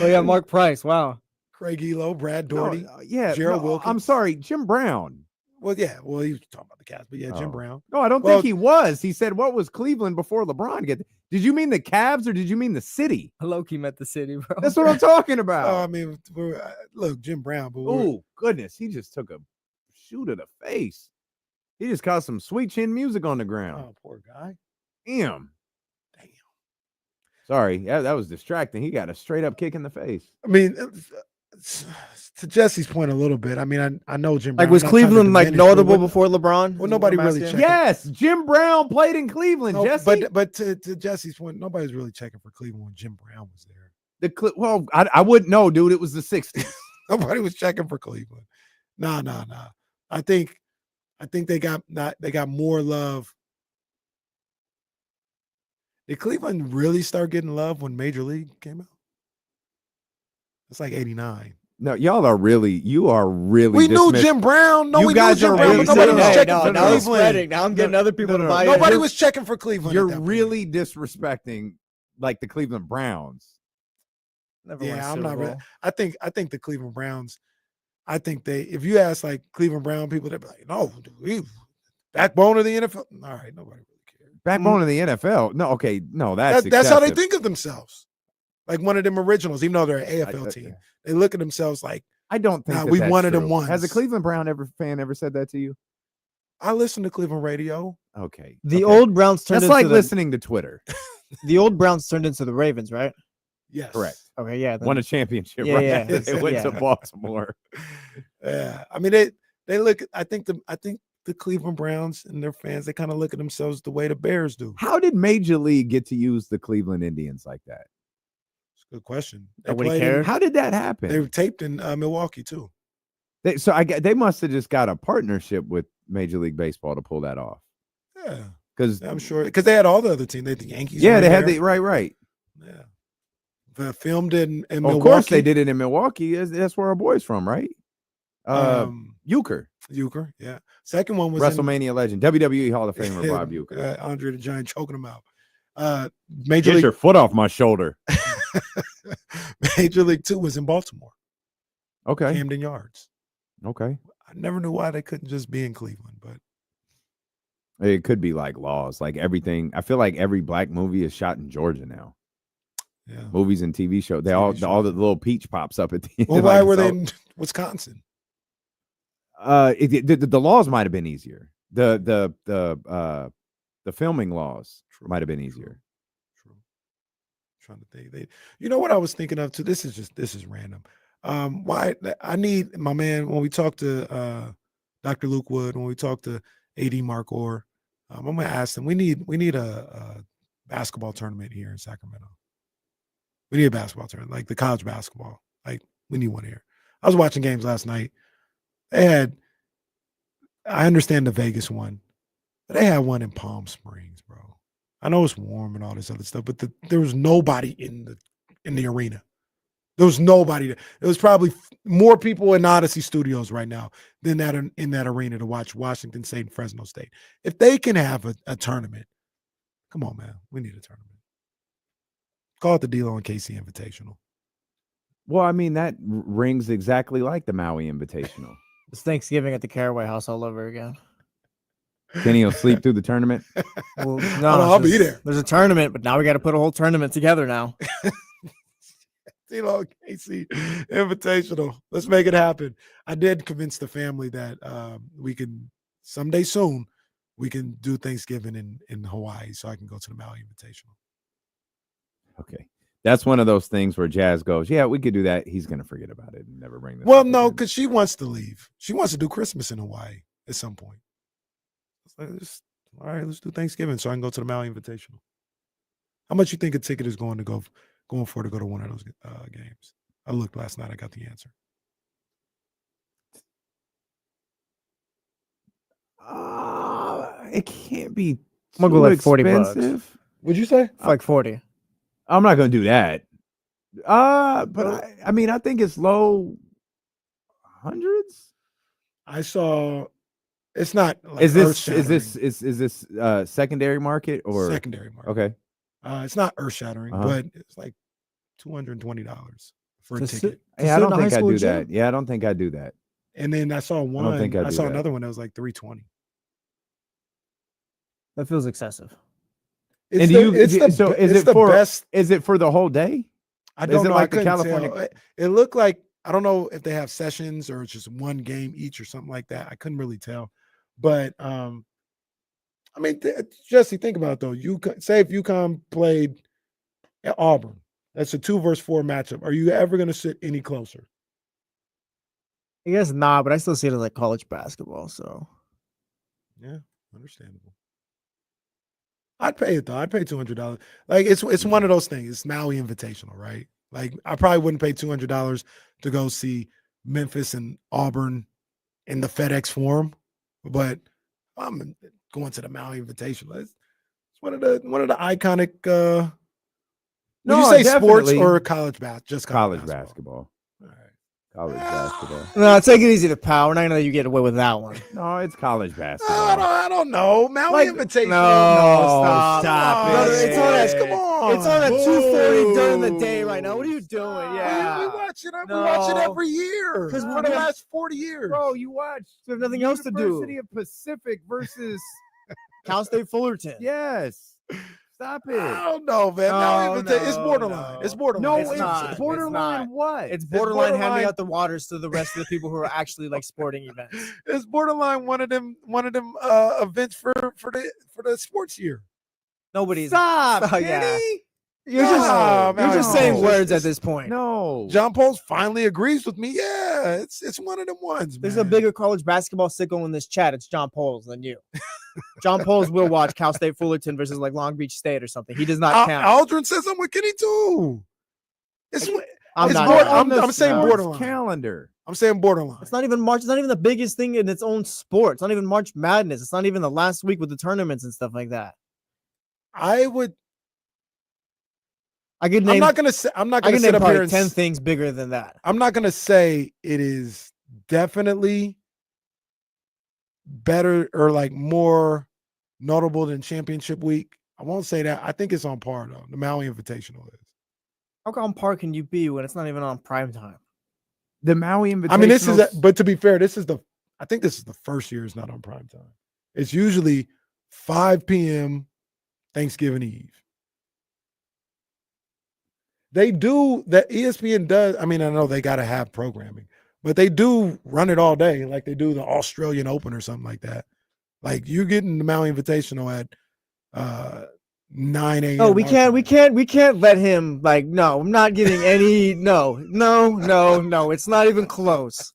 Oh yeah, Mark Price. Wow. Craig Elo, Brad Doherty, Gerald Wilkins. I'm sorry, Jim Brown. Well, yeah. Well, he was talking about the Cavs, but yeah, Jim Brown. No, I don't think he was. He said, "What was Cleveland before LeBron?" Did you mean the Cavs or did you mean the city? Low-key meant the city, bro. That's what I'm talking about. I mean, look, Jim Brown. But oh goodness, he just took a shoe to the face. He just caught some sweet chin music on the ground. Oh, poor guy. Damn. Sorry, that was distracting. He got a straight up kick in the face. I mean, to Jesse's point a little bit. I mean, I know Jim Brown. Like, was I'm not trying to Cleveland like diminish, but notable before LeBron? Well, nobody really checked. Yes, Jim Brown played in Cleveland. No, Jesse, but to Jesse's point, nobody's really checking for Cleveland when Jim Brown was there. Well, I wouldn't know, dude. It was the 60s. Nobody was checking for Cleveland. No. I think they got more love. Did Cleveland really start getting love when Major League came out? It's like 89. No, you are really We knew Jim Brown. No, You we knew guys Jim are Brown, really- but nobody was No, checking no, for no, Now it's Cleveland. spreading. Now I'm getting other people to buy it. Nobody was checking for Cleveland. You're at that point. really disrespecting like the Cleveland Browns. Never won a Yeah, I'm Super not. Bowl. I think the Cleveland Browns. I think if you ask like Cleveland Brown people, they'd be like, no, we backbone of the NFL. All right, nobody really cares. Backbone of the NFL. No, okay, no, that's how they excessive. think of themselves. Like one of them originals, even though they're an AFL team, they look at themselves like, I don't think nah, that we that's wanted them true. once. Has a Cleveland Brown fan ever said that to you? I listen to Cleveland radio. Okay. The old Browns turned That's into like the, listening to Twitter. The old Browns turned into the Ravens, right? Yes. Correct. Okay, yeah. Won a championship, Yeah, right? yeah. They went to Yeah. Baltimore. Yeah, I mean they look. I think the Cleveland Browns and their fans, they kind of look at themselves the way the Bears do. How did Major League get to use the Cleveland Indians like that? It's a good question. Nobody cared. How did that happen? They were taped in Milwaukee too. They must have just got a partnership with Major League Baseball to pull that off. Yeah, because I'm sure because they had all the other team. They had the Yankees. Yeah, were they had there. the right. Yeah, they filmed in Milwaukee. Of course, they did it in Milwaukee. That's where our boy's from, right? Euchre. Euchre, yeah. Second one was WrestleMania legend, WWE Hall of Famer Bob Euchre. Andre the Giant choking him out. Get your foot off my shoulder. Major League 2 was in Baltimore. Okay. Camden Yards. Okay. I never knew why they couldn't just be in Cleveland, but It could be like laws, like everything. I feel like every black movie is shot in Georgia now. Yeah. Movies and TV shows. They all the little peach pops up at the end. well, why were they in Wisconsin? The laws might have been easier. The filming laws might have been easier. Trying to think. You know what I was thinking of too? This is random. Why I need my man when we talk to Dr. Luke Wood, when we talk to AD Mark Orr, I'm gonna ask them. We need a basketball tournament here in Sacramento. We need a basketball tournament, like the college basketball. Like we need one here. I was watching games last night. I understand the Vegas one, but they had one in Palm Springs, bro. I know it's warm and all this other stuff, but there was nobody in the arena. There was nobody. There was probably more people in Odyssey Studios right now than that in that arena to watch Washington State and Fresno State. If they can have a tournament, come on, man. We need a tournament. Call it the D'Lo and KC Invitational. Well, I mean, that rings exactly like the Maui Invitational. It's Thanksgiving at the Caraway House all over again. Kenny will sleep through the tournament. Well, no, I'll be there. There's a tournament, but now we got to put a whole tournament together now. D'Lo and KC Invitational. Let's make it happen. I did convince the family that we can someday soon we can do Thanksgiving in Hawaii, so I can go to the Maui Invitational. Okay. That's one of those things where Jazz goes, yeah, we could do that. He's going to forget about it and never bring this Well, up no, again. because she wants to leave. She wants to do Christmas in Hawaii at some point. It's like, all right, let's do Thanksgiving so I can go to the Maui Invitational. How much you think a ticket is going for to go to one of those games? I looked last night. I got the answer. It can't be. I'm gonna go like $40. Would you say? Like 40. I'm not going to do that. But I mean, I think it's low hundreds. I saw. It's not. Like Is this secondary market or secondary market? Okay. It's not earth shattering, but it's like $220 for a ticket. Yeah, I don't think I do that. Yeah, I don't think I do that. And then I saw one. I saw that. another one that was like $320. That feels excessive. Is it for the whole day? I don't is it know. like I the California? tell. It looked like, I don't know if they have sessions or it's just one game each or something like that. I couldn't really tell. But I mean, Jesse, think about it though. Say if UConn played at Auburn, that's a 2-4 matchup. Are you ever going to sit any closer? I guess not, but I still see it as like college basketball. So yeah, understandable. I'd pay it though. I'd pay $200. Like it's one of those things. It's Maui Invitational, right? Like I probably wouldn't pay $200 to go see Memphis and Auburn in the FedEx Forum, but I'm going to the Maui Invitational. It's It's one of the iconic. Would No, you say sports definitely. or college basketball? Just college basketball. College basketball. No, take it easy to Pal. We're not gonna let you get away with that one. No, it's college basketball. I don't know. Maui Invitational. No, stop Brother, it. it's on at, Come on. It's on at 2:40 during the day right now. What are you doing? Yeah. We watch it. We watch it every year. Because For the last 40 years. Bro, you watch we have nothing else to do. University of Pacific versus Cal State Fullerton. Yes. Stop it. I don't know, man. It's borderline. It's borderline. No, It's not. borderline It's not. what? It's borderline handing out the waters to the rest of the people who are actually like sporting events. It's borderline one of them events for the sports year. Nobody's Stop. Oh, yeah. Kenny. You're just saying words at this point. No. John Post finally agrees with me. Yeah, it's one of them ones. There's man. a bigger college basketball sicko in this chat. It's John Poles than you. John Poles will watch Cal State Fullerton versus like Long Beach State or something. He does not count. Aldrin says I'm with Kenny too. I'm saying borderline calendar. I'm saying borderline. It's not even March. It's not even the biggest thing in its own sport. It's not even March Madness. It's not even the last week with the tournaments and stuff like that. I could name. I'm I'm not gonna sit up here and 10 things bigger than that. I'm not gonna say it is definitely better or like more notable than championship week. I won't say that. I think it's on par though. The Maui Invitational is. How on par can you be when it's not even on prime time? The Maui Invitational. I mean, but to be fair, I think this is the first year it's not on prime time. It's usually 5 p.m. Thanksgiving Eve. They do that. ESPN does. I mean, I know they got to have programming, but they do run it all day, like they do the Australian Open or something like that. Like you're getting the Maui Invitational at 9 a.m. No, we can't let him like. No, I'm not getting any. No. It's not even close.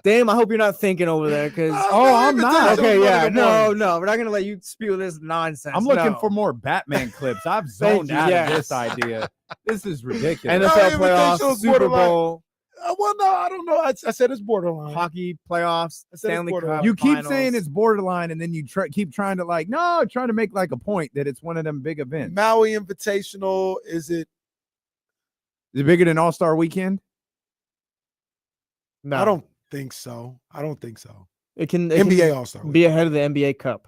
Damn, I hope you're not thinking over there because. I'm not. Okay, yeah, no, we're not gonna let you spew this nonsense. I'm looking for more Batman clips. I've zoned out of this idea. This is ridiculous. NFL playoffs, Super Bowl. Well, no, I don't know. I said it's borderline. Hockey playoffs, Stanley Cup. You keep finals. saying it's borderline, and then you keep trying to trying to make like a point that it's one of them big events. Maui Invitational, is it bigger than All-Star Weekend? No, I don't think so. It can NBA All-Star be ahead of the NBA Cup.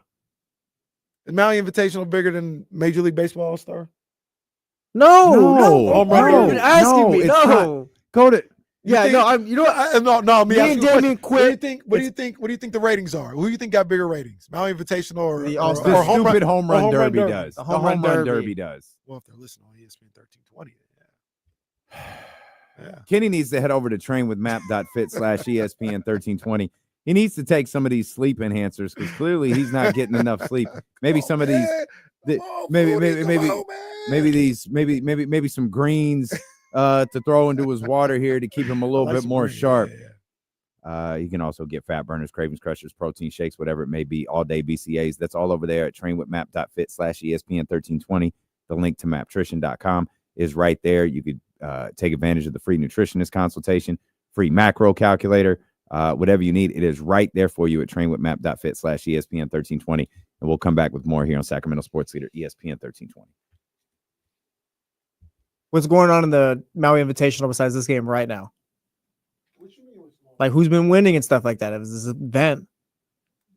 Is Maui Invitational bigger than Major League Baseball All-Star? No. You're even asking me. It's No. not. Go to. Yeah, think, no, you know what? No, me and Damien quit. What do you think the ratings are? Who do you think got bigger ratings? Maui Invitational or the All-Star? Stupid home run derby does. The home run derby does. Well, if they're listening on ESPN 1320, yeah. Kenny needs to head over to trainwithmap.fit/ESPN1320. He needs to take some of these sleep enhancers because clearly he's not getting enough sleep. Maybe some of these, maybe some greens to throw into his water here to keep him a little bit more sharp. You can also get fat burners, cravings crushers, protein shakes, whatever it may be, all day BCAs. That's all over there at trainwithmap.fit/ESPN1320. The link to maptrition.com is right there. You could take advantage of the free nutritionist consultation, free macro calculator, whatever you need. It is right there for you at trainwithmap.fit/ESPN1320. And we'll come back with more here on Sacramento Sports Leader ESPN 1320. What's going on in the Maui Invitational besides this game right now? Like who's been winning and stuff like that? It was this event.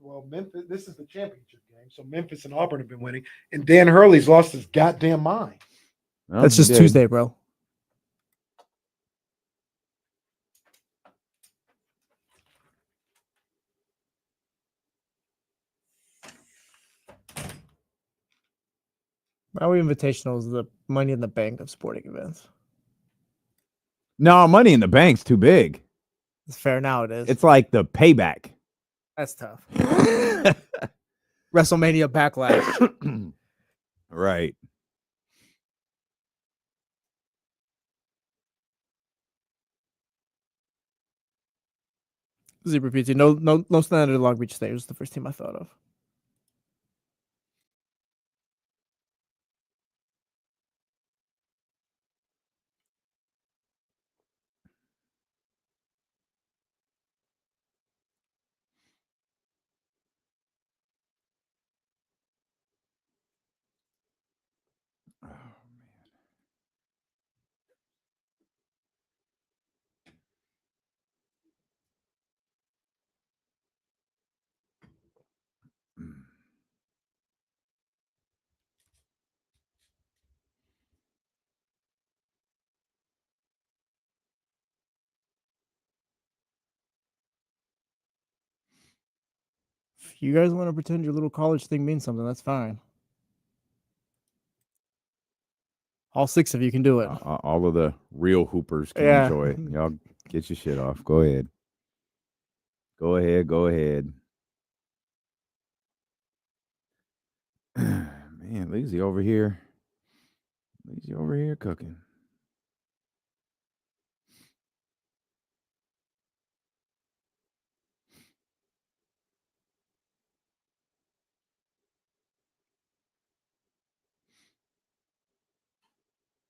Well, Memphis. This is the championship game, so Memphis and Auburn have been winning, and Dan Hurley's lost his goddamn mind. Well, that's just Tuesday, bro. Maui Invitational is the money in the bank of sporting events. No, Money in the Bank's too big. It's fair now. It is. It's like the payback. That's tough. WrestleMania Backlash. Right. Zebra PT. No standard Long Beach State was the first team I thought of. You guys want to pretend your little college thing means something? That's fine. All 6 of you can do it. All of the real hoopers can enjoy it. Y'all get your shit off. Go ahead. Go ahead. Man, Lazy over here cooking.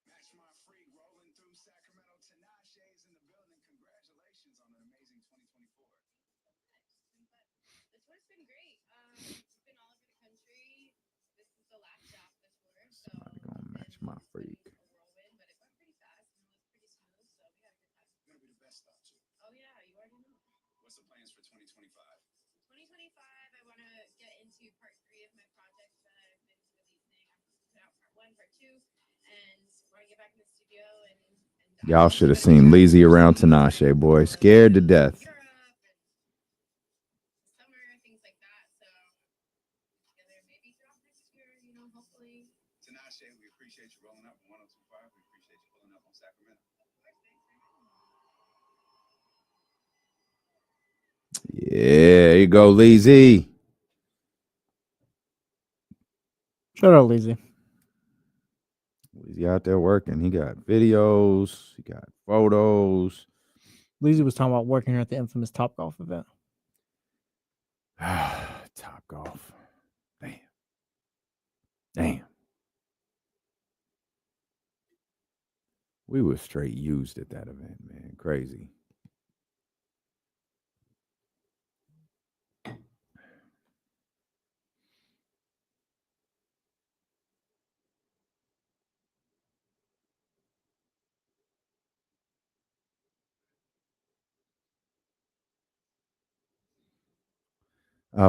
That's Mon-Fri rolling through Sacramento. Tinashe is in the building. Congratulations on an amazing 2024. The tour's been great. We've been all over the country. This is the last stop this tour, so Somebody gonna match my freak. a whirlwind, but it went pretty fast and it was pretty smooth, so we had a good time. It's gonna be the best stop too. Oh yeah, you already know. What's the plans for 2025? 2025, I want to get into part 3 of my project that I've been releasing. I'm put out part 1, part 2, and want to get back in the studio and Y'all should have seen Lazy around Tinashe, boy. Scared to death. summer, things like that. So together maybe throughout next year, hopefully. Tinashe, we appreciate you rolling up on 102.5. We appreciate you pulling up on Sacramento. Yeah, there you go, Lazy. Shout out, Lazy. Lazy out there working. He got videos. He got photos. Lazy was talking about working here at the infamous Topgolf event. Topgolf. Damn. We were straight used at that event, man. Crazy.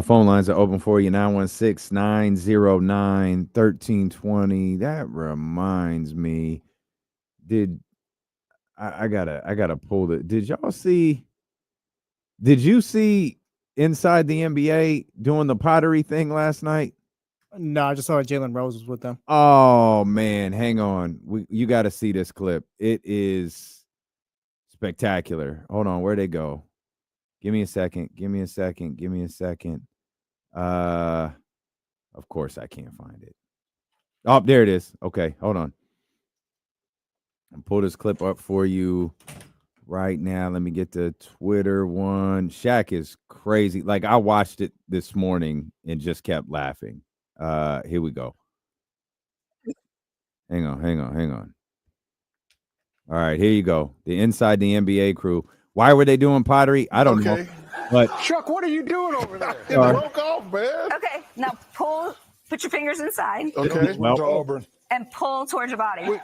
Phone lines are open for you, 916-909-1320. That reminds me. I gotta pull the. Did you see Inside the NBA doing the pottery thing last night? No, I just saw Jalen Rose was with them. Oh man, hang on. You got to see this clip. It is spectacular. Hold on, where'd they go? Give me a second. Of course I can't find it. Oh, there it is. Okay, hold on. I'll pull this clip up for you right now. Let me get the Twitter one. Shaq is crazy. Like, I watched it this morning and just kept laughing. Here we go. Hang on. All right, here you go. The Inside the NBA crew. Why were they doing pottery? I don't know. But Chuck, what are you doing over there? It broke off, man. Okay, now put your fingers inside. Okay, well, And pull towards your body.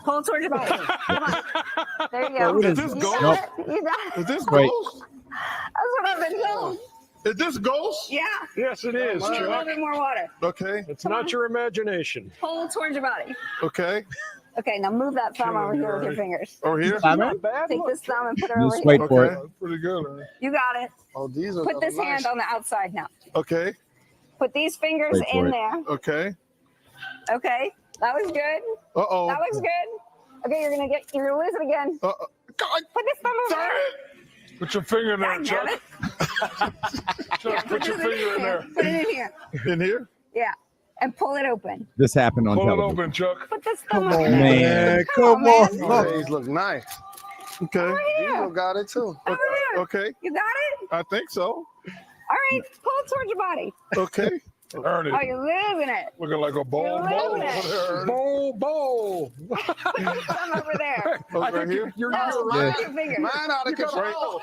Pull towards your body. Come on. There you go. Is this You ghost? got it. You got it. Is this Wait. ghost? That's what I've been told. Is this ghost? Yeah. Yes, it is, A little Chuck. bit more water. Okay. It's not your imagination. Pull towards your body. Okay. Okay, now move that thumb over here with your fingers. Over here? Not bad. Take this thumb and put it Just over wait here. for Okay. Pretty good. Huh? You got it. Oh, these are Put this nice. hand on the outside now. Okay. Put these fingers Wait for in it. there. Okay. Okay, that was good. Uh-oh. That was good. Okay, you're gonna lose it again. God. Put this thumb over Darn there. it. Put your finger in there, God Chuck. damn it. Chuck, put your finger in there. Put it in here. In here? Yeah, and pull it open. this happened on Pull it television. open, Chuck. Put this thumb Come over on, there. Man. Come on. man. Oh, these look nice. Okay. Over here. Diesel got it too. Over here. Okay. You got it? I think so. All right, pull it towards your body. Okay. Earn it. Oh, you're losing it. Looking like a bowl You're over losing it. there. Bowl. Put this thumb over there. Over here? You're No, Yeah. put your fingers. Mine out of control.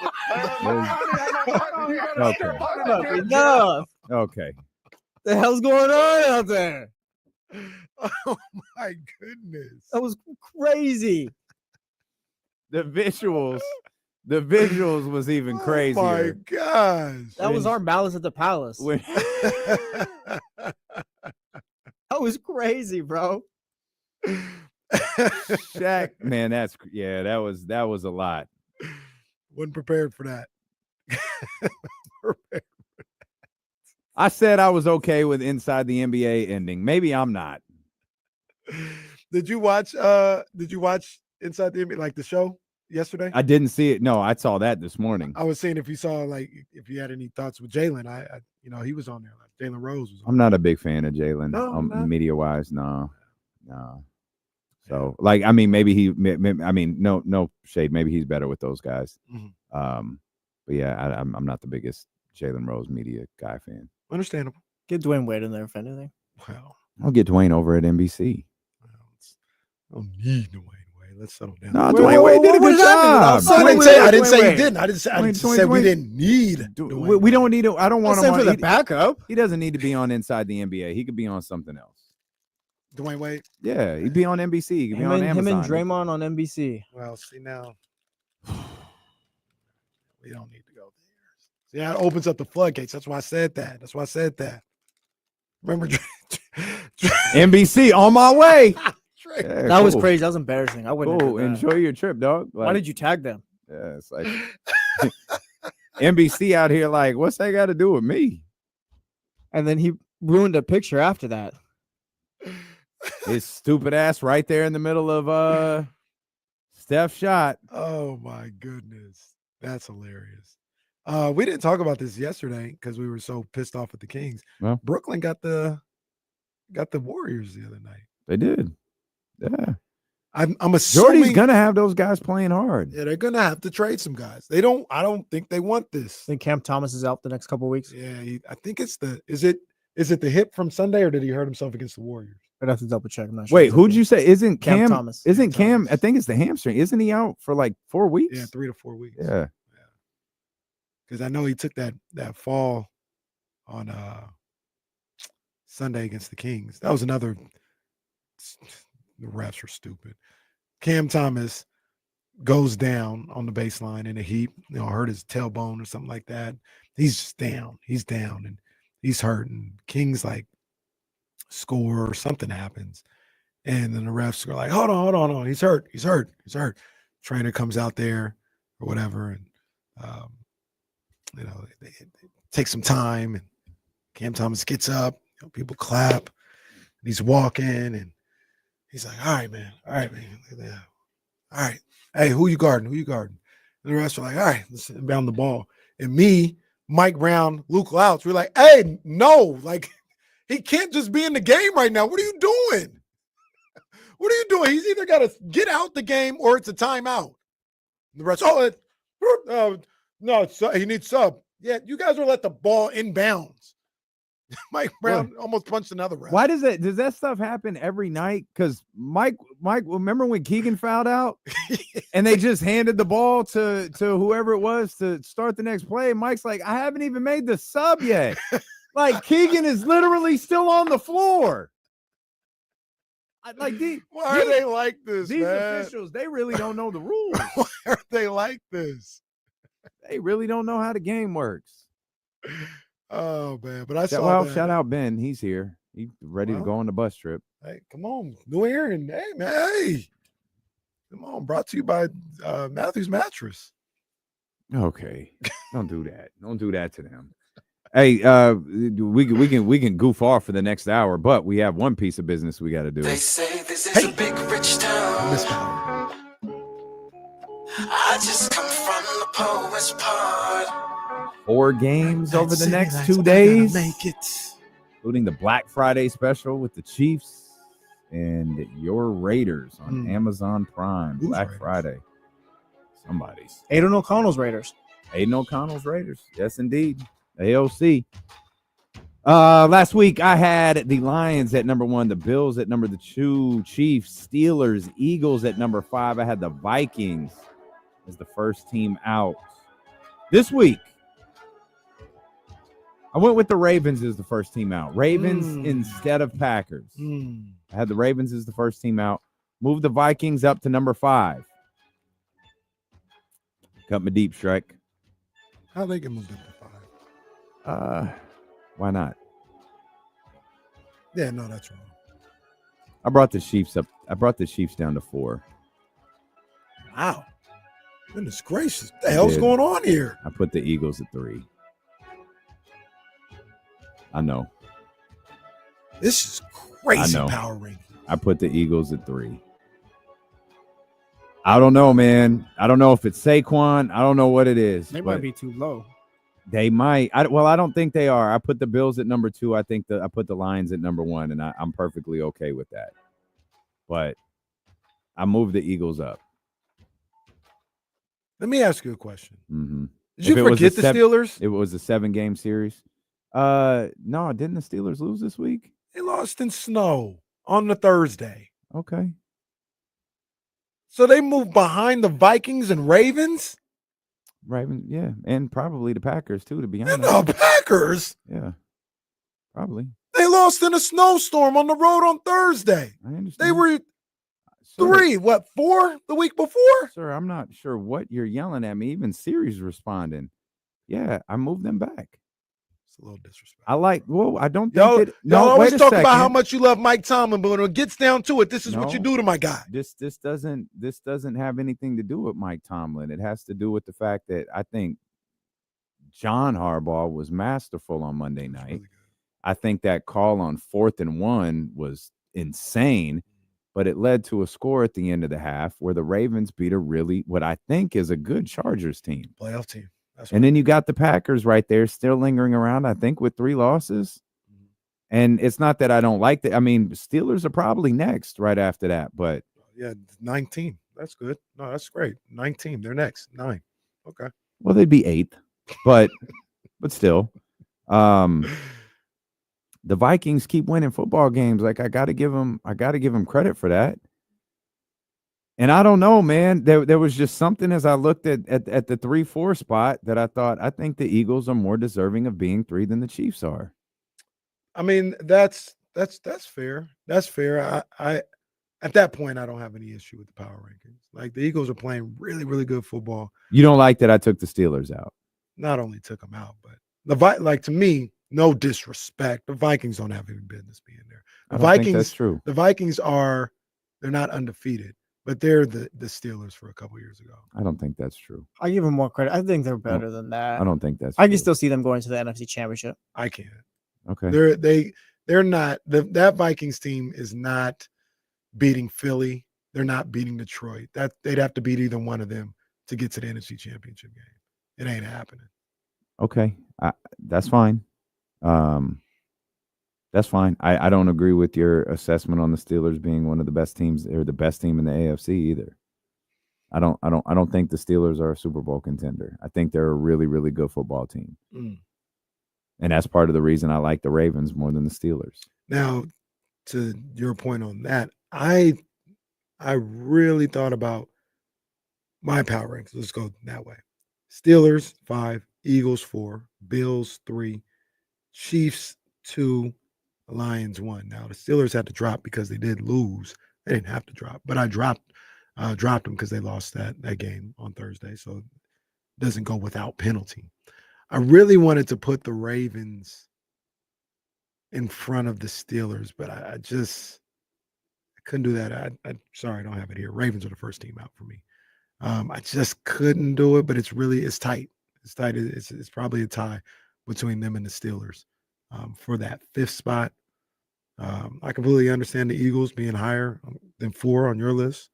Okay. Enough. Okay. The hell's going on out there? Oh my goodness. That was crazy. The visuals was even crazier. Oh my gosh. That was our Malice at the Palace. When- That was crazy, bro. Shaq, man, that was a lot. Wasn't prepared for that. I said I was okay with Inside the NBA ending. Maybe I'm not. Did you watch Inside the NBA, like the show yesterday? I didn't see it. No, I saw that this morning. I was saying if you saw, like, if you had any thoughts with Jalen, I he was on there. Like Jalen Rose was on. I'm not a big fan of Jalen. No, media wise, no. So, like, I mean, maybe no shade. Maybe he's better with those guys. Mhm. But yeah, I'm not the biggest Jalen Rose media guy fan. Understandable. Get Dwayne Wade in there if anything. Well, I'll get Dwayne over at NBC. I don't need Dwayne Wade. Let's settle down. No, Dwayne Wade did a good job. I didn't say he didn't. I just said we didn't need. We don't need it. I don't want him for on the backup. He doesn't need to be on Inside the NBA. He could be on something else. Dwayne Wade. Yeah, he'd be on NBC. He could be on Amazon. Him and Draymond on NBC. Well, see now, we don't need to go there. See, that opens up the floodgates. That's why I said that. Remember, NBC on my way. Yeah, that was crazy. That was embarrassing. I wouldn't. Cool. Enjoy your trip, dog. Like, why did you tag them? Yeah, it's like NBC out here. Like, what's that got to do with me? And then he ruined a picture after that. His stupid ass right there in the middle of Steph's shot. Oh my goodness, that's hilarious. We didn't talk about this yesterday because we were so pissed off at the Kings. Well, Brooklyn got the Warriors the other night. They did. Yeah. I'm assuming Jordy's gonna have those guys playing hard. Yeah, they're gonna have to trade some guys. I don't think they want this. I think Cam Thomas is out the next couple of weeks. Yeah, I think it's is it the hip from Sunday, or did he hurt himself against the Warriors? I'd have to double check. I'm not sure. Wait, who'd you say? Isn't Cam Thomas? Isn't Cam? I think it's the hamstring. Isn't he out for like 4 weeks? Yeah, 3 to 4 weeks. Yeah. Because I know he took that fall on Sunday against the Kings. That was another. The refs were stupid. Cam Thomas goes down on the baseline in a heap. Hurt his tailbone or something like that. He's just down. He's down and he's hurting. Kings like score or something happens, and then the refs are like, "Hold on. He's hurt. Trainer comes out there or whatever, and they take some time, and Cam Thomas gets up. People clap, and he's walking, and he's like, all right, man. All right. Hey, who you guarding? And the rest are like, all right, let's inbound the ball. And me, Mike Brown, Luke Louts, we're like, hey, no, like, he can't just be in the game right now. What are you doing? He's either got to get out the game or it's a timeout. And the rest, no, he needs sub. Yeah, you guys are let the ball inbounds. Mike Brown almost punched another ref. Why does that stuff happen every night? Because Mike, remember when Keegan fouled out and they just handed the ball to whoever it was to start the next play? Mike's like, I haven't even made the sub yet. Like, Keegan is literally still on the floor. Why are they like this? These man? officials, they really don't know the rules. Why are they like this? They really don't know how the game works. Oh man, but I saw that. Shout out Ben. He's here. He's ready to go on the bus trip. Hey, come on, New Aaron. Hey man, hey, come on. Brought to you by Matthews Mattress. Okay, don't do that. Don't do that to them. Hey, we can goof off for the next hour, but we have one piece of business we got to do. They say this is a big rich town. I just come from the poet's part. 4 games over the next 2 days, including the Black Friday special with the Chiefs and your Raiders on Amazon Prime. Black Friday. Somebody's. Aiden O'Connell's Raiders. Yes, indeed. AOC. Last week I had the Lions at number 1, the Bills at number 2, Chiefs, Steelers, Eagles at number 5. I had the Vikings as the first team out. This week, I went with the Ravens as the first team out. Ravens instead of Packers. I had the Ravens as the first team out. Moved the Vikings up to number 5. Cut my deep strike. How they get moved up to 5? Why not? Yeah, no, that's wrong. I brought the Chiefs up. I brought the Chiefs down to 4. Wow. Goodness gracious. What the hell's going on here? I put the Eagles at 3. I know. This is crazy I know. power ranking. I put the Eagles at 3. I don't know, man. I don't know if it's Saquon. I don't know what it is. They might be too low. They might. I don't think they are. I put the Bills at number 2. I think I put the Lions at number 1, and I'm perfectly okay with that. But I moved the Eagles up. Let me ask you a question. Mm-hmm. Did you forget the Steelers? It was a 7-game series. No, didn't the Steelers lose this week? They lost in snow on the Thursday. Okay. So they moved behind the Vikings and Ravens? Ravens, yeah. And probably the Packers, too, to be honest. And the Packers? Yeah. Probably. They lost in a snowstorm on the road on Thursday. I understand. They were 4 the week before? Sir, I'm not sure what you're yelling at me. Even Siri's responding. Yeah, I moved them back. It's a little disrespectful. I don't think y'all always wait a talk second. about how much you love Mike Tomlin, but when it gets down to it, this is what you do to my guy. This doesn't have anything to do with Mike Tomlin. It has to do with the fact that I think John Harbaugh was masterful on Monday night. Really I think that call on 4th and 1 was insane, but it led to a score at the end of the half where the Ravens beat what I think is a good Chargers team. Playoff team. And then you got the Packers right there still lingering around, I think, with 3 losses. And it's not that I don't like that. I mean, Steelers are probably next right after that. But yeah, 19. That's good. No, that's great. 19. They're next. 9. Okay. Well, they'd be 8th. But still. The Vikings keep winning football games. Like I gotta give them credit for that. And I don't know, man. There was just something as I looked at the 3-4 spot that I thought, I think the Eagles are more deserving of being 3 than the Chiefs are. I mean, that's fair. That's fair. I at that point, I don't have any issue with the power rankings. Like the Eagles are playing really, really good football. You don't like that I took the Steelers out? Not only took them out, but to me, no disrespect, the Vikings don't have any business being there. The Vikings, think that's true. The Vikings they're not undefeated. But they're the Steelers for a couple years ago. I don't think that's true. I give them more credit. I think they're better than that. I don't think that's I true. can still see them going to the NFC Championship. I can't. Okay. They're not that Vikings team is not beating Philly. They're not beating Detroit. That they'd have to beat either one of them to get to the NFC Championship game. It ain't happening. Okay. That's fine. That's fine. I don't agree with your assessment on the Steelers being one of the best teams or the best team in the AFC either. I don't think the Steelers are a Super Bowl contender. I think they're a really, really good football team. And that's part of the reason I like the Ravens more than the Steelers. Now, to your point on that, I really thought about my power ranks. Let's go that way. Steelers 5, Eagles 4, Bills 3, Chiefs 2, Lions 1. Now the Steelers had to drop because they did lose. They didn't have to drop, but I dropped them because they lost that game on Thursday. So it doesn't go without penalty. I really wanted to put the Ravens in front of the Steelers, but I couldn't do that. I'm sorry, I don't have it here. Ravens are the first team out for me. I just couldn't do it, but it's tight. It's tight. It's probably a tie between them and the Steelers. For that 5th spot. I completely understand the Eagles being higher than 4 on your list.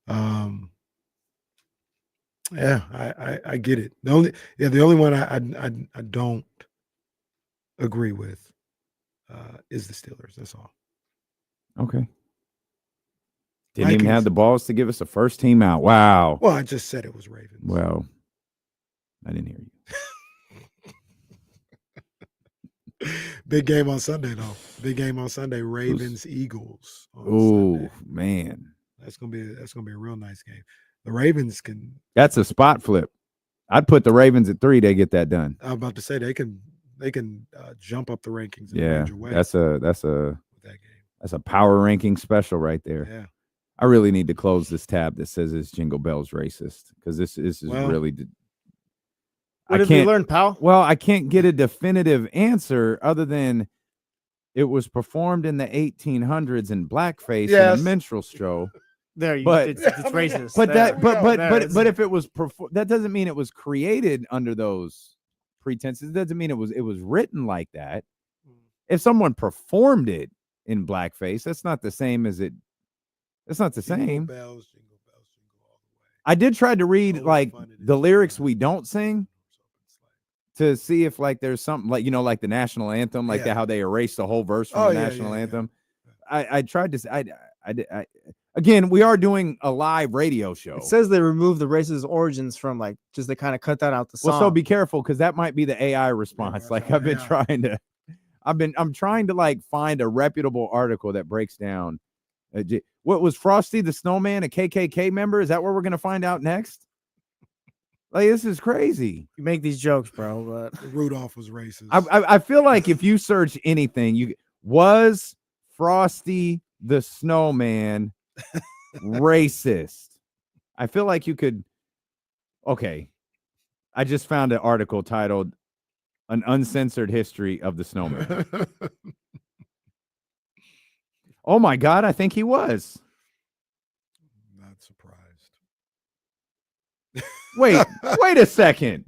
Yeah, I get it. The only one I don't agree with is the Steelers. That's all. Okay. Didn't even have the balls to give us a first team out. Wow. Well, I just said it was Ravens. Well, I didn't hear you. Big game on Sunday, though. Big game on Sunday. Ravens, Eagles. Oh man, that's gonna be a real nice game. The Ravens can. That's a spot flip. I'd put the Ravens at 3. They get that done. I was about to say they can jump up the rankings. Yeah, that's a power ranking special right there. Yeah. I really need to close this tab that says it's Jingle Bells racist because this is really. What did we learn, pal? Well, I can't get a definitive answer other than it was performed in the 1800s in blackface in a minstrel show. It's racist. But if it was that doesn't mean it was created under those pretenses. It doesn't mean it was written like that. if someone performed it in blackface, that's not the same as it. It's not the Jingle same. bells, jingle bells, jingle all the way. I did try to read like the lyrics we don't sing to see if like there's something like, you know, like the national anthem, like Yeah. how they erased the whole verse from the national anthem. I tried to. I again, we are doing a live radio show. It says they removed the racist origins from like just they kind of cut that out the song. Well, so be careful because that might be the AI response. Like I've been trying to, I'm trying to like find a reputable article that breaks down. What was Frosty the Snowman a KKK member? Is that what we're gonna find out next? Like this is crazy. You make these jokes, bro, but Rudolph was racist. I feel like if you search anything, you was Frosty the Snowman racist. I feel like you could. Okay, I just found an article titled "An Uncensored History of the Snowman." Oh my God, I think he was. Not surprised. Wait a second.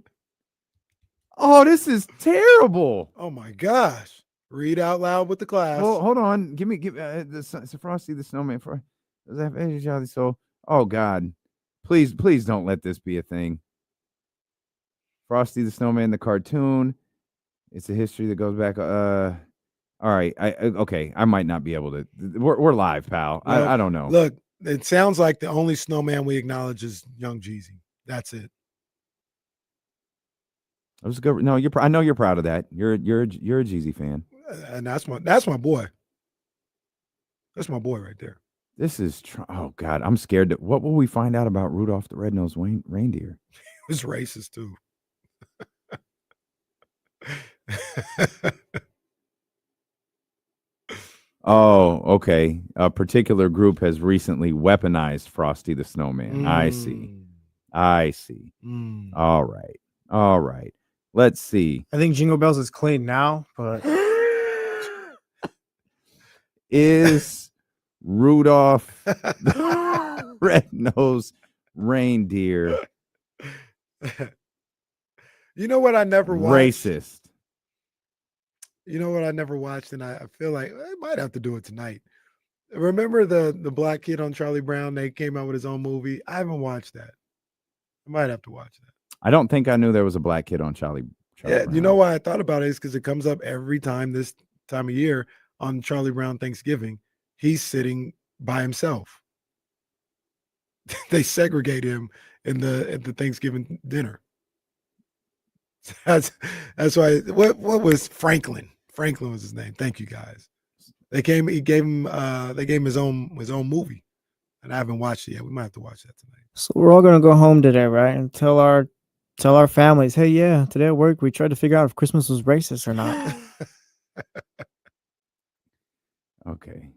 Oh, this is terrible. Oh my gosh. Read out loud with the class. Well, hold on. Give the Frosty the Snowman for. Does that have so? Oh God, please don't let this be a thing. Frosty the Snowman, the cartoon. It's a history that goes back. All right. Okay. I might not be able to. We're live, pal. Well, I don't know. Look, it sounds like the only snowman we acknowledge is Young Jeezy. That's it. That was good. No, I know you're proud of that. You're a Jeezy fan. And that's my boy. That's my boy right there. This is oh God, I'm scared. What will we find out about Rudolph the Red-Nosed Reindeer? He was racist too. Oh, okay. A particular group has recently weaponized Frosty the Snowman. I see. All right. Let's see. I think Jingle Bells is clean now, but is Rudolph the Red-Nosed Reindeer You know what I never watched? racist? You know what I never watched, and I feel like I might have to do it tonight. Remember the black kid on Charlie Brown? They came out with his own movie. I haven't watched that. I might have to watch that. I don't think I knew there was a black kid on Charlie Yeah, Brown. you know why I thought about it is because it comes up every time this time of year on Charlie Brown Thanksgiving. He's sitting by himself. They segregate him at the Thanksgiving dinner. That's why. What was Franklin? Franklin was his name. Thank you guys. They gave him his own movie, and I haven't watched it yet. We might have to watch that tonight. so we're all gonna go home today, right? And tell our families, hey, yeah, today at work we tried to figure out if Christmas was racist or not. Okay.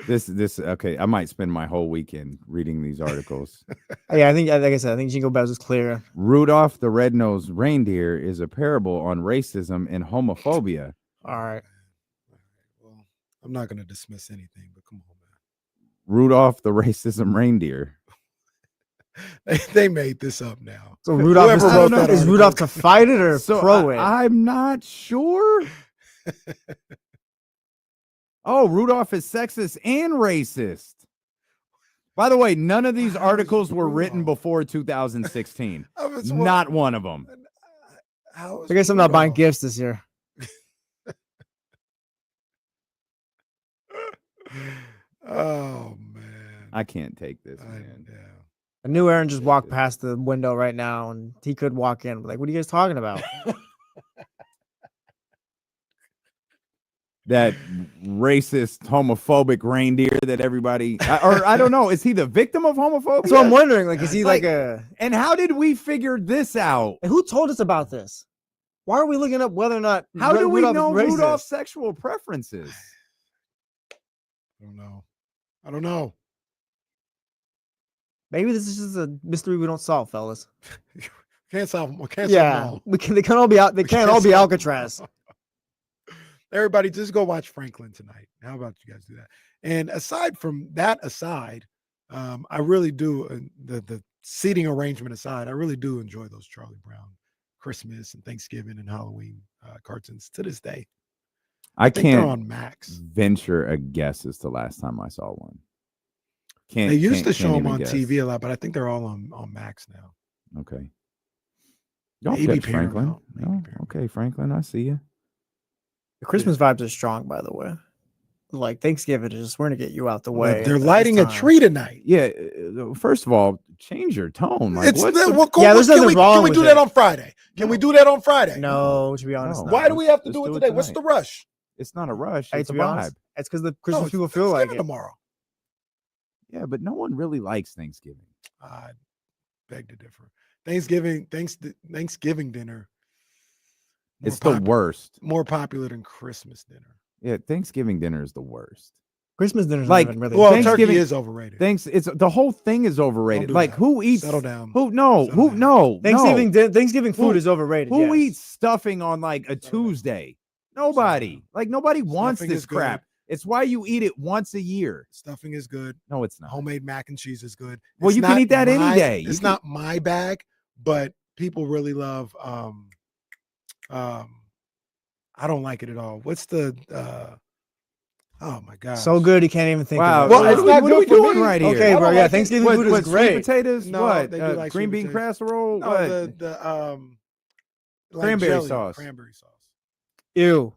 This okay. I might spend my whole weekend reading these articles. Yeah, I think, like I said, I think Jingle Bells is clear. Rudolph the Red-Nosed Reindeer is a parable on racism and homophobia. All right. Well, I'm not gonna dismiss anything, but come on, Rudolph the Racism Reindeer. man. They made this up now. So Rudolph is article- Rudolph to fight it or So pro it? I'm not sure. Oh, Rudolph is sexist and racist. By the way, none of these articles were written before 2016. Not one of them. I guess I'm not buying gifts this year. Oh man, I can't take this, man. I knew Aaron just walked past the window right now, and he could walk in. Like, what are you guys talking about? That racist, homophobic reindeer that everybody, or I don't know, is he the victim of homophobia? So I'm wondering, like, is he like a? And how did we figure this out? And who told us about this? Why are we looking up whether or not? How do we Rudolph know is racist? Rudolph's sexual preferences? I don't know. Maybe this is just a mystery we don't solve, fellas. Can't solve them. Can't solve them Yeah, all. they can't all be out. They can't all be Alcatraz. Everybody, just go watch Franklin tonight. How about you guys do that? And aside from that, I really do the seating arrangement aside. I really do enjoy those Charlie Brown Christmas and Thanksgiving and Halloween cartoons to this day. I think they're can't on Max. venture a guess as to last time I saw one. They used to show them even on guess. TV a lot, but I think they're all on Max now. Okay. Y'all Maybe pitch, Franklin. Paramount. No? Okay, Franklin, I see you. The Christmas vibes are strong, by the way. Like Thanksgiving is just we're gonna get you out the way. They're lighting a tree tonight. Yeah. First of all, change your tone. Like, It's what's the, the- well, cool, Yeah, there's can nothing wrong Can we with do it. that on Friday? Can we do that on Friday? No, to be honest, No. no. Why do we have to Let's do it do it today? What's tonight. the rush? It's not a rush. Hey, It's to a be honest, vibe. it's because the Christmas it's people feel like Thanksgiving it. tomorrow. Yeah, but no one really likes Thanksgiving. I beg to differ. Thanksgiving dinner. It's the worst. More popular than Christmas dinner. Yeah, Thanksgiving dinner is the worst. Christmas dinner's Like, not even really. Well, Thanksgiving turkey is overrated. It's the whole thing is overrated. do Like, that. who eats? Settle down. Who? No. Settle Who? down. No. Thanksgiving no. Thanksgiving food Who- is overrated. Who yes. eats stuffing on like a Tuesday? Nobody. Like nobody wants Stuffing this is good. crap. It's why you eat it once a year. Stuffing is good. No, it's not. Homemade mac and cheese is good. Well, It's you can not eat that any day. It's not my bag, but people really love. I don't like it at all. What's the? Oh my god! So good, you can't even think. Wow. Of it. Well, it's not what are we good for doing me. right here? Okay, I bro. don't Yeah, like it. Thanksgiving food is What, great. Sweet potatoes? No, What? they do like green sweet bean potatoes. casserole? No, What? the like Cranberry jelly, sauce. Cranberry sauce. Ew.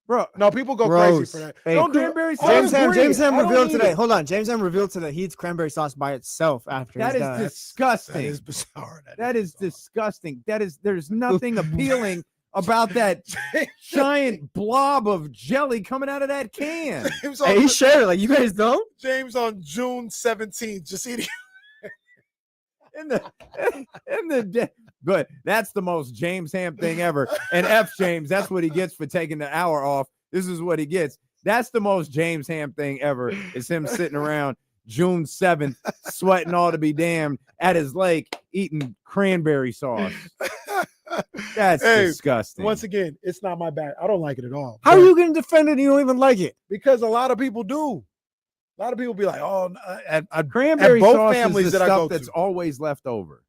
Bro, No, people go Gross. crazy for that. Hey, Don't do cranberry I sauce. James Ham I don't revealed need today. it. Hold on. James Ham revealed today he eats cranberry sauce by itself after That he's is done. disgusting. That is bizarre. That is disgusting. There's nothing appealing about that giant blob of jelly coming out of that can. James Hey, on, he shared it. Like, you guys don't? James on June 17th, just eating. Good. That's the most James Ham thing ever. And F James, that's what he gets for taking the hour off. This is what he gets. That's the most James Ham thing ever. Is him sitting around June 7th, sweating all to be damned at his lake, eating cranberry sauce. That's disgusting. Once again, it's not my bag. I don't like it at all. How are you going to defend it and you don't even like it? Because a lot of people do. A lot of people be like, "Oh, at Cranberry both sauce families is the that I stuff go that's to." always left over.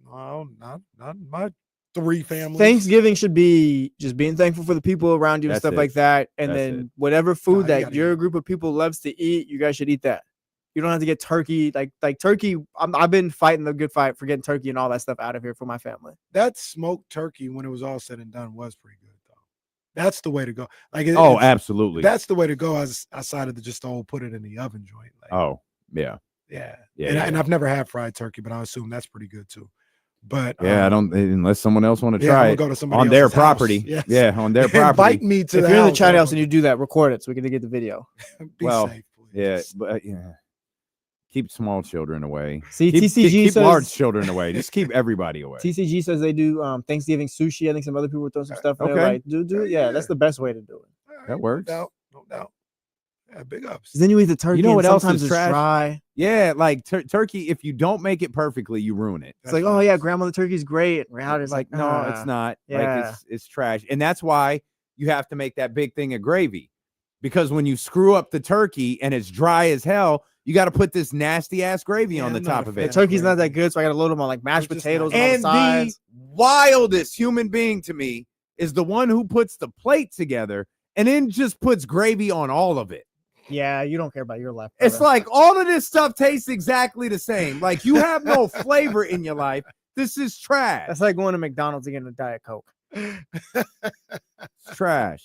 No, not my 3 families. Thanksgiving should be just being thankful for the people around you and That's stuff it. like that. And That's then it. whatever food you that gotta your eat. group of people loves to eat, you guys should eat that. You don't have to get turkey. Like turkey, I've been fighting the good fight for getting turkey and all that stuff out of here for my family. That smoked turkey, when it was all said and done, was pretty good though. That's the way to go. Like, Oh, absolutely. That's the way to go. Outside of the just put it in the oven joint. Like, Oh, yeah. yeah. Yeah, And I've never had fried turkey, but I assume that's pretty good too. But Yeah, I don't unless someone else want to yeah, I'm try gonna it go to somebody on their else's house. property. Yes. Yeah, on their Invite property. me to If the you're in the house, chat bro. house and you do that, record it so we can get the video. Be Well, safe, please. Yeah, but yeah. Keep small children away. See, keep, TCG keep says- large children away. Just keep everybody away. TCG says they do Thanksgiving sushi. I think some other people throw some stuff in there. Okay. Like, do it. Yeah, that's the best way to do it. That works. No doubt. Yeah, big ups. Then you eat the turkey. You know and what else sometimes is it's trash? dry. Yeah, like turkey. If you don't make it perfectly, you ruin it. It's like, oh yeah, grandmother turkey's great. And reality is Like, no, it's not. Yeah. Like it's trash, and that's why you have to make that big thing of gravy, because when you screw up the turkey and it's dry as hell, you got to put this nasty ass gravy on the top of The it. turkey's not that good, so I got to load them on like mashed potatoes on And the sides. the wildest human being to me is the one who puts the plate together and then just puts gravy on all of it. Yeah, you don't care about your life. It's like all of this stuff tastes exactly the same. Like you have no flavor in your life. This is trash. That's like going to McDonald's and getting a Diet Coke. It's trash.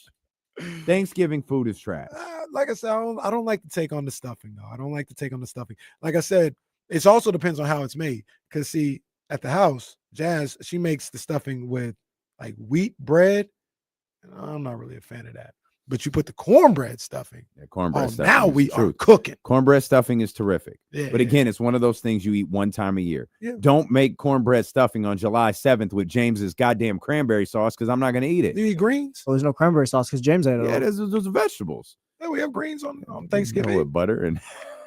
Thanksgiving food is trash. Like I said, I don't like to take on the stuffing though. I don't like to take on the stuffing. Like I said, it also depends on how it's made. Because see, at the house, Jazz, she makes the stuffing with like wheat bread. And I'm not really a fan of that. But you put the cornbread stuffing. Yeah, cornbread Oh, stuffing. now is we the are truth. cooking. Cornbread stuffing is terrific. Yeah, but again, it's one of those things you eat one time a year. Yeah. Don't make cornbread stuffing on July 7th with James's goddamn cranberry sauce because I'm not going to eat it. Do you eat greens? Well, there's no cranberry sauce because James ate it. Yeah, all. there's vegetables. Yeah, we have greens on You know, Thanksgiving. with butter and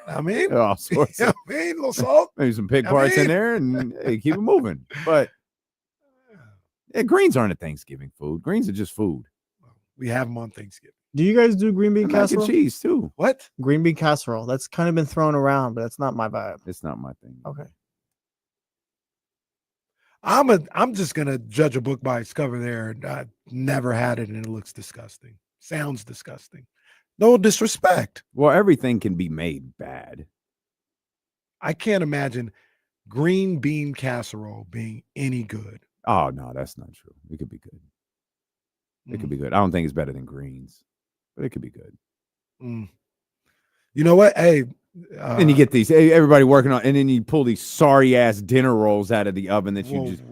I mean, all sorts yeah, of I mean, a little salt. maybe some pig I parts in mean- there and hey, keep it moving. But yeah, greens aren't a Thanksgiving food. Greens are just food. We have them on Thanksgiving. Do you guys do green bean And mac and casserole? cheese too. What? Green bean casserole. That's kind of been thrown around, but that's not my vibe. It's not my thing. Okay. I'm just gonna judge a book by its cover there. And I never had it, and it looks disgusting. Sounds disgusting. No disrespect. Well, everything can be made bad. I can't imagine green bean casserole being any good. Oh, no, that's not true. It could be good. It could be good. I don't think it's better than greens, but it could be good. You know what? Hey, and you get these, everybody working on, and then you pull these sorry ass dinner rolls out of the oven that you just.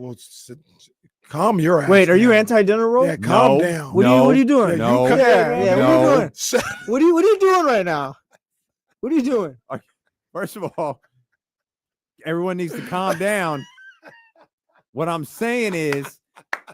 Calm your ass. Wait, are you down. anti-dinner roll? Yeah, calm down. What are you doing? No. What are you doing? What are you doing right now? What are you doing? First of all, everyone needs to calm down. What I'm saying is,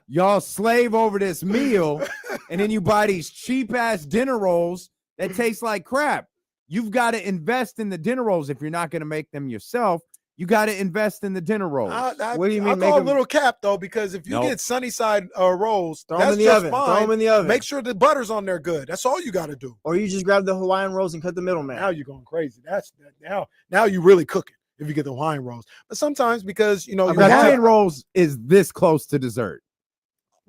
y'all slave over this meal, and then you buy these cheap ass dinner rolls that taste like crap. You've got to invest in the dinner rolls if you're not going to make them yourself. You got to invest in the dinner rolls. What do you mean? I'll call a little cap though, because if you get Sunnyside rolls, throw them that's in the just oven. fine. Throw them in the oven. Make sure the butter's on there good. That's all you got to do. Or you just grab the Hawaiian rolls and cut the middleman. Now you're going crazy. Now you really cooking if you get the Hawaiian rolls. But sometimes because Hawaiian rolls is this close to dessert.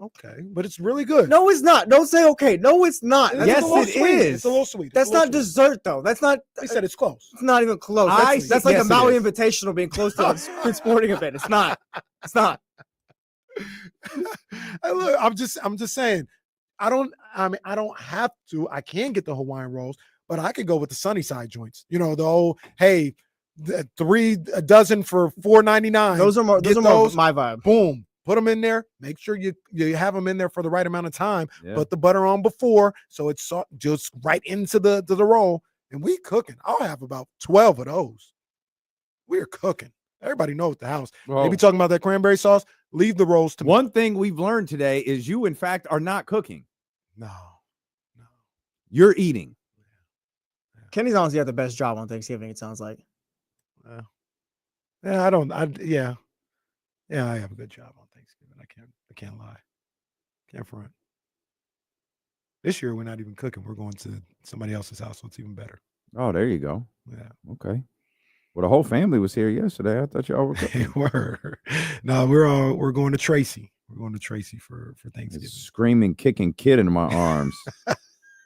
Okay, but it's really good. No, it's not. Don't say okay. No, it's not. Yes, it is. It's a little sweet. That's not dessert, though. That's not. They said it's close. It's not even close. That's like a Maui Invitational being close to a good sporting event. It's not. It's not. Look, I'm just saying. I don't have to. I can get the Hawaiian rolls, but I could go with the Sunnyside joints. The old a dozen for $4.99. Those are more my vibe. Boom. Put them in there. Make sure you have them in there for the right amount of time. Yeah. Put the butter on before, so it's just right into the roll. And we cooking. I'll have about 12 of those. We're cooking. Everybody knows the house. Well, Maybe talking about that cranberry sauce. Leave the rolls to me. One thing we've learned today is you, in fact, are not cooking. No. You're eating. Kenny's honestly got the best job on Thanksgiving. It sounds like. Yeah, I have a good job on Thanksgiving. I can't lie. Can't front. This year we're not even cooking. We're going to somebody else's house, so it's even better. Oh, there you go. Yeah. Okay. Well, the whole family was here yesterday. I thought y'all were cooking. They were. No, we're going to Tracy. We're going to Tracy for Thanksgiving. Screaming, kicking kid into my arms.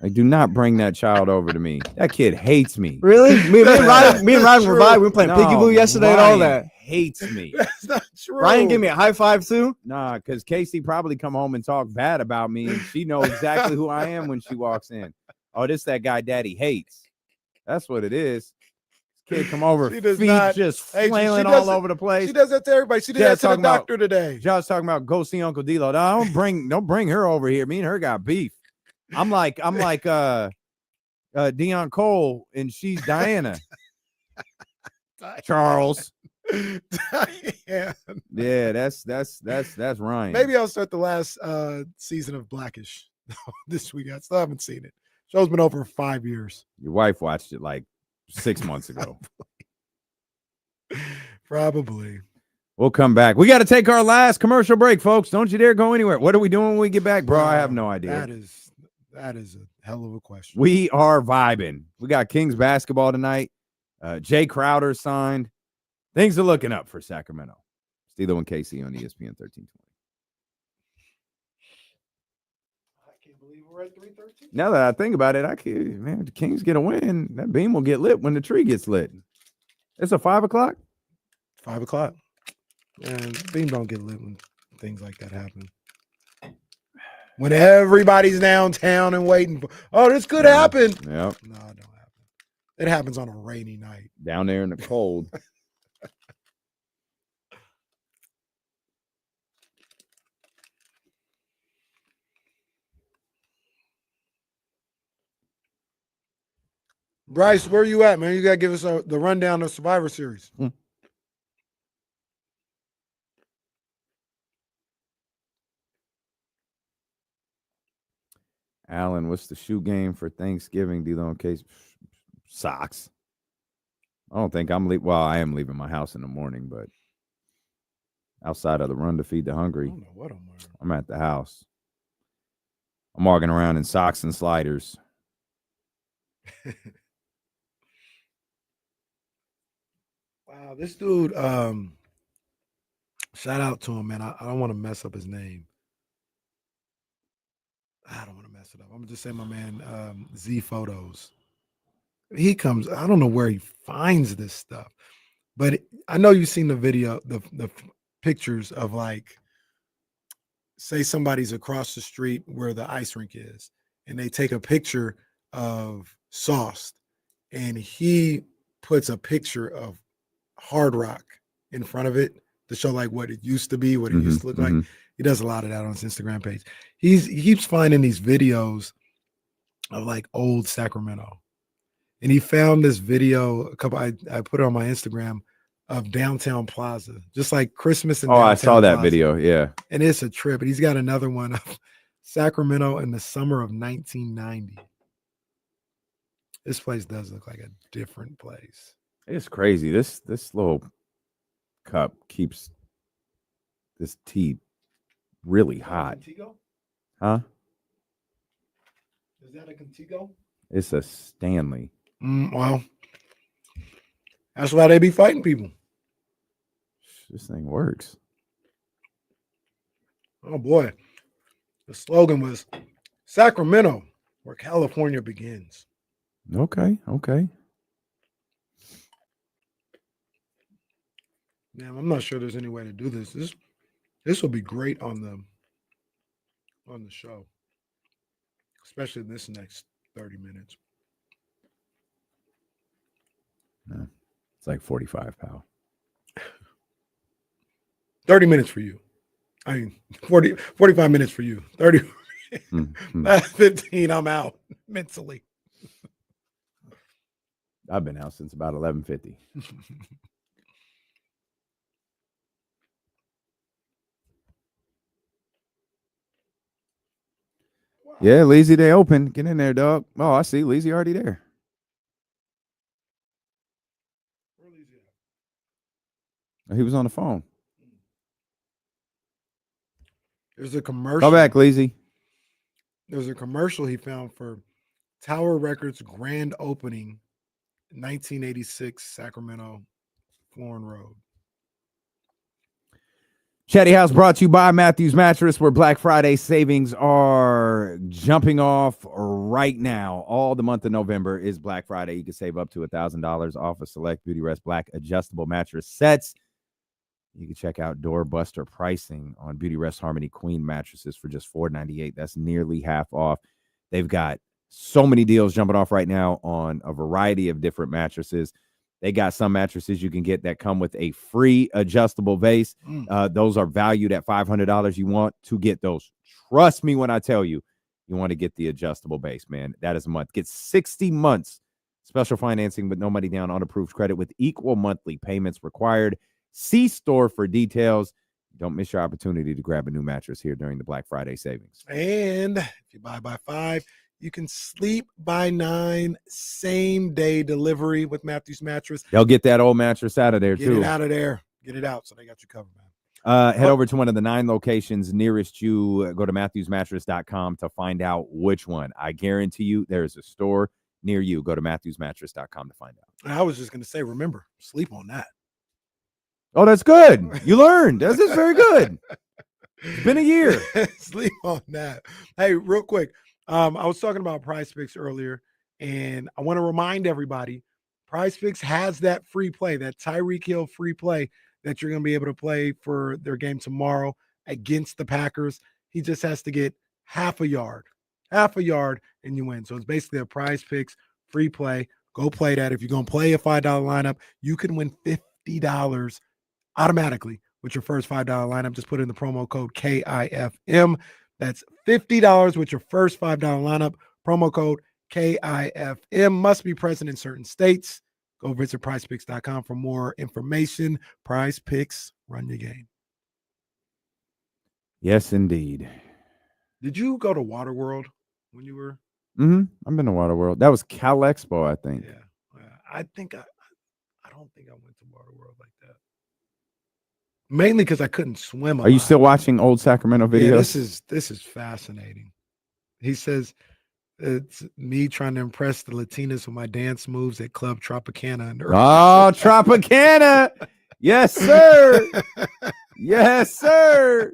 Like, do not bring that child over to me. That kid hates me. Really? Me and Ryan were vibing. We were playing Peekaboo yesterday and all that. Hates me. That's not true. Ryan gave me a high five too. Nah, because Casey probably come home and talk bad about me, and she knows exactly who I am when she walks in. Oh, this that guy Daddy hates. That's what it is. Kid come over, feet just flailing all over the place. She does that to everybody. She did that to the doctor today. Josh talking about go see Uncle D-Lo. No, don't bring her over here. Me and her got beef. I'm like Deion Cole, and she's Diana. Charles. Yeah, that's Ryan. Maybe I'll start the last season of Blackish this week. I still haven't seen it. Show's been over 5 years. Your wife watched it like 6 months ago. Probably. We'll come back. We got to take our last commercial break, folks. Don't you dare go anywhere. What are we doing when we get back, bro? I have no idea. That is a hell of a question. We are vibing. We got Kings basketball tonight. Jay Crowder signed. Things are looking up for Sacramento. Steelo and KC on ESPN 1320. I can't believe we're at 3:13. Now that I think about it, the Kings get a win. That beam will get lit when the tree gets lit. It's a 5 o'clock. 5 o'clock. And beam don't get lit when things like that happen. When everybody's downtown and waiting for, this could happen. Yep. No, it don't happen. It happens on a rainy night. Down there in the cold. Bryce, where you at, man? You got to give us the rundown of Survivor Series. Alan, what's the shoe game for Thanksgiving? D-Lo in case socks. I don't think I'm leaving. Well, I am leaving my house in the morning, but outside of the run to feed the hungry, I don't know what I'm wearing. I'm at the house. I'm walking around in socks and sliders. Wow, this dude, shout out to him, man. I don't want to mess up his name. I don't want to mess it up. I'm gonna just say my man Z Photos. He comes. I don't know where he finds this stuff, but I know you've seen the video, the pictures of like, say somebody's across the street where the ice rink is, and they take a picture of Sauce, and he puts a picture of Hard Rock in front of it to show like what it used to be, what it used to look like. He does a lot of that on his Instagram page. He keeps finding these videos of like old Sacramento. And he found this video, I put it on my Instagram, of Downtown Plaza, just like Christmas and Downtown I saw that Plaza. video. Yeah. And it's a trip. And he's got another one of Sacramento in the summer of 1990. This place does look like a different place. It's crazy. This little cup keeps this tea really hot. Contigo? Huh? Is that a Contigo? It's a Stanley. Well, that's why they be fighting people. This thing works. Oh boy. The slogan was Sacramento, where California begins. Okay. Man, I'm not sure there's any way to do this. This will be great on the show, especially this next 30 minutes. No, it's like 45, pal. 30 minutes for you. I mean, 45 minutes for you. 30. Last 15, I'm out mentally. I've been out since about 11:50. Yeah, Lazy, they open. Get in there, dog. Oh, I see. Lazy already there. He was on the phone. There's a commercial. Call back, Lazy. There's a commercial he found for Tower Records grand opening, 1986, Sacramento, Florin Road. Chatty House brought to you by Matthews Mattress, where Black Friday savings are jumping off right now. All the month of November is Black Friday. You can save up to $1,000 off of select Beautyrest Black adjustable mattress sets. You can check out doorbuster pricing on Beautyrest Harmony Queen mattresses for just $498. That's nearly half off. They've got so many deals jumping off right now on a variety of different mattresses. They got some mattresses you can get that come with a free adjustable base. Those are valued at $500. You want to get those. Trust me when I tell you, you want to get the adjustable base, man. That is a month. Get 60 months special financing with no money down on approved credit with equal monthly payments required. See store for details. Don't miss your opportunity to grab a new mattress here during the Black Friday savings. And if you buy by 5, you can sleep by 9, same day delivery with Matthews Mattress. They'll get that old mattress out of there, too. Get it out of there. Get it out so they got you covered, man. Head over to one of the 9 locations nearest you. Go to MatthewsMattress.com to find out which one. I guarantee you there is a store near you. Go to MatthewsMattress.com to find out. And I was just going to say, remember, sleep on that. Oh, that's good. You learned. This is very good. It's been a year. Sleep on that. Hey, real quick. I was talking about Prize Picks earlier, and I want to remind everybody, Prize Picks has that free play, that Tyreek Hill free play that you're going to be able to play for their game tomorrow against the Packers. He just has to get half a yard, and you win. So it's basically a Prize Picks free play. Go play that. If you're going to play a $5 lineup, you can win $50 automatically with your first $5 lineup. Just put in the promo code KIFM. That's $50 with your first $5 lineup. Promo code KIFM. Must be present in certain states. Go visit prizepicks.com for more information. Prize Picks, run your game. Yes, indeed. Did you go to Waterworld when you were? I've been to Waterworld. That was Cal Expo, I think. Yeah. I don't think I went to Waterworld like that. Mainly because I couldn't swim. Are you still watching old Sacramento videos? Yeah, this is fascinating. He says it's me trying to impress the Latinas with my dance moves at Club Tropicana. Oh, Tropicana. Yes, sir. Yes, sir.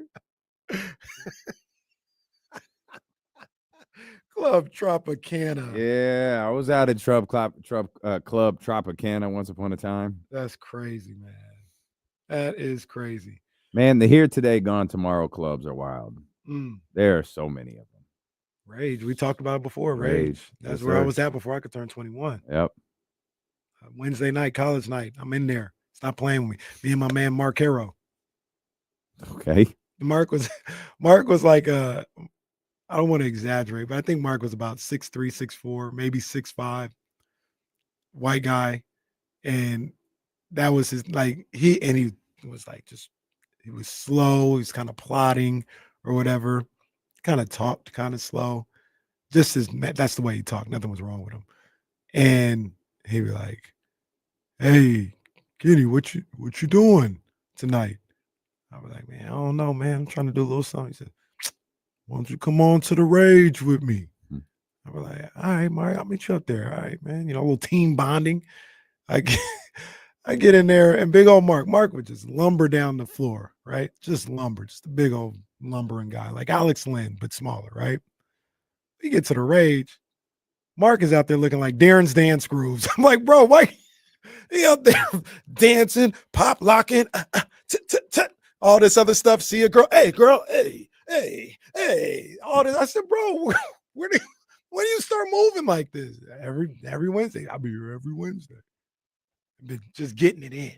Club Tropicana. Yeah, I was out at Club Tropicana once upon a time. That's crazy, man. That is crazy. Man, the here today, gone tomorrow clubs are wild. Mm. There are so many of them. Rage. We talked about it before. Rage. That's Yes, where I sir. was at before I could turn 21. Yep. Wednesday night, college night. I'm in there. Stop playing with me. Me and my man Mark Harrow. Okay. Mark was like I don't want to exaggerate, but I think Mark was about 6'3", 6'4", maybe 6'5", white guy. And that was his he was like he was slow, he was kind of plodding or whatever, kind of talked kind of slow. That's the way he talked. Nothing was wrong with him. And he'd be like, "Hey, Kenny, what you doing tonight?" I was like, "Man, I don't know, man. I'm trying to do a little something." He said, "Why don't you come on to the Rage with me?" I was like, "All right, Mark, I'll meet you up there. All right, man. You know, a little team bonding." I get in there, and big old Mark would just lumber down the floor, right? Just lumber, just a big old lumbering guy, like Alex Lynn, but smaller, right? We get to the Rage. Mark is out there looking like Darren's dance grooves. I'm like, bro, why he out there dancing, pop locking, all this other stuff. See a girl, hey, girl, hey, all this. I said, bro, when do you start moving like this? Every Wednesday. I'll be here every Wednesday. Been just getting it in.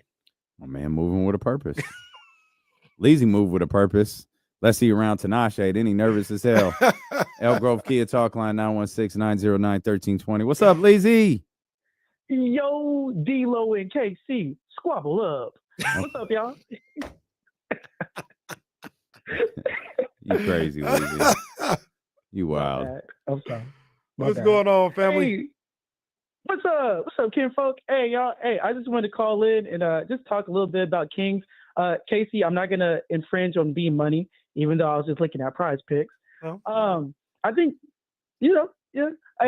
My man moving with a purpose. Lazy move with a purpose. Let's see you around Tinashe. Then he nervous as hell. Elk Grove Kia Talk Line 916-909-1320. What's up, Lazy? Yo, D-Lo and KC, squabble up. What's up, y'all? You crazy, Lazy. You wild. I'm sorry. What's going on, family? Hey, what's up, kinfolk? Hey, y'all. Hey, I just wanted to call in and just talk a little bit about Kings. Casey, I'm not gonna infringe on B Money, even though I was just looking at Prize Picks. Oh. I think, yeah.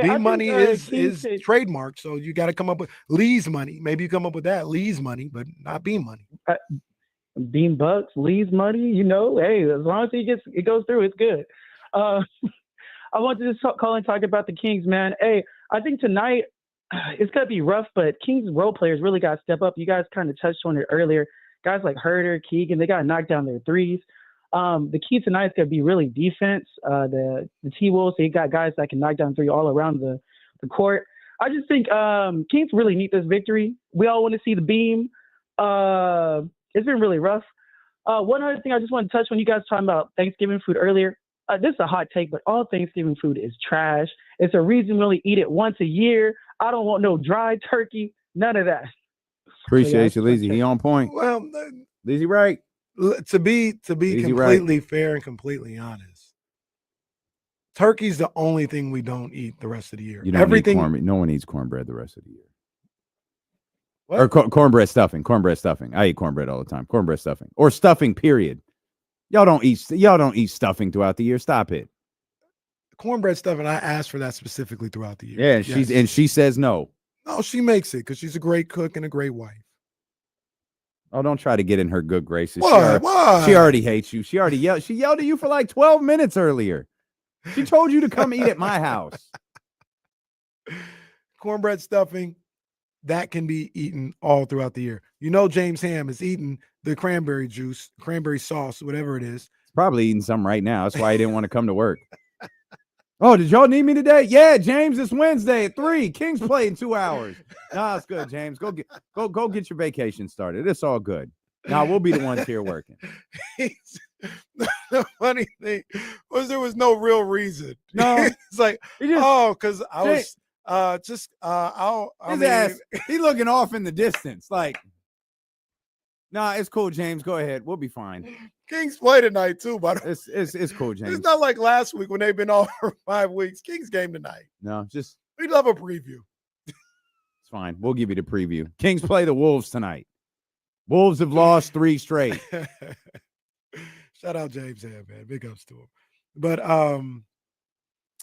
B Money is Kings trademark, so you got to come up with Lee's Money. Maybe you come up with that Lee's Money, but not B Money. Bean Bucks, Lee's Money. You know, hey, as long as it goes through, it's good. I wanted to just call and talk about the Kings, man. Hey, I think tonight it's gonna be rough, but Kings role players really got to step up. You guys kind of touched on it earlier. Guys like Herter, Keegan, they got to knock down their threes. The key tonight is going to be really defense. The T-Wolves, they got guys that can knock down three all around the court. I just think Kings really need this victory. We all want to see the beam. It's been really rough. One other thing I just want to touch on, you guys talking about Thanksgiving food earlier. This is a hot take, but all Thanksgiving food is trash. It's a reason we only eat it once a year. I don't want no dry turkey, none of that. Appreciate you, Lazy. He on point. Well, Lazy right. To be completely fair and completely honest, turkey's the only thing we don't eat the rest of the year. You don't Everything. Eat cornbread. No one eats cornbread the rest of the year. What? Or cornbread stuffing. Cornbread stuffing. I eat cornbread all the time. Cornbread stuffing or stuffing. Period. Y'all don't eat stuffing throughout the year. Stop it. Cornbread stuffing. I asked for that specifically throughout the year. Yeah, she says no. No, she makes it because she's a great cook and a great wife. Oh, don't try to get in her good graces. Why? She already hates you. She already yelled. She yelled at you for like 12 minutes earlier. She told you to come eat at my house. Cornbread stuffing, that can be eaten all throughout the year. You know, James Ham is eating the cranberry juice, cranberry sauce, whatever it is. He's probably eating some right now. That's why he didn't want to come to work. Oh, did y'all need me today? Yeah, James, it's Wednesday at 3. Kings play in 2 hours. No, it's good, James. Go get your vacation started. It's all good. Now we'll be the ones here working. The funny thing was there was no real reason. No, it's like, because I was ass, he looking off in the distance. Like, nah, it's cool, James. Go ahead. We'll be fine. Kings play tonight too, but it's cool, James. It's not like last week when they've been off for 5 weeks. Kings game tonight. No, just we'd love a preview. It's fine. We'll give you the preview. Kings play the Wolves tonight. Wolves have lost 3 straight. Shout out James Ham, man. Big ups to him. But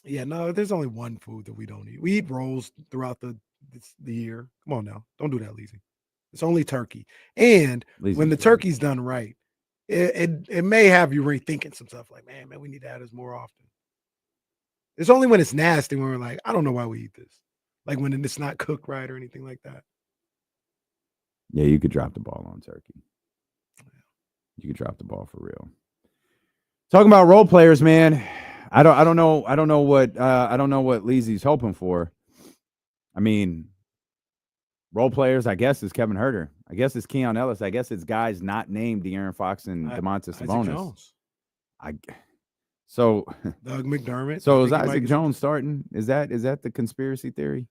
yeah, no, there's only one food that we don't eat. We eat rolls throughout the year. Come on now. Don't do that, Leezy. It's only turkey. And when the turkey's done right, it may have you rethinking some stuff like, man, we need to add this more often. It's only when it's nasty when we're like, I don't know why we eat this. Like when it's not cooked right or anything like that. Yeah, you could drop the ball on turkey. You could drop the ball for real. Talking about role players, man. I don't know what Leezy's hoping for. I mean, role players, I guess, is Kevin Huerter. I guess it's Keon Ellis. I guess it's guys not named De'Aaron Fox and Domantas Sabonis. So Doug McDermott. So is Isaac Jones starting? Is that the conspiracy theory?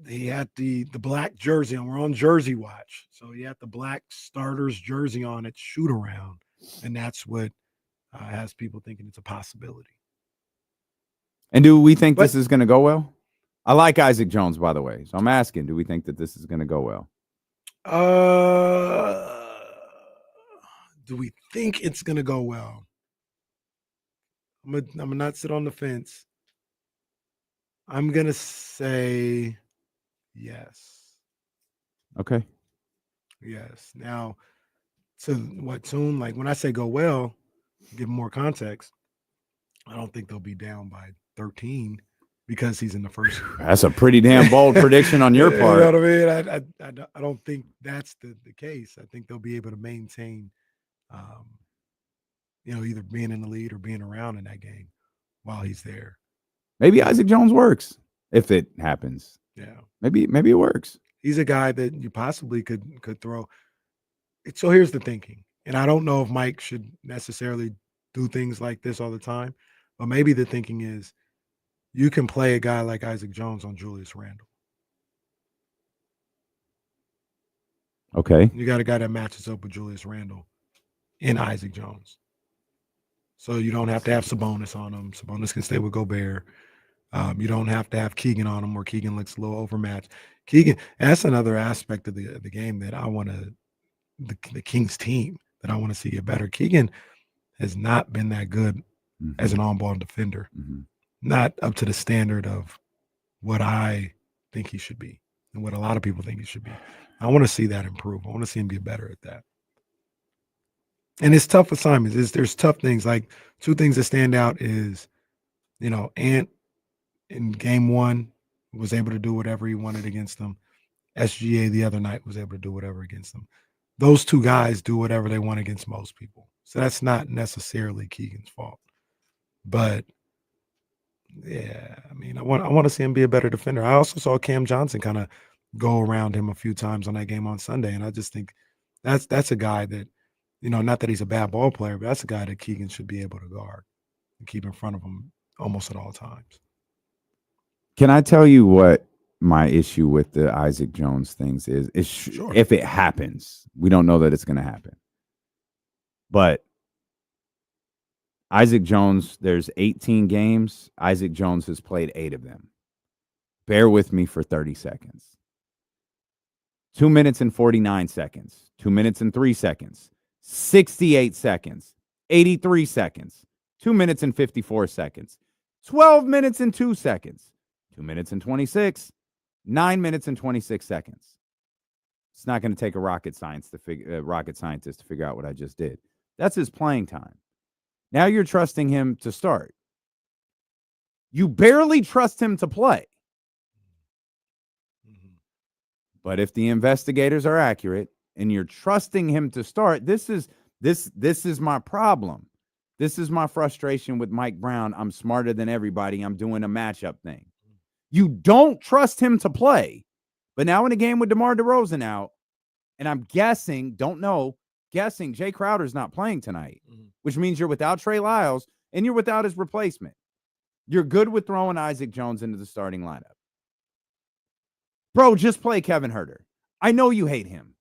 He had the black jersey on. We're on jersey watch. So he had the black starters jersey on at shoot around. And that's what has people thinking it's a possibility. And do we think this is going to go well? I like Isaac Jones, by the way. So I'm asking, do we think that this is going to go well? Do we think it's going to go well? I'm gonna not sit on the fence. I'm going to say yes. Okay. Yes. Now, to what tune? Like when I say go well, give more context. I don't think they'll be down by 13 because he's in the first. That's a pretty damn bold prediction on your part. You know what I mean? I don't think that's the case. I think they'll be able to maintain, either being in the lead or being around in that game while he's there. Maybe Isaac Jones works if it happens. Yeah. Maybe it works. He's a guy that you possibly could throw. So here's the thinking, and I don't know if Mike should necessarily do things like this all the time, but maybe the thinking is you can play a guy like Isaac Jones on Julius Randle. Okay. You got a guy that matches up with Julius Randle in Isaac Jones. So you don't have to have Sabonis on him. Sabonis can stay with Gobert. You don't have to have Keegan on him where Keegan looks a little overmatched. Keegan, that's another aspect of the game that I want to, the Kings team that I want to see get better. Keegan has not been that good as an on-ball defender. Not up to the standard of what I think he should be and what a lot of people think he should be. I want to see that improve. I want to see him get better at that. And it's tough assignments. There's tough things. Like two things that stand out is, Ant in game one was able to do whatever he wanted against them. SGA the other night was able to do whatever against them. Those two guys do whatever they want against most people. So that's not necessarily Keegan's fault. But yeah, I mean, I want to see him be a better defender. I also saw Cam Johnson kind of go around him a few times on that game on Sunday. And I just think that's a guy that, not that he's a bad ball player, but that's a guy that Keegan should be able to guard and keep in front of him almost at all times. Can I tell you what my issue with the Isaac Jones things is? Sure. If it happens, we don't know that it's going to happen. But Isaac Jones, there's 18 games. Isaac Jones has played 8 of them. Bear with me for 30 seconds. 2 minutes and 49 seconds. 2 minutes and 3 seconds. 68 seconds. 83 seconds. 2 minutes and 54 seconds. 12 minutes and 2 seconds. 2 minutes and 26. 9 minutes and 26 seconds. It's not going to take a rocket scientist to figure out what I just did. That's his playing time. Now you're trusting him to start. You barely trust him to play. But if the investigators are accurate and you're trusting him to start, this is my problem. This is my frustration with Mike Brown. I'm smarter than everybody. I'm doing a matchup thing. You don't trust him to play. But now in a game with DeMar DeRozan out, and I'm guessing Jay Crowder's not playing tonight, which means you're without Trey Lyles and you're without his replacement. You're good with throwing Isaac Jones into the starting lineup. Bro, just play Kevin Huerter. I know you hate him,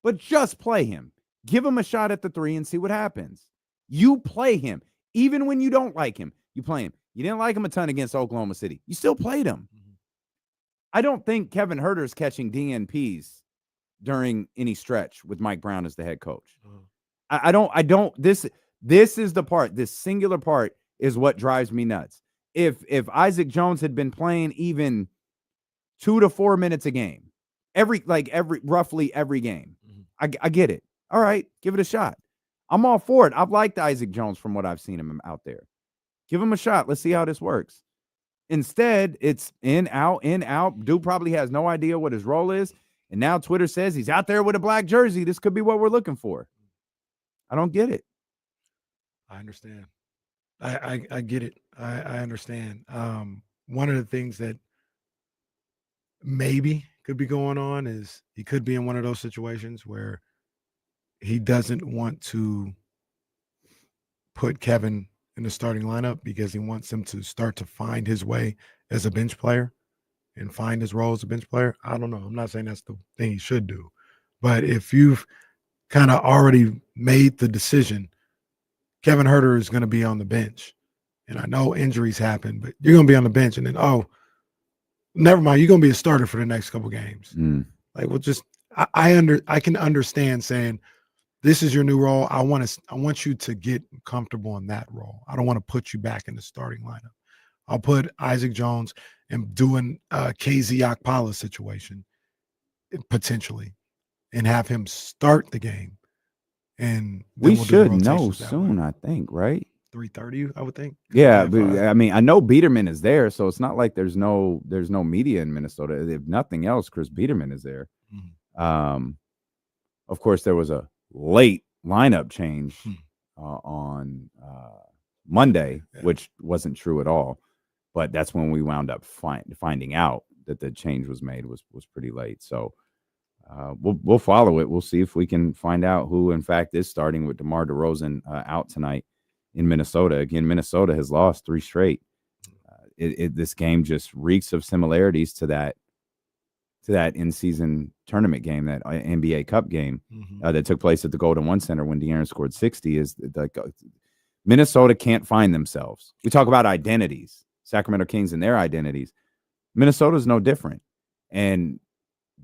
but just play him. Give him a shot at the 3 and see what happens. You play him. Even when you don't like him, you play him. You didn't like him a ton against Oklahoma City. You still played him. I don't think Kevin Huerter's catching DNPs during any stretch with Mike Brown as the head coach. I don't. This is the part. This singular part is what drives me nuts. If Isaac Jones had been playing even 2 to 4 minutes a game, roughly every game, I get it. All right, give it a shot. I'm all for it. I've liked Isaac Jones from what I've seen him out there. Give him a shot. Let's see how this works. Instead, it's in, out, in, out. Dude probably has no idea what his role is. And now Twitter says he's out there with a black jersey. This could be what we're looking for. I don't get it. I understand. I get it. I understand. One of the things that maybe could be going on is he could be in one of those situations where he doesn't want to put Kevin in the starting lineup because he wants him to start to find his way as a bench player and find his role as a bench player. I don't know. I'm not saying that's the thing he should do. But if you've kind of already made the decision, Kevin Huerter is going to be on the bench. And I know injuries happen, but you're going to be on the bench. And then, oh, never mind, you're going to be a starter for the next couple games. Like, well, just I can understand saying, this is your new role. I want you to get comfortable in that role. I don't want to put you back in the starting lineup. I'll put Isaac Jones and doing KZ Okpala situation potentially and have him start the game. And we should know soon, I think, right? 3:30, I would think. Yeah, but, I mean, I know Biederman is there, so it's not like there's no media in Minnesota. If nothing else, Chris Biederman is there. Of course, there was a late lineup change on Monday, which wasn't true at all. But that's when we wound up finding out that the change was made was pretty late. So we'll follow it. We'll see if we can find out who, in fact, is starting with DeMar DeRozan out tonight in Minnesota. Again, Minnesota has lost 3 straight. This game just reeks of similarities to that in-season tournament game, that NBA Cup game that took place at the Golden One Center when De'Aaron scored 60. Is like Minnesota can't find themselves. We talk about identities, Sacramento Kings and their identities. Minnesota's no different, and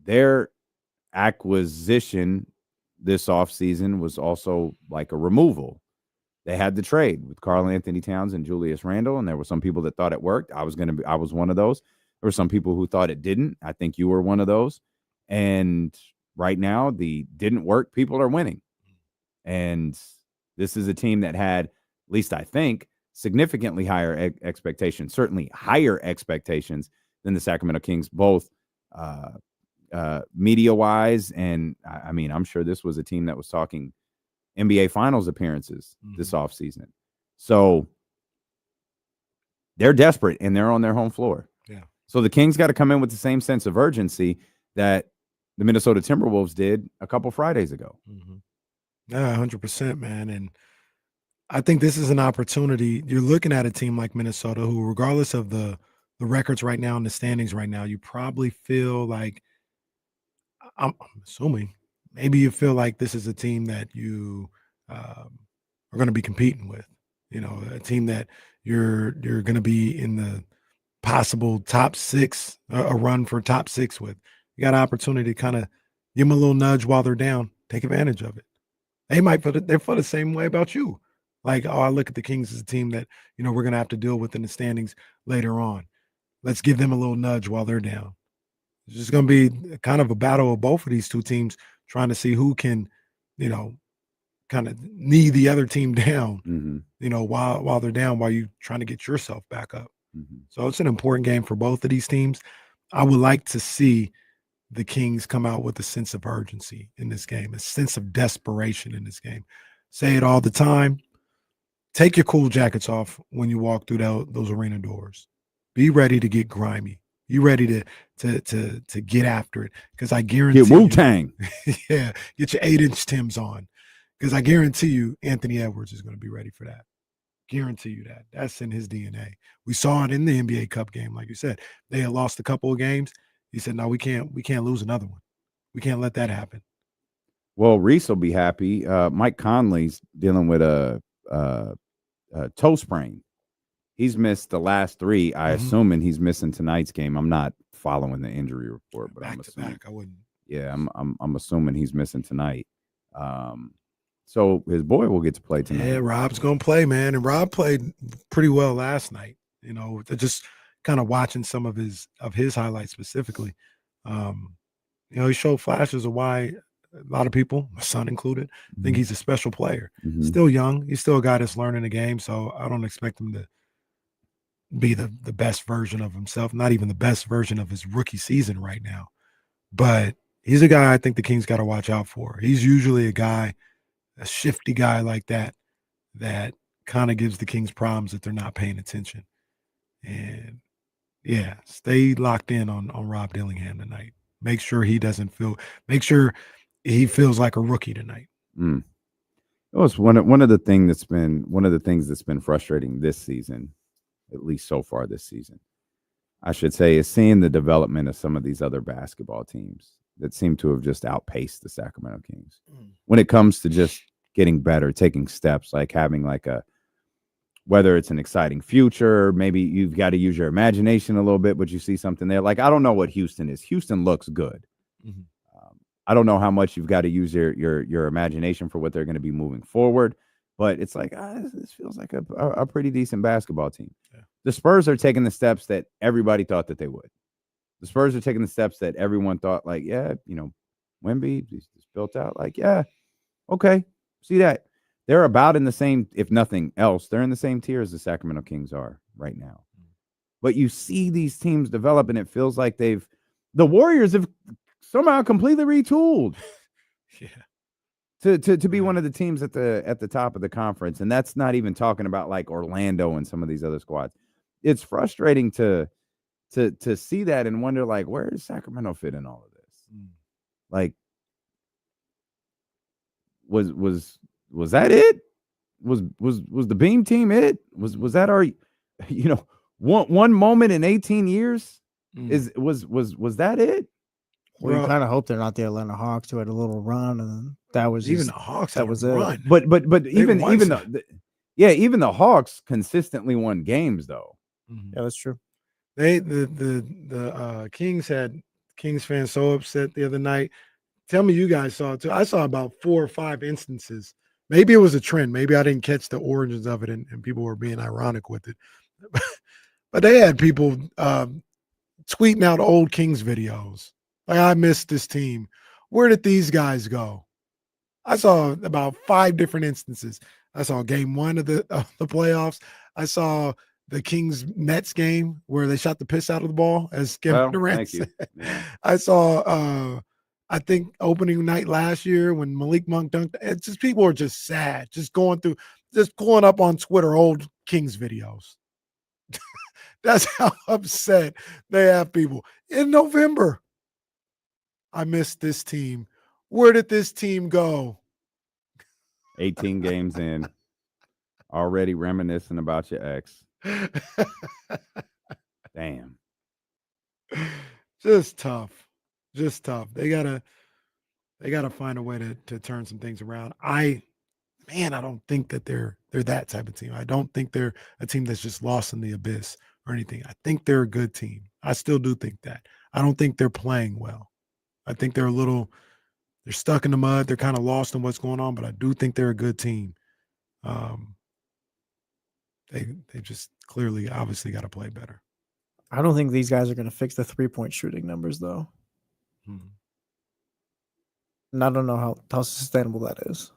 their acquisition this offseason was also like a removal. They had the trade with Karl Anthony Towns and Julius Randle, and there were some people that thought it worked. I was one of those. There were some people who thought it didn't. I think you were one of those. And right now, the didn't work people are winning. And this is a team that had, at least I think, significantly higher expectations, certainly higher expectations than the Sacramento Kings, both media-wise. And, I mean, I'm sure this was a team that was talking NBA Finals appearances this offseason. So they're desperate, and they're on their home floor. Yeah. So the Kings got to come in with the same sense of urgency that the Minnesota Timberwolves did a couple Fridays ago. Yeah, 100%, man. And I think this is an opportunity. You're looking at a team like Minnesota who, regardless of the records right now and the standings right now, you probably feel like, I'm assuming, maybe you feel like this is a team that you are going to be competing with. You know, a team that you're going to be in the possible top 6, a run for top 6 with. You got an opportunity to kind of give them a little nudge while they're down. Take advantage of it. They might feel the same way about you. Like, oh, I look at the Kings as a team that, you know, we're going to have to deal with in the standings later on. Let's give them a little nudge while they're down. It's just going to be kind of a battle of both of these two teams trying to see who can, you know, kind of knee the other team down, you know, while they're down, while you're trying to get yourself back up. So it's an important game for both of these teams. I would like to see the Kings come out with a sense of urgency in this game, a sense of desperation in this game. Say it all the time. Take your cool jackets off when you walk through those arena doors. Be ready to get grimy. You ready to get after it, because I guarantee get Wu-Tang. Yeah, get your 8-inch Timbs on, because I guarantee you Anthony Edwards is going to be ready for that. Guarantee you that. That's in his DNA. We saw it in the NBA Cup game, like you said. They had lost a couple of games. He said, "No, we can't lose another one. We can't let that happen." Well, Reese will be happy. Mike Conley's dealing with a toe sprain. He's missed the last 3. I assuming he's missing tonight's game. I'm not following the injury report, but I'm assuming. I wouldn't. Yeah, I'm assuming he's missing tonight. So his boy will get to play tonight. Yeah, Rob's gonna play, man, and Rob played pretty well last night. You know, just kind of watching some of his highlights specifically. You know, he showed flashes of why a lot of people, my son included, think he's a special player. Still young. He's still a guy that's learning the game, so I don't expect him to be the best version of himself, not even the best version of his rookie season right now. But he's a guy I think the Kings got to watch out for. He's usually a shifty guy like that kind of gives the Kings problems if they're not paying attention. And yeah, stay locked in on Rob Dillingham tonight. Make sure he feels like a rookie tonight. It was one of the things that's been frustrating this season, at least so far this season, I should say, is seeing the development of some of these other basketball teams that seem to have just outpaced the Sacramento Kings when it comes to just getting better, taking steps, like having whether it's an exciting future, maybe you've got to use your imagination a little bit, but you see something there. Like, I don't know what Houston is. Houston looks good. Mm-hmm. I don't know how much you've got to use your imagination for what they're going to be moving forward, but it's like, this feels like a pretty decent basketball team. Yeah. The Spurs are taking the steps that everybody thought that they would. The Spurs are taking the steps that everyone thought, like, yeah, Wemby is built out. Like, yeah, okay, see that. They're about in the same, if nothing else, they're in the same tier as the Sacramento Kings are right now. But you see these teams develop, and it feels like the Warriors have somehow completely retooled. To be one of the teams at the top of the conference. And that's not even talking about like Orlando and some of these other squads. It's frustrating to see that and wonder, like, where does Sacramento fit in all of this? Like, was that it? Was the Beam team it? Was that our one moment in 18 years? Was that it? Well, you kind of hope they're not the Atlanta Hawks, who had a little run, and that was even the Hawks. That was run. It. But even the Hawks consistently won games, though. Yeah, that's true. The Kings had Kings fans so upset the other night. Tell me you guys saw it too. I saw about 4 or 5 instances. Maybe it was a trend. Maybe I didn't catch the origins of it, and people were being ironic with it. But they had people tweeting out old Kings videos. Like, I missed this team. Where did these guys go? I saw about 5 different instances. I saw game 1 of the playoffs. I saw the Kings-Nets game where they shot the piss out of the ball, as Kevin Durant said. Yeah. I saw, I think, opening night last year when Malik Monk dunked. It's just people are just sad, just pulling up on Twitter old Kings videos. That's how upset they have people. In November, I missed this team. Where did this team go? 18 games in, already reminiscing about your ex. Damn. Just tough. They gotta find a way to turn some things around. I don't think that they're that type of team. I don't think they're a team that's just lost in the abyss or anything. I think they're a good team. I still do think that. I don't think they're playing well. I think they're stuck in the mud. They're kind of lost in what's going on, but I do think they're a good team. They just clearly, obviously got to play better. I don't think these guys are going to fix the 3-point shooting numbers, though. And I don't know how sustainable that is.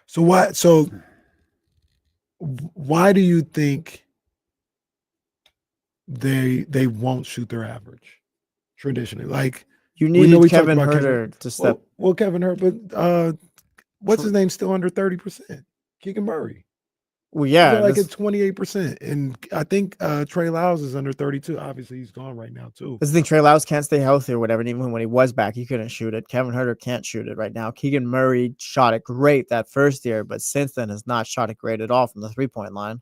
So why do you think they won't shoot their average traditionally? Like, you need Kevin Huerter to step. Well, Kevin Huerter, but what's his name? Still under 30%. Keegan Murray. Well, yeah, like at 28%, and I think Trey Lyles is under 32. Obviously, he's gone right now too. This thing, Trey Lyles can't stay healthy or whatever. And even when he was back, he couldn't shoot it. Kevin Huerter can't shoot it right now. Keegan Murray shot it great that first year, but since then has not shot it great at all from the 3-point line.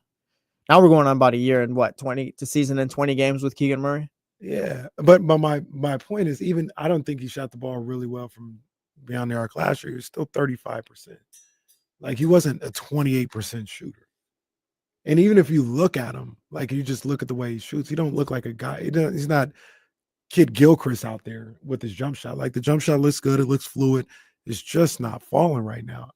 Now we're going on about a year and 20 season and 20 games with Keegan Murray. Yeah, but my point is, even I don't think he shot the ball really well from beyond the arc last year. He was still 35%. Like, he wasn't a 28% shooter. And even if you look at him, like, you just look at the way he shoots, he don't look like a guy. He's not Kid Gilchrist out there with his jump shot. Like, the jump shot looks good. It looks fluid. It's just not falling right now.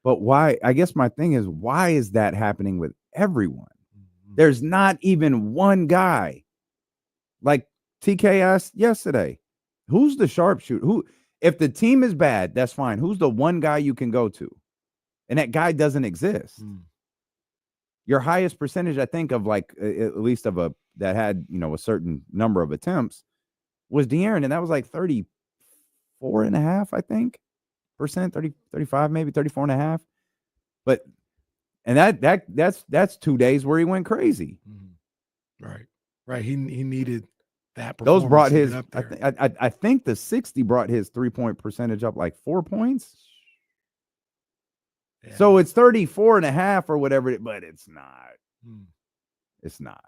But why? I guess my thing is, why is that happening with everyone? There's not even one guy. Like TK asked yesterday, who's the sharpshooter? If the team is bad, that's fine. Who's the one guy you can go to? And that guy doesn't exist. your highest percentage, I think, of like at least of a that had, a certain number of attempts was De'Aaron, and that was like 34.5%, I think, 35, maybe 34.5. But that's 2 days where he went crazy. Right. He needed that. Those brought his. Up there. I think the 60 brought his 3-point percentage up like 4 points. Yeah. So it's 34.5 or whatever, but it's not. It's not.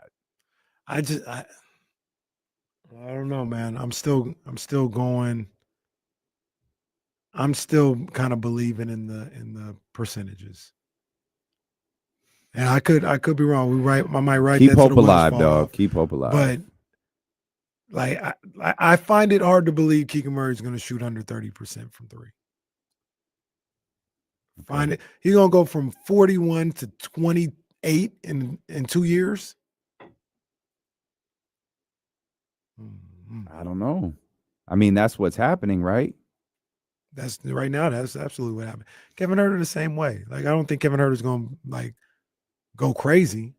I don't know, man. I'm still going. I'm still kind of believing in the percentages. And I could be wrong. I might write Keep that hope to the alive, fall dog. off. Keep hope alive. But like I find it hard to believe Keegan Murray is going to shoot under 30% from three. Find it. He's going to go from 41 to 28 in 2 years. I don't know. I mean, that's what's happening, right? That's right now. That's absolutely what happened. Kevin Huerter the same way. Like, I don't think Kevin Huerter is going to like go crazy.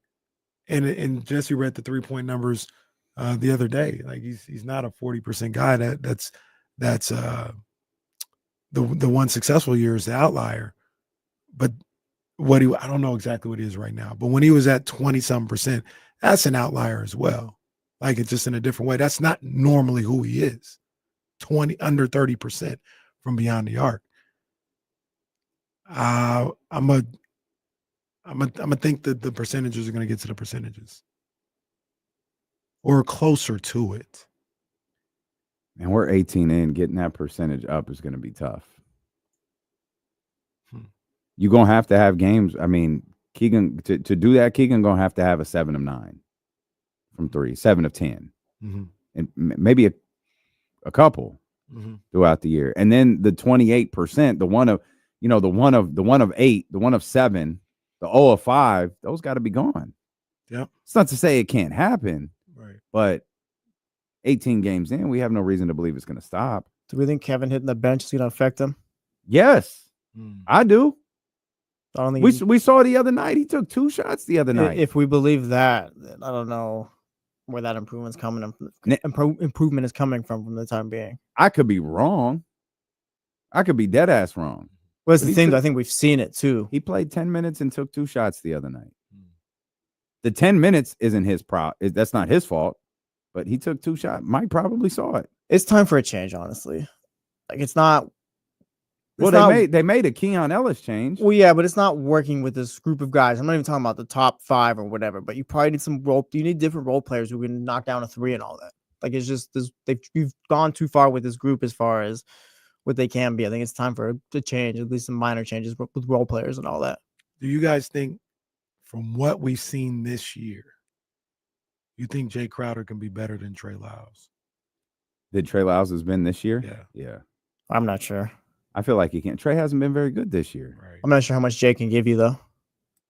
And Jesse read the 3-point numbers the other day. Like, he's not a 40% guy. That's the one successful year is the outlier. But I don't know exactly what he is right now. But when he was at 20-something%, that's an outlier as well. Like, it's just in a different way. That's not normally who he is. Under 30% from beyond the arc. I'm gonna think that the percentages are gonna get to the percentages or closer to it. And we're 18 in. Getting that percentage up is going to be tough. You're going to have games. I mean, Keegan, to do that, Keegan going to have a 7 of 9 from 3, 7 of 10, and maybe a couple throughout the year. And then the 28%, the one of 8, the 1 of 7, the 0 of 5, those got to be gone. Yeah. It's not to say it can't happen, right? But 18 games in, we have no reason to believe it's going to stop. Do we think Kevin hitting the bench is going to affect him? Yes, I do. I don't think we saw the other night. He took 2 shots the other night. If we believe that, I don't know where that improvement's coming from. Improvement is coming from the time being. I could be wrong. I could be dead ass wrong. Well, that's the thing. I think we've seen it too. He played 10 minutes and took 2 shots the other night. The 10 minutes isn't his that's not his fault, but he took 2 shots. Mike probably saw it. It's time for a change, honestly. Like, it's not. They made a Keon Ellis change. Well, yeah, but it's not working with this group of guys. I'm not even talking about the top 5 or whatever, but you probably need you need different role players who can knock down a 3 and all that. Like, it's just you've gone too far with this group as far as what they can be. I think it's time for a change, at least some minor changes with role players and all that. Do you guys think, from what we've seen this year, you think Jay Crowder can be better than Trey Lyles? Did Trey Lyles has been this year? Yeah. I'm not sure. I feel like he can't. Trey hasn't been very good this year. Right. I'm not sure how much Jay can give you, though.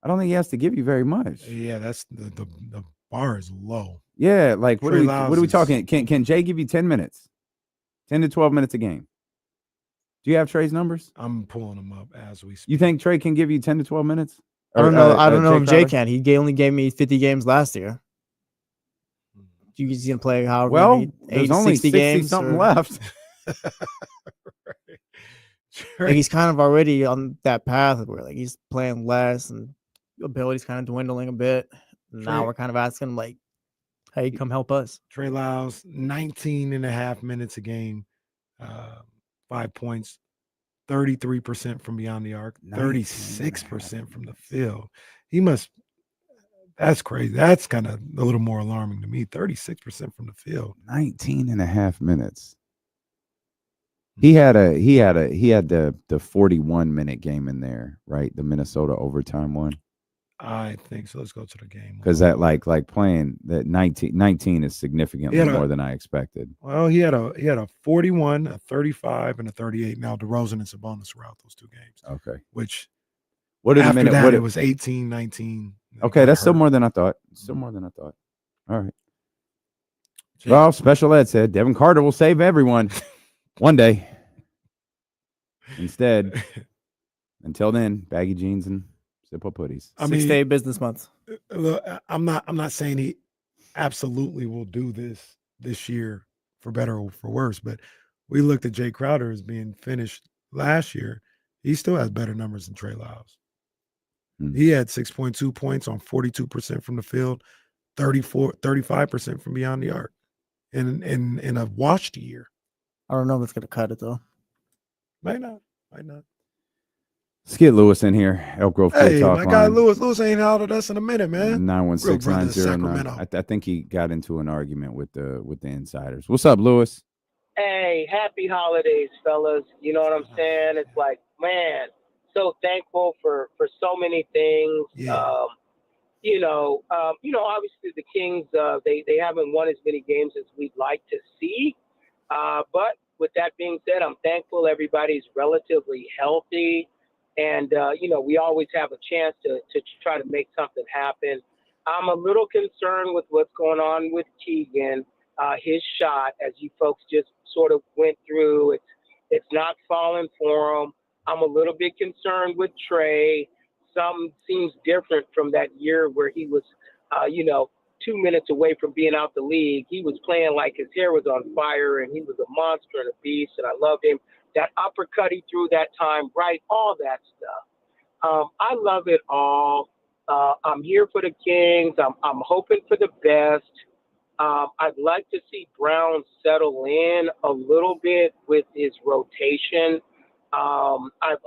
I don't think he has to give you very much. Yeah, that's the bar is low. Yeah, like what are we talking? Can Jay give you 10 minutes? 10 to 12 minutes a game? Do you have Trey's numbers? I'm pulling them up as we speak. You think Trey can give you 10 to 12 minutes? I don't know. I don't know if Jay can. He only gave me 50 games last year. He's gonna play how there's only 60 games something left. Like, he's kind of already on that path where like he's playing less and ability's kind of dwindling a bit. Now we're kind of asking him like, "Hey, come help us." Trey Lyles, 19.5 minutes a game, 5 points, 33% from beyond the arc, 36% from the field. He must. That's crazy. That's kind of a little more alarming to me. 36% from the field. 19.5 minutes. He had the 41-minute game in there, right? The Minnesota overtime one. I think so. Let's go to the game. Because that like playing that 19 is significantly more than I expected. Well, he had a 41, a 35, and a 38. Now DeRozan and Sabonis were out those 2 games. Okay. Which what did after the minute? That, it was 18, 19. Okay, that's still more than I thought. Still more than I thought. All right. Well, Special Ed said Devin Carter will save everyone one day. Instead, until then, baggy jeans and Sip of putties. 6 to 8 business months. Look, I'm not saying he absolutely will do this year for better or for worse, but we looked at Jay Crowder as being finished last year. He still has better numbers than Trey Lyles. He had 6.2 points on 42% from the field, 35% from beyond the arc in a washed year. I don't know if it's going to cut it, though. Might not. Let's get Lewis in here. Elk Grove Free Hey, Talk my guy line. Lewis ain't out at us in a minute, man. 91690. Sacramento. I think he got into an argument with the insiders. What's up, Lewis? Hey, happy holidays, fellas. You know what I'm saying? It's like, man, so thankful for so many things. Yeah. Obviously the Kings, they haven't won as many games as we'd like to see. But with that being said, I'm thankful everybody's relatively healthy. And, we always have a chance to try to make something happen. I'm a little concerned with what's going on with Keegan, his shot, as you folks just sort of went through. It's not falling for him. I'm a little bit concerned with Trey. Something seems different from that year where he was, 2 minutes away from being out the league. He was playing like his hair was on fire, and he was a monster and a beast, and I loved him. That uppercut he threw that time, right, all that stuff. I love it all. I'm here for the Kings. I'm hoping for the best. I'd like to see Brown settle in a little bit with his rotation. I've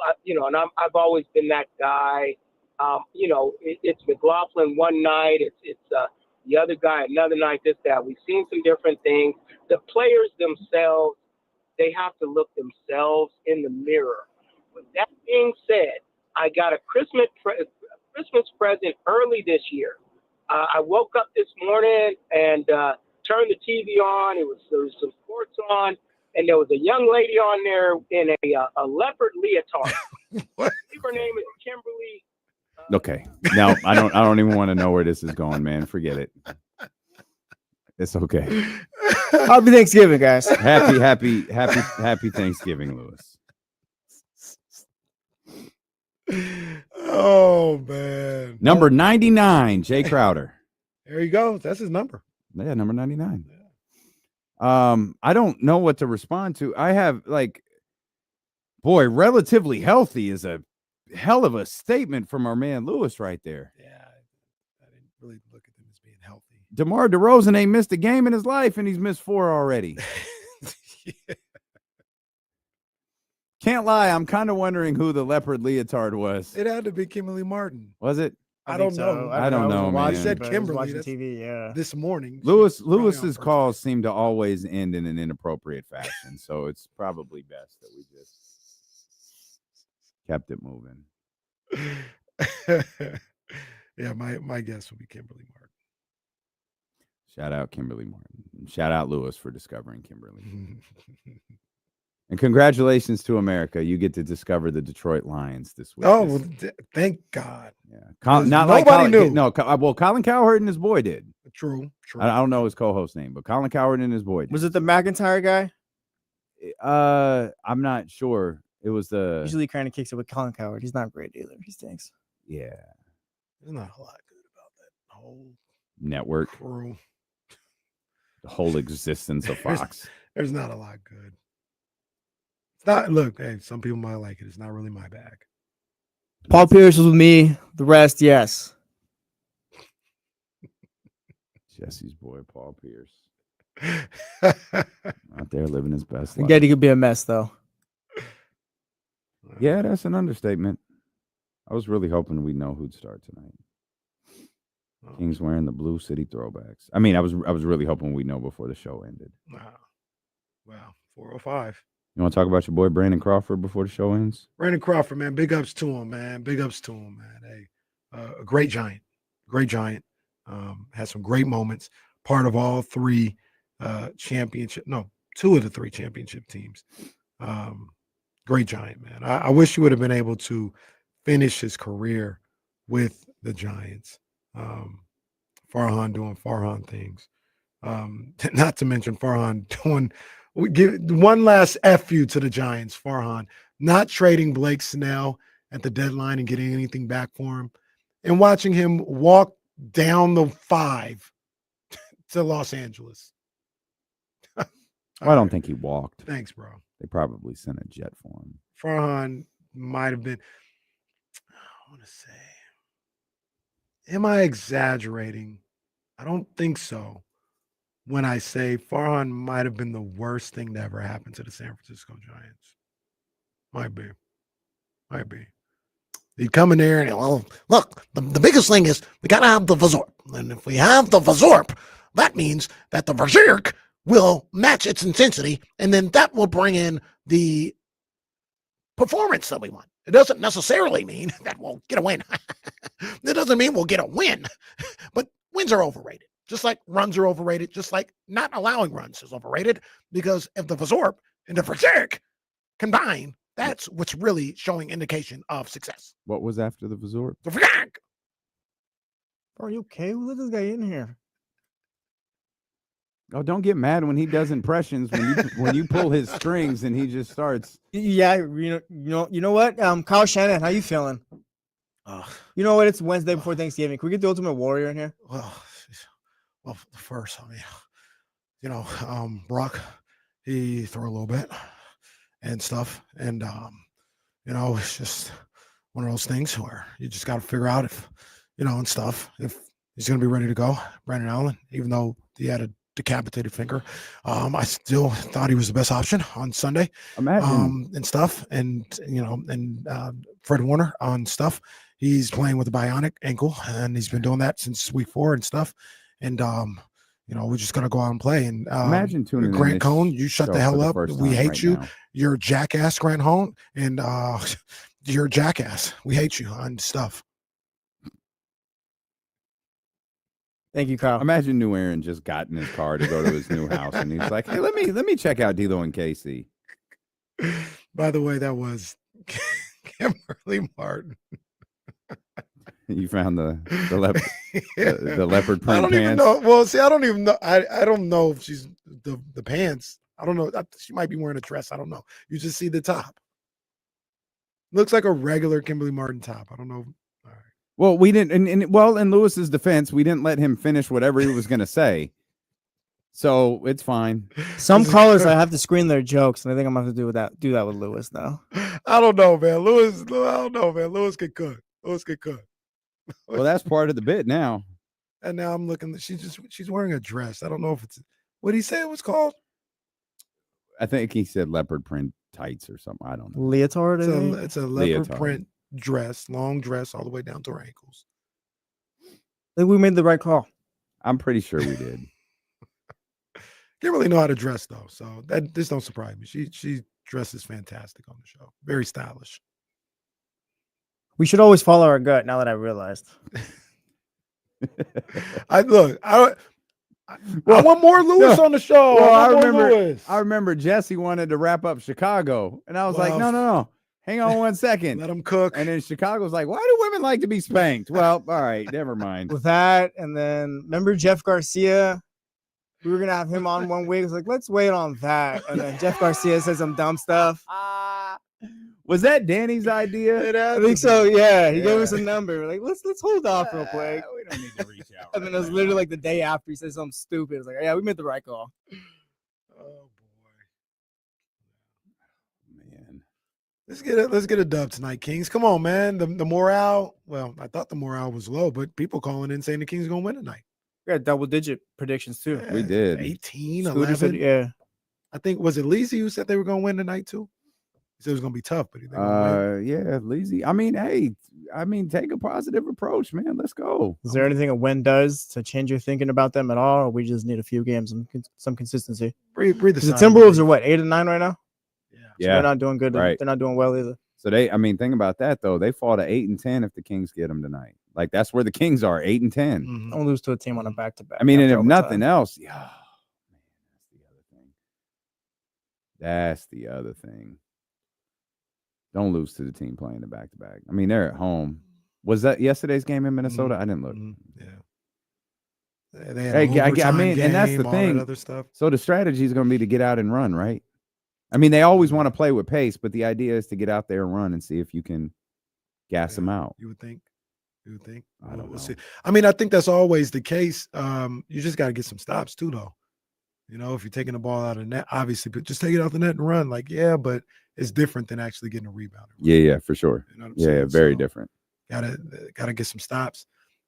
always been that guy. It's McLaughlin one night. It's the other guy another night. We've seen some different things. The players themselves, they have to look themselves in the mirror. With that being said, I got a Christmas present early this year. I woke up this morning and turned the TV on. There was some sports on, and there was a young lady on there in a leopard leotard. Her name is Kimberly. Okay. Now I don't even want to know where this is going, man. Forget it. It's okay. Happy Thanksgiving, guys. Happy Thanksgiving, Lewis. Oh, man. Number 99, Jay Crowder. There you go. That's his number. Yeah, number 99. I don't know what to respond to. I have boy, relatively healthy is a hell of a statement from our man Lewis right there. Yeah, I didn't really look at him as being healthy. DeMar DeRozan ain't missed a game in his life, and he's missed 4 already. Yeah. Can't lie, I'm kind of wondering who the leopard leotard was. It had to be Kimberly Martin. Was it? I don't know. I don't know, man. I said Kimberly TV, yeah. this morning. Lewis's calls seem to always end in an inappropriate fashion, so it's probably best that we just kept it moving. Yeah, my guess would be Kimberly Martin. Shout out Kimberly Martin. Shout out Lewis for discovering Kimberly. And congratulations to America. You get to discover the Detroit Lions this week. Oh, well, thank God. Yeah. Nobody knew. No, Colin Cowherd and his boy did. True. I don't know his co-host name, but Colin Cowherd and his boy did. Was it the McIntyre guy? I'm not sure. It was the... Usually kind of kicks it with Colin Cowherd. He's not great either. He stinks. Yeah. There's not a lot good about that whole network. Crew. The whole existence of Fox. There's not a lot good. It's not. Look, hey, some people might like it. It's not really my bag. Paul Pierce was with me. The rest, yes. Jesse's boy, Paul Pierce. Out there living his best life. Getty could be a mess, though. Yeah, that's an understatement. I was really hoping we'd know who'd start tonight. Kings wearing the Blue City throwbacks. I mean, I was really hoping we'd know before the show ended. Wow, 4:05. You want to talk about your boy Brandon Crawford before the show ends? Brandon Crawford, man, big ups to him, man. Big ups to him, man. Hey, a great giant. Had some great moments. Part of all 3 championship. No, 2 of the 3 championship teams. Great giant, man. I wish he would have been able to finish his career with the Giants. Farhan doing Farhan things. Not to mention Farhan give one last F you to the Giants, Farhan. Not trading Blake Snell at the deadline and getting anything back for him, and watching him walk down the 5 to Los Angeles. Well, I don't think he walked. Thanks, bro. They probably sent a jet for him. Farhan might have been. I want to say, am I exaggerating? I don't think so. When I say Farhan might have been the worst thing that ever happened to the San Francisco Giants. Might be. He'd come in there and, well, look, the biggest thing is we got to have the Vazorp. And if we have the Vazorp, that means that the Berserk will match its intensity, and then that will bring in the performance that we want. It doesn't necessarily mean that we'll get a win. It doesn't mean we'll get a win, but wins are overrated. Just like runs are overrated, just like not allowing runs is overrated, because if the Vazorp and the Berserk combine, that's what's really showing indication of success. What was after the Vazorp? The Berserk. Are you okay? Who let this guy in here? Oh, don't get mad when he does impressions, when you pull his strings and he just starts. Yeah, you know what? Kyle Shannon, how you feeling? You know what? It's Wednesday before Thanksgiving. Can we get the Ultimate Warrior in here? Well, first, Brock, he threw a little bit and stuff, and it's just one of those things where you just got to figure out if, and stuff, if he's going to be ready to go. Brandon Allen, even though he had a decapitated finger, I still thought he was the best option on Sunday. Imagine and stuff, and Fred Warner on stuff. He's playing with a bionic ankle, and he's been doing that since week 4 and stuff. And we're just gonna go out and play. And imagine tuning in Grant Cohn, you shut the hell up. We hate you. Now. You're a jackass, Grant Cohn, and you're a jackass. We hate you on stuff. Thank you, Kyle. Imagine New Aaron just got in his car to go to his new house, and he's like, "Hey, let me check out D'Lo and KC." By the way, that was Kimberly Martin. You found the leopard print I don't pants. even know. Well, see, I don't even know. I don't know if she's the pants. I don't know. She might be wearing a dress. I don't know. You just see the top. Looks like a regular Kimberly Martin top. I don't know. All right. Well, we didn't. In Lewis's defense, we didn't let him finish whatever he was going to say. So it's fine. Some callers, I have to screen their jokes, and I think I'm going to have to do that with Lewis now. I don't know, man. Lewis, I don't know, man. Lewis can cook. Well, that's part of the bit now. And now I'm looking. She's wearing a dress. I don't know if it's what did he say it was called. I think he said leopard print tights or something. I don't know. Leotard. It's a leopard print dress, long dress, all the way down to her ankles. I think we made the right call. I'm pretty sure we did. Can't really know how to dress though, so this don't surprise me. She dresses fantastic on the show. Very stylish. We should always follow our gut. Now that I realized, I want more Lewis on the show. Well, I remember Jesse wanted to wrap up Chicago, and I was like, no, hang on 1 second, let him cook. And then Chicago's like, why do women like to be spanked? Well, all right, never mind. With that, and then remember Jeff Garcia. We were gonna have him on one week. It's like, let's wait on that. And then Jeff Garcia said some dumb stuff. Was that Danny's idea? I think so. Yeah, he gave us a number. We're like, let's hold off real quick. We don't need to reach out. And then it was literally like the day after he said something stupid. It's like, yeah, we made the right call. Oh boy, man! Let's get a dub tonight, Kings. Come on, man. The morale. Well, I thought the morale was low, but people calling in saying the Kings gonna win tonight. We got double-digit predictions too. We did 18, Scooter 11. said, yeah. I think was it Lizzie who said they were gonna win tonight too. He said it was gonna be tough, but he yeah, Lizzie. I mean, hey, take a positive approach, man. Let's go. Is there anything a win does to change your thinking about them at all, or we just need a few games and some consistency? Breathe the Timberwolves are what, 8 and 9 right now? Yeah, so they're not doing good. Right. They're not doing well either. So think about that though. They fall to 8 and 10 if the Kings get them tonight. Like that's where the Kings are, 8 and 10. Mm-hmm. Don't lose to a team on a back-to-back. I mean, and if nothing else, that's the other thing. Don't lose to the team playing the back-to-back. I mean, they're at home. Was that yesterday's game in Minnesota? I didn't look. Yeah. They had and that's the thing. Other stuff. So the strategy is going to be to get out and run, right? I mean, they always want to play with pace, but the idea is to get out there and run and see if you can gas them out. You would think. I don't know. See. I mean, I think that's always the case. You just got to get some stops too, though. You know, if you're taking the ball out of the net, obviously, but just take it out the net and run. Like, yeah, but it's different than actually getting a rebound. Yeah, for sure. You know what I'm yeah, saying? very So, different. Gotta get some stops.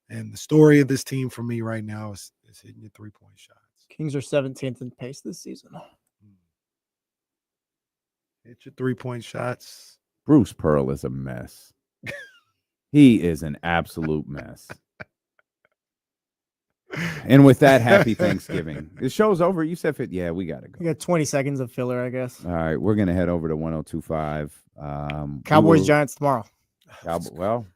And the story of this team for me right now is hitting your 3-point shots. Kings are 17th in pace this season. Hit your 3-point shots. Bruce Pearl is a mess. He is an absolute mess. And with that, happy Thanksgiving. The show's over. You said it. Yeah, we got to go. We got 20 seconds of filler, I guess. All right, we're going to head over to 102.5. Cowboys, Giants tomorrow. Well,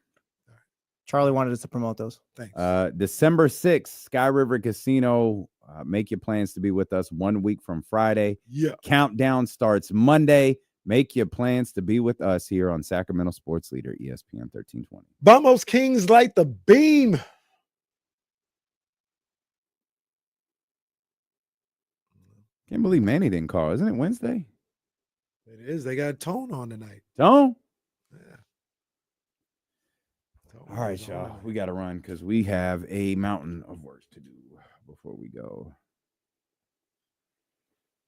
Charlie wanted us to promote those. Thanks. December 6th, Sky River Casino. Make your plans to be with us 1 week from Friday. Yeah. Countdown starts Monday. Make your plans to be with us here on Sacramento Sports Leader, ESPN 1320. Vamos Kings, light the beam. Can't believe Manny didn't call. Isn't it Wednesday? It is. They got Tone on tonight. Tone? Yeah. All right, y'all. We got to run because we have a mountain of work to do before we go.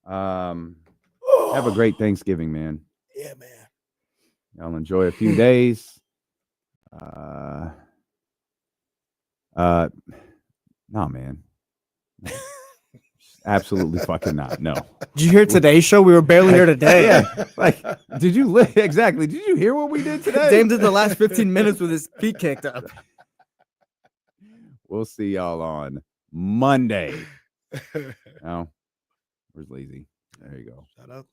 Have a great Thanksgiving, man. Yeah, man. Y'all enjoy a few days. No, man. Absolutely fucking not. No. Did you hear today's show? We were barely here today. Yeah. Like, did you exactly? Did you hear what we did today? James did the last 15 minutes with his feet kicked up. We'll see y'all on Monday. Oh, where's Lazy? There you go. Shout out.